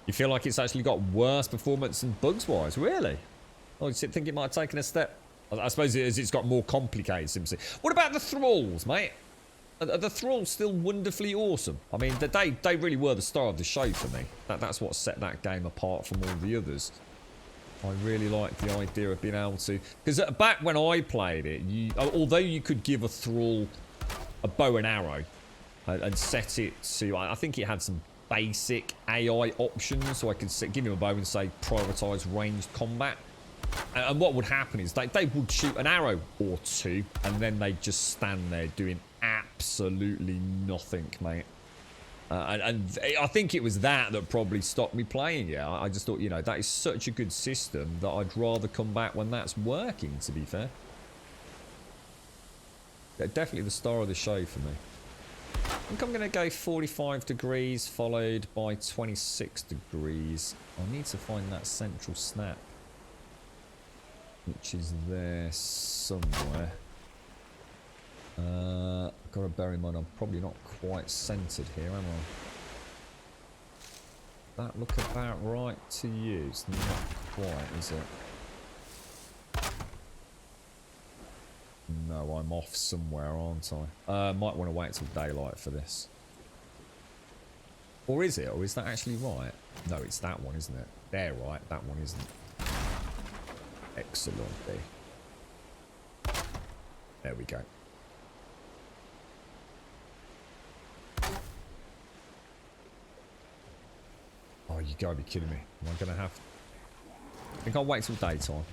You feel like it's actually got worse performance than bugs-wise? Really? Oh, you think it might have taken a step? I suppose it's got more complicated, simply. What about the thralls, mate? Are the thralls still wonderfully awesome? I mean, they really were the star of the show for me. That's what set that game apart from all the others. I really like the idea of being able to... Because back when I played it, although you could give a thrall a bow and arrow and set it to... I think it had some basic AI options, so I could give him a bow and say prioritise ranged combat. And what would happen is they would shoot an arrow or two, and then they'd just stand there doing absolutely nothing, mate. And I think it was that probably stopped me playing it. I just thought, you know, that is such a good system that I'd rather come back when that's working, to be fair. They're definitely the star of the show for me. I think I'm going to go 45 degrees followed by 26 degrees. I need to find that central snap, which is there somewhere. Got to bear in mind I'm probably not quite centered here, am I? That look about right to you? It's not quite, is it? No, I'm off somewhere, aren't I? Might want to wait till daylight for this. Or is it? Or is that actually right? No, it's that one, isn't it? They're right, that one isn't. Excellent. There we go. Oh, you gotta be kidding me. Am I gonna have... I think I'll wait till daytime.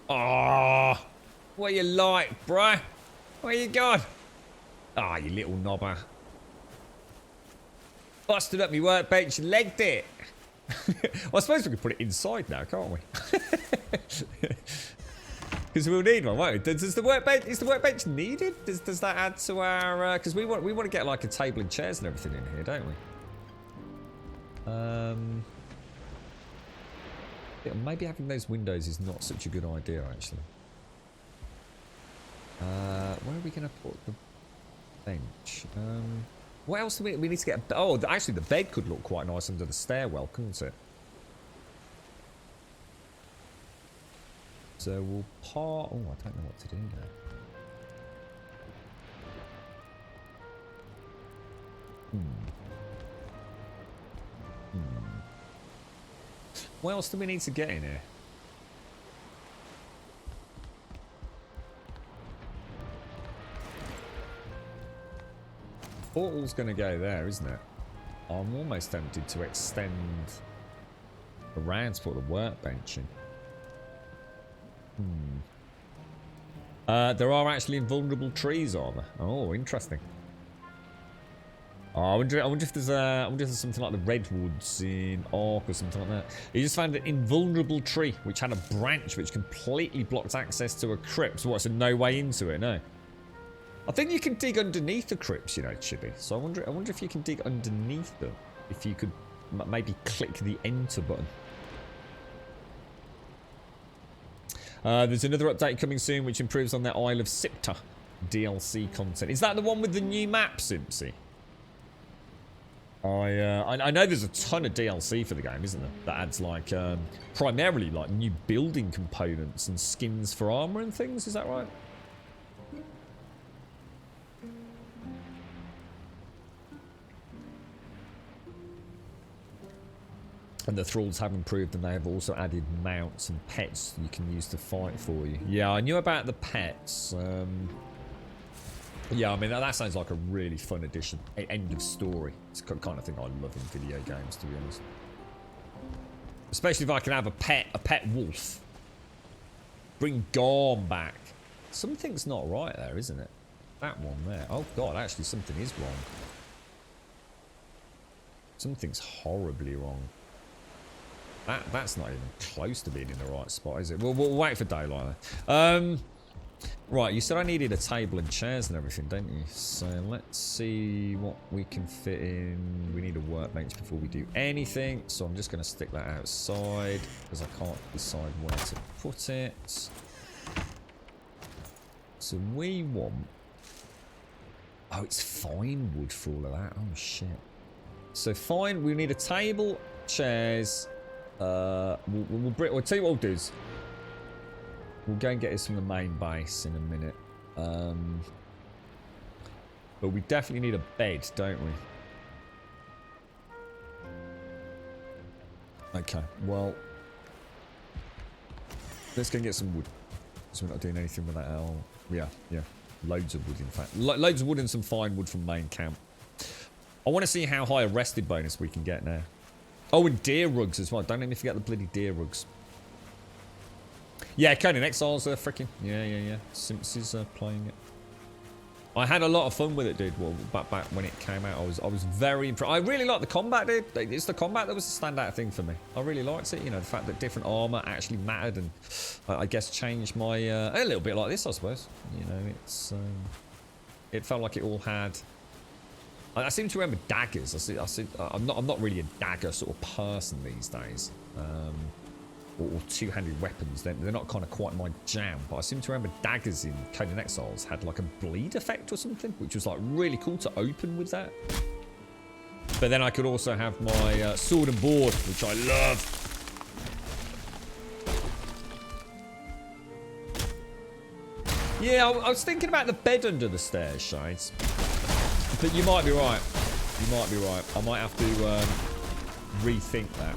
Oh, what you like, bruh? Where you gone? Ah, oh, you little knobber. Busted up my workbench and legged it. Well, I suppose we could put it inside now, can't we? Because we'll need one, won't we? Does the workbench, is the workbench needed? Does that add to our... Because we want to get like a table and chairs and everything in here, don't we? Yeah, maybe having those windows is not such a good idea, actually. Where are we going to put the bench? What else do we need to get? Oh, actually, the bed could look quite nice under the stairwell, couldn't it? So we'll part... Oh, I don't know what to do now. What else do we need to get in here? Portal's going to go there, isn't it? I'm almost tempted to extend around to put the workbench in. There are actually invulnerable trees, are there? Oh, interesting. Oh, I wonder if there's something like the redwoods in Ark or something like that. You just found an invulnerable tree which had a branch which completely blocked access to a crypt. So what's a no way into it? No. I think you can dig underneath the crypts, you know, Chibi. So I wonder if you can dig underneath them. If you could maybe click the enter button. There's another update coming soon which improves on their Isle of Sipta DLC content. Is that the one with the new map, Simpsy? I know there's a ton of DLC for the game, isn't there? That adds like primarily like new building components and skins for armor and things. Is that right? And the thralls have improved, and they have also added mounts and pets you can use to fight for you. Yeah, I knew about the pets. Yeah, I mean, that sounds like a really fun addition. End of story. It's the kind of thing I love in video games, to be honest. Especially if I can have a pet wolf. Bring Gorm back. Something's not right there, isn't it? That one there. Oh, God, actually, something is wrong. Something's horribly wrong. That's not even close to being in the right spot, is it? We'll wait for daylight. Right, you said I needed a table and chairs and everything, don't you? So let's see what we can fit in. We need a workbench before we do anything. So I'm just going to stick that outside because I can't decide where to put it. So we want... Oh, it's fine wood for all of that. Oh, shit. So fine, we need a table, chairs... We'll tell you what we'll do is we'll go and get this from the main base in a minute. But we definitely need a bed, don't we? Okay, well, let's go and get some wood. So we're not doing anything with that at all. Yeah, loads of wood in fact. Loads of wood and some fine wood from main camp. I want to see how high a rested bonus we can get now. Oh, and deer rugs as well. Don't let me forget the bloody deer rugs. Yeah, Conan Exiles are freaking. Yeah. Simps is playing it. I had a lot of fun with it, dude. Well, back when it came out, I was very impressed. I really liked the combat, dude. It's the combat that was the standout thing for me. I really liked it. You know, the fact that different armor actually mattered, and I guess changed my a little bit like this, I suppose. You know, it's it felt like it all had. I seem to remember daggers. I'm not really a dagger sort of person these days, or two-handed weapons. They're not kind of quite my jam. But I seem to remember daggers in Conan Exiles had like a bleed effect or something, which was like really cool to open with that. But then I could also have my sword and board, which I love. Yeah, I was thinking about the bed under the stairs, Shades. But you might be right. You might be right. I might have to rethink that.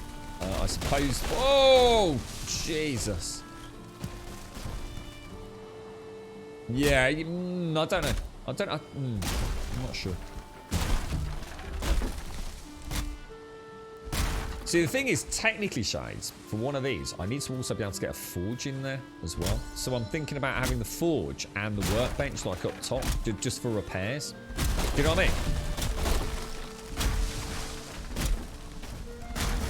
I suppose... Oh! Jesus. Yeah, I don't know. I'm not sure. See, the thing is, technically, Shades, for one of these, I need to also be able to get a forge in there as well. So I'm thinking about having the forge and the workbench, like, up top, just for repairs. Do you know what I mean?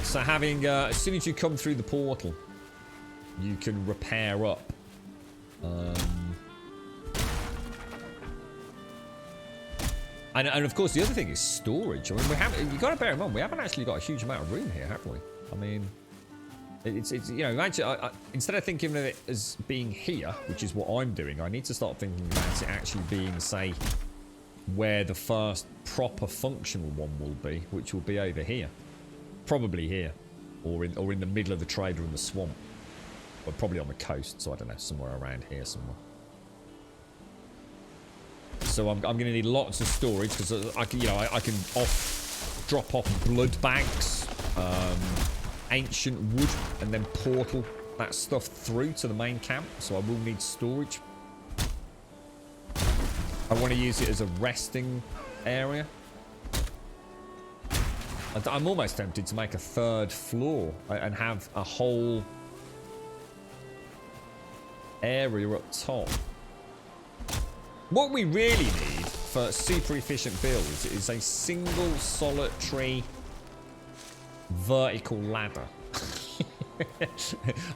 So having, as soon as you come through the portal, you can repair up. And of course, the other thing is storage. I mean, you've got to bear in mind, we haven't actually got a huge amount of room here, have we? I mean, it's you know, imagine, instead of thinking of it as being here, which is what I'm doing, I need to start thinking about it actually being, say, where the first proper functional one will be, which will be over here. Probably here. Or in the middle of the trader in the swamp. Or probably on the coast, so I don't know, somewhere around here somewhere. So I'm going to need lots of storage because I can drop off blood banks, ancient wood, and then portal that stuff through to the main camp. So I will need storage. I want to use it as a resting area. I'm almost tempted to make a third floor and have a whole area up top. What we really need for super efficient builds is a single solitary vertical ladder. I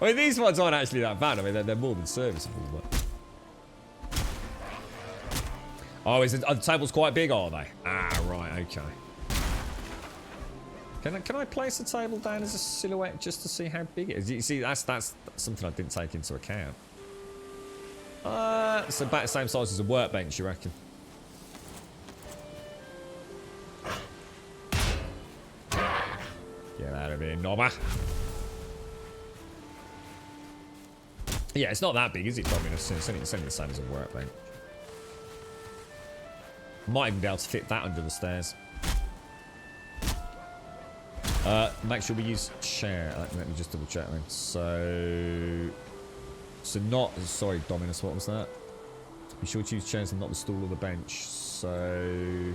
mean, these ones aren't actually that bad. I mean, they're more than serviceable. But... oh, are the tables quite big, are they? Ah, right, okay. Can I place the table down as a silhouette just to see how big it is? You see, that's something I didn't take into account. It's about the same size as a workbench, you reckon? Get out of here, knobber. Yeah, it's not that big, is it, Dominic? It's only the same as a workbench. Might even be able to fit that under the stairs. Make sure we use chair. Let me just double check then. So not, sorry, Dominus, what was that? Be sure to use chairs and not the stool or the bench. So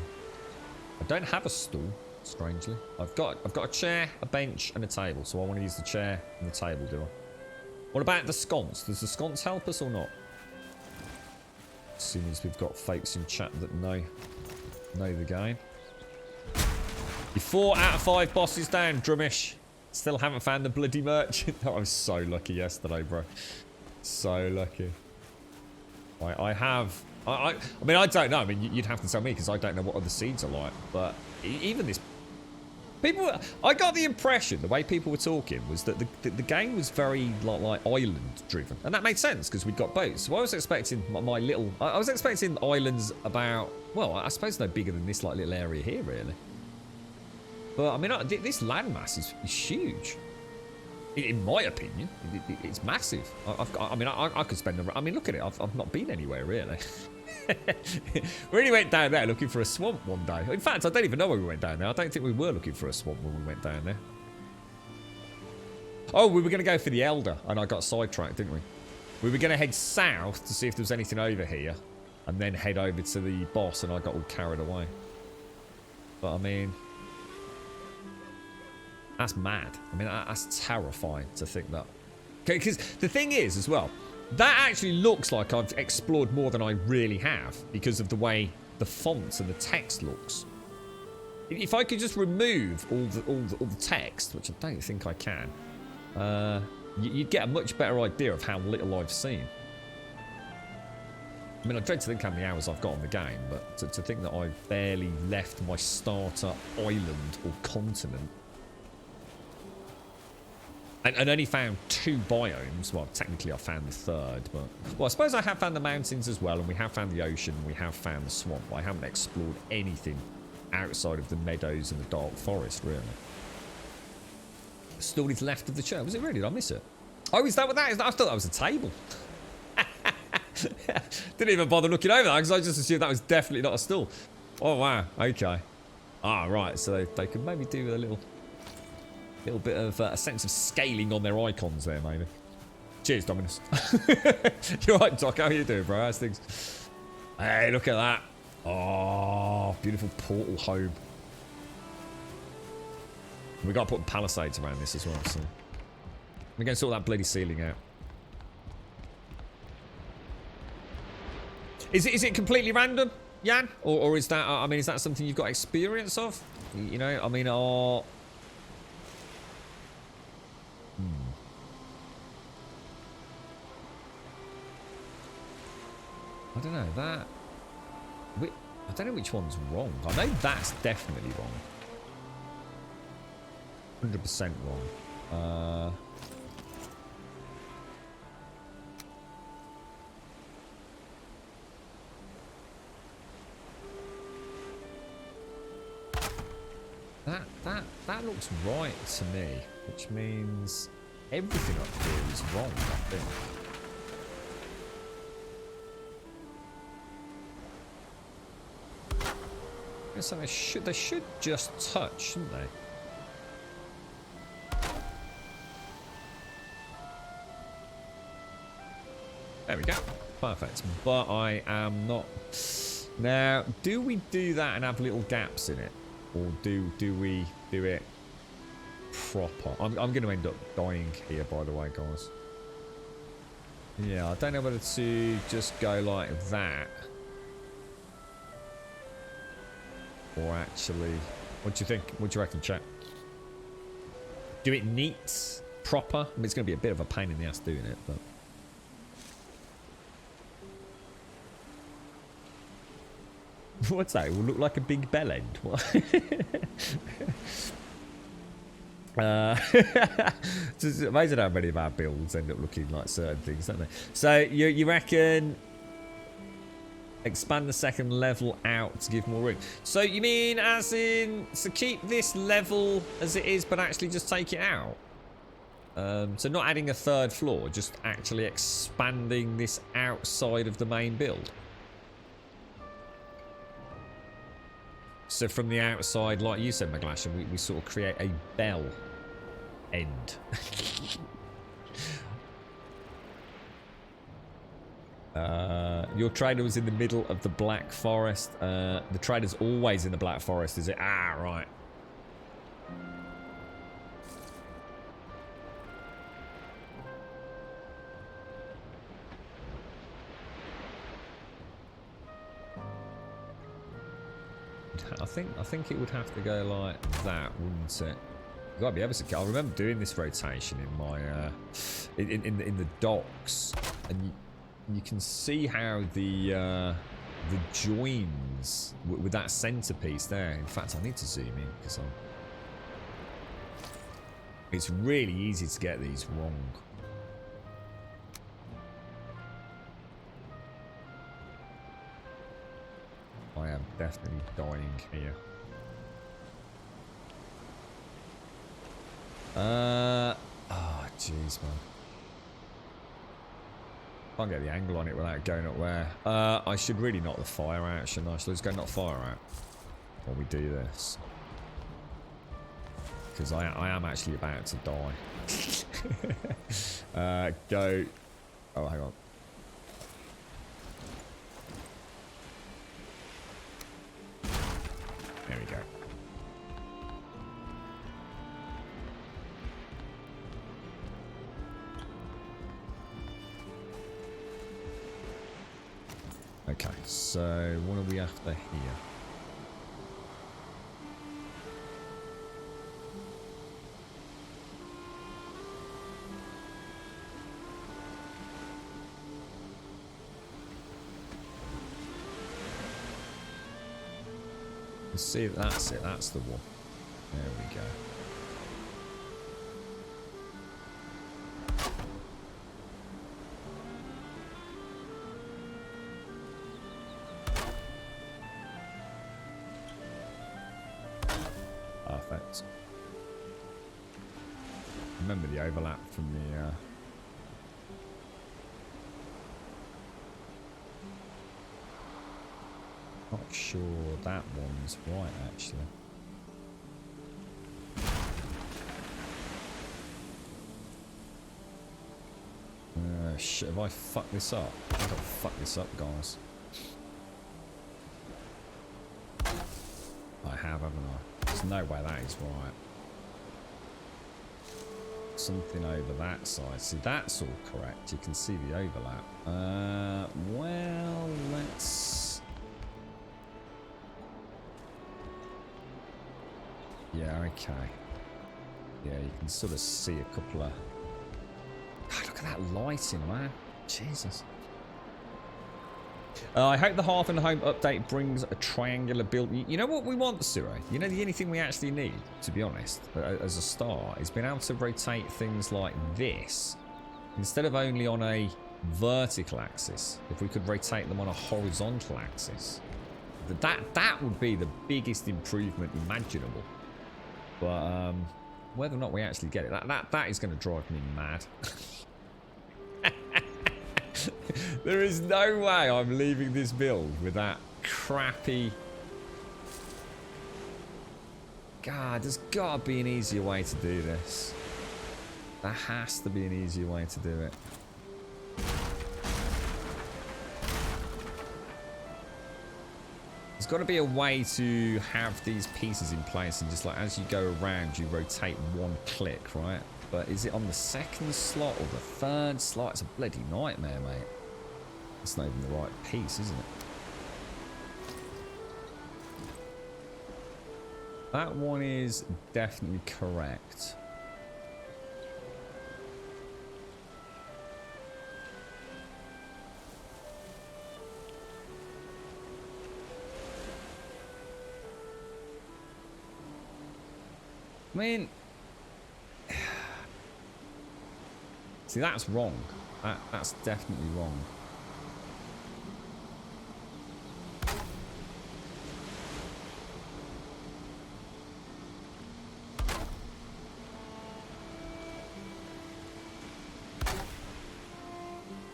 I don't have a stool, strangely. I've got a chair, a bench, and a table. So I want to use the chair and the table, do I? What about the sconce? Does the sconce help us or not? As soon as we've got fakes in chat that know the game. You're 4 out of 5 bosses down, Drumish. Still haven't found the bloody merchant. I was so lucky yesterday, bro. So lucky. I mean, I don't know. I mean, you'd have to tell me because I don't know what other seeds are like. But even this... people... I got the impression, the way people were talking, was that the game was very, like island-driven. And that made sense because we'd got boats. So I was expecting my little... I was expecting islands about... well, I suppose no bigger than this, like, little area here, really. But, I mean, this landmass is huge. In my opinion, it's massive. I mean, I could spend... I mean, look at it. I've not been anywhere, really. We only went down there looking for a swamp one day. In fact, I don't even know where we went down there. I don't think we were looking for a swamp when we went down there. Oh, we were going to go for the Elder, and I got sidetracked, didn't we? We were going to head south to see if there was anything over here, and then head over to the boss, and I got all carried away. But, I mean... that's mad. I mean, that's terrifying to think that. Because the thing is, as well, that actually looks like I've explored more than I really have because of the way the fonts and the text looks. If I could just remove all the text, which I don't think I can, you'd get a much better idea of how little I've seen. I mean, I dread to think how many hours I've got on the game, but to think that I've barely left my starter island or continent. And only found 2 biomes. Well, technically I found the 3rd, but... well, I suppose I have found the mountains as well, and we have found the ocean, and we have found the swamp. I haven't explored anything outside of the meadows and the dark forest, really. Still is left of the chair. Was it really? Did I miss it? Oh, is that what that is? I thought that was a table. Didn't even bother looking over that, because I just assumed that was definitely not a stool. Oh, wow. Okay. Ah, right. So they could maybe do with a little bit of a sense of scaling on their icons there, maybe. Cheers, Dominus. You're right, Doc. How are you doing, bro? How's things? Hey, look at that. Oh, beautiful portal home. We got to put palisades around this as well, so we're going to sort that bloody ceiling out. Is it completely random, Jan? Or is that, I mean, is that something you've got experience of? You know, I mean, I don't know, that... I don't know which one's wrong. I know that's definitely wrong. 100% wrong. That looks right to me, which means everything up here is wrong, I think. So they should just touch, shouldn't they? There we go. Perfect. But I am not... Now, do we do that and have little gaps in it? Or do we do it proper? I'm going to end up dying here, by the way, guys. Yeah, I don't know whether to just go like that. Or actually... What do you think? What do you reckon, chat? Do it neat, proper? I mean, it's going to be a bit of a pain in the ass doing it, but... What's that? It will look like a big bell end. What? It's amazing how many of our builds end up looking like certain things, don't they? So you reckon expand the second level out to give more room? So you mean as in so keep this level as it is, but actually just take it out? So not adding a third floor, just actually expanding this outside of the main build. So from the outside, like you said, Maglasha, we sort of create a bell end. Your trader was in the middle of the Black Forest. The trader's always in the Black Forest, is it? Ah, right. I think it would have to go like that, wouldn't it? You gotta be able to. I remember doing this rotation in my in the docks, and you can see how the joins with that centerpiece there. In fact, I need to zoom in because it's really easy to get these wrong. I am definitely dying here. Oh, jeez, man. Can't get the angle on it without going up where. I should really knock the fire out, shouldn't I? So let's go knock fire out while we do this. Because I am actually about to die. Go. Oh, hang on. There we go. Okay, so what are we after here? Let's see if that's it. That's the one. There we go. Perfect. Remember the overlap from the not sure that one's right, actually. Shit, have I fucked this up? I've got to fuck this up, guys. I have, haven't I? There's no way that is right. Something over that side. See, that's all correct. You can see the overlap. Well, let's... Yeah, okay. Yeah, you can sort of see a couple of... God, look at that lighting, man. Jesus. I hope the Hearth and Home update brings a triangular build. You know what we want, Suro? You know the only thing we actually need, to be honest, as a start, is being able to rotate things like this. Instead of only on a vertical axis, if we could rotate them on a horizontal axis. That would be the biggest improvement imaginable. But whether or not we actually get it, that is going to drive me mad. There is no way I'm leaving this build with that crappy... God, there's got to be an easier way to do this. There has to be an easier way to do it. There's got to be a way to have these pieces in place and just like as you go around, you rotate one click, right? But is it on the second slot or the third slot? It's a bloody nightmare, mate. It's not even the right piece, isn't it? That one is definitely correct. I mean, see, that's wrong. That's definitely wrong.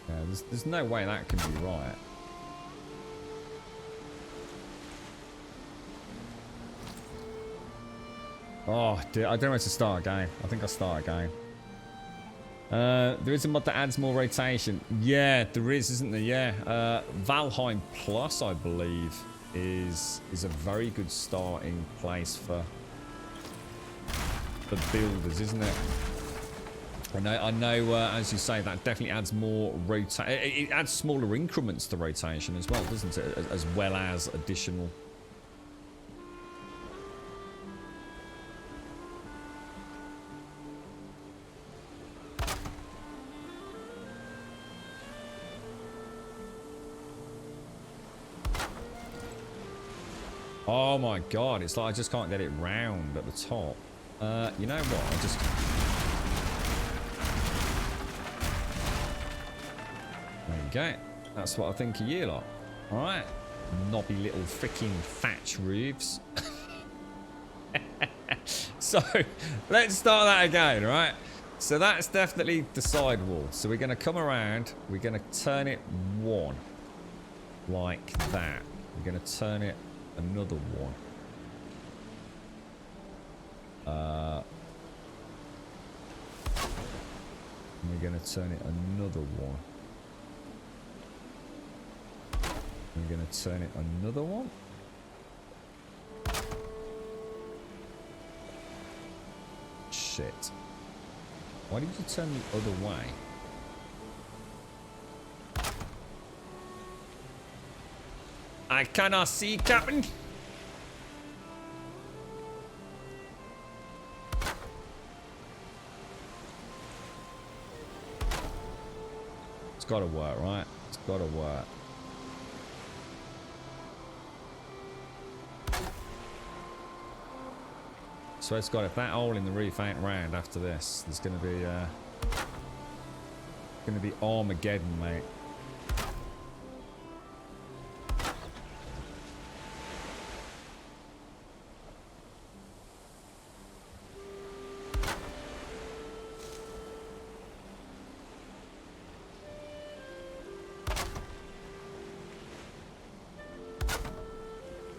Yeah, there's no way that can be right. Oh, dude, I don't know where to start again. I think I'll start again. There is a mod that adds more rotation. Yeah, there is, isn't there? Yeah. Valheim Plus, I believe, is a very good starting place for builders, isn't it? I know. As you say, that definitely adds more rotation. It adds smaller increments to rotation as well, doesn't it? As well as additional. Oh my god, it's like I just can't get it round at the top. You know what? I just... There you go. That's what I think of you lot. Alright. Knobby little freaking thatch roofs. So, let's start that again, right? So that's definitely the side wall. So we're going to come around. We're going to turn it one. Like that. We're going to turn it another one. We're going to turn it another one. We're going to turn it another one. Shit. Why did you turn the other way? I cannot see, Captain. It's got to work, right? It's got to work. So it's got, if that hole in the roof ain't round after this, there's going to be Armageddon, mate.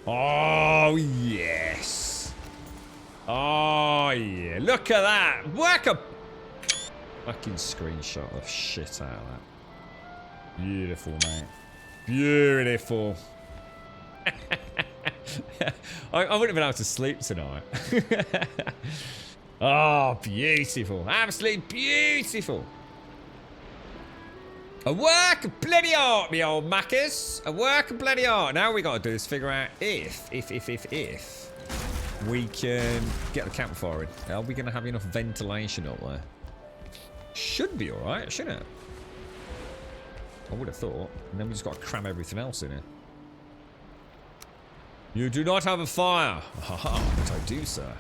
Oh, yes. Oh, yeah. Look at that. Work a fucking screenshot of shit out of that. Beautiful, mate. Beautiful. I wouldn't have been able to sleep tonight. Oh, beautiful. Absolutely beautiful. A work of bloody art, me old mackers. A work of bloody art. Now all we got to do is figure out if we can get the campfire in. Are we going to have enough ventilation up there? Should be alright, shouldn't it? I would have thought. And then we just got to cram everything else in it. You do not have a fire. Haha, but I do, sir.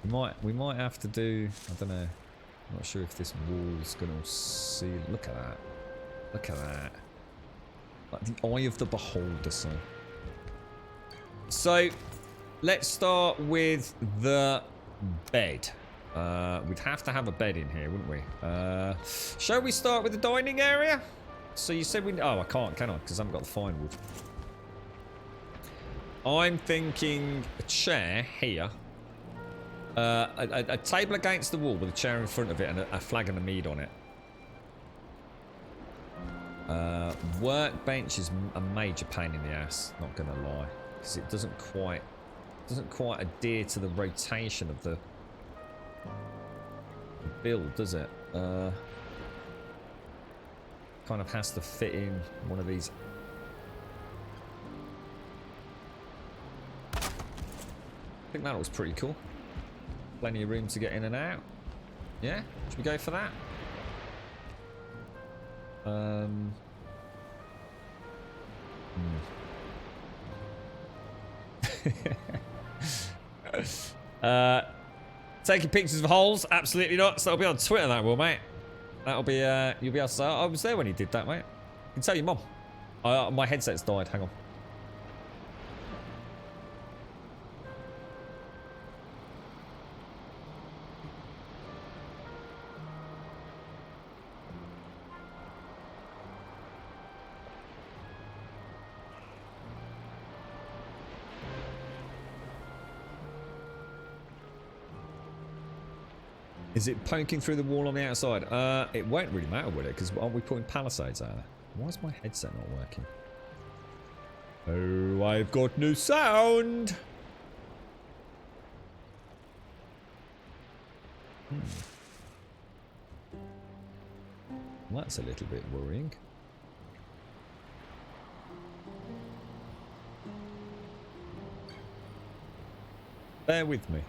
We might have to do, I don't know. I'm not sure if this wall's gonna see. Look at that. Look at that. Like the eye of the beholder, son. So, let's start with the bed. We'd have to have a bed in here, wouldn't we? Shall we start with the dining area? So you said we... Oh, I can't, can I? Because I haven't got the fine wood. I'm thinking a chair here. A table against the wall with a chair in front of it and a flag and a mead on it. Workbench is a major pain in the ass, not gonna lie, because it doesn't quite adhere to the rotation of the build, does it? Kind of has to fit in one of these. I think that was pretty cool. Plenty of room to get in and out. Yeah, should we go for that? Taking pictures of holes? Absolutely not. So that'll be on Twitter, that will, mate. That'll be, you'll be able to say, I was there when he did that, mate. You can tell your mum. My headset's died, hang on. Is it poking through the wall on the outside? It won't really matter, will it? Because aren't we putting palisades out there? Why is my headset not working? Oh, I've got no sound! Well, that's a little bit worrying. Bear with me.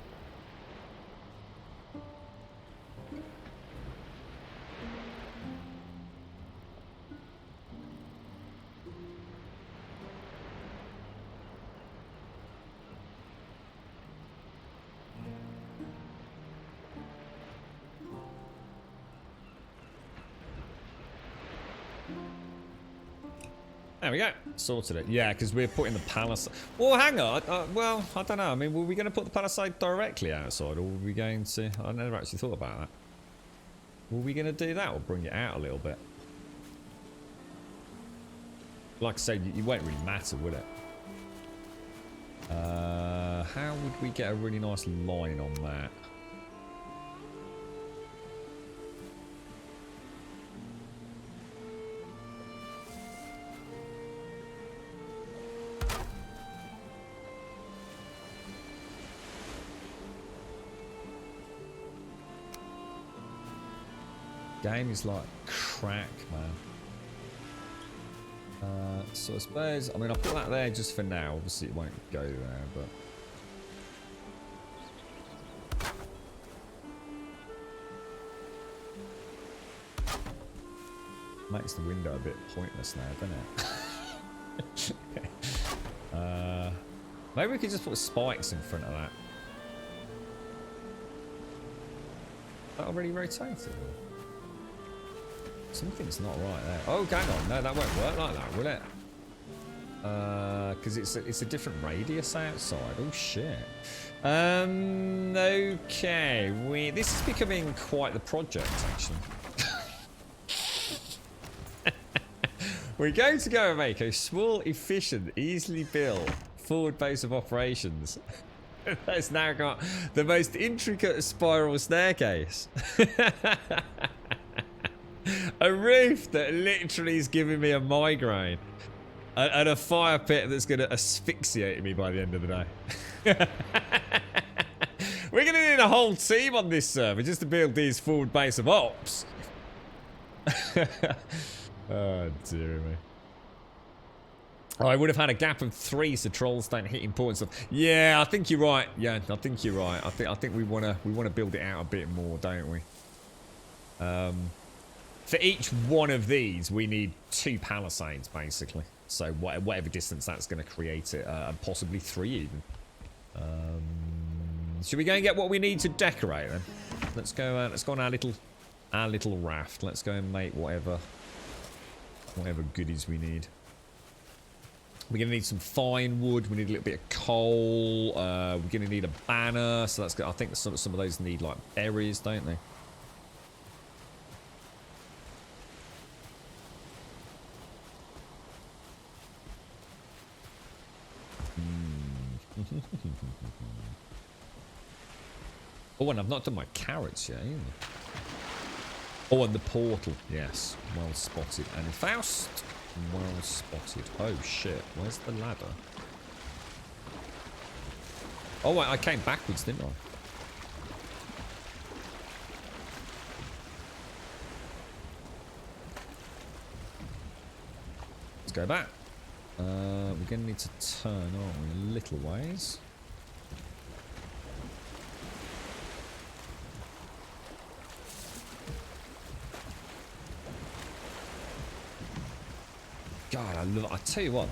There we go. Sorted it. Yeah, because we're putting the palisade. Well, hang on. Well, I don't know. I mean, were we going to put the palisade directly outside, or were we going to... I never actually thought about that. Were we going to do that, or bring it out a little bit? Like I said, it won't really matter, will it? How would we get a really nice line on that? Game is like crack, man. So I suppose, I mean, I'll put that there just for now. Obviously, it won't go there, but makes the window a bit pointless now, doesn't it? Maybe we could just put spikes in front of that. That already rotated. Something's not right there. Oh, hang on. No, that won't work like that, will it? Because it's a different radius outside. Oh, shit. Okay. This is becoming quite the project, actually. We're going to go and make a small, efficient, easily built forward base of operations. That's now got the most intricate spiral staircase. A roof that literally is giving me a migraine. And a fire pit that's going to asphyxiate me by the end of the day. We're going to need a whole team on this server just to build these forward base of ops. Oh, dear me. Oh, I would have had a gap of 3 so trolls don't hit important stuff. Yeah, I think you're right. Yeah, I think you're right. I think we wanna build it out a bit more, don't we? For each one of these, we need 2 palisades, basically. So whatever distance that's going to create it, and possibly 3 even. Should we go and get what we need to decorate then? Let's go on our little raft. Let's go and make whatever goodies we need. We're going to need some fine wood. We need a little bit of coal. We're going to need a banner. So that's good. I think some of those need like berries, don't they? Oh, and I've not done my carrots yet either. Oh, and the portal. Yes. Well spotted. And Faust. Well spotted. Oh, shit. Where's the ladder? Oh, wait. I came backwards, didn't I? Let's go back. We're going to need to turn, aren't we? A little ways. God, I tell you what,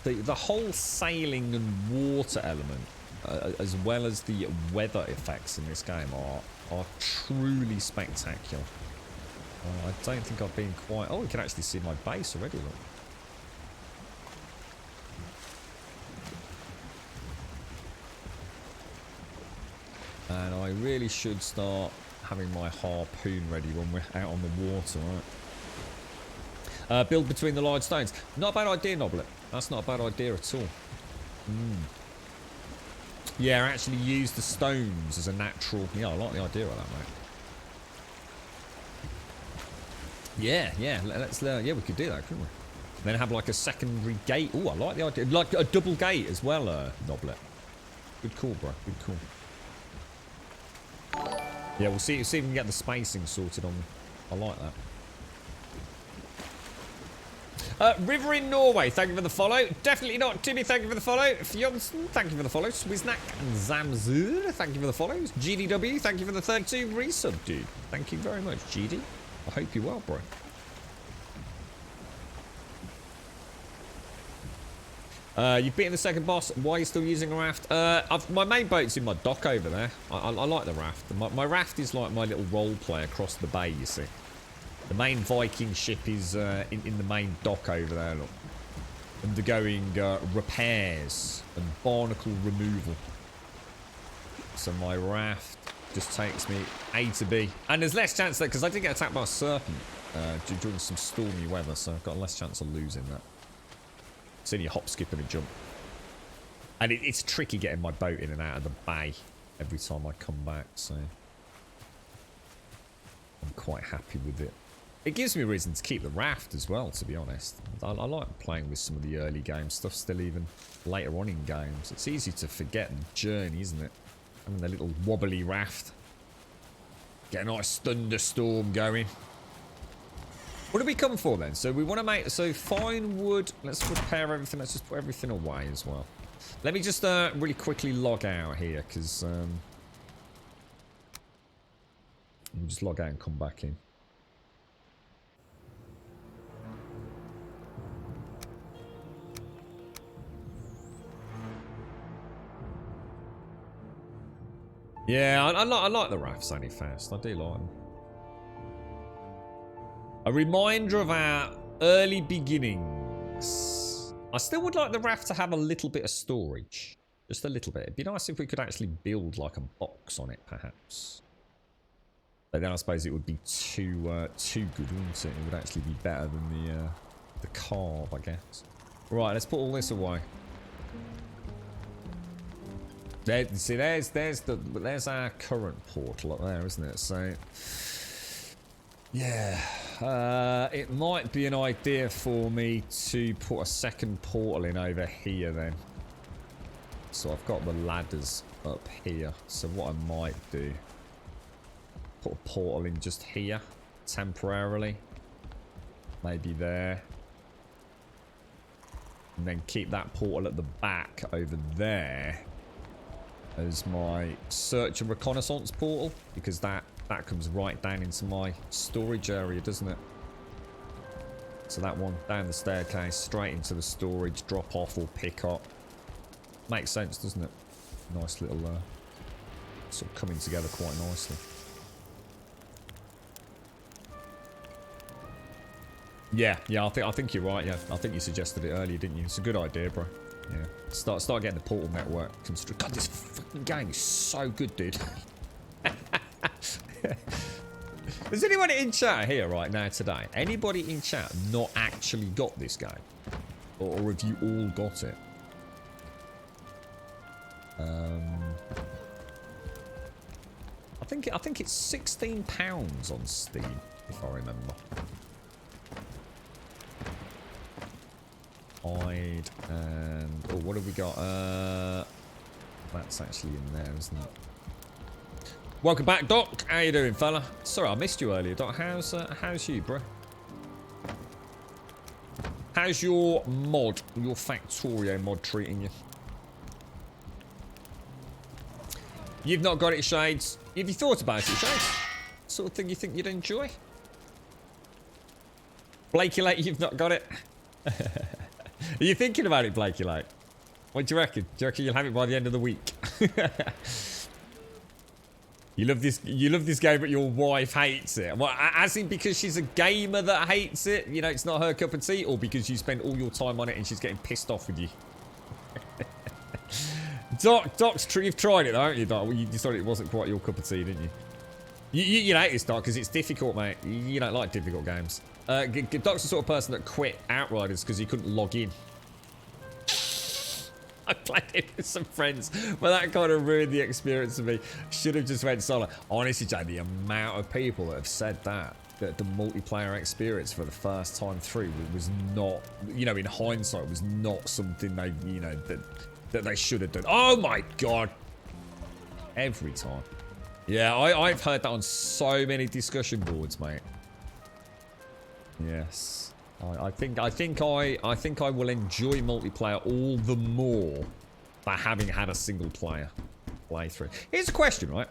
the whole sailing and water element, as well as the weather effects in this game, are truly spectacular. I don't think I've been quite... Oh, we can actually see my base already, look. And I really should start having my harpoon ready when we're out on the water, right? Build between the large stones. Not a bad idea, Noblet. That's not a bad idea at all. Yeah, actually use the stones as a natural... Yeah, I like the idea of that, mate. Yeah, let's yeah, we could do that, couldn't we? And then have like a secondary gate. Oh, I like the idea. Like a double gate as well, Noblet. Good call, bro. Good call. Yeah, we'll see if we can get the spacing sorted on. I like that. River in Norway, thank you for the follow. Definitely not Timmy, thank you for the follow. Fjonsen, thank you for the follow. Swiznak and Zamzur, thank you for the follows. GDW, thank you for the 32 resub, dude. Thank you very much, GD. I hope you're well, bro. You've beaten the second boss. Why are you still using a raft? My main boat's in my dock over there. I like the raft. My raft is like my little role play across the bay, you see. The main Viking ship is in the main dock over there, look. Undergoing repairs and barnacle removal. So my raft just takes me A to B. And there's less chance that, because I did get attacked by a serpent during some stormy weather, so I've got less chance of losing that. It's only a hop, skip, and a jump. And it's tricky getting my boat in and out of the bay every time I come back, so I'm quite happy with it. It gives me a reason to keep the raft as well, to be honest. I like playing with some of the early game stuff still, even later on in games. It's easy to forget the journey, isn't it? Having the little wobbly raft. Get a nice thunderstorm going. What do we come for then? So we want to make... So fine wood. Let's repair everything. Let's just put everything away as well. Let me just really quickly log out here, because... we'll just log out and come back in. Yeah, I like the rafts only fast. I do like them. A reminder of our early beginnings. I still would like the raft to have a little bit of storage. Just a little bit. It'd be nice if we could actually build like a box on it, perhaps. But then I suppose it would be too good, wouldn't it? It would actually be better than the carve, I guess. Right, let's put all this away. There, see, there's our current portal up there, isn't it? So, yeah, it might be an idea for me to put a second portal in over here then. So I've got the ladders up here. So what I might do, put a portal in just here temporarily, maybe there, and then keep that portal at the back over there as my search and reconnaissance portal, because that comes right down into my storage area, doesn't it? So that one down the staircase, straight into the storage, drop off or pick up. Makes sense, doesn't it? Nice little sort of coming together quite nicely. Yeah, I think you're right. Yeah, I think you suggested it earlier, didn't you? It's a good idea, bro. Yeah, start getting the portal network constructed. God, this fucking game is so good, dude. Has anyone in chat here right now today? Anybody in chat not actually got this game, or have you all got it? think it's £16 on Steam, if I remember. Hide and oh, what have we got? That's actually in there, isn't it? Welcome back, Doc. How you doing, fella? Sorry, I missed you earlier, Doc. How's you, bro? How's your Factorio mod treating you? You've not got it, Shades. Have you thought about it, Shades? Sort of thing you think you'd enjoy? Blakey Lake, you've not got it? Are you thinking about it, Blakey Lake? What do you reckon? Do you reckon you'll have it by the end of the week? You love this game, but your wife hates it. Well, as in because she's a gamer that hates it? You know, it's not her cup of tea? Or because you spend all your time on it and she's getting pissed off with you? You've tried it, though, haven't you, Doc? Well, you decided it wasn't quite your cup of tea, didn't you? You hate this, Doc, because it's difficult, mate. You don't like difficult games. Doc's the sort of person that quit Outriders because he couldn't log in. I played it with some friends, but that kind of ruined the experience for me. Should have just went solo. Honestly, Jay, the amount of people that have said that the multiplayer experience for the first time through was not, you know, in hindsight, was not something they, you know, that they should have done. Oh my god! Every time. Yeah, I've heard that on so many discussion boards, mate. Yes. I think I will enjoy multiplayer all the more by having had a single player playthrough. Here's a question, right?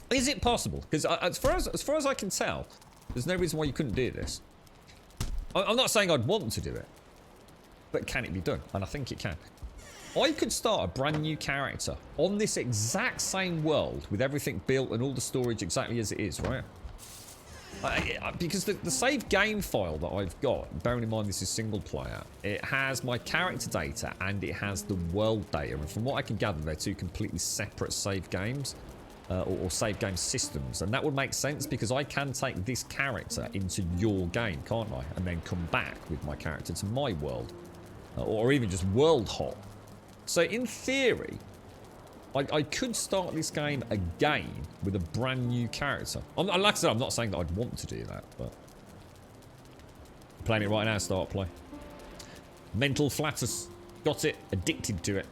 Is it possible? Because as far as I can tell, there's no reason why you couldn't do this. I'm not saying I'd want to do it, but can it be done? And I think it can. I could start a brand new character on this exact same world with everything built and all the storage exactly as it is, right? Because the save game file that I've got, bearing in mind this is single player, it has my character data and it has the world data. And from what I can gather, they're two completely separate save games or save game systems. And that would make sense because I can take this character into your game, can't I? And then come back with my character to my world or even just world hop. So in theory, I could start this game again with a brand new character. Like I said, I'm not saying that I'd want to do that, but playing it right now, start play. Mental flatus, got it, addicted to it.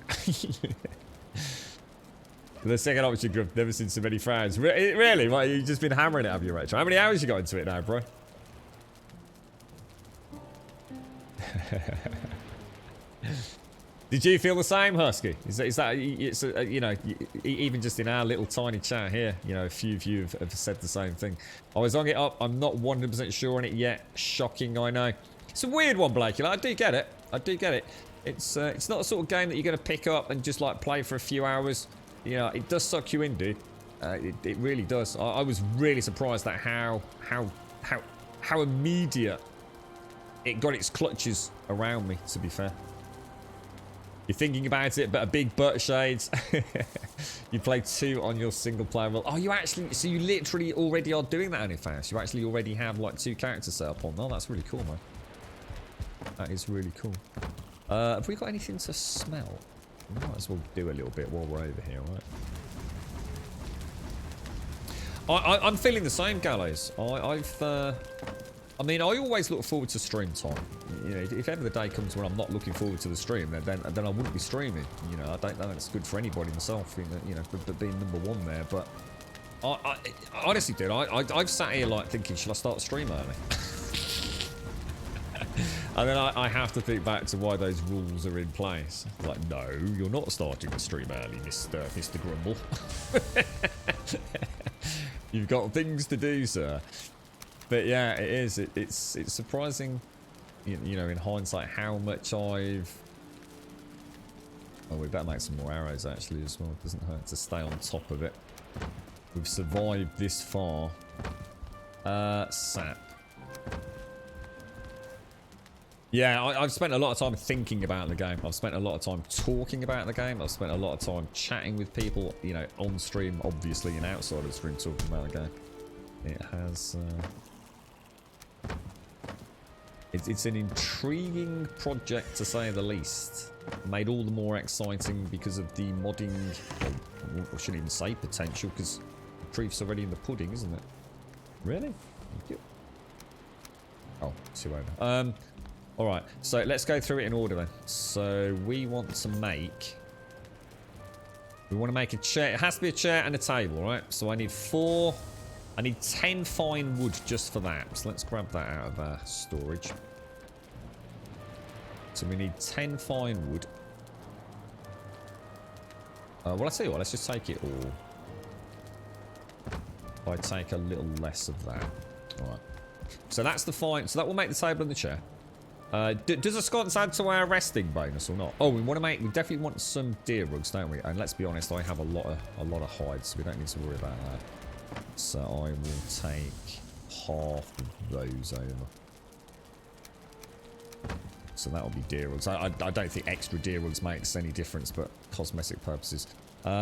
The second option group, never seen so many fans. Really? What, you've just been hammering it, have you, Rachel? How many hours you got into it now, bro? Did you feel the same, Husky? Is that it's you know, even just in our little tiny chat here, you know, a few of you have said the same thing. I was on it up. I'm not 100% sure on it yet. Shocking, I know. It's a weird one, Blake. I do get it. I do get it. It's not the sort of game that you're going to pick up and just like play for a few hours. You know, it does suck you in, dude. It really does. I was really surprised at how immediate it got its clutches around me, to be fair. You're thinking about it, but a big butt, Shades. You play 2 on your single player world. Oh, you actually, so you literally already are doing that on your fast. You actually already have like 2 characters set up on. Oh, that's really cool, man. That is really cool. Have we got anything to smell? We might as well do a little bit while we're over here, right? I'm feeling the same, Gallows. I mean, I always look forward to stream time. You know, if ever the day comes when I'm not looking forward to the stream, then I wouldn't be streaming. You know, I don't know that's good for anybody myself, you know, but being number 1 there. But I honestly, dude, I've sat here like thinking, should I start the stream early? And then I have to think back to why those rules are in place. Like, no, you're not starting the stream early, Mr. Grumble. You've got things to do, sir. But yeah, it is. It's surprising, you know, in hindsight, how much I've... Oh, we better make some more arrows, actually, as well. It doesn't hurt to stay on top of it. We've survived this far. Sap. Yeah, I've spent a lot of time thinking about the game. I've spent a lot of time talking about the game. I've spent a lot of time chatting with people, you know, on stream, obviously, and outside of the stream, talking about the game. It has... It's an intriguing project, to say the least. Made all the more exciting because of the modding, I shouldn't even say potential, because proof's already in the pudding, isn't it? Really? Thank you. Oh, 2 over. Alright, so let's go through it in order then. So we want to make... We want to make a chair. It has to be a chair and a table, right? So I need 4... I need 10 fine wood just for that. So let's grab that out of our storage. So we need 10 fine wood. Well, I'll tell you what. Let's just take it all. If I take a little less of that. Alright. So that's the fine. So that will make the table and the chair. Does a sconce add to our resting bonus or not? Oh, we definitely want some deer rugs, don't we? And let's be honest, I have a lot of hides, so we don't need to worry about that. So I will take half of those over. So that'll be deer rugs. I don't think extra deer rugs makes any difference, but cosmetic purposes. We've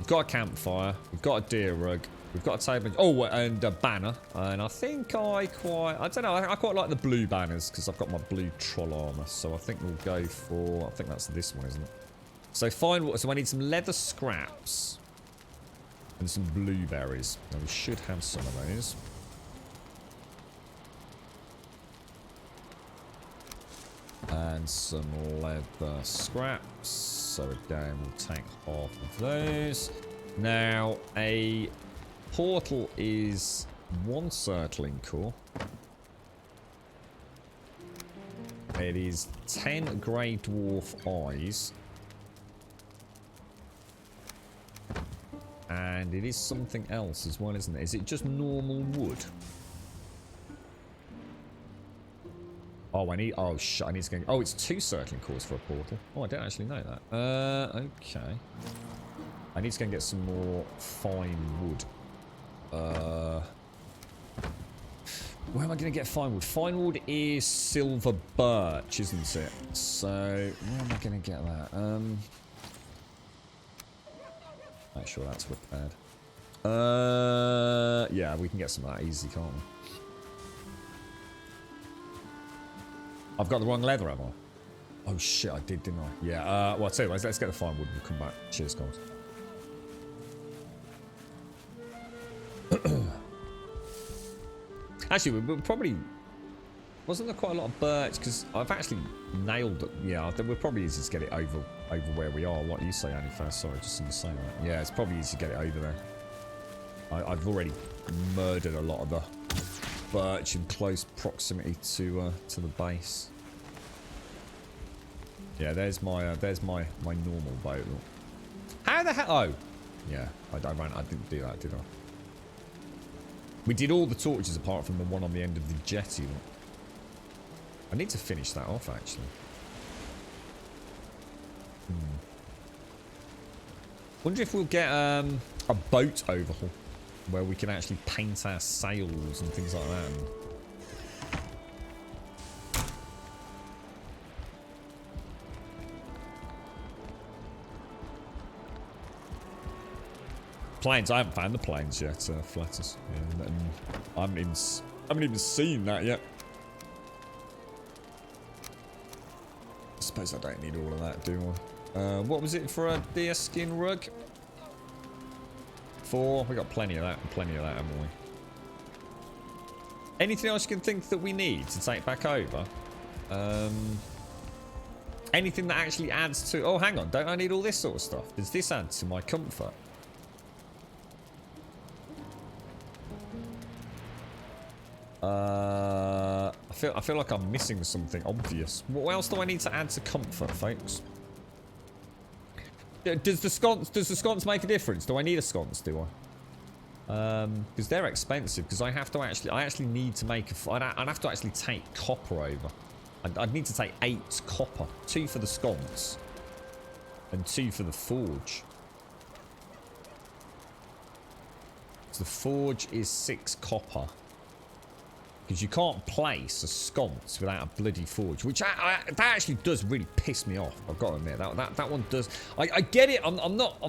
got a campfire. We've got a deer rug. We've got a table. Oh, and a banner. And I think I don't know. I quite like the blue banners because I've got my blue troll armor. So I think we'll go for... I think that's this one, isn't it? So fine. So I need some leather scraps. And some blueberries. Now we should have some of those. And some leather scraps. So again, we'll take half of those. Now, a portal is 1 circling core. It is 10 grey dwarf eyes. And it is something else as well, isn't it? Is it just normal wood? Oh, I need to go... Oh, it's 2 circling cores for a portal. Oh, I didn't actually know that. Okay. I need to go and get some more fine wood. Where am I going to get fine wood? Fine wood is silver birch, isn't it? So, where am I going to get that? Make sure that's repaired. Yeah, we can get some of that easy, can't we? I've got the wrong leather, have I? Oh shit, I did, didn't I? Yeah, well, I'll tell you what, let's get the fine wood and we'll come back. Cheers, guys. Actually, we're probably... Wasn't there quite a lot of birch? Because I've actually nailed it. Yeah, we're probably easy to get it over where we are. What you say, Annie first? Sorry, just in the same way. Yeah, it's probably easy to get it over there. I've already murdered a lot of the birch in close proximity to the base. Yeah, there's my normal boat. How the hell? Oh, yeah, I didn't do that, did I? We did all the torches apart from the one on the end of the jetty. I need to finish that off, actually. Wonder if we'll get a boat overhaul where we can actually paint our sails and things like that. Planes, I haven't found the planes yet, Flatters. Yeah, I haven't even seen that yet. I suppose I don't need all of that, do I? What was it for a deer skin rug? 4. We got plenty of that, haven't we? Anything else you can think that we need to take back over? Anything that actually adds to... Oh, hang on. Don't I need all this sort of stuff? Does this add to my comfort? I feel like I'm missing something obvious. What else do I need to add to comfort, folks? Does the sconce make a difference? Do I need a sconce? Do I? Because they're expensive. Because I actually need to make I'd have to actually take copper over. I'd need to take 8 copper, 2 for the sconce, and 2 for the forge. So the forge is 6 copper. Because you can't place a sconce without a bloody forge, which that actually does really piss me off. I've got to admit that one does. I get it. I'm not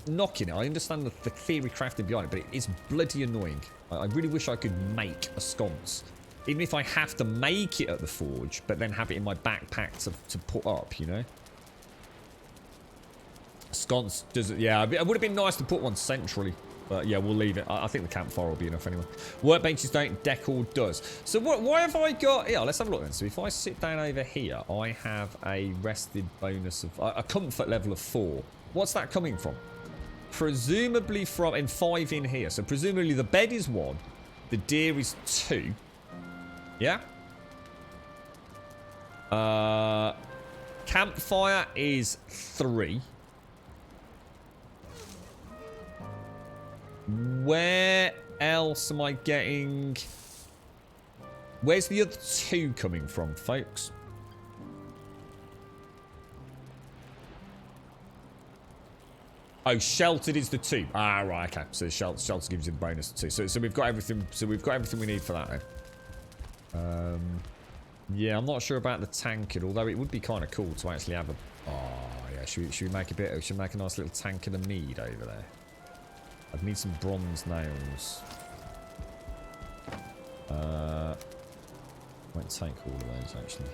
knocking it. I understand the theory crafted behind it, but it's bloody annoying. I really wish I could make a sconce, even if I have to make it at the forge, but then have it in my backpack to put up. You know. Sconce doesn't... Yeah, it would have been nice to put one centrally. But yeah, we'll leave it. I think the campfire will be enough anyway. Workbenches don't, decor does. So why have I got... Yeah, let's have a look then. So if I sit down over here, I have a rested bonus of... a comfort level of 4. What's that coming from? Presumably from... And 5 in here. So presumably the bed is 1. The deer is 2. Yeah? Campfire is 3. Where else am I getting... Where's the other 2 coming from, folks? Oh, sheltered is the 2. Ah, right, okay. So shelter gives you the bonus 2. So we've got everything. So we've got everything we need for that then. Yeah, I'm not sure about the tankard, although it would be kind of cool to actually have a... Oh, yeah. Should we make a bit... Should we make a nice little tankard of mead over there? I'd need some bronze nails. Won't take all of those, actually.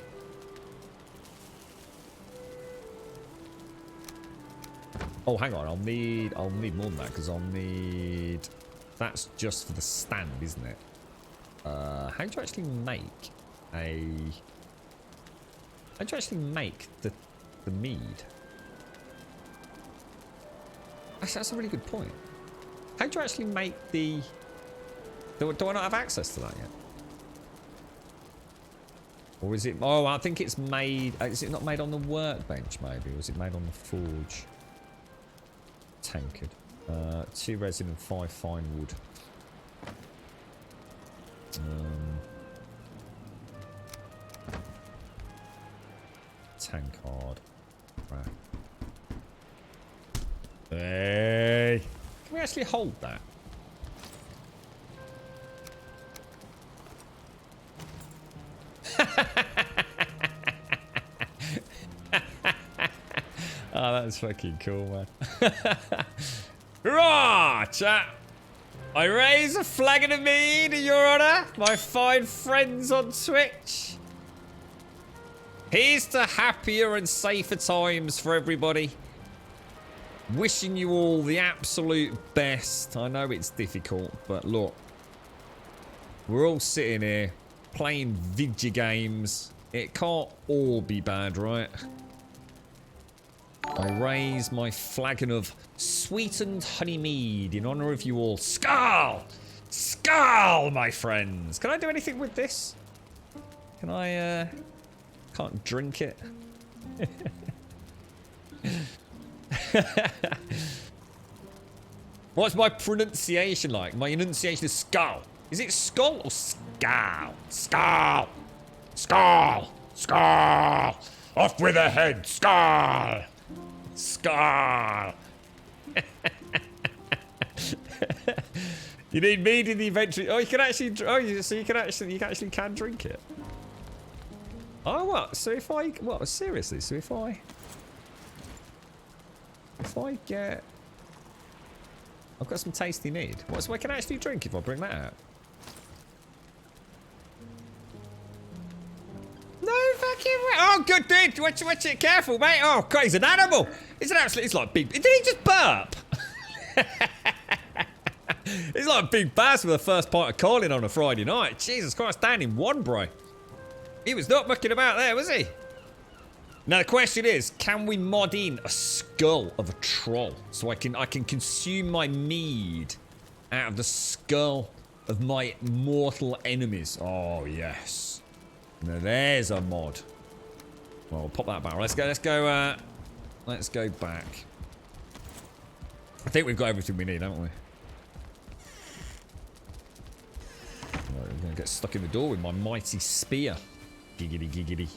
Oh, hang on. I'll need more than that, because I'll need... That's just for the stand, isn't it? How do you actually make a... How do you actually make the mead? That's a really good point. How do you actually make the... Do I not have access to that yet? Or is it... Oh, I think it's made... Is it not made on the workbench, maybe? Or is it made on the forge? Tankard. 2 resin and 5 fine wood. Tankard. Right. Hey! Can we actually hold that? Oh, that's fucking cool, man. Hurrah, chat! I raise a flagon of mead in your honour, my fine friends on Twitch. Here's to happier and safer times for everybody. Wishing you all the absolute best. I know it's difficult, but look. We're all sitting here playing video games. It can't all be bad, right? I raise my flagon of sweetened honey mead in honour of you all. Skull! Skull, my friends! Can I do anything with this? Can I, Can't drink it. What's my pronunciation like? My enunciation is skull. Is it skull or skull? Skull! Skull! Skull! Off with the head! Skull! Skull! You need mead in the inventory. Oh, you can actually... Oh, so you can actually drink it. Oh, what? So if I... What? Seriously? So if I get... I've got some tasty mead. What? So I can actually drink if I bring that out? No fucking way. Oh, good dude. Watch it. Careful, mate. Oh, God, he's an animal. He's an absolute... It's like big... Did he just burp? It's like Big Bass with the first pint of calling on a Friday night. Jesus Christ, down in one, bro. He was not mucking about there, was he? Now the question is, can we mod in a skull of a troll so I can consume my mead out of the skull of my mortal enemies? Oh yes. Now there's a mod. Well, pop that back. Let's go back. I think we've got everything we need, haven't we? Right, I'm gonna get stuck in the door with my mighty spear. Giggity, giggity.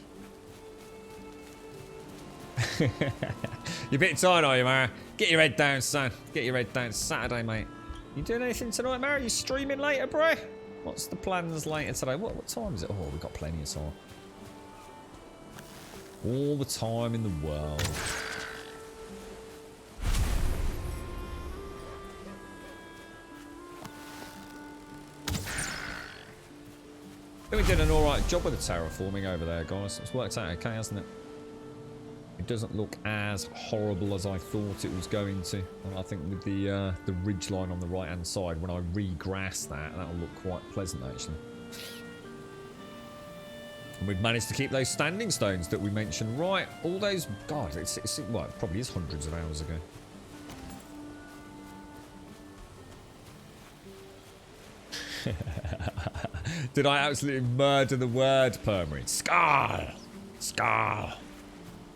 You're a bit tired, are you, Mara? Get your head down, son. Get your head down. It's Saturday, mate. You doing anything tonight, Mara? You streaming later, bro? What's the plans later today? What time is it? Oh, we've got plenty of time. All the time in the world. I think we did an alright job with the terraforming over there, guys. It's worked out okay, hasn't it? It doesn't look as horrible as I thought it was going to. And I think with the ridge line on the right hand side, when I re-grass that'll look quite pleasant actually. And we've managed to keep those standing stones that we mentioned right. All those, God, well, it probably is hundreds of hours ago. Did I absolutely murder the word, Permery? Skull! Skull!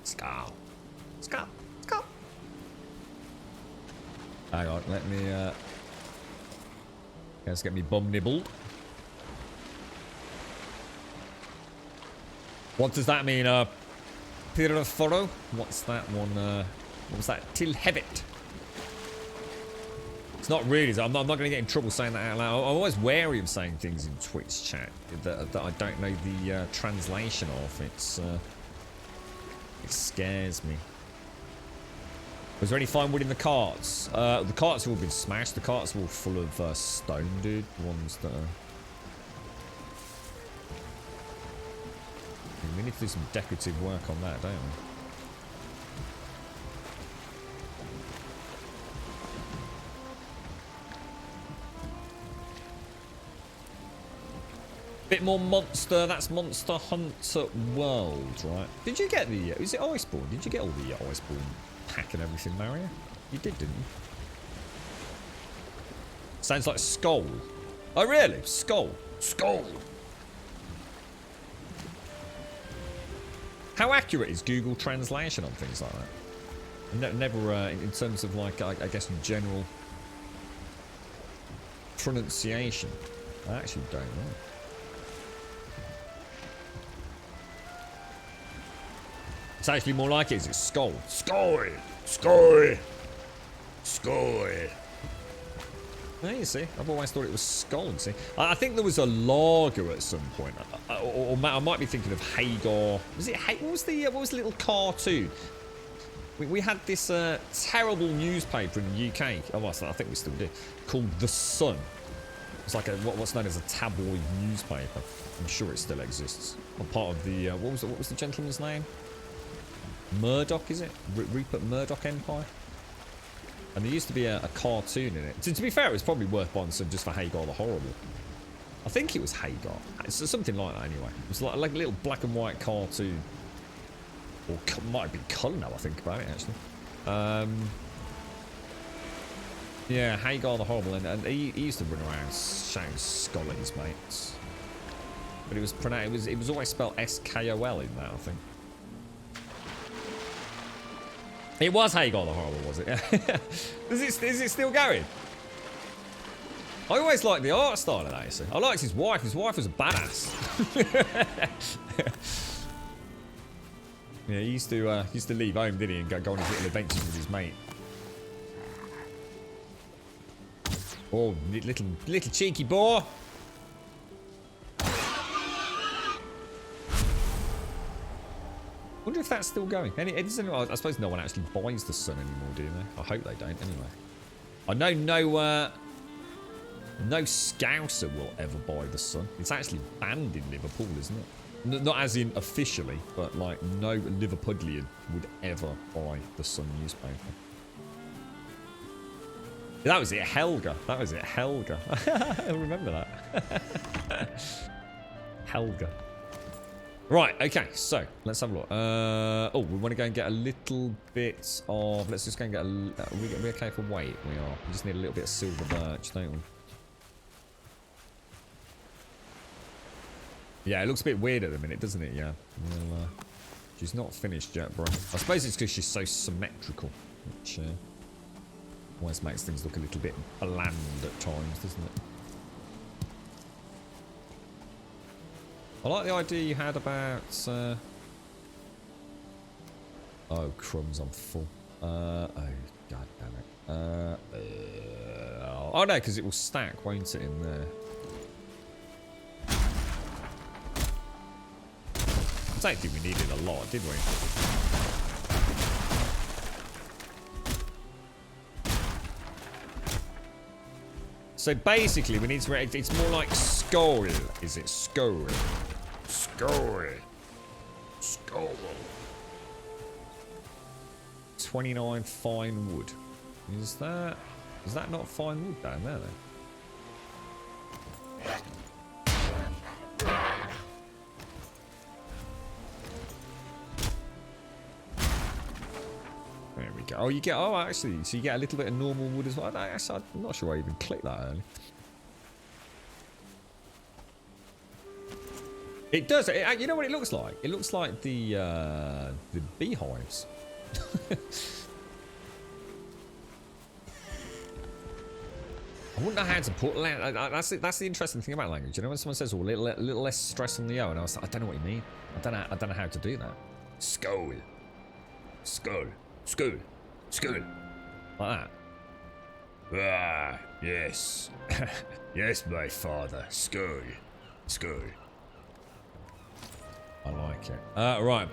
Skull! Skull! Skull! Hang on, let me, let's get me bum nibbled. What does that mean, Piraforo? What's that one, what was that? Till Hevet. It's not really, I'm not going to get in trouble saying that out loud. I'm always wary of saying things in Twitch chat that I don't know the translation of. It scares me. Was there any fine wood in the carts? The carts have all been smashed. The carts are all full of stone, dude. The ones that are... We need to do some decorative work on that, don't we? Bit more monster. That's Monster Hunter World, right? Did you get the... is it Iceborne? Did you get all the Iceborne pack and everything, Mario? You did, didn't you? Sounds like Skull. Oh, really? Skull. Skull. How accurate is Google Translation on things like that? Never, in terms of, like, I guess, general pronunciation. I actually don't know. It's actually more like it, is it? Skull. Skull. Skull. Skull. There you see. I've always thought it was skull. See, I think there was a lager at some point, or I might be thinking of Hagar. Was it? What was the little cartoon? We had this terrible newspaper in the UK. Oh, I think we still do. Called The Sun. It's like what's known as a tabloid newspaper. I'm sure it still exists. A part of the what was the gentleman's name? Murdoch, is it? Rupert Murdoch Empire. And there used to be a cartoon in it. To be fair, it was probably worth buying some just for Hagar the Horrible. I think it was Hagar. It's something like that anyway. It was like a little black and white cartoon. Or might have been colour now I think about it actually. Yeah, Hagar the Horrible. And he used to run around shouting skull at his mates. But it was pronounced, it was always spelled S-K-O-L in that, I think. It was Hagar the Horrible, was it? Is it still going? I always liked the art style of that, you see. I liked his wife. His wife was a badass. Yeah, he used to leave home, didn't he, and go on his little adventures with his mate. Oh, little cheeky boy. I wonder if that's still going. I suppose no one actually buys the Sun anymore, do they? I hope they don't, anyway. I know no Scouser will ever buy the Sun. It's actually banned in Liverpool, isn't it? Not as in officially, but like no Liverpudlian would ever buy the Sun newspaper. That was it, Helga. That was it, Helga. I remember that. Helga. Right, okay, so let's have a look. Oh, we want to go and get a little bit of... Let's just go and get a... We're okay for weight, we are. We just need a little bit of silver birch, don't we? Yeah, it looks a bit weird at the minute, doesn't it? Yeah. Well, she's not finished yet, bro. I suppose it's because she's so symmetrical, which always makes things look a little bit bland at times, doesn't it? I like the idea you had about... Oh, crumbs, I'm full. Oh, god damn it. Oh no, because it will stack, won't it, in there? I don't think we needed a lot, did we? So basically, we need to... It's more like skull, is it? Skull. Skull. Skull. 29 fine wood. Is that not fine wood down there then? There we go. Oh, you get, oh, actually, so you get a little bit of normal wood as well. I'm not sure I even clicked that early. It does. You know what it looks like? It looks like the beehives. I wouldn't know how to put that's the interesting thing about language. You know, when someone says, "Oh, a little less stress on the O," and I was like, I don't know what you mean. I don't know how to do that. Skull, skull, skull, skull, like that. Ah, yes, yes, my father. Skull, skull. I like it. Right.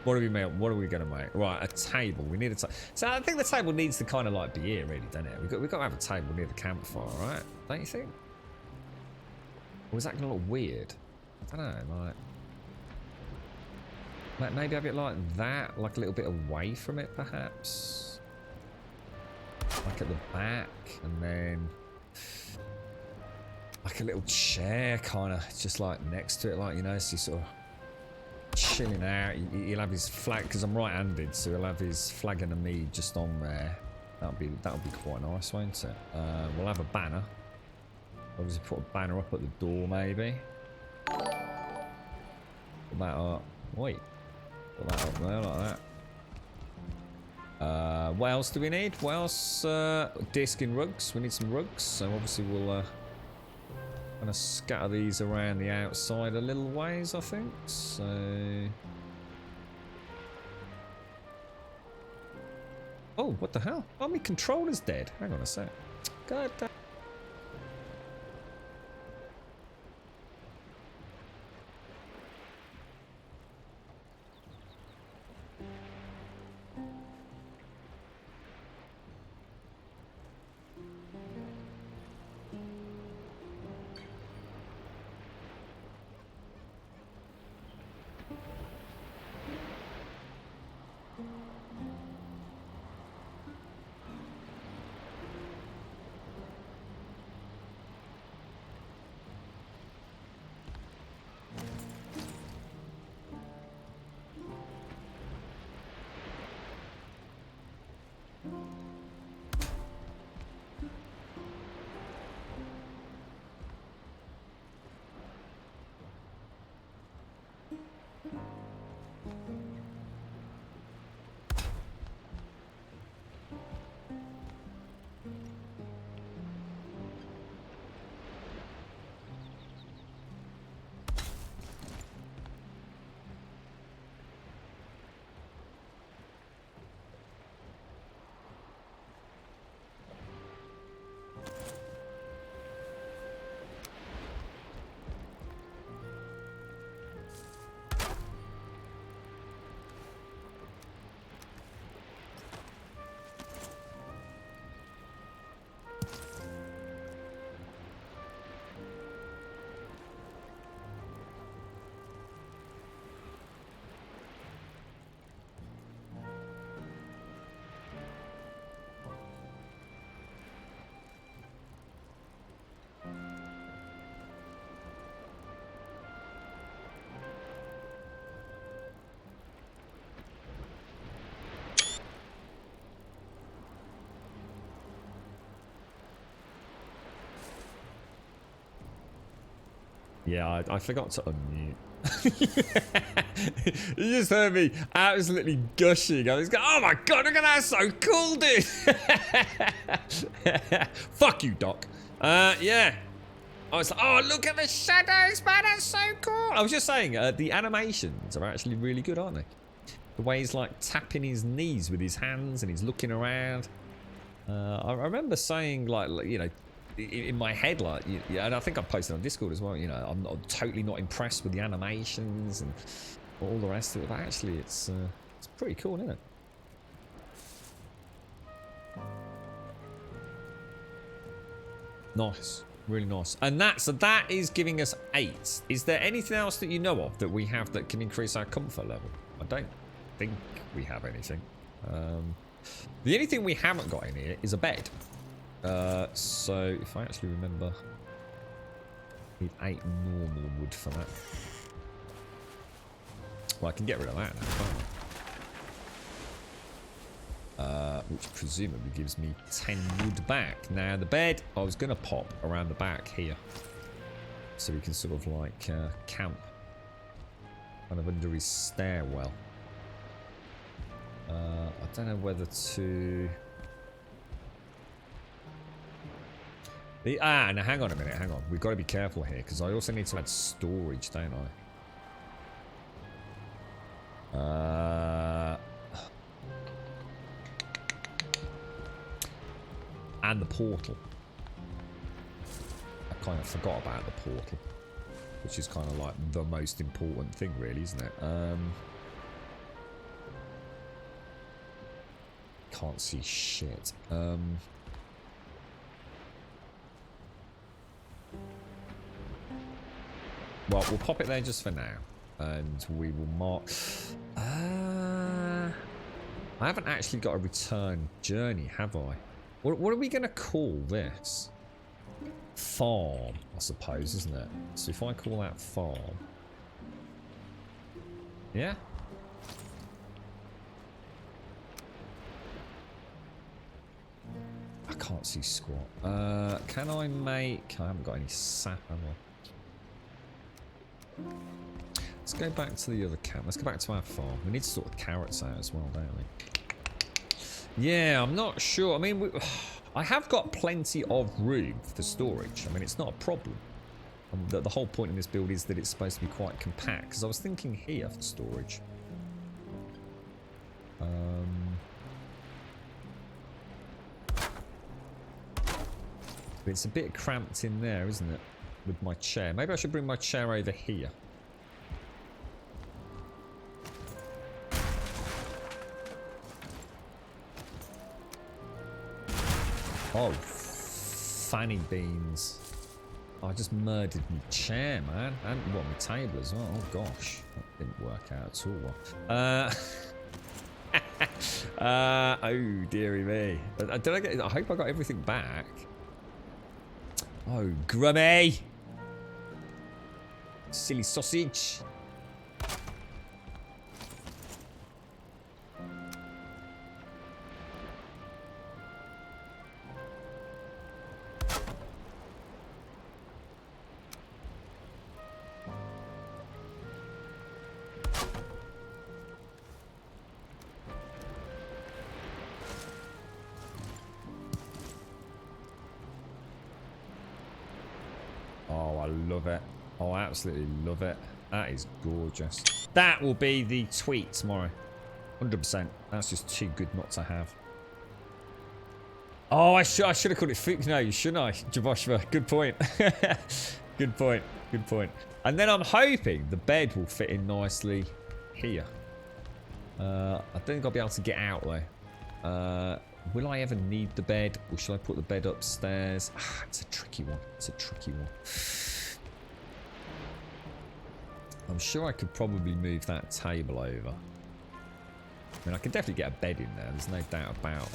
What do we make? What are we going to make? Right, a table. We need a table. So I think the table needs to kind of like be here, really, doesn't it? We've got to have a table near the campfire, right? Don't you think? Or is that going to look weird? I don't know, like maybe have it like that, like a little bit away from it, perhaps. Like at the back, and then like a little chair, kind of just like next to it, like, you know, so you sort of chilling out. He'll have his flag, because I'm right-handed, so he'll have his flag and a me just on there. That'll be quite nice, won't it? We'll have a banner. Obviously put a banner up at the door, maybe. Put that up. Wait. Put that up there like that. What else do we need? What else? Deerskin rugs. We need some rugs. So obviously we'll kind of scatter these around the outside a little ways, I think. So oh, what the hell? Oh, my controller's dead. Hang on a sec. God damn. Yeah, I forgot to unmute. You just heard me absolutely gushing. I was going, oh my god, look at that, so cool, dude. Fuck you, Doc. Yeah. I was like, oh, look at the shadows, man, that's so cool. I was just saying, the animations are actually really good, aren't they? The way he's like tapping his knees with his hands and he's looking around. I remember saying, like, you know, in my head, like, yeah, and I think I posted on Discord as well, you know, I'm totally not impressed with the animations and all the rest of it, but actually it's pretty cool, isn't it? Nice, really nice. And that is giving us 8. Is there anything else that you know of that we have that can increase our comfort level? I don't think we have anything. The only thing we haven't got in here is a bed. So if I actually remember, need 8 normal wood for that. Well, I can get rid of that now, can't I? Which presumably gives me 10 wood back. Now, the bed, I was going to pop around the back here. So we can sort of like camp. Kind of under his stairwell. I don't know whether to... now hang on a minute, hang on. We've got to be careful here, because I also need to add storage, don't I? And the portal. I kind of forgot about the portal. Which is kind of like the most important thing, really, isn't it? Can't see shit. Well, we'll pop it there just for now. And we will mark... I haven't actually got a return journey, have I? What are we going to call this? Farm, I suppose, isn't it? So if I call that farm... Yeah? I can't see squat. Can I make... I haven't got any sap, have I? Let's go back to the other camp. Let's go back to our farm. We need to sort the carrots out as well, don't we? Yeah, I'm not sure. I mean, I have got plenty of room for storage. I mean, it's not a problem. The whole point in this build is that it's supposed to be quite compact. Because I was thinking here for storage. But it's a bit cramped in there, isn't it? With my chair. Maybe I should bring my chair over here. Oh, fanny beans. Oh, I just murdered my chair, man. And what, my table as well. Oh, gosh. That didn't work out at all. Oh, dearie me. Did I get... I hope I got everything back. Oh, grummy. Silly sausage. Oh, I absolutely love it. That is gorgeous. That will be the tweet tomorrow. 100%. That's just too good not to have. Oh, I should have called it food. No, shouldn't I? Javoshva. Good point. Good point. Good point. And then I'm hoping the bed will fit in nicely here. I don't think I'll be able to get out though. Will I ever need the bed, or shall I put the bed upstairs? It's a tricky one. It's a tricky one. I'm sure I could probably move that table over. I mean, I could definitely get a bed in there. There's no doubt about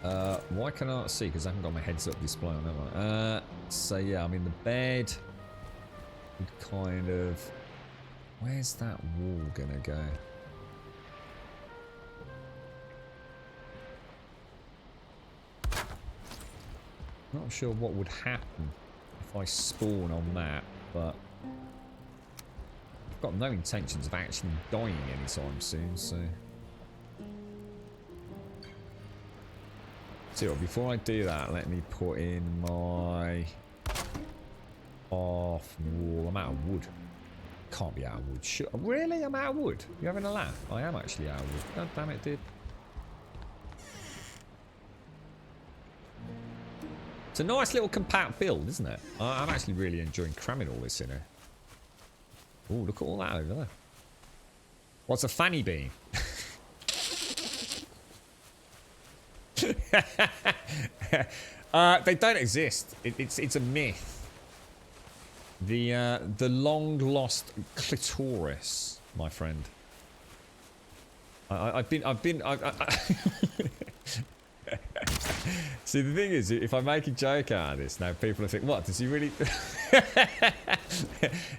that. Why can I not see? Because I haven't got my heads-up display on, have I? So, yeah, I mean, the bed would kind of... Where's that wall going to go? Not sure what would happen if I spawn on that, but I've got no intentions of actually dying anytime soon, so... So before I do that, let me put in my off wall. I'm out of wood. Can't be out of wood. Really? I'm out of wood? You having a laugh? I am actually out of wood. God damn it, dude. It's a nice little compact build, isn't it? I'm actually really enjoying cramming all this in here. Oh, look at all that over there. What's a fanny bean? They don't exist. It's a myth. The long lost clitoris, my friend. I've been. See, the thing is, if I make a joke out of this, now people will think, what, does he really...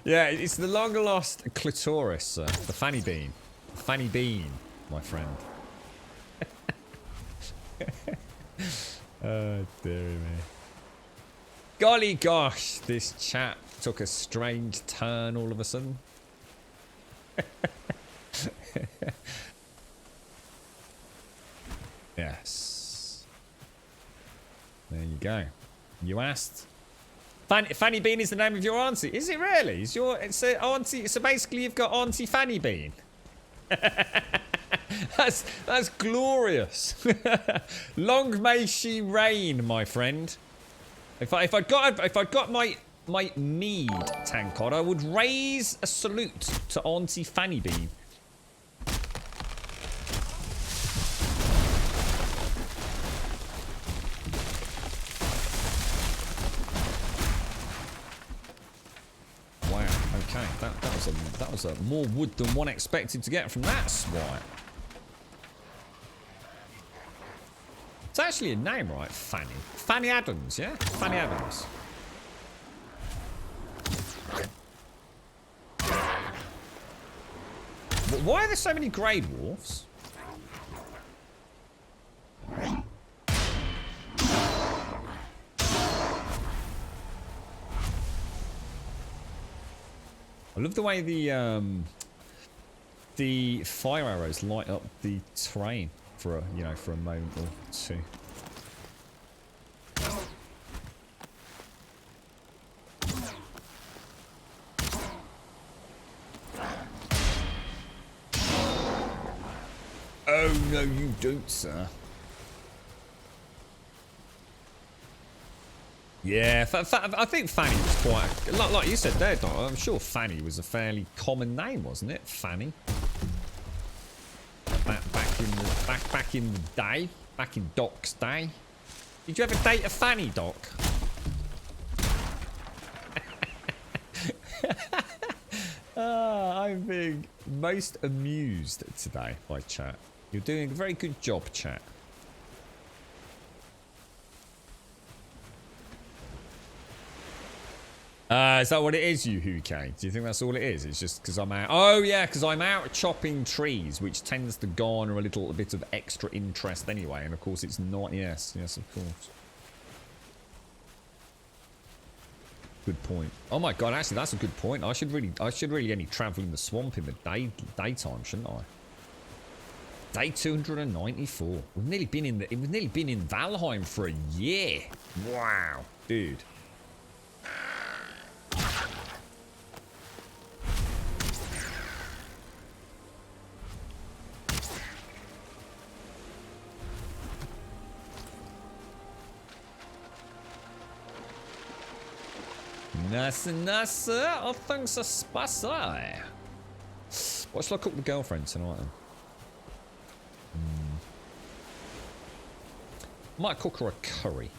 Yeah, it's the long-lost clitoris, the fanny bean. Fanny bean, my friend. Oh, dear me. Golly gosh, this chat took a strange turn all of a sudden. Yes. There you go. You asked. Fanny Bean is the name of your auntie. Is it really? It's a auntie. So basically, you've got Auntie Fanny Bean. that's glorious. Long may she reign, my friend. If I got my mead tankard, I would raise a salute to Auntie Fanny Bean. Okay, that was a more wood than one expected to get from that swipe. It's actually a name, right? Fanny. Fanny Adams, yeah? Fanny Adams. Why are there so many grey dwarfs? I love the way the fire arrows light up the terrain for a moment or two. Oh no, you don't, sir. Yeah, I think Fanny was quite... Like you said there, Doc, I'm sure Fanny was a fairly common name, wasn't it? Fanny. Back in the day. Back in Doc's day. Did you ever date a Fanny, Doc? I'm being most amused today by chat. You're doing a very good job, chat. Is that what it is, you Hookie? Do you think that's all it is? It's just because I'm out... Oh, yeah, because I'm out chopping trees, which tends to garner a little bit of extra interest anyway. And, of course, it's not... Yes, of course. Good point. Oh, my God, actually, that's a good point. I should really only travel in the swamp in the daytime, shouldn't I? Day 294. We've nearly been in Valheim for a year. Wow, dude. Nice. Oh, thanks a spicy. What shall I cook the girlfriend tonight then? Might cook her a curry.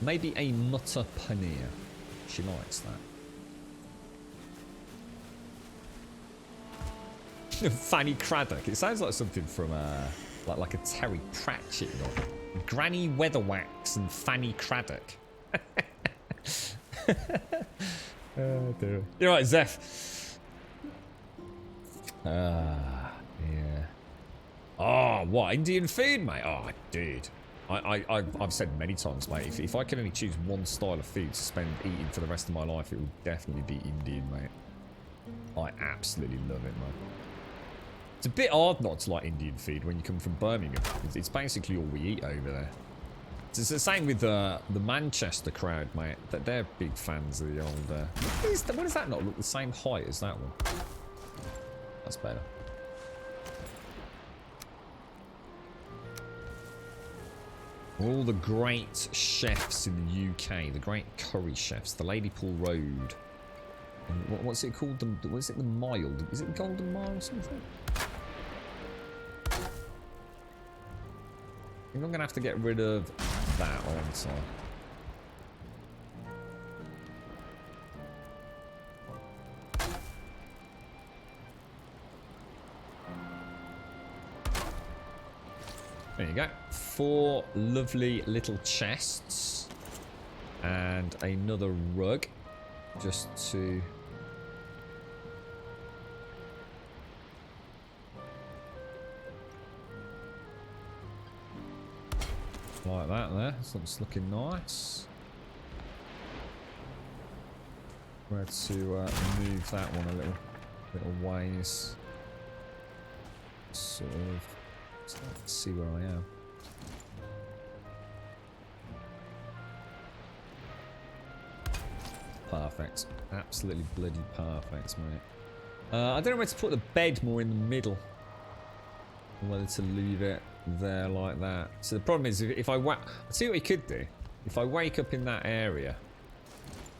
Maybe a mutter paneer. She likes that. Fanny Craddock. It sounds like something from like a Terry Pratchett novel. Granny Weatherwax and Fanny Craddock. Oh dear. You're right, Zeph. Yeah. Oh, what? Indian food, mate? Oh, dude. I've said many times, mate, if I could only choose one style of food to spend eating for the rest of my life, it would definitely be Indian, mate. I absolutely love it, man. It's a bit hard not to like Indian food when you come from Birmingham. It's basically all we eat over there. It's the same with the Manchester crowd, mate. They're big fans of the old... What does that not look the same height as that one? That's better. All the great chefs in the UK, the great curry chefs, the Ladypool Road. And what's it called? What's it? The Mile? Is it Golden Mile or something? I think I'm gonna have to get rid of that, aren't I? There you go. 4 lovely little chests. And another rug. Just to... like that there. Something's looking nice. Where to move that one a little ways. Sort of. Let's see where I am. Perfect. Absolutely bloody perfect, mate. I don't know where to put the bed more in the middle. Or whether to leave it there like that. So the problem is, if I I'll see what you could do. If I wake up in that area,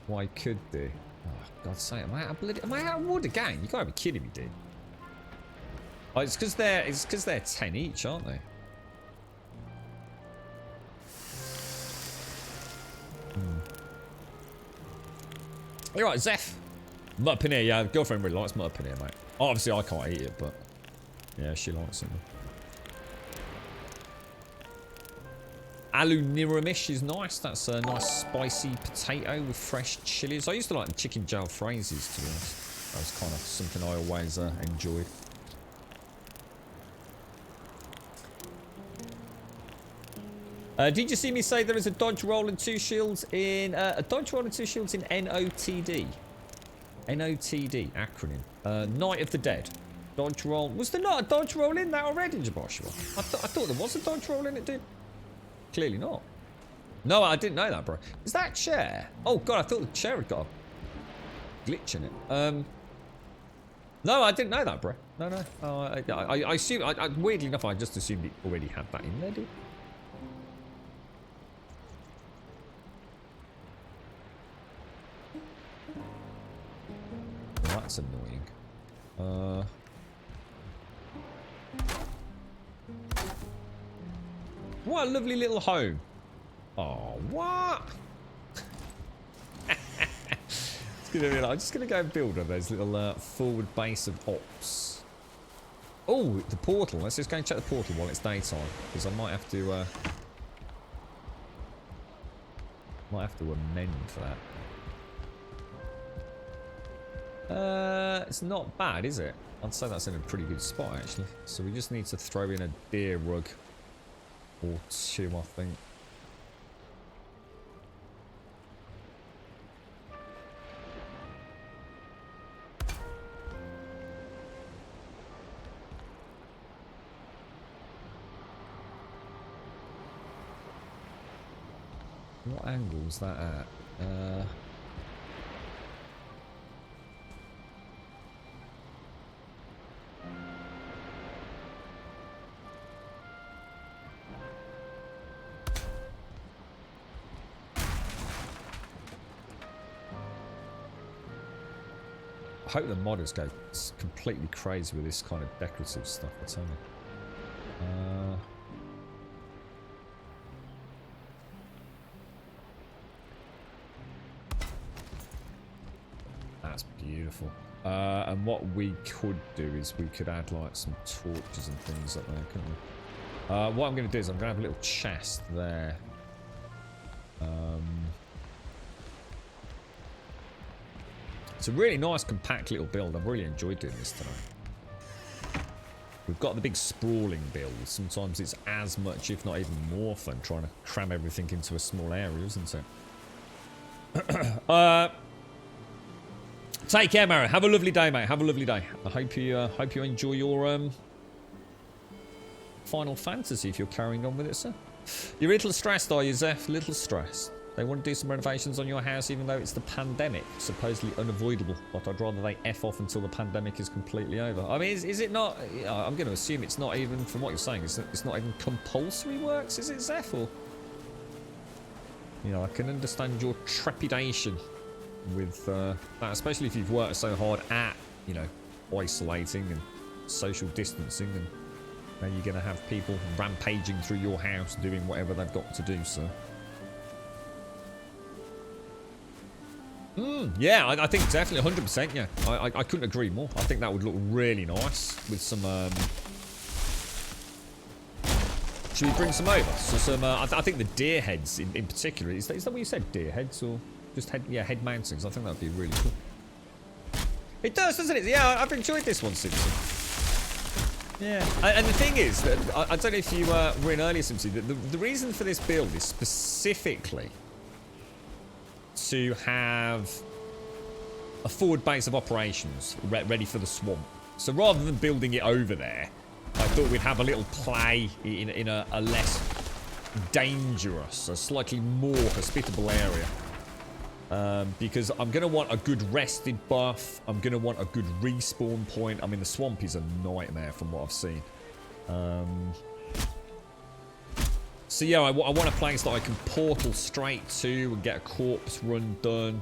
what I could do. Oh, God's sake, am I out of wood again? You gotta be kidding me, dude. Oh, it's because they're 10 each, aren't they? You're right, Zeph. Mud paneer, yeah, girlfriend really likes mud paneer, mate. Obviously, I can't eat it, but yeah, she likes it. Alu niramish is nice. That's a nice spicy potato with fresh chilies. I used to like the chicken jalfrezes, to be honest. That was kind of something I always enjoyed. Did you see me say there is a dodge roll and 2 shields in a dodge roll and 2 shields in NOTD? NOTD acronym. Night of the Dead. Dodge roll. Was there not a dodge roll in that already, Jaboshua? I thought there was a dodge roll in it, dude. Clearly not. No, I didn't know that, bro. Is that chair? Oh god, I thought the chair had got a glitch in it. No, I didn't know that, bro. No. I assume. Weirdly enough, I just assumed it already had that in there, dude. Oh, that's annoying. What a lovely little home. Oh, what? I'm just going to go and build one of those little forward base of ops. Oh, the portal. Let's just go and check the portal while it's daytime. Because I might have to... amend for that. It's not bad, is it? I'd say that's in a pretty good spot, actually. So we just need to throw in a deer rug. Or 2, I think. What angle is that at? I hope the modders go completely crazy with this kind of decorative stuff, I tell you. That's beautiful. And what we could do is we could add like some torches and things up there, couldn't we? What I'm going to do is I'm going to have a little chest there. It's a really nice, compact little build. I've really enjoyed doing this tonight. We've got the big sprawling build. Sometimes it's as much, if not even more fun, trying to cram everything into a small area, isn't it? Take care, Mara. Have a lovely day, mate. Have a lovely day. I hope you enjoy your Final Fantasy if you're carrying on with it, sir. You're a little stressed, are you, Zeph? A little stressed. They want to do some renovations on your house even though it's the pandemic, supposedly unavoidable. But I'd rather they F off until the pandemic is completely over. I mean, is it not... I'm going to assume it's not even, from what you're saying, it's not even compulsory works, is it, Zeph? Or, you know, I can understand your trepidation with that, especially if you've worked so hard at, you know, isolating and social distancing, and now you're going to have people rampaging through your house doing whatever they've got to do, so... Yeah, I think definitely 100%. Yeah, I couldn't agree more. I think that would look really nice with some Should we bring some over? So some, I think the deer heads in particular. Is that what you said? Deer heads or just head? Yeah, head mountings. I think that'd be really cool. It does, doesn't it? Yeah, I've enjoyed this one, Simpson. Yeah, and the thing is that I don't know if you were in earlier, Simpson. The reason for this build is specifically to have a forward base of operations ready for the swamp. So rather than building it over there, I thought we'd have a little play in a less dangerous, a slightly more hospitable area. Because I'm going to want a good rested buff. I'm going to want a good respawn point. I mean, the swamp is a nightmare from what I've seen. So yeah, I want a place that I can portal straight to and get a corpse run done.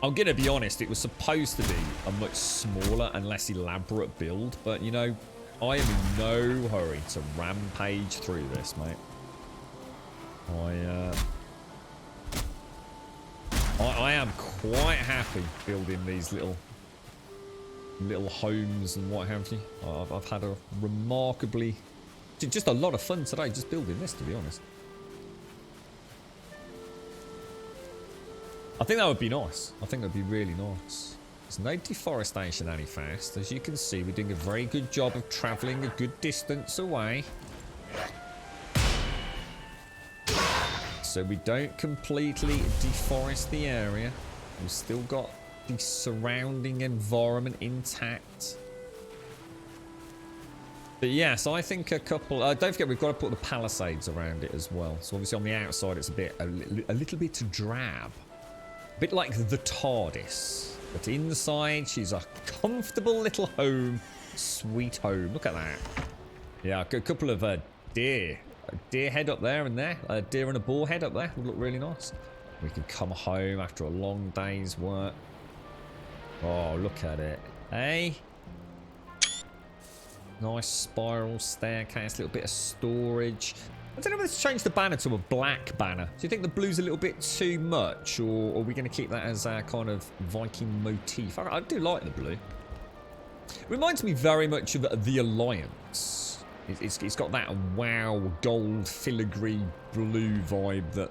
I'm going to be honest, it was supposed to be a much smaller and less elaborate build. But, you know, I am in no hurry to rampage through this, mate. I am quite happy building these little homes and what have you. I've had a remarkably, just a lot of fun today just building this, to be honest. I think that would be nice. I think that would be really nice. There's no deforestation any fast. As you can see, we're doing a very good job of travelling a good distance away. So we don't completely deforest the area. We've still got the surrounding environment intact. But yeah, so I think a couple... don't forget, we've got to put the palisades around it as well. So obviously on the outside, it's a little bit drab. A bit like the TARDIS. But inside, she's a comfortable little home. Sweet home. Look at that. Yeah, a couple of deer. A deer head up there and there. A deer and a boar head up there. Would look really nice. We can come home after a long day's work. Oh, look at it. Hey? Nice spiral staircase. Little bit of storage. I don't know whether to change the banner to a black banner. Do you think the blue's a little bit too much? Or are we going to keep that as our kind of Viking motif? I do like the blue. It reminds me very much of the Alliance. It's got that wow gold filigree blue vibe that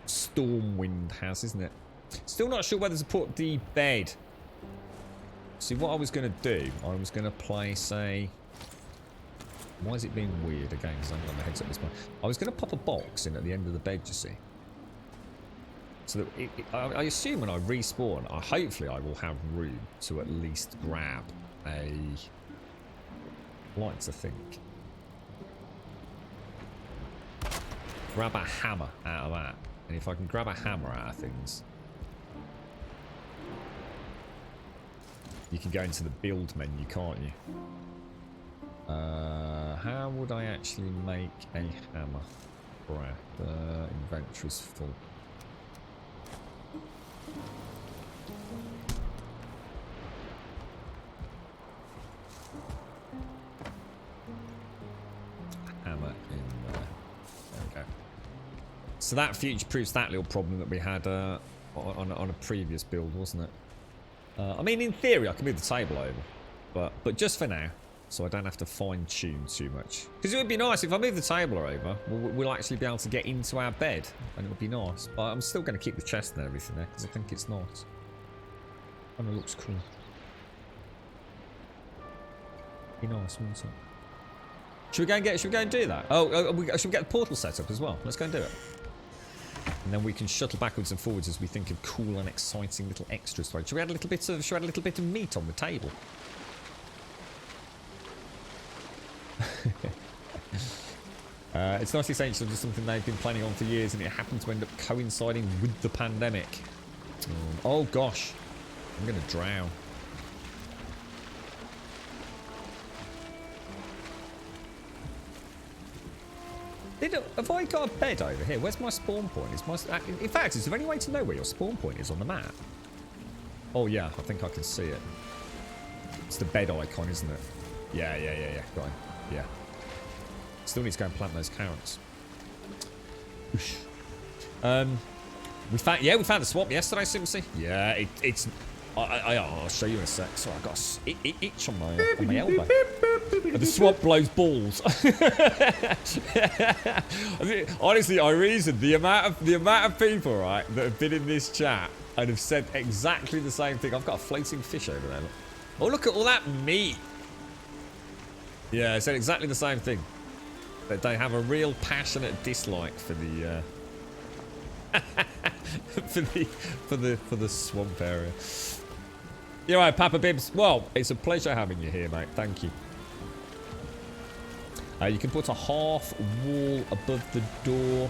Stormwind has, isn't it? Still not sure whether to put the bed. See, what I was going to do, I was going to place a... Why is it being weird again? Because I haven't got my headset this way. I was going to pop a box in at the end of the bed, you see. So that I assume when I respawn, hopefully I will have room to at least grab a... like to think. Grab a hammer out of that. And if I can grab a hammer out of things, you can go into the build menu, can't you? How would I actually make a hammer? Right, the inventory's full. Hammer in there. There we go. So that future-proofs that little problem that we had on a previous build, wasn't it? I mean, in theory, I can move the table over, but just for now, so I don't have to fine-tune too much. Because it would be nice if I move the table over, we'll actually be able to get into our bed, and it would be nice. But I'm still going to keep the chest and everything there, because I think it's nice. And it looks cool. Be nice, wouldn't it? Should we go and do that? Should we get the portal set up as well? Let's go and do it. And then we can shuttle backwards and forwards as we think of cool and exciting little extras. Should we add a little bit of meat on the table? It's nicely saying it's just something they've been planning on for years, and it happened to end up coinciding with the pandemic. Oh gosh, I'm gonna drown. Have I got a bed over here? Where's my spawn point? In fact, is there any way to know where your spawn point is on the map? Oh yeah, I think I can see it. It's the bed icon, isn't it? Yeah. Got it. Yeah. Still need to go and plant those carrots. we found the swamp yesterday, Simpsy. Yeah, it's I'll show you in a sec. Sorry, I got a itch on my elbow. And the swamp blows balls. Honestly, I reasoned the amount of people, right, that have been in this chat and have said exactly the same thing. I've got a floating fish over there. Look. Oh, look at all that meat. Yeah, I said exactly the same thing. That they have a real passionate dislike for the for the swamp area. You're right, Papa Bibs. Well, it's a pleasure having you here, mate. Thank you. You can put a half wall above the door.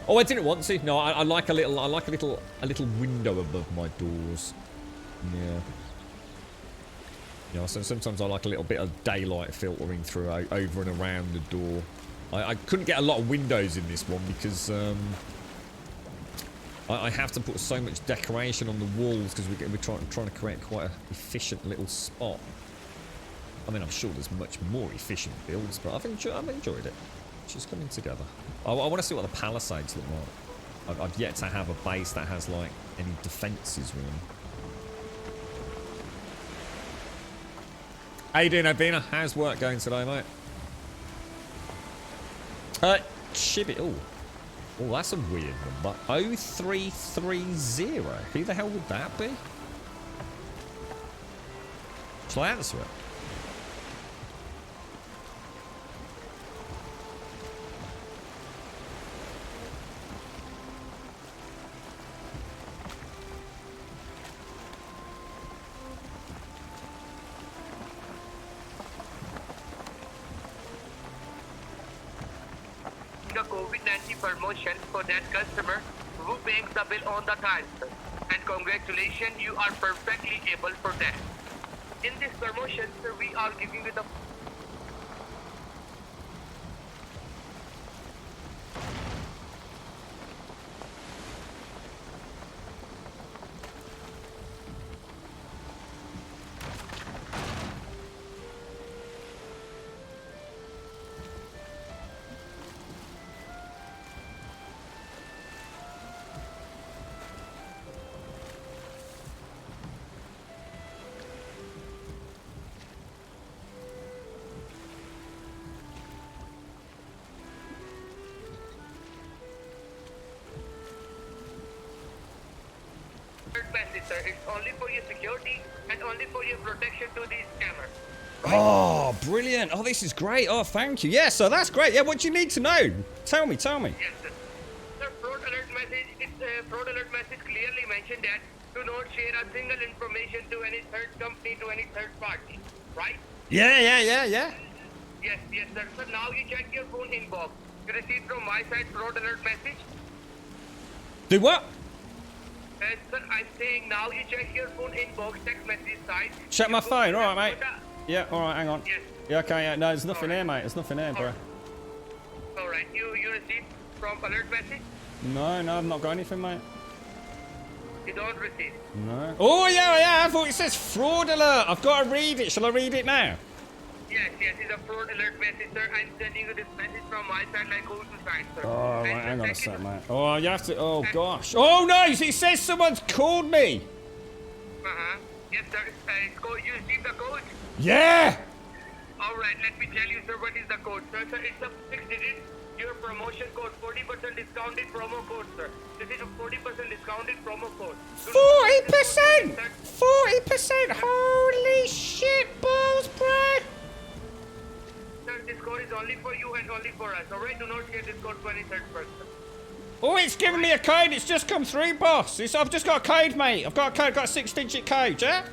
Oh, I didn't want to. No, I like a little window above my doors. Yeah. You know, so sometimes I like a little bit of daylight filtering through over and around the door. I couldn't get a lot of windows in this one because I have to put so much decoration on the walls because we're trying to create quite an efficient little spot. I mean, I'm sure there's much more efficient builds, but I've enjoyed it. It's just coming together. I want to see what the palisades look like. I've yet to have a base that has like any defences really. How you doing, Obina? How's work going today, mate? Chibi. Oh, that's a weird number. 0330. Who the hell would that be? Shall I answer it? COVID-19 promotion for that customer who pays the bill on the time, sir. And congratulations, you are perfectly able for that. In this promotion, sir, we are giving you the message, sir. It's only for your security and only for your protection to these scammers. Right? Oh, brilliant. Oh, this is great. Oh, thank you. Yeah, so that's great. Yeah, what do you need to know? Tell me. Yes, sir. Sir, fraud alert message clearly mentioned that do not share a single information to any third company, to any third party. Right? Yeah. Yes, sir. So now you check your phone inbox. You received from my side fraud alert message. Do what? Sir, I'm saying now you check your phone inbox, text message side. Check my phone. All right, mate. Yeah, all right, hang on. Yes. Yeah, okay, yeah. No, there's nothing here, mate. There's nothing here, bro. All right. You received from alert message? No, I've not got anything, mate. You don't receive? No. Oh, yeah. I thought it says fraud alert. I've got to read it. Shall I read it now? Yes, it's a fraud alert message, sir. I'm sending you this message from my side, like go to side, sir. Oh, right, hang on a sec, mate. Oh, you have to. Oh, gosh. Oh, no, it says someone's called me. Yes, sir. You received the code? Yeah. All right, let me tell you, sir, what is the code, sir? It's a 6-digit, your promotion code, 40% discounted promo code, sir. This is a 40% discounted promo code. 40%! 40%! Holy shit balls, bro! Sir, this code is only for you and only for us, alright? Do not share this code to any third person. Oh, it's giving me a code. It's just come through, boss. I've just got a code, mate. I've got a code. Got a 6-digit code, yeah?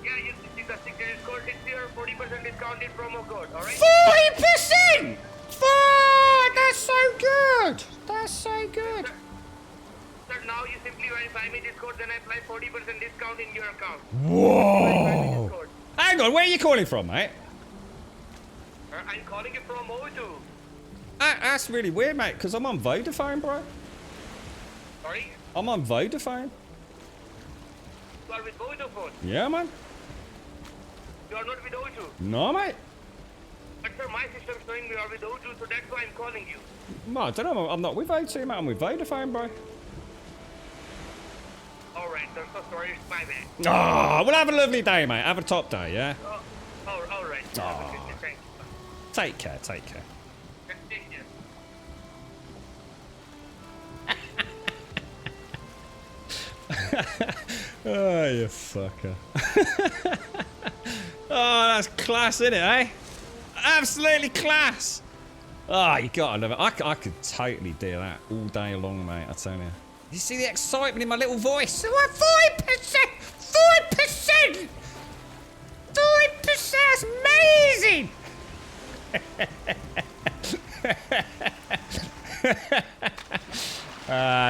Yeah, you see the 6-digit code. It's your 40% discounted promo code, alright? 40%! Fuck! That's so good. That's so good. Sir, now you simply verify me this code, then I apply 40% discount in your account. Whoa! Hang on, where are you calling from, mate? I'm calling you from O2. That's really weird, mate, because I'm on Vodafone, bro. Sorry? I'm on Vodafone. You are with Vodafone? Yeah, man. You are not with O2? No, mate. But sir, my system's showing you are with O2, so that's why I'm calling you. No, I don't know. I'm not with O2, mate. I'm with Vodafone, bro. Alright, sir. So sorry, it's my bad. Oh, well, have a lovely day, mate. Have a top day, yeah? Alright. Oh. Thank you. Take care, take care. Take care. Oh, you fucker. Oh, that's class, isn't it, eh? Absolutely class. Oh, you gotta love it. I could totally do that all day long, mate, I tell you. You see the excitement in my little voice? What, 5%? 5%! 5%! That's amazing!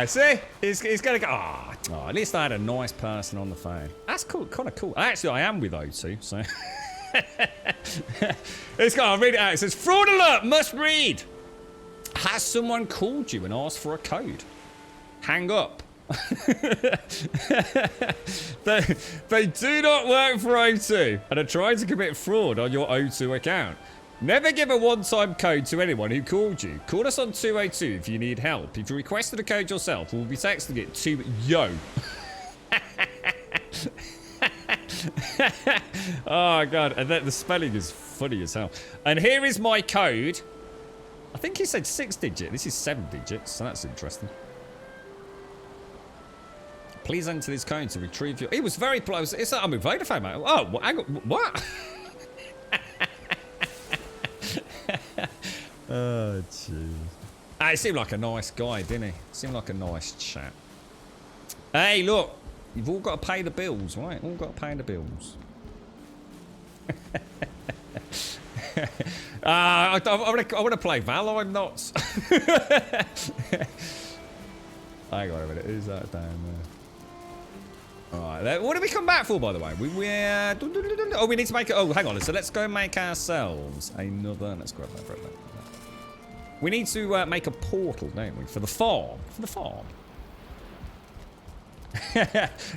See? He's gonna go. Oh, at least I had a nice person on the phone. That's cool, kind of cool. Actually, I am with O2, so. It's got, I'll read it out. It says, fraud alert, must read. Has someone called you and asked for a code? Hang up. They do not work for O2 and are trying to commit fraud on your O2 account. Never give a one-time code to anyone who called you. Call us on 202 if you need help. If you requested a code yourself, we'll be texting it to yo. Oh, God. And the spelling is funny as hell. And here is my code. I think he said 6-digit. This is 7 digits, so that's interesting. Please enter this code to retrieve your... He was very close. It's I'm with Vodafone, mate. Oh, hang on. What? Oh, jeez. He seemed like a nice guy, didn't he? Seemed like a nice chap. Hey, look. You've all got to pay the bills, right? All got to pay the bills. I want to play Valheim nuts. Hang on a minute. Who's that down there? Alright, what did we come back for, by the way? We need to make it. Oh, hang on. So let's go and make ourselves another. Let's grab that. We need to make a portal, don't we? For the farm.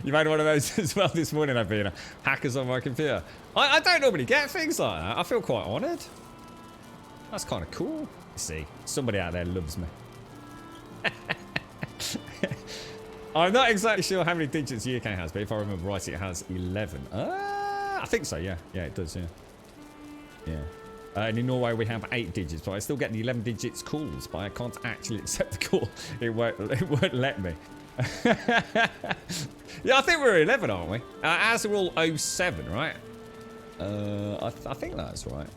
You made one of those as well this morning, I've been hackers on my computer. I don't normally get things like that. I feel quite honoured. That's kind of cool. See, somebody out there loves me. I'm not exactly sure how many digits the UK has, but if I remember right, it has 11. I think so, yeah. Yeah, it does, yeah. And in Norway, we have 8 digits, but I still get the 11 digits calls, but I can't actually accept the call. It won't let me. Yeah, I think we're 11, aren't we? As are all 07, right? I think that's right.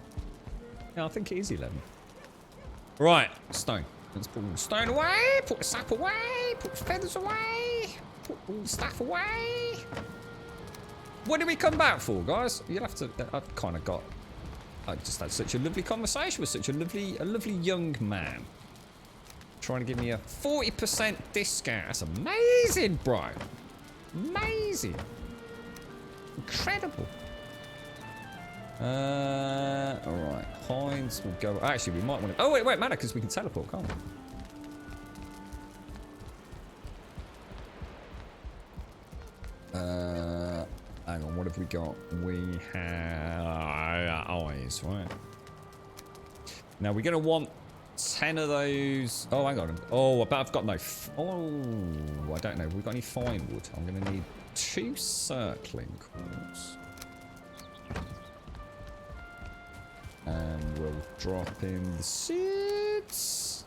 Yeah, I think it is 11. Right, stone. Let's put all the stone away, put the sap away, put the feathers away, put all the stuff away. What did we come back for, guys? You'll have to... I've kind of got... I just had such a lovely conversation with such a lovely young man. Trying to give me a 40% discount. That's amazing, bro. Amazing. Incredible. Alright. Hines will go... Actually, we might want to... Oh, wait, matter, because we can teleport, can't we? Hang on, what have we got? We have eyes, right? Now, we're going to want 10 of those... Oh, hang on. Oh, but I've got no... I don't know. We've got any fine wood. I'm going to need 2 circling cores. And we'll drop in the seeds.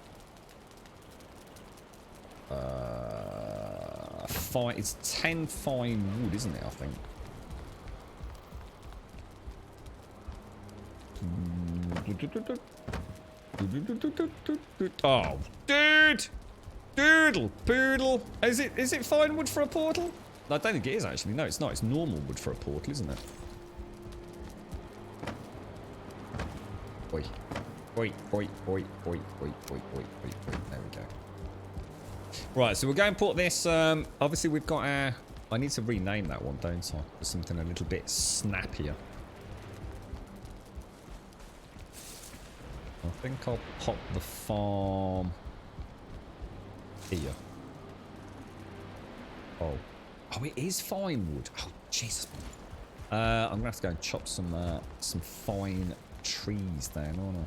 It's 10 fine wood, isn't it, I think? Oh, dude! Doodle! Poodle! Is it fine wood for a portal? I don't think it is, actually. No, it's not. It's normal wood for a portal, isn't it? Oi. Oi, oi, oi, oi, oi, oi, oi, oi. There we go. Right, so we're going to put this, obviously we've got our... I need to rename that one, don't I? For something a little bit snappier. I think I'll pop the farm here. Oh, it is fine wood. Oh, Jesus. I'm going to have to go and chop some fine trees down, aren't I?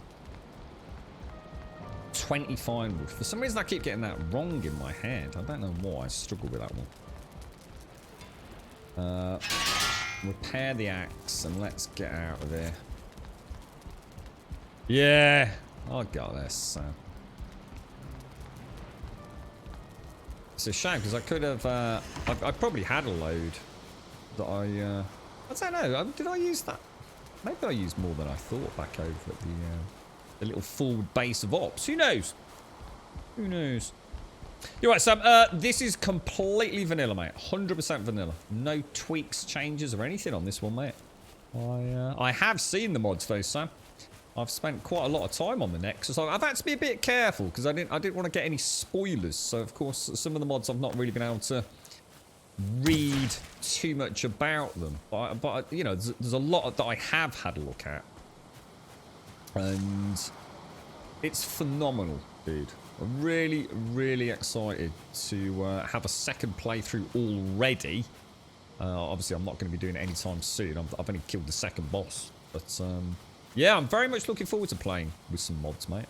20 fine wood. For some reason, I keep getting that wrong in my head. I don't know why. I struggle with that one. Repair the axe and let's get out of here. Yeah, I got this. It's a shame because I could have. I probably had a load that I don't know. Did I use that? Maybe I used more than I thought back over at the little forward base of ops. Who knows? Who knows? You're right, Sam. This is completely vanilla, mate. 100% vanilla. No tweaks, changes, or anything on this one, mate. I have seen the mods though, Sam. I've spent quite a lot of time on the Nexus. I've had to be a bit careful because I didn't want to get any spoilers. So of course, some of the mods I've not really been able to read too much about them. But you know, there's a lot that I have had a look at, and it's phenomenal, dude. I'm really, really excited to have a second playthrough already. Obviously, I'm not going to be doing it anytime soon. I've only killed the second boss. But, yeah, I'm very much looking forward to playing with some mods, mate.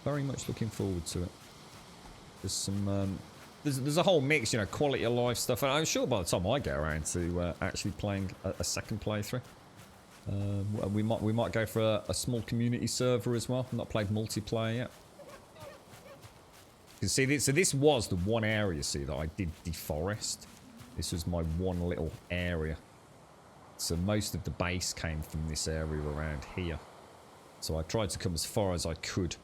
Very much looking forward to it. There's some... There's a whole mix, you know, quality of life stuff. And I'm sure by the time I get around to actually playing a second playthrough, we might go for a small community server as well. I've not played multiplayer yet. You can see this. So this was the one area, see, that I did deforest. This was my one little area. So most of the base came from this area around here. So I tried to come as far as I could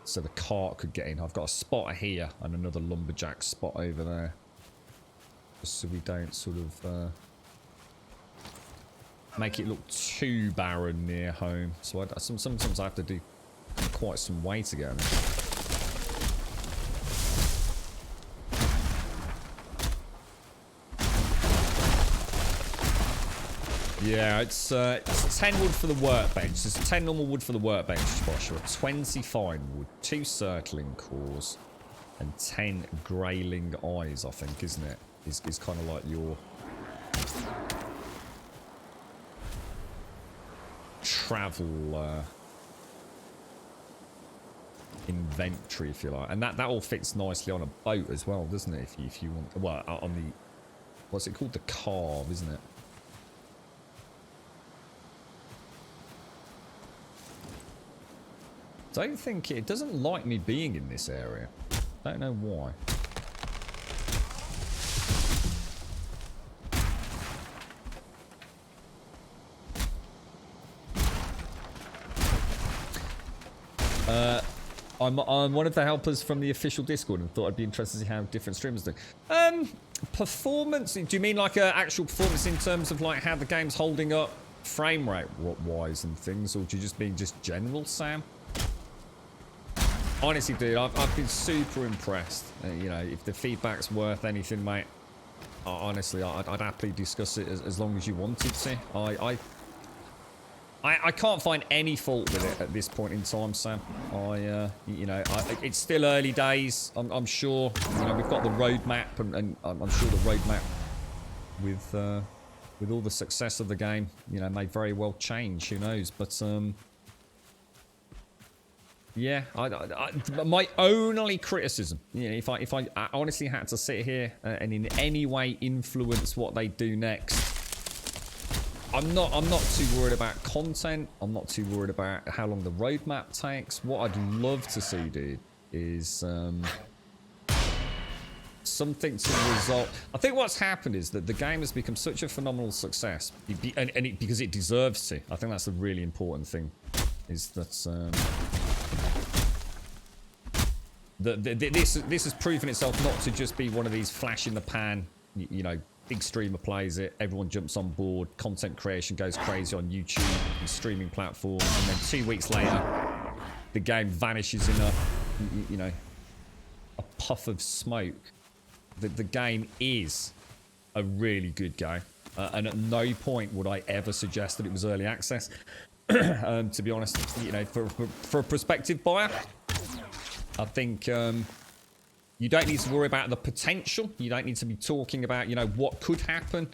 so the cart could get in. I've got a spot here and another lumberjack spot over there. Just so we don't sort of make it look too barren near home. So sometimes I have to do quite some way to get there. Yeah, it's 10 wood for the workbench. There's 10 normal wood for the workbench, Joshua. 20 fine wood, 2 circling cores, and 10 greyling eyes, I think, isn't it? Is kind of like your travel inventory, if you like. And that all fits nicely on a boat as well, doesn't it? If you want, well, on the, what's it called? The carve, isn't it? Don't think it doesn't like me being in this area. Don't know why. I'm one of the helpers from the official Discord and thought I'd be interested to see how different streamers do. Performance? Do you mean like actual performance in terms of like how the game's holding up frame rate wise and things, or do you just mean just general, Sam? Honestly, dude, I've been super impressed. You know, if the feedback's worth anything, mate, honestly, I'd happily discuss it as long as you wanted to. I can't find any fault with it at this point in time, Sam. You know, it's still early days. I'm sure, you know, we've got the roadmap, and I'm sure the roadmap with all the success of the game, you know, may very well change. Who knows? But yeah, my only criticism, you know, if I honestly had to sit here and in any way influence what they do next, I'm not too worried about content. I'm not too worried about how long the roadmap takes. What I'd love to see, dude, is something to result. I think what's happened is that the game has become such a phenomenal success, because it deserves to. I think that's a really important thing, is that this has proven itself not to just be one of these flash in the pan, you know, big streamer plays it, everyone jumps on board, content creation goes crazy on YouTube and streaming platforms, and then 2 weeks later the game vanishes in a, you know, a puff of smoke. The game is a really good game, and at no point would I ever suggest that it was early access. To be honest, you know, for a prospective buyer, I think you don't need to worry about the potential. You don't need to be talking about, you know, what could happen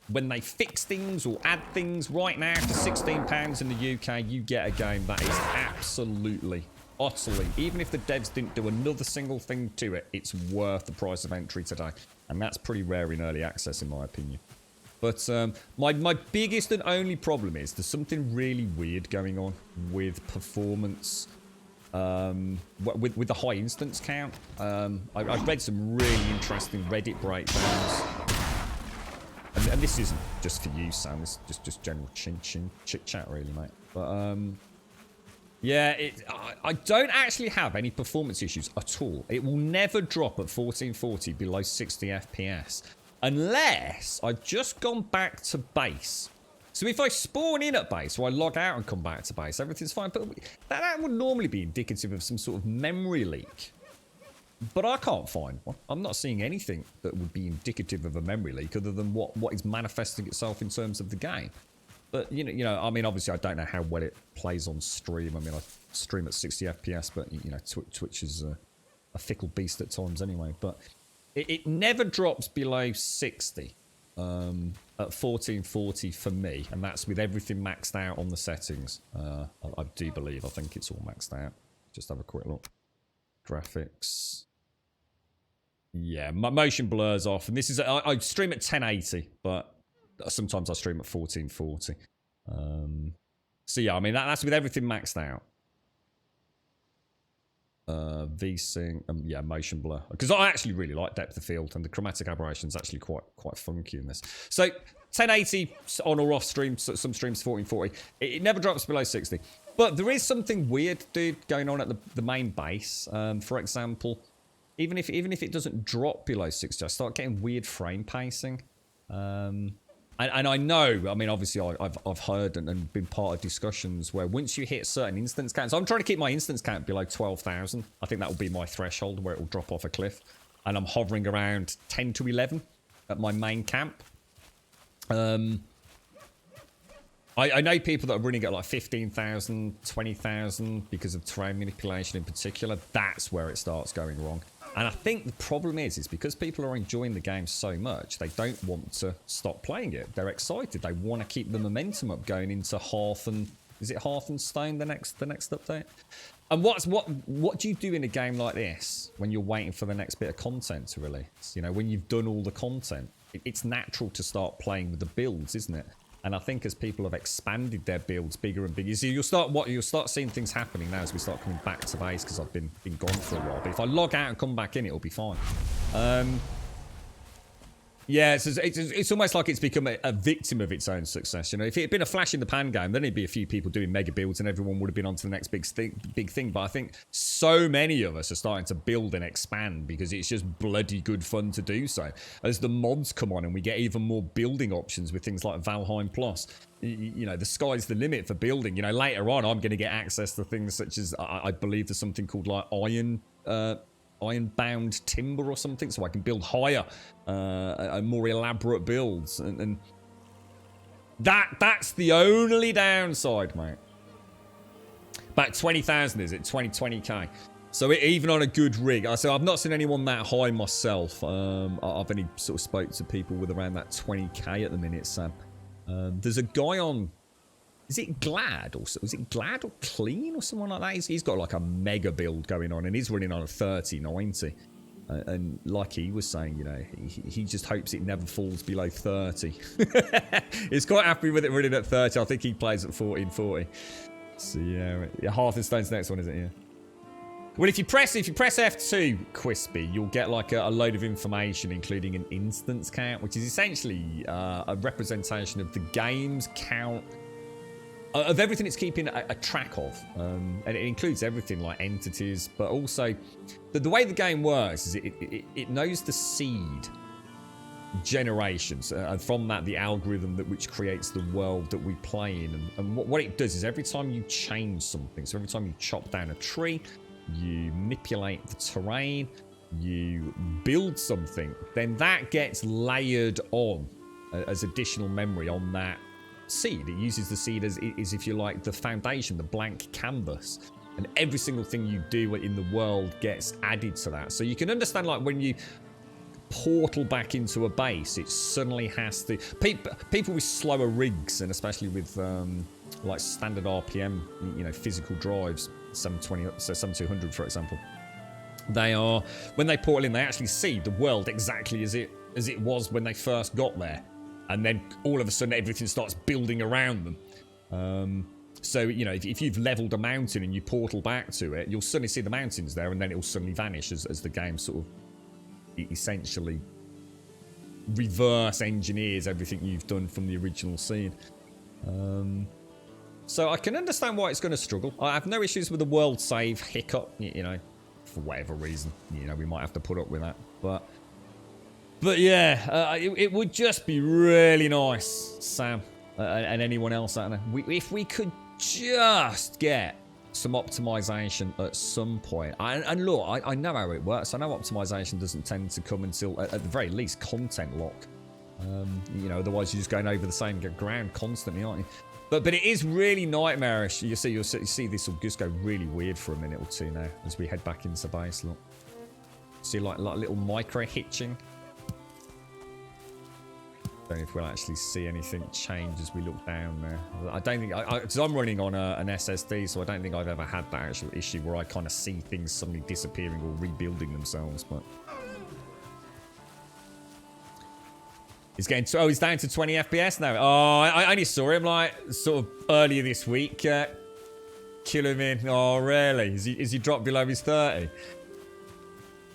when they fix things or add things. Right now, for £16 in the UK, you get a game that is absolutely utterly, even if the devs didn't do another single thing to it, it's worth the price of entry today. And that's pretty rare in early access, in my opinion. But my biggest and only problem is there's something really weird going on with performance, with the high instance count. I've read some really interesting Reddit breakdowns. And this isn't just for you, Sam. This is just general chit chat, really, mate. But yeah, I don't actually have any performance issues at all. It will never drop at 1440 below 60 FPS unless I've just gone back to base. So if I spawn in at base or I log out and come back to base, everything's fine. But that would normally be indicative of some sort of memory leak. But I can't find one. I'm not seeing anything that would be indicative of a memory leak other than what is manifesting itself in terms of the game. But, you know, I mean, obviously I don't know how well it plays on stream. I mean, I stream at 60 FPS, but, you know, Twitch is a fickle beast at times anyway. But it never drops below 60 at 1440 for me. And that's with everything maxed out on the settings. I do believe. I think it's all maxed out. Just have a quick look. Graphics. Yeah, my motion blurs off. And this is... I stream at 1080, but... sometimes I stream at 1440. So yeah, I mean, that's with everything maxed out. V-Sync, yeah, motion blur. Because I actually really like depth of field, and the chromatic aberration is actually quite funky in this. So 1080 on or off stream, some streams 1440. It never drops below 60. But there is something weird, dude, going on at the main base. For example, even if it doesn't drop below 60, I start getting weird frame pacing. And I know, I mean, obviously I've heard and been part of discussions where once you hit certain instance counts, I'm trying to keep my instance count below 12,000. I think that will be my threshold where it will drop off a cliff. And I'm hovering around 10 to 11 at my main camp. I know people that are running at like 15,000, 20,000 because of terrain manipulation in particular. That's where it starts going wrong. And I think the problem is because people are enjoying the game so much, they don't want to stop playing it. They're excited. They want to keep the momentum up going into Hearthstone, the next update? And what do you do in a game like this when you're waiting for the next bit of content to release? You know, when you've done all the content, it's natural to start playing with the builds, isn't it? And I think as people have expanded their builds bigger and bigger, so you'll start seeing things happening now as we start coming back to base, because I've been gone for a while. But if I log out and come back in, it'll be fine. Yeah, it's almost like it's become a victim of its own success. You know, if it had been a flash in the pan game, then it'd be a few people doing mega builds and everyone would have been on to the next big thing. But I think so many of us are starting to build and expand because it's just bloody good fun to do so. As the mods come on and we get even more building options with things like Valheim Plus, you know, the sky's the limit for building. You know, later on, I'm going to get access to things such as, I believe there's something called like iron-bound timber or something, so I can build higher and more elaborate builds, and that's the only downside, mate. About 20,000 is it? 20k. So even on a good rig, so I've not seen anyone that high myself. I've only sort of spoke to people with around that 20k at the minute, Sam. There's a guy on, is it Glad or is it Glad or Clean or someone like that? He's got like a mega build going on and he's running on a 3090. And like he was saying, you know, he just hopes it never falls below 30. He's quite happy with it running at 30. I think he plays at 1440. So yeah, Hearthstone's next one, is it? Yeah. Well, if you press F2, Quispy, you'll get like a load of information, including an instance count, which is essentially a representation of the game's count of everything it's keeping a track of. And it includes everything like entities, but also the way the game works is it knows the seed generations, and from that the algorithm which creates the world that we play in. And what it does is every time you change something, so every time you chop down a tree, you manipulate the terrain, you build something, then that gets layered on as additional memory on that seed. It uses the seed as if you like the foundation, the blank canvas, and every single thing you do in the world gets added to that. So you can understand, like, when you portal back into a base, it suddenly has to, people with slower rigs, and especially with like standard RPM, you know, physical drives, some 200, for example. They are, when they portal in, they actually see the world exactly as it was when they first got there, and then all of a sudden everything starts building around them. So, you know, if you've leveled a mountain and you portal back to it, you'll suddenly see the mountains there, and then it will suddenly vanish as the game sort of essentially reverse engineers everything you've done from the original scene. So I can understand why it's going to struggle. I have no issues with the world save hiccup, you know, for whatever reason. You know, we might have to put up with that. But yeah, it would just be really nice, Sam, and anyone else out there, if we could just get some optimization at some point. And look, I know how it works. I know optimization doesn't tend to come until, at the very least, content lock. You know, otherwise you're just going over the same ground constantly, aren't you? But it is really nightmarish. You'll see this will just go really weird for a minute or two now as we head back into base. Look, see like little micro hitching. Don't know if we'll actually see anything change as we look down there. I don't think, because I'm running on an SSD, so I don't think I've ever had that actual issue where I kind of see things suddenly disappearing or rebuilding themselves. But he's getting he's down to 20 FPS now. Oh, I only saw him like sort of earlier this week. Kill him in. Oh, really? Is he dropped below his 30?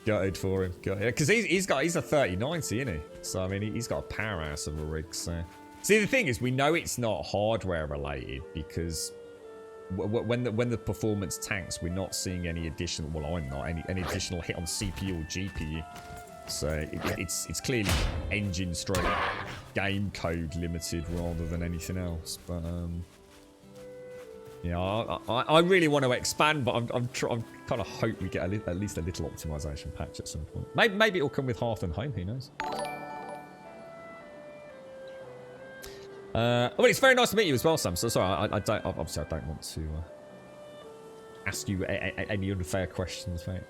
Gutted for him. Because he's a 3090, isn't he? So I mean, he's got a powerhouse of a rig. So see, the thing is, we know it's not hardware related because when the performance tanks, we're not seeing any additional. Well, I'm not any additional hit on CPU or GPU. So it's clearly engine stroke game code limited rather than anything else. But yeah, I really want to expand, but I'm kind of hope we get at least a little optimization patch at some point. Maybe it'll come with Hearth and Home. Who knows? Well, it's very nice to meet you as well, Sam. So sorry, I don't want to ask you any unfair questions, mate.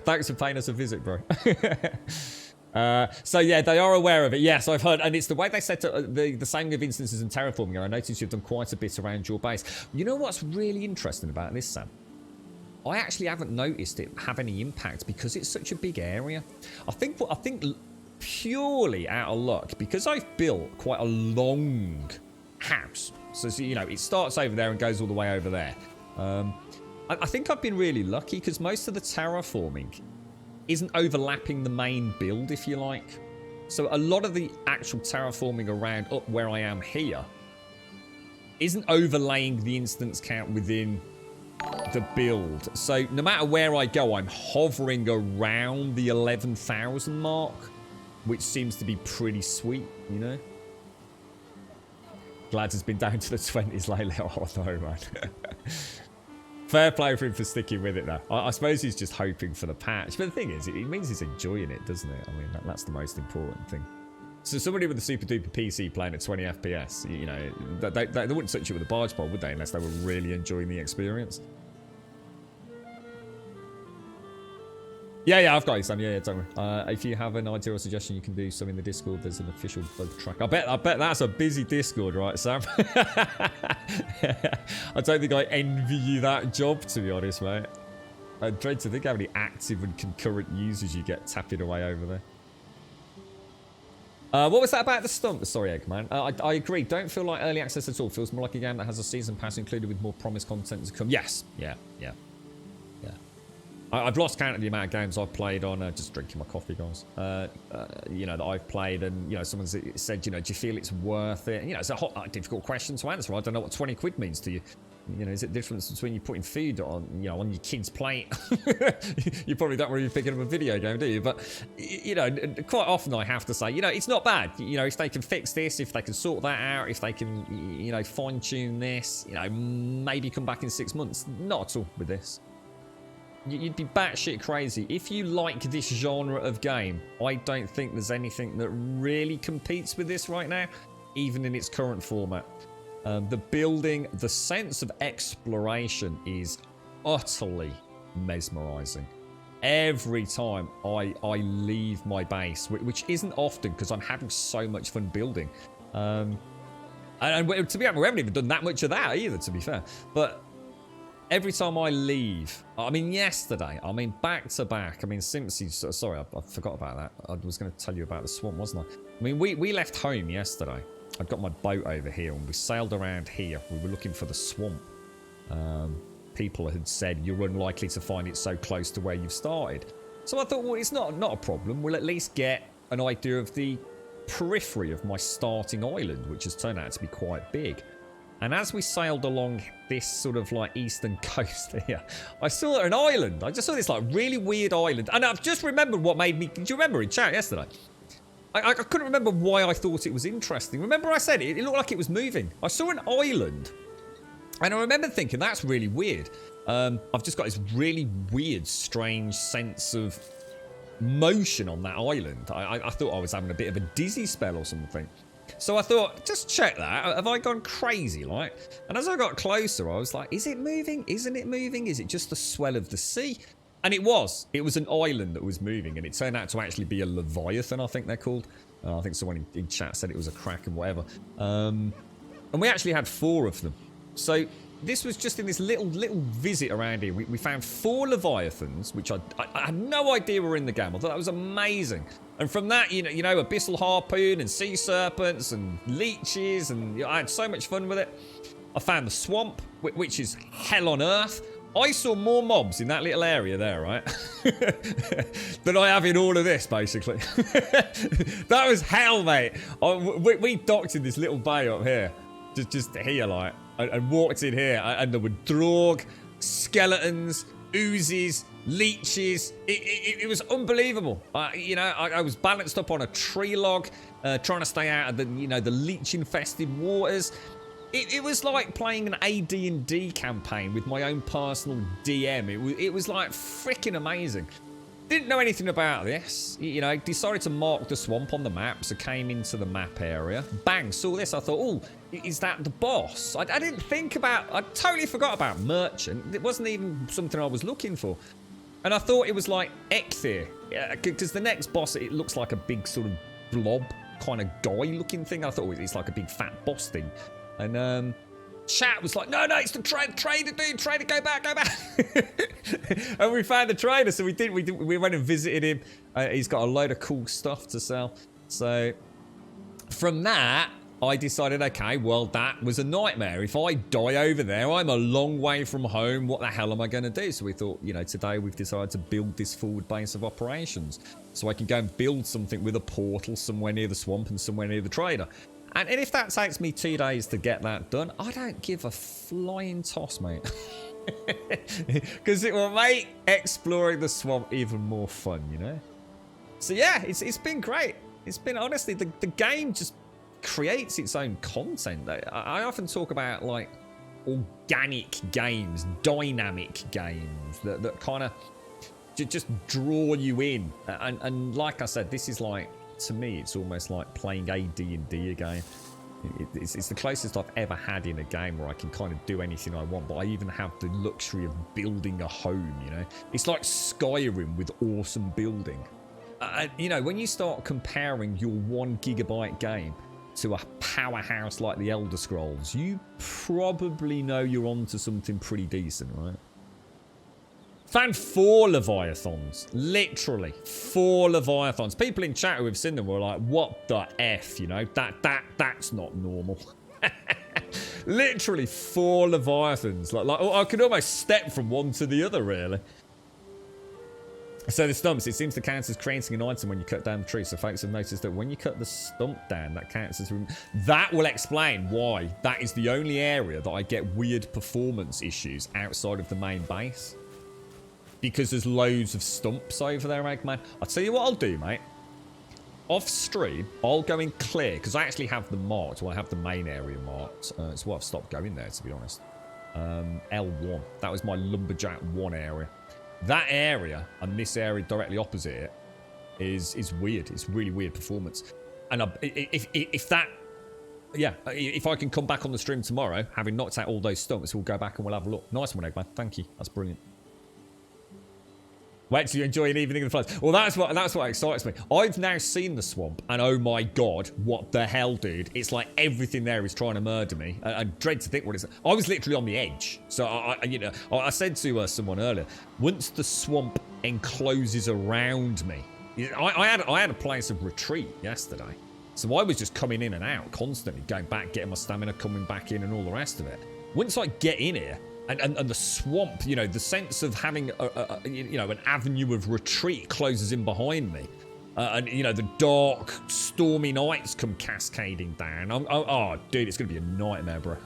Thanks for paying us a visit, bro. So yeah, they are aware of it. Yes, I've heard, and it's the way they set up the same with instances in terraforming. And I noticed you've done quite a bit around your base. You know what's really interesting about this, Sam? I actually haven't noticed it have any impact because it's such a big area. I think purely out of luck, because I've built quite a long house. So you know, it starts over there and goes all the way over there. I think I've been really lucky because most of the terraforming isn't overlapping the main build, if you like. So a lot of the actual terraforming around up where I am here isn't overlaying the instance count within the build. So no matter where I go, I'm hovering around the 11,000 mark, which seems to be pretty sweet, you know? Glad it's been down to the 20s lately. Oh no, man. Fair play for him for sticking with it, though. I suppose he's just hoping for the patch. But the thing is, it means he's enjoying it, doesn't it? I mean, that's the most important thing. So somebody with a super duper PC playing at 20 FPS, you know, they wouldn't touch it with a barge pole, would they? Unless they were really enjoying the experience. Yeah, I've got it, Sam. Yeah, don't worry. If you have an idea or suggestion, you can do some in the Discord. There's an official bug track. I bet that's a busy Discord, right, Sam? I don't think I envy you that job, to be honest, mate. I dread to think how many active and concurrent users you get tapping away over there. What was that about the stump? Sorry, Eggman. I agree. Don't feel like early access at all. Feels more like a game that has a season pass included with more promised content to come. Yes. Yeah. I've lost count of the amount of games I've played on, just drinking my coffee, guys, you know, that I've played, and, you know, someone said, you know, do you feel it's worth it? You know, it's a difficult question to answer. I don't know what 20 quid means to you. You know, is it the difference between you putting food on, you know, on your kid's plate? You probably don't want to be picking up a video game, do you? But, you know, quite often I have to say, you know, it's not bad. You know, if they can fix this, if they can sort that out, if they can, you know, fine tune this, you know, maybe come back in 6 months. Not at all with this. You'd be batshit crazy. If you like this genre of game, I don't think there's anything that really competes with this right now, even in its current format. The building, the sense of exploration is utterly mesmerizing. Every time I leave my base, which isn't often because I'm having so much fun building. And to be honest, we haven't even done that much of that either, to be fair. But every time I leave, I mean, yesterday, I mean, back to back, I mean, Simpsons, sorry, I forgot about that. I was going to tell you about the swamp, wasn't I? I mean, we left home yesterday. I'd got my boat over here and we sailed around here. We were looking for the swamp. People had said you're unlikely to find it so close to where you've started. So I thought, well, it's not a problem. We'll at least get an idea of the periphery of my starting island, which has turned out to be quite big. And as we sailed along this sort of like eastern coast here, I saw an island. I just saw this like really weird island. And I've just remembered what made me... Do you remember in chat yesterday? I couldn't remember why I thought it was interesting. Remember I said it looked like it was moving. I saw an island. And I remember thinking, that's really weird. I've just got this really weird, strange sense of motion on that island. I thought I was having a bit of a dizzy spell or something. So I thought, just check that. Have I gone crazy, like? And as I got closer, I was like, is it moving? Isn't it moving? Is it just the swell of the sea? And it was. It was an island that was moving, and it turned out to actually be a Leviathan, I think they're called. I think someone in chat said it was a Kraken, whatever. And we actually had 4 of them. So this was just in this little visit around here. We found 4 Leviathans, which I had no idea were in the game. I thought that was amazing. And from that, you know, abyssal harpoon and sea serpents and leeches, and I had so much fun with it. I found the swamp, which is hell on earth. I saw more mobs in that little area there, right? than I have in all of this, basically. That was hell, mate. We docked in this little bay up here. Just here, like, and walked in here, and there were Draug, skeletons, oozes, leeches. It was unbelievable. You know, I was balanced up on a tree log, trying to stay out of the, you know, the leech-infested waters. It was like playing an AD&D campaign with my own personal DM. It was like freaking amazing. Didn't know anything about this. You know, decided to mark the swamp on the map, so came into the map area. Bang, saw this. I thought, oh, is that the boss? I didn't think about... I totally forgot about Merchant. It wasn't even something I was looking for. And I thought it was like Ecthir. Because the next boss, it looks like a big sort of blob kind of guy-looking thing. I thought it's like a big fat boss thing. And chat was like, no, it's the trader, dude. Trader, go back. And we found the trader, so we went and visited him. He's got a load of cool stuff to sell. So from that, I decided, okay, well, that was a nightmare. If I die over there, I'm a long way from home. What the hell am I going to do? So we thought, you know, today we've decided to build this forward base of operations so I can go and build something with a portal somewhere near the swamp and somewhere near the trader. And if that takes me 2 days to get that done, I don't give a flying toss, mate. Because it will make exploring the swamp even more fun, you know? So yeah, it's been great. It's been, honestly, the game just creates its own content. I often talk about, like, organic games, dynamic games that kind of just draw you in. And like I said, this is like, to me, it's almost like playing AD&D again. It's the closest I've ever had in a game where I can kind of do anything I want, but I even have the luxury of building a home, you know? It's like Skyrim with awesome building. You know, when you start comparing your 1 gigabyte game to a powerhouse like the Elder Scrolls, you probably know you're onto something pretty decent, right? Found 4 Leviathans. Literally 4 Leviathans. People in chat who have seen them were like, what the F, you know? That's not normal. Literally 4 Leviathans. Like I could almost step from one to the other, really. So the stumps, it seems to count as creating an item when you cut down the tree. So folks have noticed that when you cut the stump down, that counts as... That will explain why that is the only area that I get weird performance issues outside of the main base. Because there's loads of stumps over there, Eggman. I'll tell you what I'll do, mate. Off stream, I'll go and clear, because I actually have them marked. Well, I have the main area marked. It's why I've stopped going there, to be honest. L1. That was my Lumberjack 1 area. That area, and this area directly opposite it, is weird. It's really weird performance. And if that... Yeah, if I can come back on the stream tomorrow, having knocked out all those stumps, we'll go back and we'll have a look. Nice one, Eggman. Thank you. That's brilliant. Wait till you enjoy an evening in the floods. Well, that's what excites me. I've now seen the swamp, and oh my god, what the hell, dude? It's like everything there is trying to murder me. I dread to think what it's. I was literally on the edge. So I said to someone earlier, once the swamp encloses around me, I had a place of retreat yesterday. So I was just coming in and out constantly, going back, getting my stamina, coming back in, and all the rest of it. Once I get in here. And the swamp, you know, the sense of having, an avenue of retreat closes in behind me. And, you know, the dark, stormy nights come cascading down. Oh, dude, it's going to be a nightmare, bro.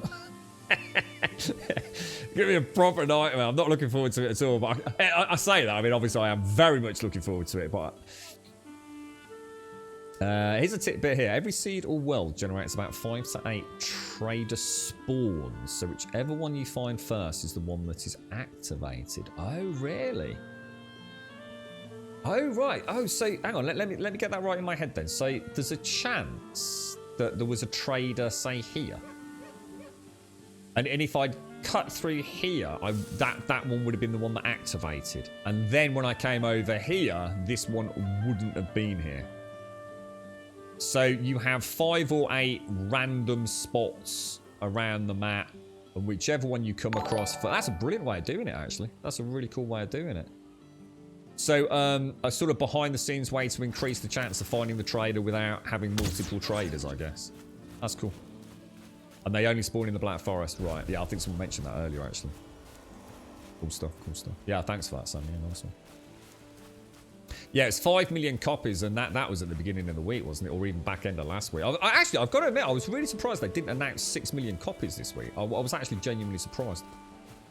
It's going to be a proper nightmare. I'm not looking forward to it at all. But I say that. I mean, obviously, I am very much looking forward to it. But here's a tidbit here. Every seed or world generates about 5 to 8 trader spawns. So whichever one you find first is the one that is activated. Oh, really? Oh, right. Oh, so hang on. Let me get that right in my head then. So there's a chance that there was a trader, say, here. And if I'd cut through here, that one would have been the one that activated. And then when I came over here, this one wouldn't have been here. So you have 5 or 8 random spots around the map, and whichever one you come across, that's a brilliant way of doing it, actually. That's a really cool way of doing it. So a sort of behind-the-scenes way to increase the chance of finding the trader without having multiple traders, I guess. That's cool. And they only spawn in the Black Forest, right? Yeah, I think someone mentioned that earlier, actually. Cool stuff, cool stuff. Yeah, thanks for that, Sam. Yeah, nice one. Yeah, it's 5 million copies, and that was at the beginning of the week, wasn't it? Or even back end of last week. Actually, I've got to admit, I was really surprised they didn't announce 6 million copies this week. I was actually genuinely surprised.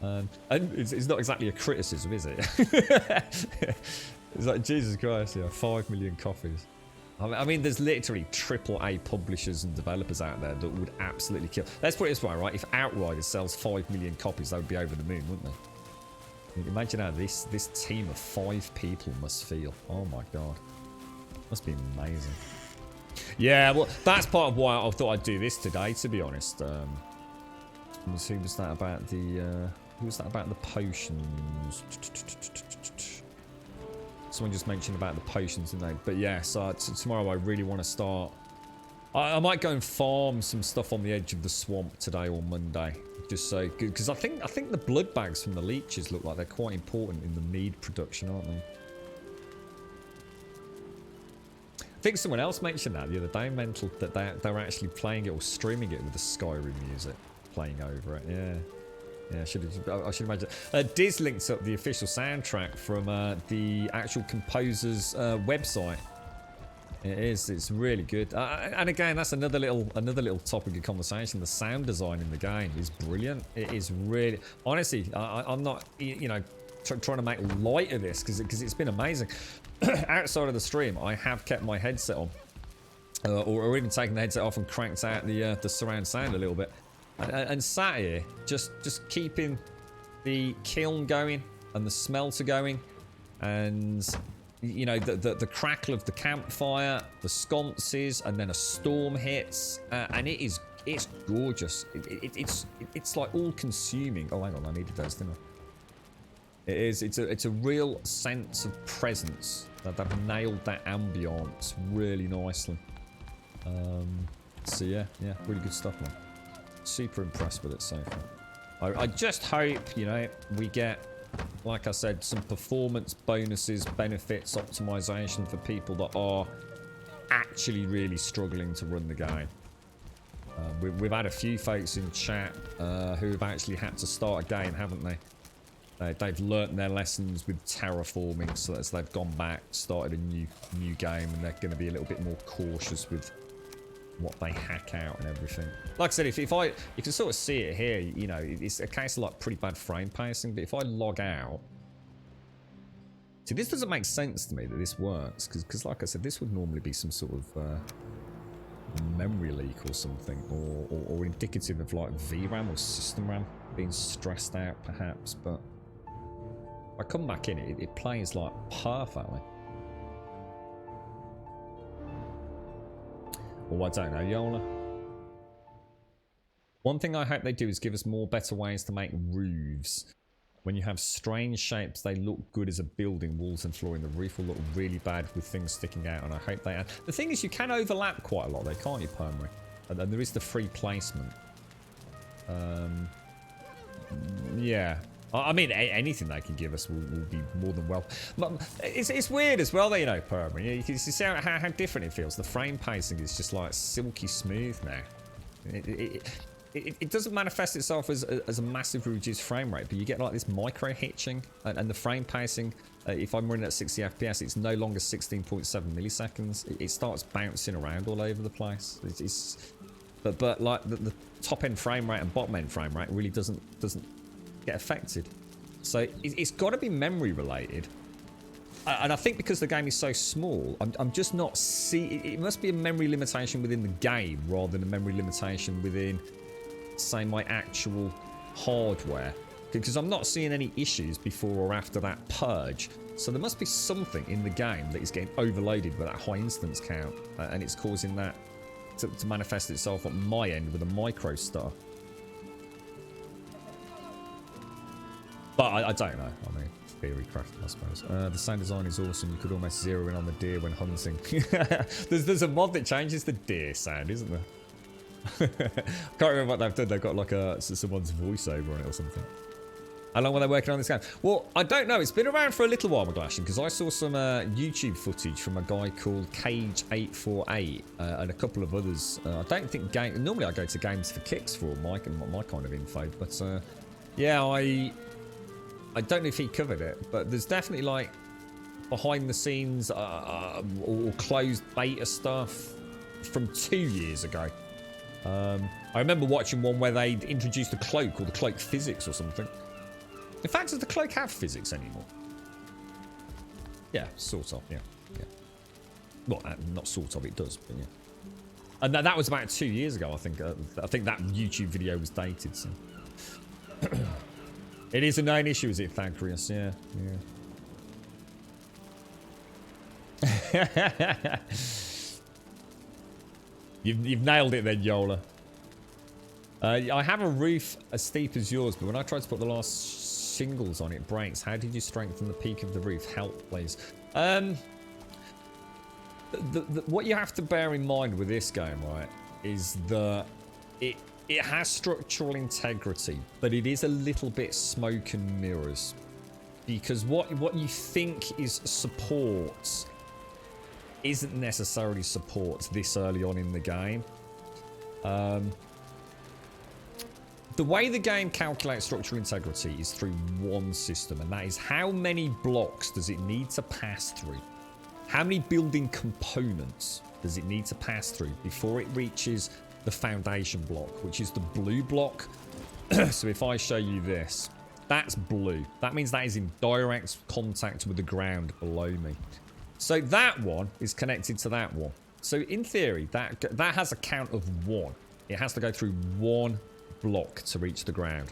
And it's not exactly a criticism, is it? It's like, Jesus Christ, yeah, 5 million copies. I mean, there's literally AAA publishers and developers out there that would absolutely kill. Let's put it this way, right? If Outriders sells 5 million copies, they would be over the moon, wouldn't they? Imagine how this team of 5 people must feel. Oh my god. Must be amazing. Yeah, well, that's part of why I thought I'd do this today, to be honest. Who was that about the potions? Someone just mentioned about the potions, didn't they? But yeah, so tomorrow I really want to start. I might go and farm some stuff on the edge of the swamp today or Monday. Just so, because I think the blood bags from the leeches look like they're quite important in the mead production, aren't they? I think someone else mentioned that the other day, Mental, that they're actually playing it or streaming it with the Skyrim music playing over it. Yeah, I should imagine. Diz links up the official soundtrack from the actual composer's website. It is. It's really good. And again, that's another little topic of conversation. The sound design in the game is brilliant. It is really. Honestly, I'm not, trying to make light of this because it's been amazing. Outside of the stream, I have kept my headset on, or even taken the headset off and cranked out the surround sound a little bit, and sat here just keeping the kiln going and the smelter going, and. You know, the crackle of the campfire, the sconces, and then a storm hits, and it's gorgeous. It's like all consuming. Oh, hang on, I needed those, didn't I? It is. It's a real sense of presence. They've nailed that ambiance really nicely. So yeah, really good stuff, man. Super impressed with it so far. I just hope, we get. Like I said, some performance bonuses, benefits, optimization for people that are actually really struggling to run the game. We've had a few folks in chat who have actually had to start a game, haven't they? They've learnt their lessons with terraforming, so they've gone back, started a new game, and they're going to be a little bit more cautious with what they hack out and everything. Like I said, if you can sort of see it here, it's a case of like pretty bad frame pacing, but if I log out, see, this doesn't make sense to me that this works, because like I said, this would normally be some sort of memory leak or something, or indicative of like VRAM or system RAM being stressed out perhaps, but if I come back in, it plays like perfectly. Oh, I don't know, Yola. One thing I hope they do is give us more better ways to make roofs. When you have strange shapes, they look good as a building, walls and flooring. The roof will look really bad with things sticking out, and I hope they add. The thing is, you can overlap quite a lot though, can't you, Permery? And there is the free placement. Yeah. I mean, anything they can give us will be more than well. It's weird as well, you know, Permery. You can see how different it feels. The frame pacing is just like silky smooth now. It doesn't manifest itself as a massively reduced frame rate, but you get like this micro hitching, and the frame pacing, if I'm running at 60 FPS, it's no longer 16.7 milliseconds. It starts bouncing around all over the place. But like the top end frame rate and bottom end frame rate really doesn't get affected. So it's got to be memory related. And I think because the game is so small, I'm just not seeing. It must be a memory limitation within the game rather than a memory limitation within, say, my actual hardware, because I'm not seeing any issues before or after that purge. So there must be something in the game that is getting overloaded with that high instance count, and it's causing that to manifest itself on my end with a micro star. But I don't know. I mean, theory craft, I suppose. The sound design is awesome. You could almost zero in on the deer when hunting. there's a mod that changes the deer sound, isn't there? I can't remember what they've done. They've got like someone's voiceover on it or something. How long were they working on this game? Well, I don't know. It's been around for a little while, McGlashan, because I saw some YouTube footage from a guy called Cage848 and a couple of others. I don't think normally I go to Games for Kicks for all my kind of info, but yeah, I don't know if he covered it, but there's definitely like behind the scenes or closed beta stuff from 2 years ago. I remember watching one where they'd introduced a cloak called the cloak physics or something. In fact, does the cloak have physics anymore? Yeah, sort of, yeah. Well, not sort of, it does, but yeah. And that was about 2 years ago, I think. I think that YouTube video was dated, so. It is a known issue, is it, Thagrius? Yeah. You've nailed it then, Yola. I have a roof as steep as yours, but when I tried to put the last shingles on, it breaks. How did you strengthen the peak of the roof? Help, please. What you have to bear in mind with this game, right, is that it has structural integrity, but it is a little bit smoke and mirrors, because what you think is support isn't necessarily support this early on in the game. The way the game calculates structural integrity is through one system, and that is how many blocks does it need to pass through? How many building components does it need to pass through before it reaches the foundation block, which is the blue block? So if I show you this, that's blue. That means that is in direct contact with the ground below me. So that one is connected to that one. So in theory, that has a count of 1. It has to go through 1 block to reach the ground.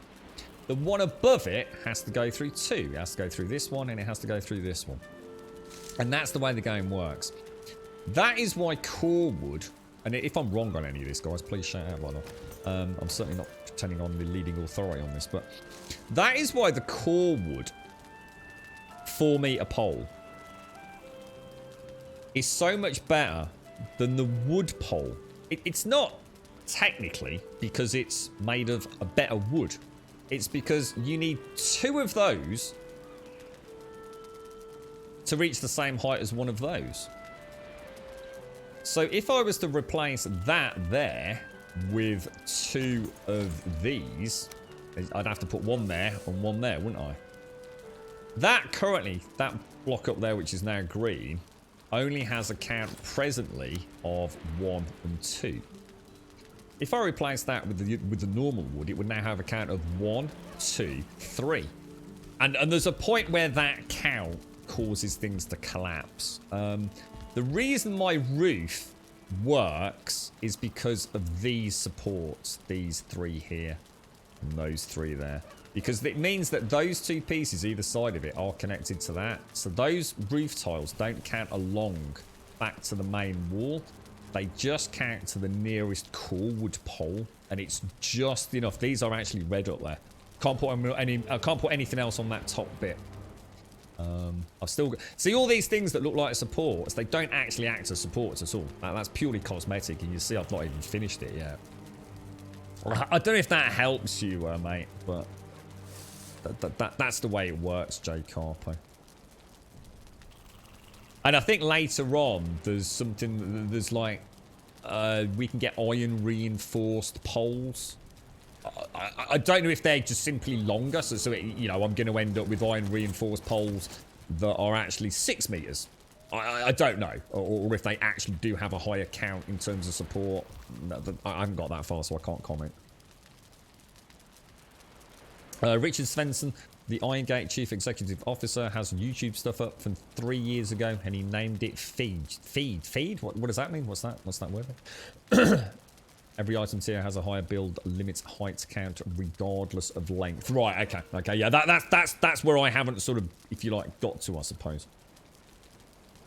The one above it has to go through 2. It has to go through this one, and it has to go through this one. And that's the way the game works. That is why core wood, and if I'm wrong on any of this, guys, please shout out why not. I'm certainly not pretending I'm the leading authority on this, but that is why the core wood 4-meter pole is so much better than the wood pole. It's not technically because it's made of a better wood. It's because you need 2 of those to reach the same height as one of those. So if I was to replace that there with 2 of these, I'd have to put 1 there and 1 there, wouldn't I? That currently, that block up there, which is now green, only has a count presently of 1 and 2. If I replace that with the normal wood, it would now have a count of 1, 2, 3. And there's a point where that count causes things to collapse. The reason my roof works is because of these supports, these 3 here and those 3 there. Because it means that those 2 pieces either side of it are connected to that. So those roof tiles don't count along back to the main wall. They just count to the nearest core wood pole. And it's just enough. These are actually red up there. Can't put I can't put anything else on that top bit. I've still got, see all these things that look like supports, they don't actually act as supports at all. That's purely cosmetic, and you see I've not even finished it yet. I don't know if that helps you, mate, but that's the way it works, J Carpo. And I think later on there's something, there's like we can get iron reinforced poles. I don't know if they're just simply longer, so it, you know, I'm going to end up with iron reinforced poles that are actually 6 meters. I don't know, or if they actually do have a higher count in terms of support. I haven't got that far, so I can't comment. Richard Svensson, the Iron Gate Chief Executive Officer, has YouTube stuff up from 3 years ago, and he named it Feed. Feed? What does that mean? What's that word? Every item tier has a higher build limits height count regardless of length. Right, okay, yeah, that's where I haven't sort of, if you like, got to, I suppose.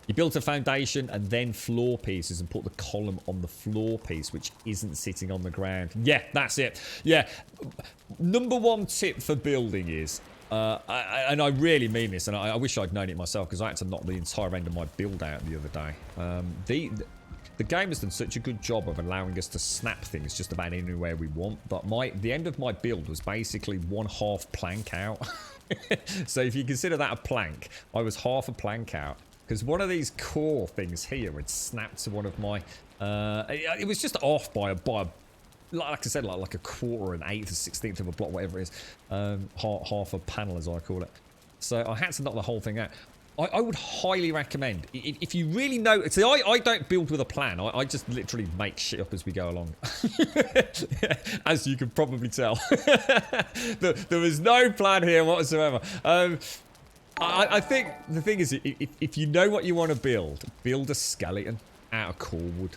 You built a foundation and then floor pieces and put the column on the floor piece, which isn't sitting on the ground. Yeah, that's it. Yeah, number one tip for building is, and I really mean this, and I wish I'd known it myself because I had to knock the entire end of my build out the other day. The game has done such a good job of allowing us to snap things just about anywhere we want, but the end of my build was basically 1/2 plank out. So if you consider that a plank, I was half a plank out because one of these core things here had snapped to one of my it was just off by a like I said, like a quarter, an eighth, a 16th of a block, whatever it is, half a panel as I call it. So I had to knock the whole thing out. I would highly recommend, if you really know, see, I don't build with a plan. I just literally make shit up as we go along. As you can probably tell. There was no plan here whatsoever. I think the thing is, if you know what you want to build a skeleton out of core wood.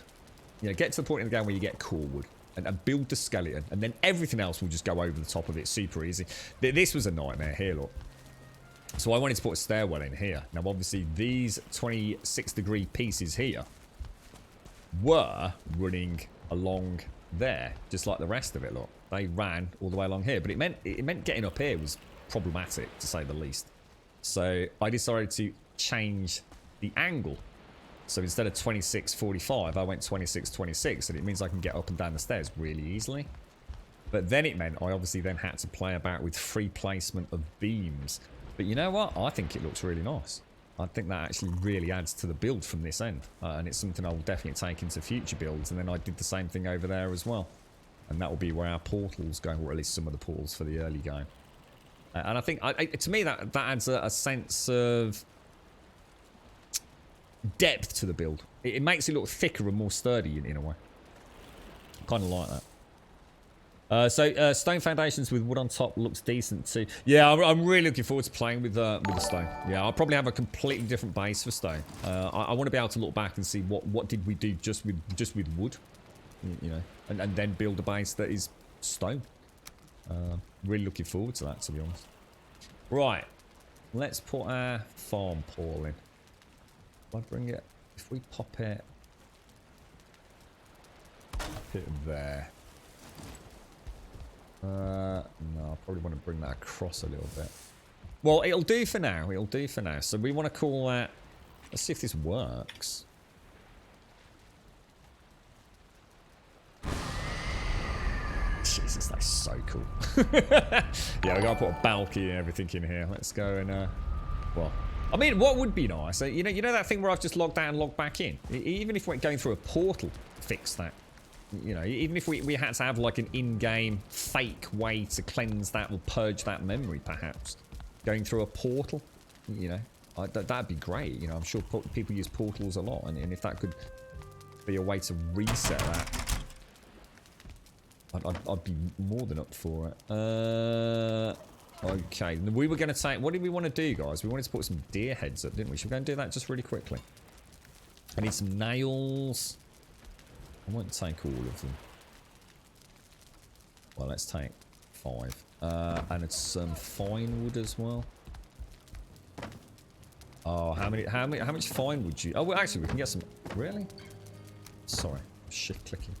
You know, get to the point in the game where you get core wood. And build the skeleton. And then everything else will just go over the top of it super easy. This was a nightmare here, look. So I wanted to put a stairwell in here. Now, obviously, these 26-degree pieces here were running along there, just like the rest of it, look. They ran all the way along here, but it meant getting up here was problematic, to say the least. So I decided to change the angle. So instead of 26-45, I went 26-26, and it means I can get up and down the stairs really easily. But then it meant I obviously then had to play about with free placement of beams. But you know what? I think it looks really nice. I think that actually really adds to the build from this end. And it's something I will definitely take into future builds. And then I did the same thing over there as well. And that will be where our portals go, or at least some of the portals for the early game. And I think, to me, that adds a sense of depth to the build. It makes it look thicker and more sturdy in a way. Kind of like that. So stone foundations with wood on top looks decent too. Yeah, I'm really looking forward to playing with the stone. Yeah, I'll probably have a completely different base for stone. I want to be able to look back and see what did we do just with wood, you know, and then build a base that is stone. Really looking forward to that, to be honest. Right, let's put our farm pole in. If I bring it, if we pop it there. No, I probably want to bring that across a little bit. Well, it'll do for now. It'll do for now. So we want to call that... Let's see if this works. Jesus, that's so cool. Yeah, we're going to put a balcony and everything in here. Let's go and... well, I mean, what would be nice? You know that thing where I've just logged out and logged back in? Even if we're going through a portal, fix that. You know, even if we had to have like an in-game fake way to cleanse that or purge that memory, perhaps going through a portal, you know, that'd be great. You know, I'm sure people use portals a lot, and if that could be a way to reset that, I'd be more than up for it. Okay, we were going to take... What did we want to do, guys? We wanted to put some deer heads up, didn't we? Should we go and do that just really quickly? I need some nails. I won't take all of them. Well, let's take 5. And it's some fine wood as well. Oh, how much fine wood you... Oh, well, actually, we can get some... Really? Sorry. Shift clicking.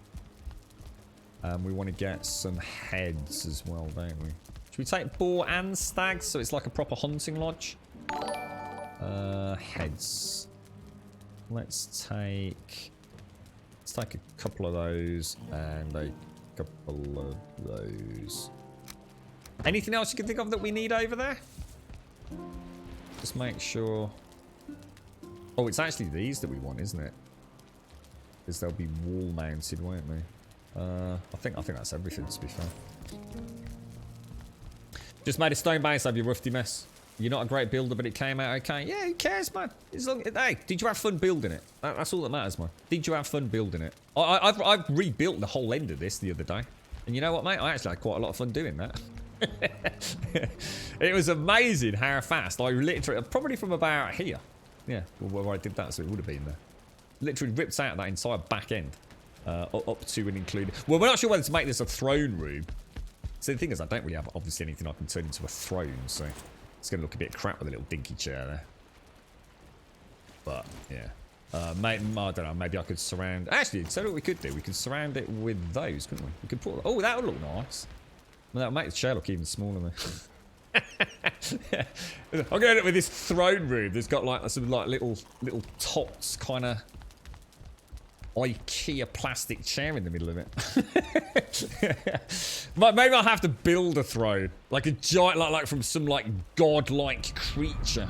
We want to get some heads as well, don't we? Which Should we take boar and stag so it's like a proper hunting lodge? Heads. Let's take a couple of those and a couple of those. Anything else you can think of that we need over there? Just make sure. Oh, it's actually these that we want, isn't it? Because they'll be wall mounted, won't they? I think that's everything, to be fair. Just made a stone base of your rusty mess. You're not a great builder, but it came out okay. Yeah, who cares, man? Hey, did you have fun building it? That's all that matters, man. Did you have fun building it? I've rebuilt the whole end of this the other day. And you know what, mate? I actually had quite a lot of fun doing that. It was amazing how fast I literally, probably from about here. Yeah, where I did that, so it would have been there. Literally ripped out that entire back end. Up to and including. Well, we're not sure whether to make this a throne room. So the thing is, I don't really have obviously anything I can turn into a throne, so it's going to look a bit crap with a little dinky chair there. But yeah, I don't know. Maybe I could surround. Actually, so what we could do, we could surround it with those, couldn't we? We could put. Oh, that would look nice. Well, that would make the chair look even smaller. Then. I'm going to end up with this throne room. There's got like some like little tots kind of IKEA plastic chair in the middle of it. Maybe I'll have to build a throne, like a giant, like from some like godlike creature.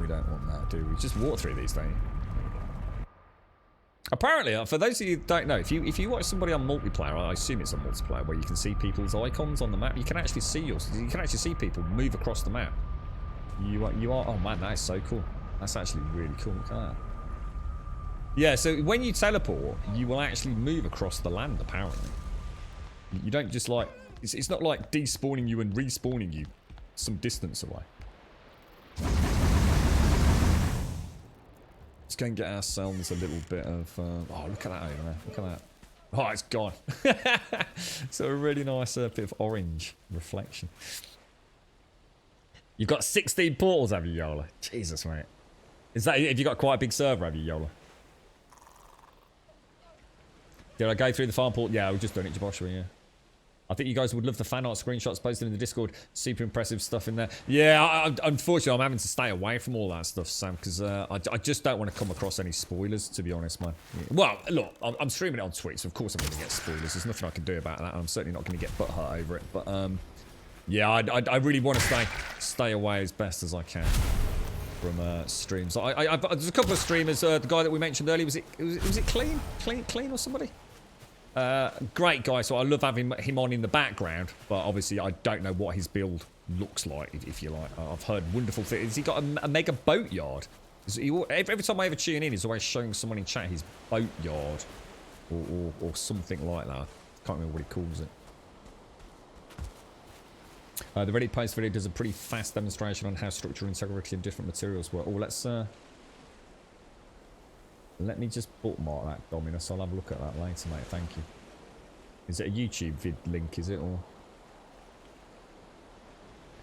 We don't want that, do we? Just walk through these, don't you? Apparently, for those of you who don't know, if you watch somebody on multiplayer, I assume it's on multiplayer, where you can see people's icons on the map. You can actually see people move across the map. You are. Oh man, that is so cool. That's actually really cool. Look at that. Yeah, so when you teleport, you will actually move across the land, apparently. You don't just like... It's not like despawning you and respawning you some distance away. Let's go and get ourselves a little bit of... oh, look at that over there. Look at that. Oh, it's gone. So a really nice bit of orange reflection. You've got 16 portals, have you, Yola? Jesus, mate. Have you got quite a big server, have you, Yola? Did I go through the farm port? Yeah, we've just done it, Joshua, yeah. I think you guys would love the fan art screenshots posted in the Discord. Super impressive stuff in there. Yeah, unfortunately, I'm having to stay away from all that stuff, Sam, because I just don't want to come across any spoilers, to be honest, man. Yeah. Well, look, I'm streaming it on Twitch, so of course I'm going to get spoilers. There's nothing I can do about that, and I'm certainly not going to get butthurt over it. But, yeah, I really want to stay away as best as I can from streams. There's a couple of streamers. The guy that we mentioned earlier, was it Clean or somebody? Great guy, so I love having him on in the background, but obviously I don't know what his build looks like, if you like. I've heard wonderful things. Has he got a mega boatyard? Every time I ever tune in, he's always showing someone in chat his boatyard or something like that. I can't remember what he calls it. The Reddit post video does a pretty fast demonstration on how structural integrity and different materials work. Oh, let me just bookmark that, Dominus. I'll have a look at that later, mate. Thank you. Is it a YouTube vid link, is it? Or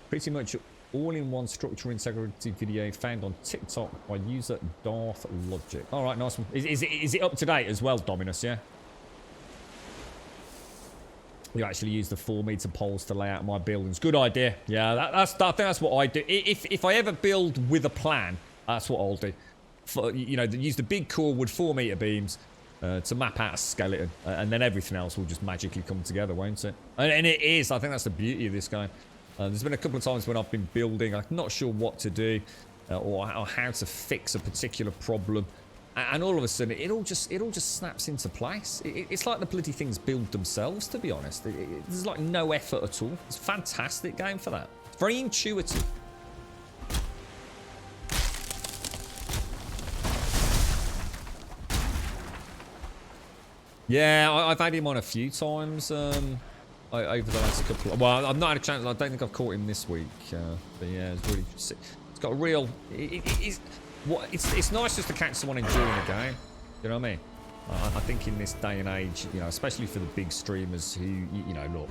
pretty much all-in-one structural integrity video found on TikTok by user Darth Logic. All right, nice one. Is it up to date as well, Dominus, yeah? You actually use the 4-meter poles to lay out my buildings. Good idea. Yeah, I think that's what I do. If I ever build with a plan, that's what I'll do. You know, use the big core wood 4-meter beams to map out a skeleton, and then everything else will just magically come together, won't it? And it is. I think that's the beauty of this game. There's been a couple of times when I've been building, I'm not sure what to do or how to fix a particular problem, and all of a sudden it all just snaps into place. It's like the bloody things build themselves, to be honest. There's like no effort at all. It's a fantastic game for that. It's very intuitive. Yeah, I've had him on a few times over the last couple of... Well, I've not had a chance. I don't think I've caught him this week. But yeah, it's really... It's got a real... It's nice just to catch someone enjoying a game. You know what I mean? I think in this day and age, you know, especially for the big streamers who, you know, look,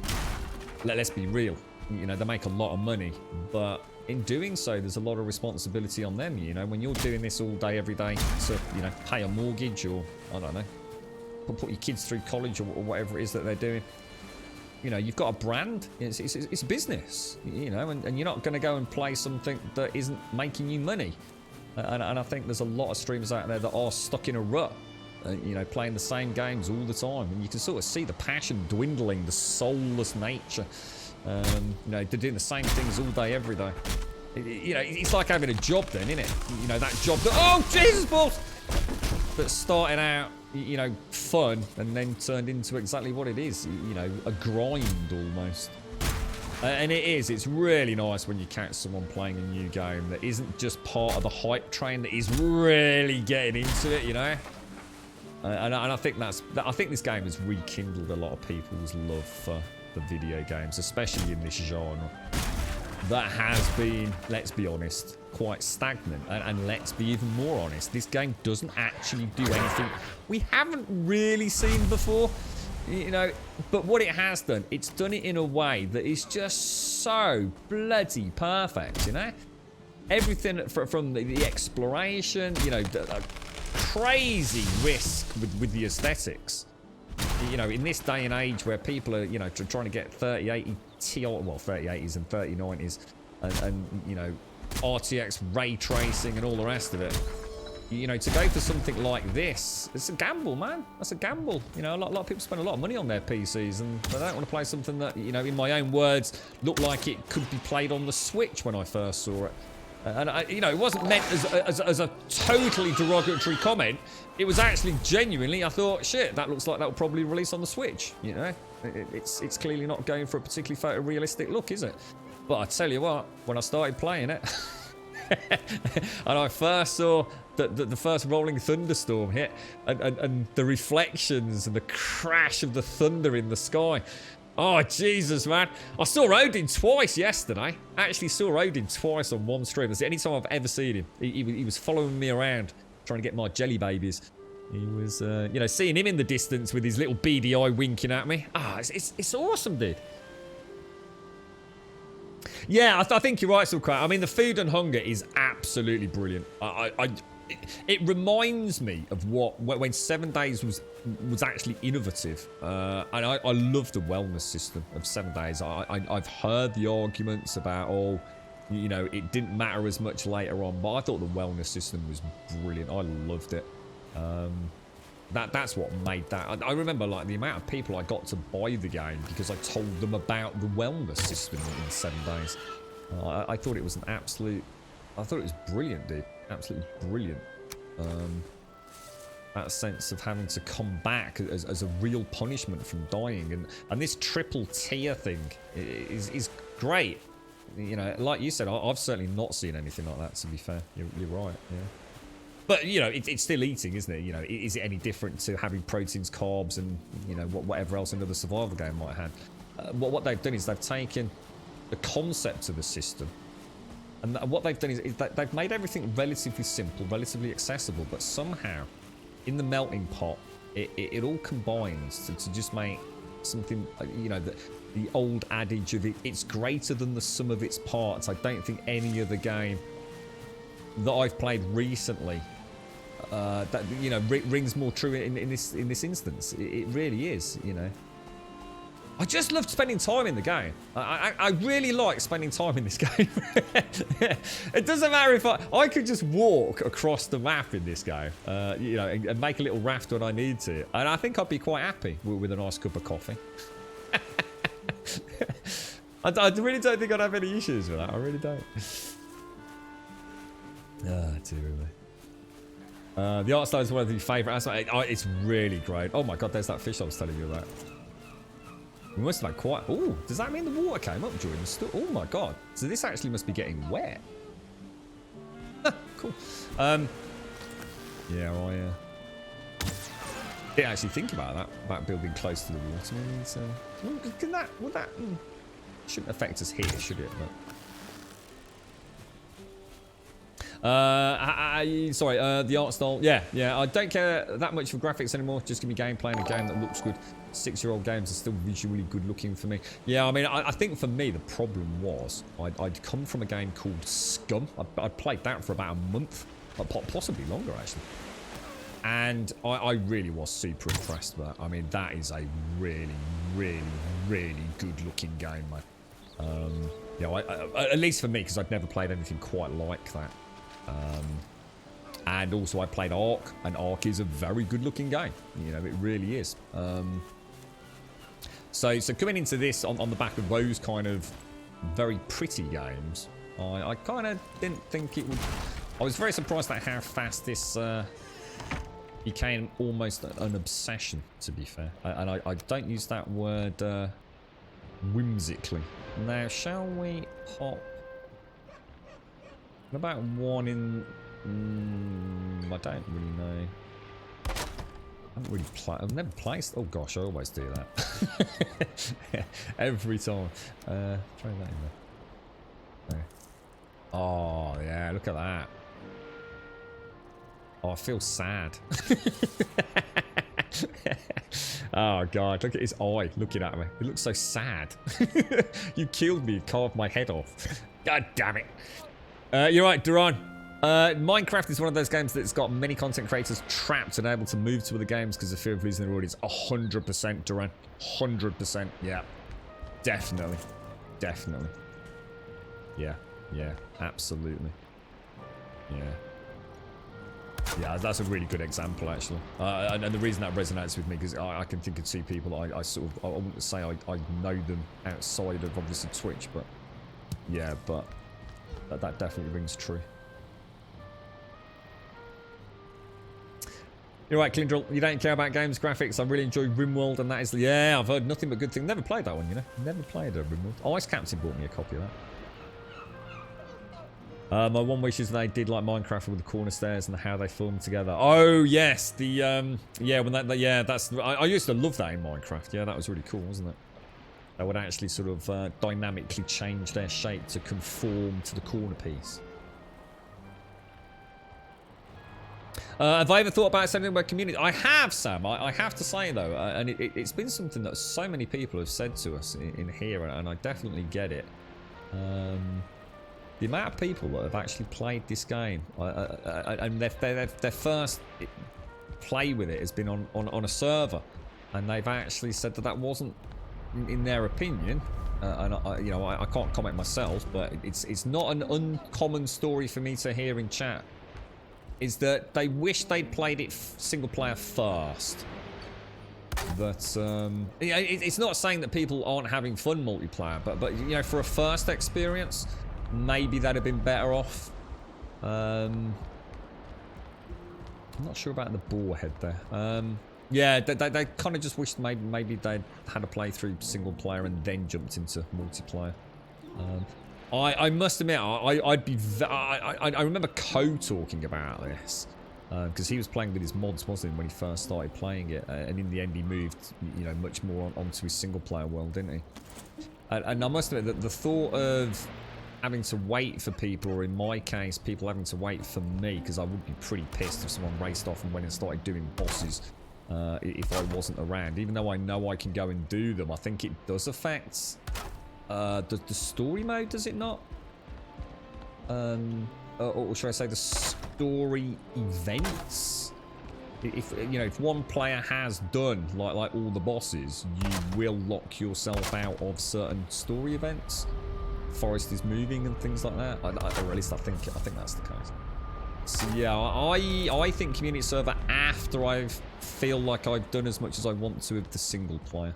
let's be real. You know, they make a lot of money. But in doing so, there's a lot of responsibility on them, you know. When you're doing this all day, every day to, you know, pay a mortgage or, I don't know, put your kids through college or whatever it is that they're doing. you know, you've got a brand. It's a business, you know, and you're not going to go and play something that isn't making you money. And I think there's a lot of streamers out there that are stuck in a rut, you know, playing the same games all the time. And you can sort of see the passion dwindling, the soulless nature. You know, they're doing the same things all day, every day. You know, it's like having a job then, isn't it? You know, that job that, oh, Jesus balls! That started out, you know, fun and then turned into exactly what it is, you know, a grind almost. And it is, it's really nice when you catch someone playing a new game that isn't just part of the hype train, that is really getting into it, you know? And I think I think this game has rekindled a lot of people's love for the video games, especially in this genre. That has been, let's be honest, quite stagnant. And let's be even more honest, this game doesn't actually do anything we haven't really seen before, you know. But what it has done, it's done it in a way that is just so bloody perfect, you know. Everything from the exploration, you know, the crazy risk with the aesthetics. You know, in this day and age where people are, you know, trying to get 3080 Ti, well, 3080s and 3090s, and you know, RTX ray tracing and all the rest of it. You know, to go for something like this, it's a gamble, man. That's a gamble. You know, a lot of people spend a lot of money on their PCs, and they don't want to play something that, you know, in my own words, looked like it could be played on the Switch when I first saw it. And you know, it wasn't meant as a totally derogatory comment. It was actually genuinely, I thought, shit, that looks like that will probably release on the Switch. You know, it's clearly not going for a particularly photorealistic look, is it? But I tell you what, when I started playing it, and I first saw the first rolling thunderstorm hit, and the reflections and the crash of the thunder in the sky. Oh, Jesus, man. I saw Odin twice yesterday. I actually saw Odin twice on one stream. That's the only time I've ever seen him. He was following me around, trying to get my jelly babies. He was, you know, seeing him in the distance with his little beady eye winking at me. Ah, it's awesome, dude. Yeah, I think you're right, Silcrat. I mean, the food and hunger is absolutely brilliant. It reminds me of when 7 Days was actually innovative, and I love the wellness system of 7 Days. I've heard the arguments about, oh, you know, it didn't matter as much later on, but I thought the wellness system was brilliant. I loved it. That's what made that. I remember, like, the amount of people I got to buy the game because I told them about the wellness system in 7 Days. I thought it was an absolute. I thought it was brilliant, dude. Absolutely brilliant. That sense of having to come back as a real punishment from dying, and this triple tier thing is great. You know, like you said, I've certainly not seen anything like that, to be fair. You're right, yeah. But, you know, it's still eating, isn't it? You know, is it any different to having proteins, carbs, and, you know, whatever else another survival game might have? What they've done is they've taken the concept of the system, and what they've done is they've made everything relatively simple, relatively accessible, but somehow, in the melting pot, it all combines to just make something, you know, the old adage of it's greater than the sum of its parts. I don't think any other game that I've played recently that, you know, rings more true in this instance. It really is, you know. I just loved spending time in the game. I really like spending time in this game. It doesn't matter if I could just walk across the map in this game, you know, and make a little raft when I need to, and I think I'd be quite happy with a nice cup of coffee. I really don't think I'd have any issues with that. I really don't. Ah, dear me. The art style is one of the favourite aspects. It's really great. Oh my god, there's that fish I was telling you about. We must have had quite... Oh, does that mean the water came up during the storm? Oh my god. So this actually must be getting wet. Cool. Yeah, I didn't actually think about that, about building close to the water. Would that shouldn't affect us here, should it? But sorry, the art style. Yeah, I don't care that much for graphics anymore. Just give me game, playing a game that looks good. 6-year-old games are still visually good looking for me. Yeah, I mean, I think for me the problem was I'd come from a game called Scum. I played that for about a month, possibly longer actually. And I really was super impressed with that. I mean, that is a really, really, really good-looking game, mate. You know, at least for me, because I've never played anything quite like that. And also, I played Ark, and Ark is a very good-looking game. You know, it really is. So coming into this on the back of those kind of very pretty games, I kind of didn't think it would... I was very surprised at how fast this became almost an obsession, to be fair. And I don't use that word whimsically. Now, shall we hop... What about one in... I don't really know. I haven't really played. I've never placed. Oh gosh, I always do that. Every time. Try that in there. There. Oh yeah, look at that. Oh, I feel sad. Oh god, look at his eye looking at me. It looks so sad. You killed me, carved my head off. God damn it. You're right, Duran. Minecraft is one of those games that's got many content creators trapped and able to move to other games because of fear of losing their audience. 100%, Duran. 100%. Yeah. Definitely. Definitely. Yeah. Yeah. Absolutely. Yeah. Yeah, that's a really good example, actually. And the reason that resonates with me, because I can think and see people, I sort of, I wouldn't say I know them outside of, obviously, Twitch, but yeah, but that definitely rings true. You're right, Clindrel. You don't care about games graphics. I really enjoy RimWorld, and that is... Yeah, I've heard nothing but good things. Never played that one, you know. Never played a RimWorld. Ice Captain bought me a copy of that. My one wish is they did like Minecraft with the corner stairs and how they filmed together. Oh, yes. The, yeah, when yeah, that's... I used to love that in Minecraft. Yeah, that was really cool, wasn't it? They would actually sort of dynamically change their shape to conform to the corner piece. Have I ever thought about sending about community? I have, Sam. I have to say, though, and it's been something that so many people have said to us in here, and I definitely get it. The amount of people that have actually played this game, and their first play with it has been on a server, and they've actually said that wasn't, in their opinion, and you know, I can't comment myself, but it's not an uncommon story for me to hear in chat. Is that they wish they'd played it single player first. But it's not saying that people aren't having fun multiplayer, but you know, for a first experience, maybe that'd have been better off. I'm not sure about the boar head there. Yeah, they kind of just wished maybe they'd had a playthrough single player and then jumped into multiplayer. I must admit, I'd be... I remember Co talking about this. Because he was playing with his mods, wasn't he, when he first started playing it. And in the end, he moved, you know, much more onto his single-player world, didn't he? And I must admit that the thought of having to wait for people, or in my case, people having to wait for me, because I would be pretty pissed if someone raced off and went and started doing bosses if I wasn't around. Even though I know I can go and do them, I think it does affect... the story mode, does it not? Or should I say the story events? If you know, if one player has done like all the bosses, you will lock yourself out of certain story events. Forest is moving and things like that. Or at least I think that's the case. So yeah, I think community server after I feel like I've done as much as I want to with the single player,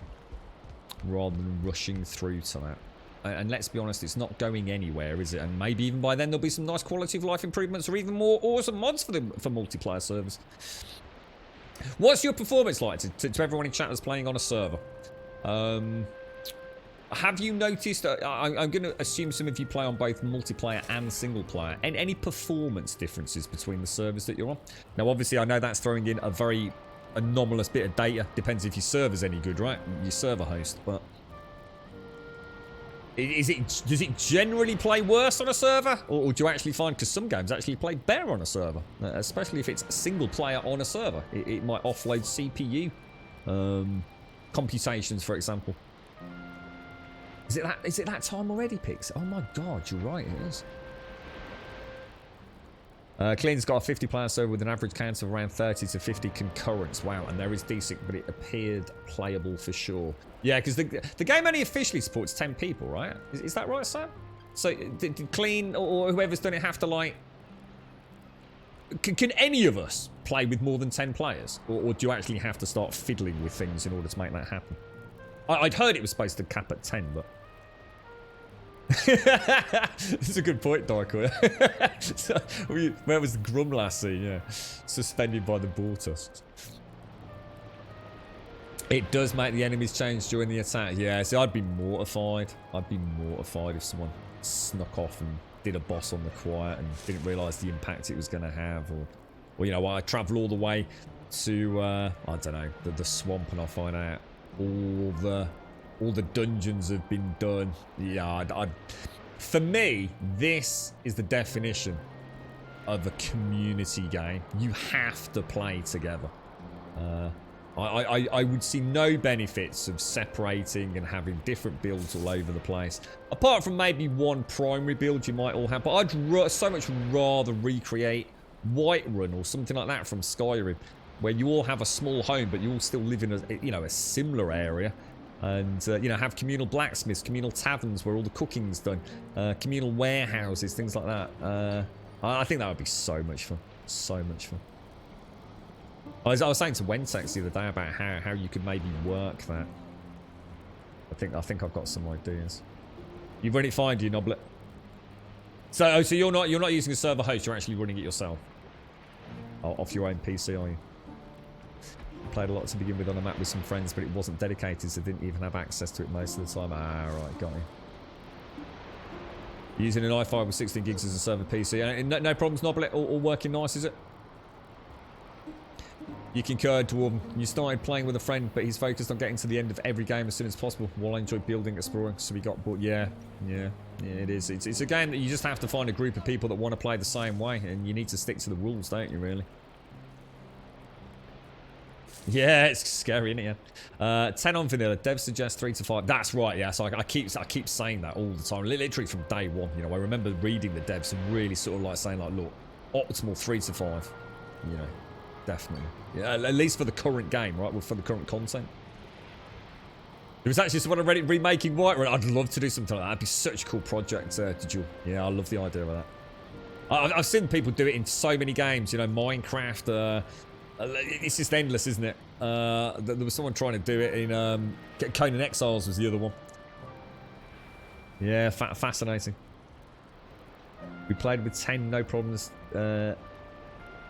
rather than rushing through to that. And let's be honest, it's not going anywhere, is it? And maybe even by then there'll be some nice quality of life improvements or even more awesome mods for multiplayer servers. What's your performance like to everyone in chat that's playing on a server? Have you noticed, I'm going to assume some of you play on both multiplayer and single player, and any performance differences between the servers that you're on? Now obviously I know that's throwing in a very anomalous bit of data. Depends if your server's any good, right? Your server host, but does it generally play worse on a server, or do you actually find, because some games actually play better on a server, especially if it's single player on a server? It might offload CPU computations, for example. Is it that time already, Pix? Oh my god, you're right, it is. Clean's got a 50 player server with an average count of around 30 to 50 concurrents. Wow, and there is decent, but it appeared playable for sure. Yeah, because the game only officially supports 10 people, right? Is that right, Sam? So did Clean or whoever's done it have to, like... Can any of us play with more than 10 players? Or do you actually have to start fiddling with things in order to make that happen? I'd heard it was supposed to cap at 10, but... That's a good point, Darko. So, where was the Grum Lassie? Yeah. Suspended by the ball tusks. It does make the enemies change during the attack. Yeah, see, I'd be mortified. I'd be mortified if someone snuck off and did a boss on the quiet and didn't realise the impact it was going to have. Or, you know, I travel all the way to, I don't know, the swamp, and I find out all the dungeons have been done. Yeah, for me, this is the definition of a community game. You have to play together. I would see no benefits of separating and having different builds all over the place. Apart from maybe one primary build you might all have. But I'd so much rather recreate Whiterun or something like that from Skyrim, where you all have a small home, but you all still live in a similar area. And, have communal blacksmiths, communal taverns where all the cooking's done, communal warehouses, things like that. I think that would be so much fun. So much fun. I was saying to Wentex the other day about how you could maybe work that. I think I've got some ideas. You've run it fine, do you, Noblet? So you're not using a server host, you're actually running it yourself. Off your own PC, are you? Played a lot to begin with on a map with some friends, but it wasn't dedicated, so didn't even have access to it most of the time. Ah, right, got you. Using an i5 with 16 gigs as a server PC. No problems, Noblet. All working nice, is it? You concurred, Dwarven. You started playing with a friend, but he's focused on getting to the end of every game as soon as possible. While I enjoy building, exploring, so we got bored. Yeah, it is. It's a game that you just have to find a group of people that want to play the same way, and you need to stick to the rules, don't you, really? Yeah, it's scary, isn't it? Yeah. 10 on vanilla. Dev suggests 3 to 5. That's right. Yeah. So I keep saying that all the time, literally from day one. You know, I remember reading the devs and really sort of like saying like, look, optimal 3 to 5. You know, definitely. Yeah, at least for the current game, right? For the current content. There was actually someone on Reddit remaking Whiterun. I'd love to do something like that. That'd be such a cool project to do. Yeah, I love the idea of that. I've seen people do it in so many games. You know, Minecraft. It's just endless, isn't it? There was someone trying to do it in Conan Exiles was the other one. Yeah, fascinating. We played with 10, no problems. So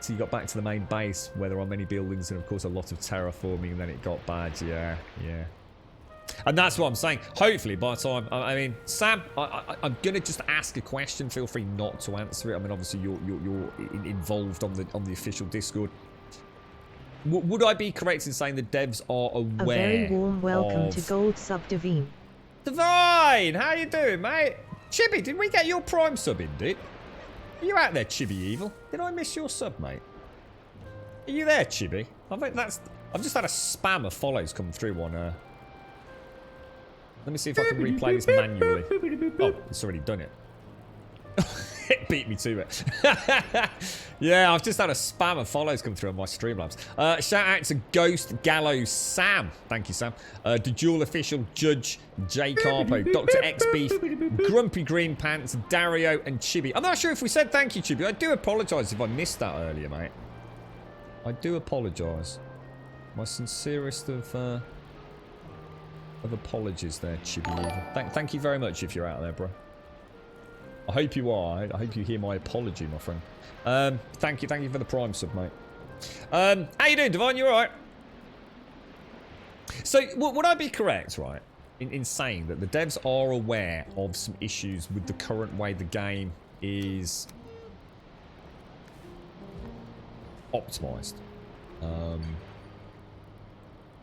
you got back to the main base where there are many buildings and of course a lot of terraforming, and then it got bad. Yeah. And that's what I'm saying. Hopefully by the time, I mean, Sam, I'm gonna just ask a question. Feel free not to answer it. I mean, obviously you're involved on the official Discord. Would I be correct in saying the devs are aware? A very warm welcome to Gold Sub Divine. Divine, how you doing, mate? Chibi, did we get your Prime sub in, dude? Are you out there, Chibi Evil? Did I miss your sub, mate? Are you there, Chibi? I've just had a spam of follows come through on let me see if I can replay this manually. Oh, it's already done it. It beat me to it. Yeah, I've just had a spam of follows come through on my Streamlabs. Shout out to Ghost Gallows Sam. Thank you, Sam. Dual Official Judge J Carpo, Dr. X Beef, Grumpy Green Pants, Dario, and Chibi. I'm not sure if we said thank you, Chibi. I do apologise if I missed that earlier, mate. I do apologise. My sincerest of apologies there, Chibi. Thank you very much if you're out there, bro. I hope you are. I hope you hear my apology, my friend. Thank you for the Prime sub, mate. How you doing, Divine? You alright? So, would I be correct, right, in saying that the devs are aware of some issues with the current way the game is optimized?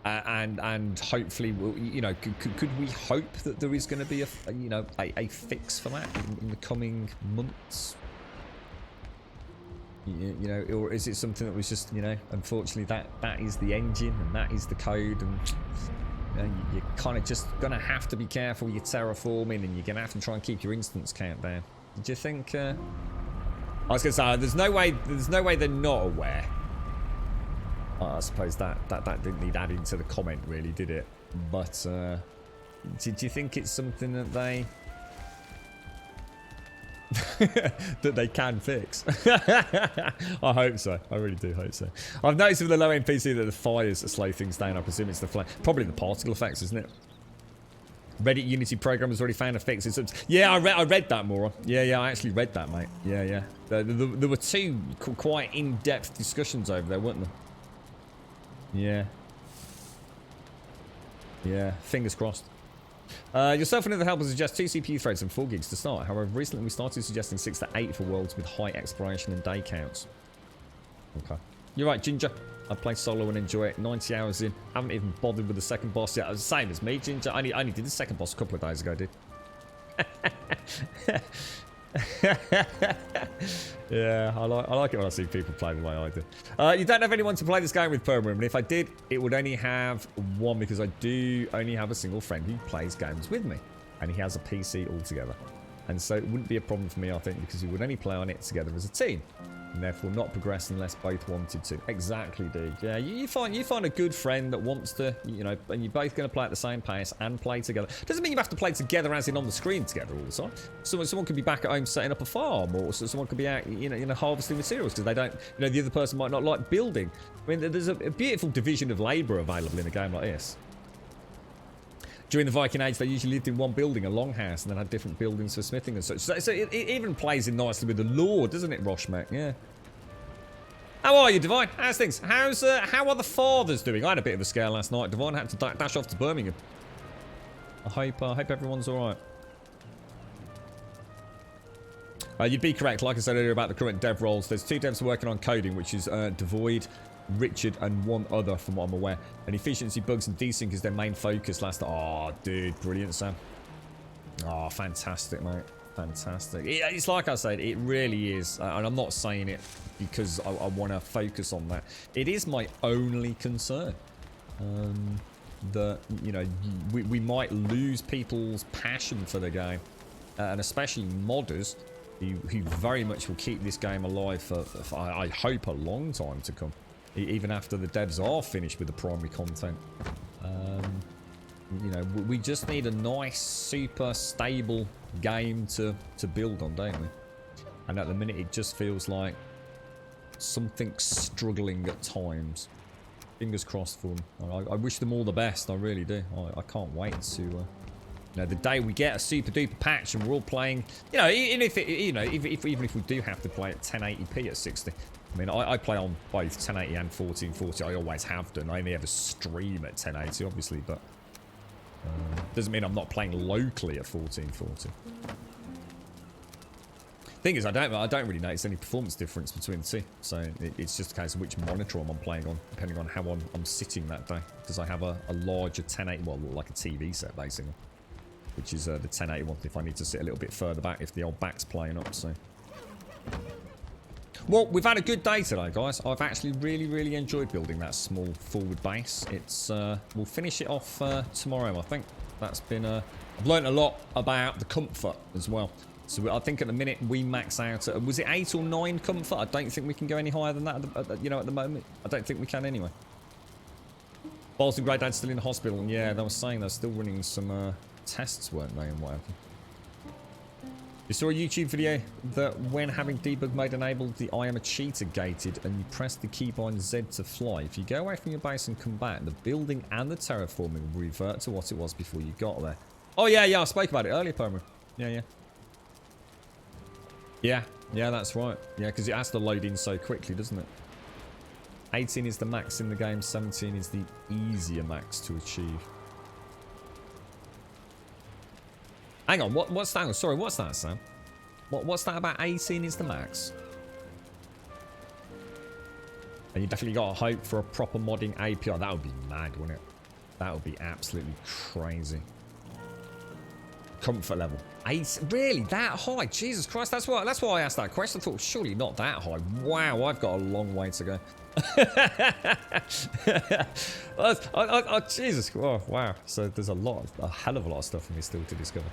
And hopefully, you know, could we hope that there is going to be a fix for that in the coming months? You know, or is it something that was just, you know, unfortunately that is the engine and that is the code, and you know, you're kind of just gonna have to be careful with your terraforming, and you're gonna have to try and keep your instance count down. Do you think I was gonna say there's no way they're not aware. I suppose that didn't need adding to the comment, really, did it? But did you think it's something that they that they can fix? I hope so. I really do hope so. I've noticed with the low end PC that the fires slow things down. I presume it's the flame. Probably the particle effects, isn't it? Reddit Unity programmers already found a fix. Yeah, I read that, Mora. Yeah, I actually read that, mate. Yeah. There were two quite in-depth discussions over there, weren't there? Yeah. Fingers crossed. Yourself and other helpers suggest 2 CPU threads and 4 gigs to start. However, recently we started suggesting 6 to 8 for worlds with high exploration and day counts. Okay. You're right, Ginger. I play solo and enjoy it. 90 hours in. Haven't even bothered with the second boss yet. Same as me, Ginger. I only did the second boss a couple of days ago, dude. Yeah, I like it when I see people play the way I do. You don't have anyone to play this game with, Perma, and if I did, it would only have one, because I do only have a single friend who plays games with me, and he has a PC altogether. And so it wouldn't be a problem for me, I think, because we would only play on it together as a team, and therefore not progress unless both wanted to. Exactly, dude. Yeah, you find a good friend that wants to, you know, and you're both going to play at the same pace and play together. Doesn't mean you have to play together as in on the screen together all the time. Someone could be back at home setting up a farm, or someone could be out, you know, harvesting materials because they don't, you know, the other person might not like building. I mean, there's a beautiful division of labour available in a game like this. During the Viking Age, they usually lived in one building, a longhouse, and then had different buildings for smithing and such. So it even plays in nicely with the lore, doesn't it, Roshmek? Yeah. How are you, Divine? How's things? How are the fathers doing? I had a bit of a scare last night. Divine had to dash off to Birmingham. I hope everyone's all right. You'd be correct. Like I said earlier about the current dev roles, there's 2 devs working on coding, which is Devoid, Richard, and 1 other, from what I'm aware. And efficiency, bugs, and desync is their main focus. Oh, dude, brilliant, Sam. Oh, fantastic, mate. Fantastic. It's like I said, it really is. And I'm not saying it because I want to focus on that. It is my only concern. That, you know, we might lose people's passion for the game. And especially modders who very much will keep this game alive for, I hope, a long time to come. Even after the devs are finished with the primary content. You know, we just need a nice, super stable game to build on, don't we? And at the minute, it just feels like something's struggling at times. Fingers crossed for them. I wish them all the best. I really do. I can't wait to. You know, the day we get a super duper patch and we're all playing. You know, even if we do have to play at 1080p at 60. I mean, I play on both 1080 and 1440. I always have done. I only ever stream at 1080, obviously, but doesn't mean I'm not playing locally at 1440. Thing is, I don't really notice any performance difference between the two. So it's just a case of which monitor I'm playing on, depending on how I'm sitting that day. Because I have a larger 1080, well, like a TV set basically, which is the 1080 one. If I need to sit a little bit further back, if the old back's playing up. So. Well, we've had a good day today, guys. I've actually really enjoyed building that small forward base. It's we'll finish it off tomorrow, I think. That's been I've learned a lot about the comfort as well. So I think at the minute we max out at, was it 8 or 9 comfort? I don't think we can go any higher than that, you know, at the moment. I don't think we can anyway. Balls and Great Dad's still in the hospital, and yeah, they were saying they're still running some tests, weren't they, and whatever. You saw a YouTube video that when having debug mode enabled, the I am a cheater gated, and you press the keybind Z to fly. If you go away from your base and come back, the building and the terraforming will revert to what it was before you got there. Oh yeah, I spoke about it earlier, Pomer. Yeah, that's right. Yeah, because it has to load in so quickly, doesn't it? 18 is the max in the game, 17 is the easier max to achieve. Hang on, what's that? Sorry, what's that, Sam? What's that about 18 is the max? And you definitely got to hope for a proper modding API. That would be mad, wouldn't it? That would be absolutely crazy. Comfort level. 8? Really? That high? Jesus Christ, that's why I asked that question. I thought, surely not that high. Wow, I've got a long way to go. Jesus. Oh, wow. So there's a hell of a lot of stuff for me still to discover.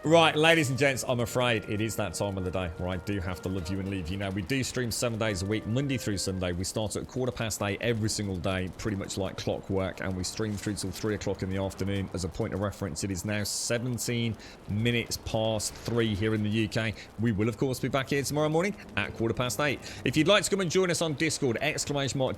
Right, ladies and gents, I'm afraid it is that time of the day where I do have to love you and leave you. Now, we do stream 7 days a week, Monday through Sunday. We start at 8:15 every single day, pretty much like clockwork, and we stream through till 3 o'clock in the afternoon. As a point of reference, it is now 17 minutes past 3 here in the UK. We will, of course, be back here tomorrow morning at 8:15. If you'd like to come and join us on Discord,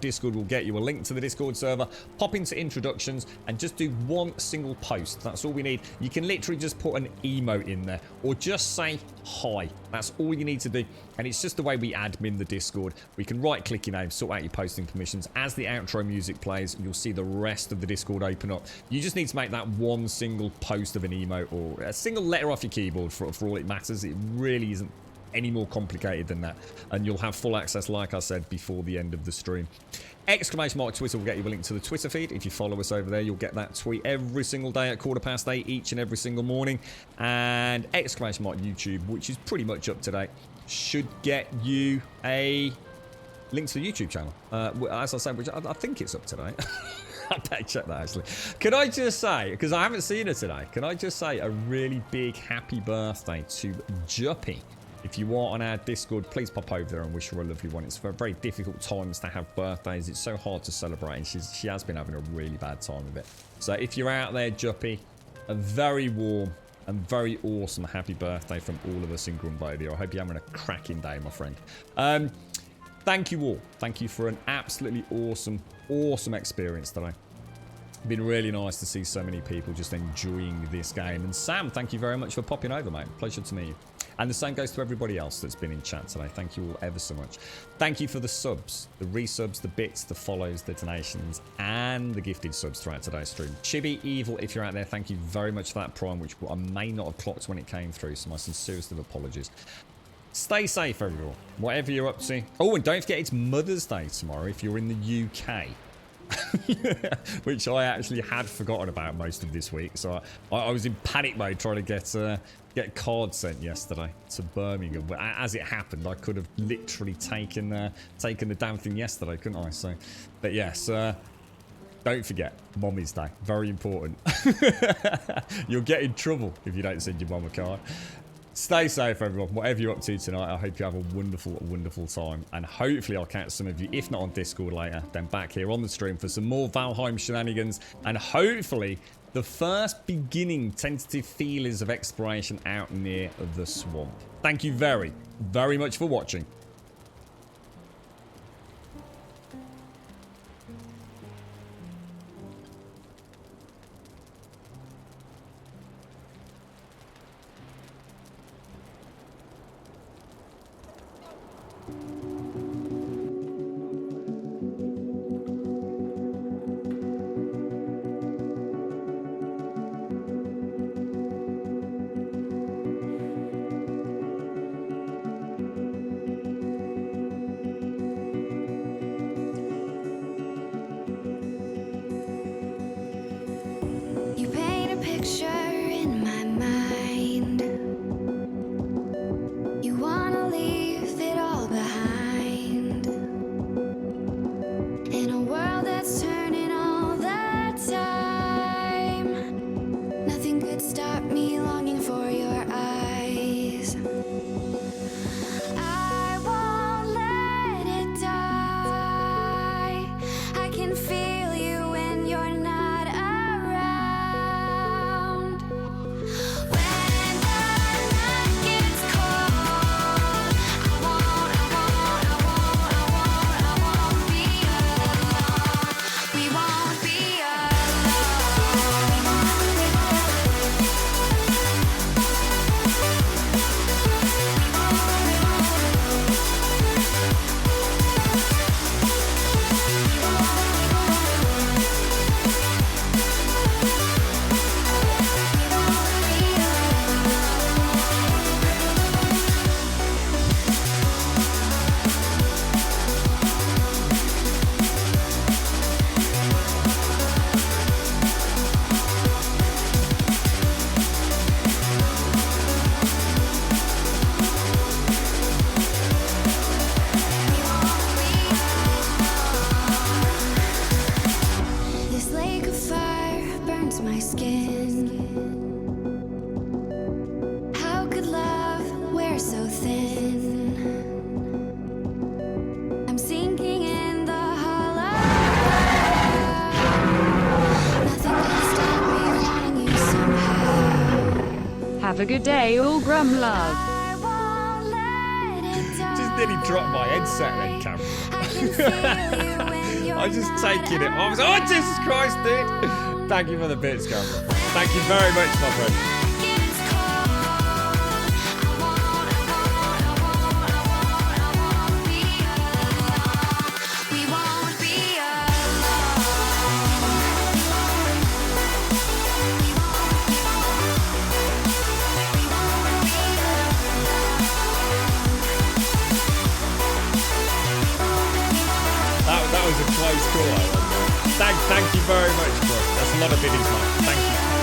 !Discord will get you a link to the Discord server. Pop into introductions and just do one single post. That's all we need. You can literally just put an emote in there or just say hi. That's all you need to do. And it's just the way we admin the Discord. We can right click your name, sort out your posting permissions. As the outro music plays, you'll see the rest of the Discord open up. You just need to make that one single post of an emote or a single letter off your keyboard for all it matters. It really isn't any more complicated than that, and you'll have full access, like I said, before the end of the stream. Twitter will get you a link to the Twitter feed. If you follow us over there, you'll get that tweet every single day at 8:15 each and every single morning. And YouTube, which is pretty much up to date, should get you a link to the YouTube channel. As I said, which I think it's up to date. I better check that actually. Can I just say, because I haven't seen it today, can I just say a really big happy birthday to Juppy? If you are on our Discord, please pop over there and wish her a lovely one. It's for very difficult times to have birthdays. It's so hard to celebrate, and she has been having a really bad time of it. So if you're out there, Juppy, a very warm and very awesome happy birthday from all of us in Grumbodia. I hope you're having a cracking day, my friend. Thank you all. Thank you for an absolutely awesome experience today. Been really nice to see so many people just enjoying this game. And Sam, thank you very much for popping over, mate. Pleasure to meet you. And the same goes to everybody else that's been in chat today. Thank you all ever so much. Thank you for the subs, the resubs, the bits, the follows, the donations, and the gifted subs throughout today's stream. Chibi Evil, if you're out there, thank you very much for that Prime, which I may not have clocked when it came through, so my sincerest of apologies. Stay safe, everyone, whatever you're up to. Oh, and don't forget it's Mother's Day tomorrow if you're in the UK. Which I actually had forgotten about most of this week, so I was in panic mode trying to get cards sent yesterday to Birmingham. But as it happened, I could have literally taken the damn thing yesterday, couldn't I? So, but yes, don't forget Mommy's Day, very important. You'll get in trouble if you don't send your mom a card. Stay safe, everyone. Whatever you're up to tonight, I hope you have a wonderful time. And hopefully I'll catch some of you, if not on Discord later, then back here on the stream for some more Valheim shenanigans. And hopefully the first beginning tentative feelers of exploration out near the swamp. Thank you very much for watching. You paint a picture in my mind. You wanna leave it all behind. In a world that's turning all the time, nothing could stop me longing for your eyes. I won't let it die. I can feel you when you're not around. Have a good day, all grum love. I won't let it die. Just nearly dropped my headset then, Cameron. I can feel you when you're I was just taking it off. Oh, Jesus Christ, dude. Thank you for the bits, Cameron. Thank you very much, my friend. gets cold. I won't be alone. We won't be That was a close call, I wonder. Thank you very much, bro. That's a lot of biddies, man. Thank you.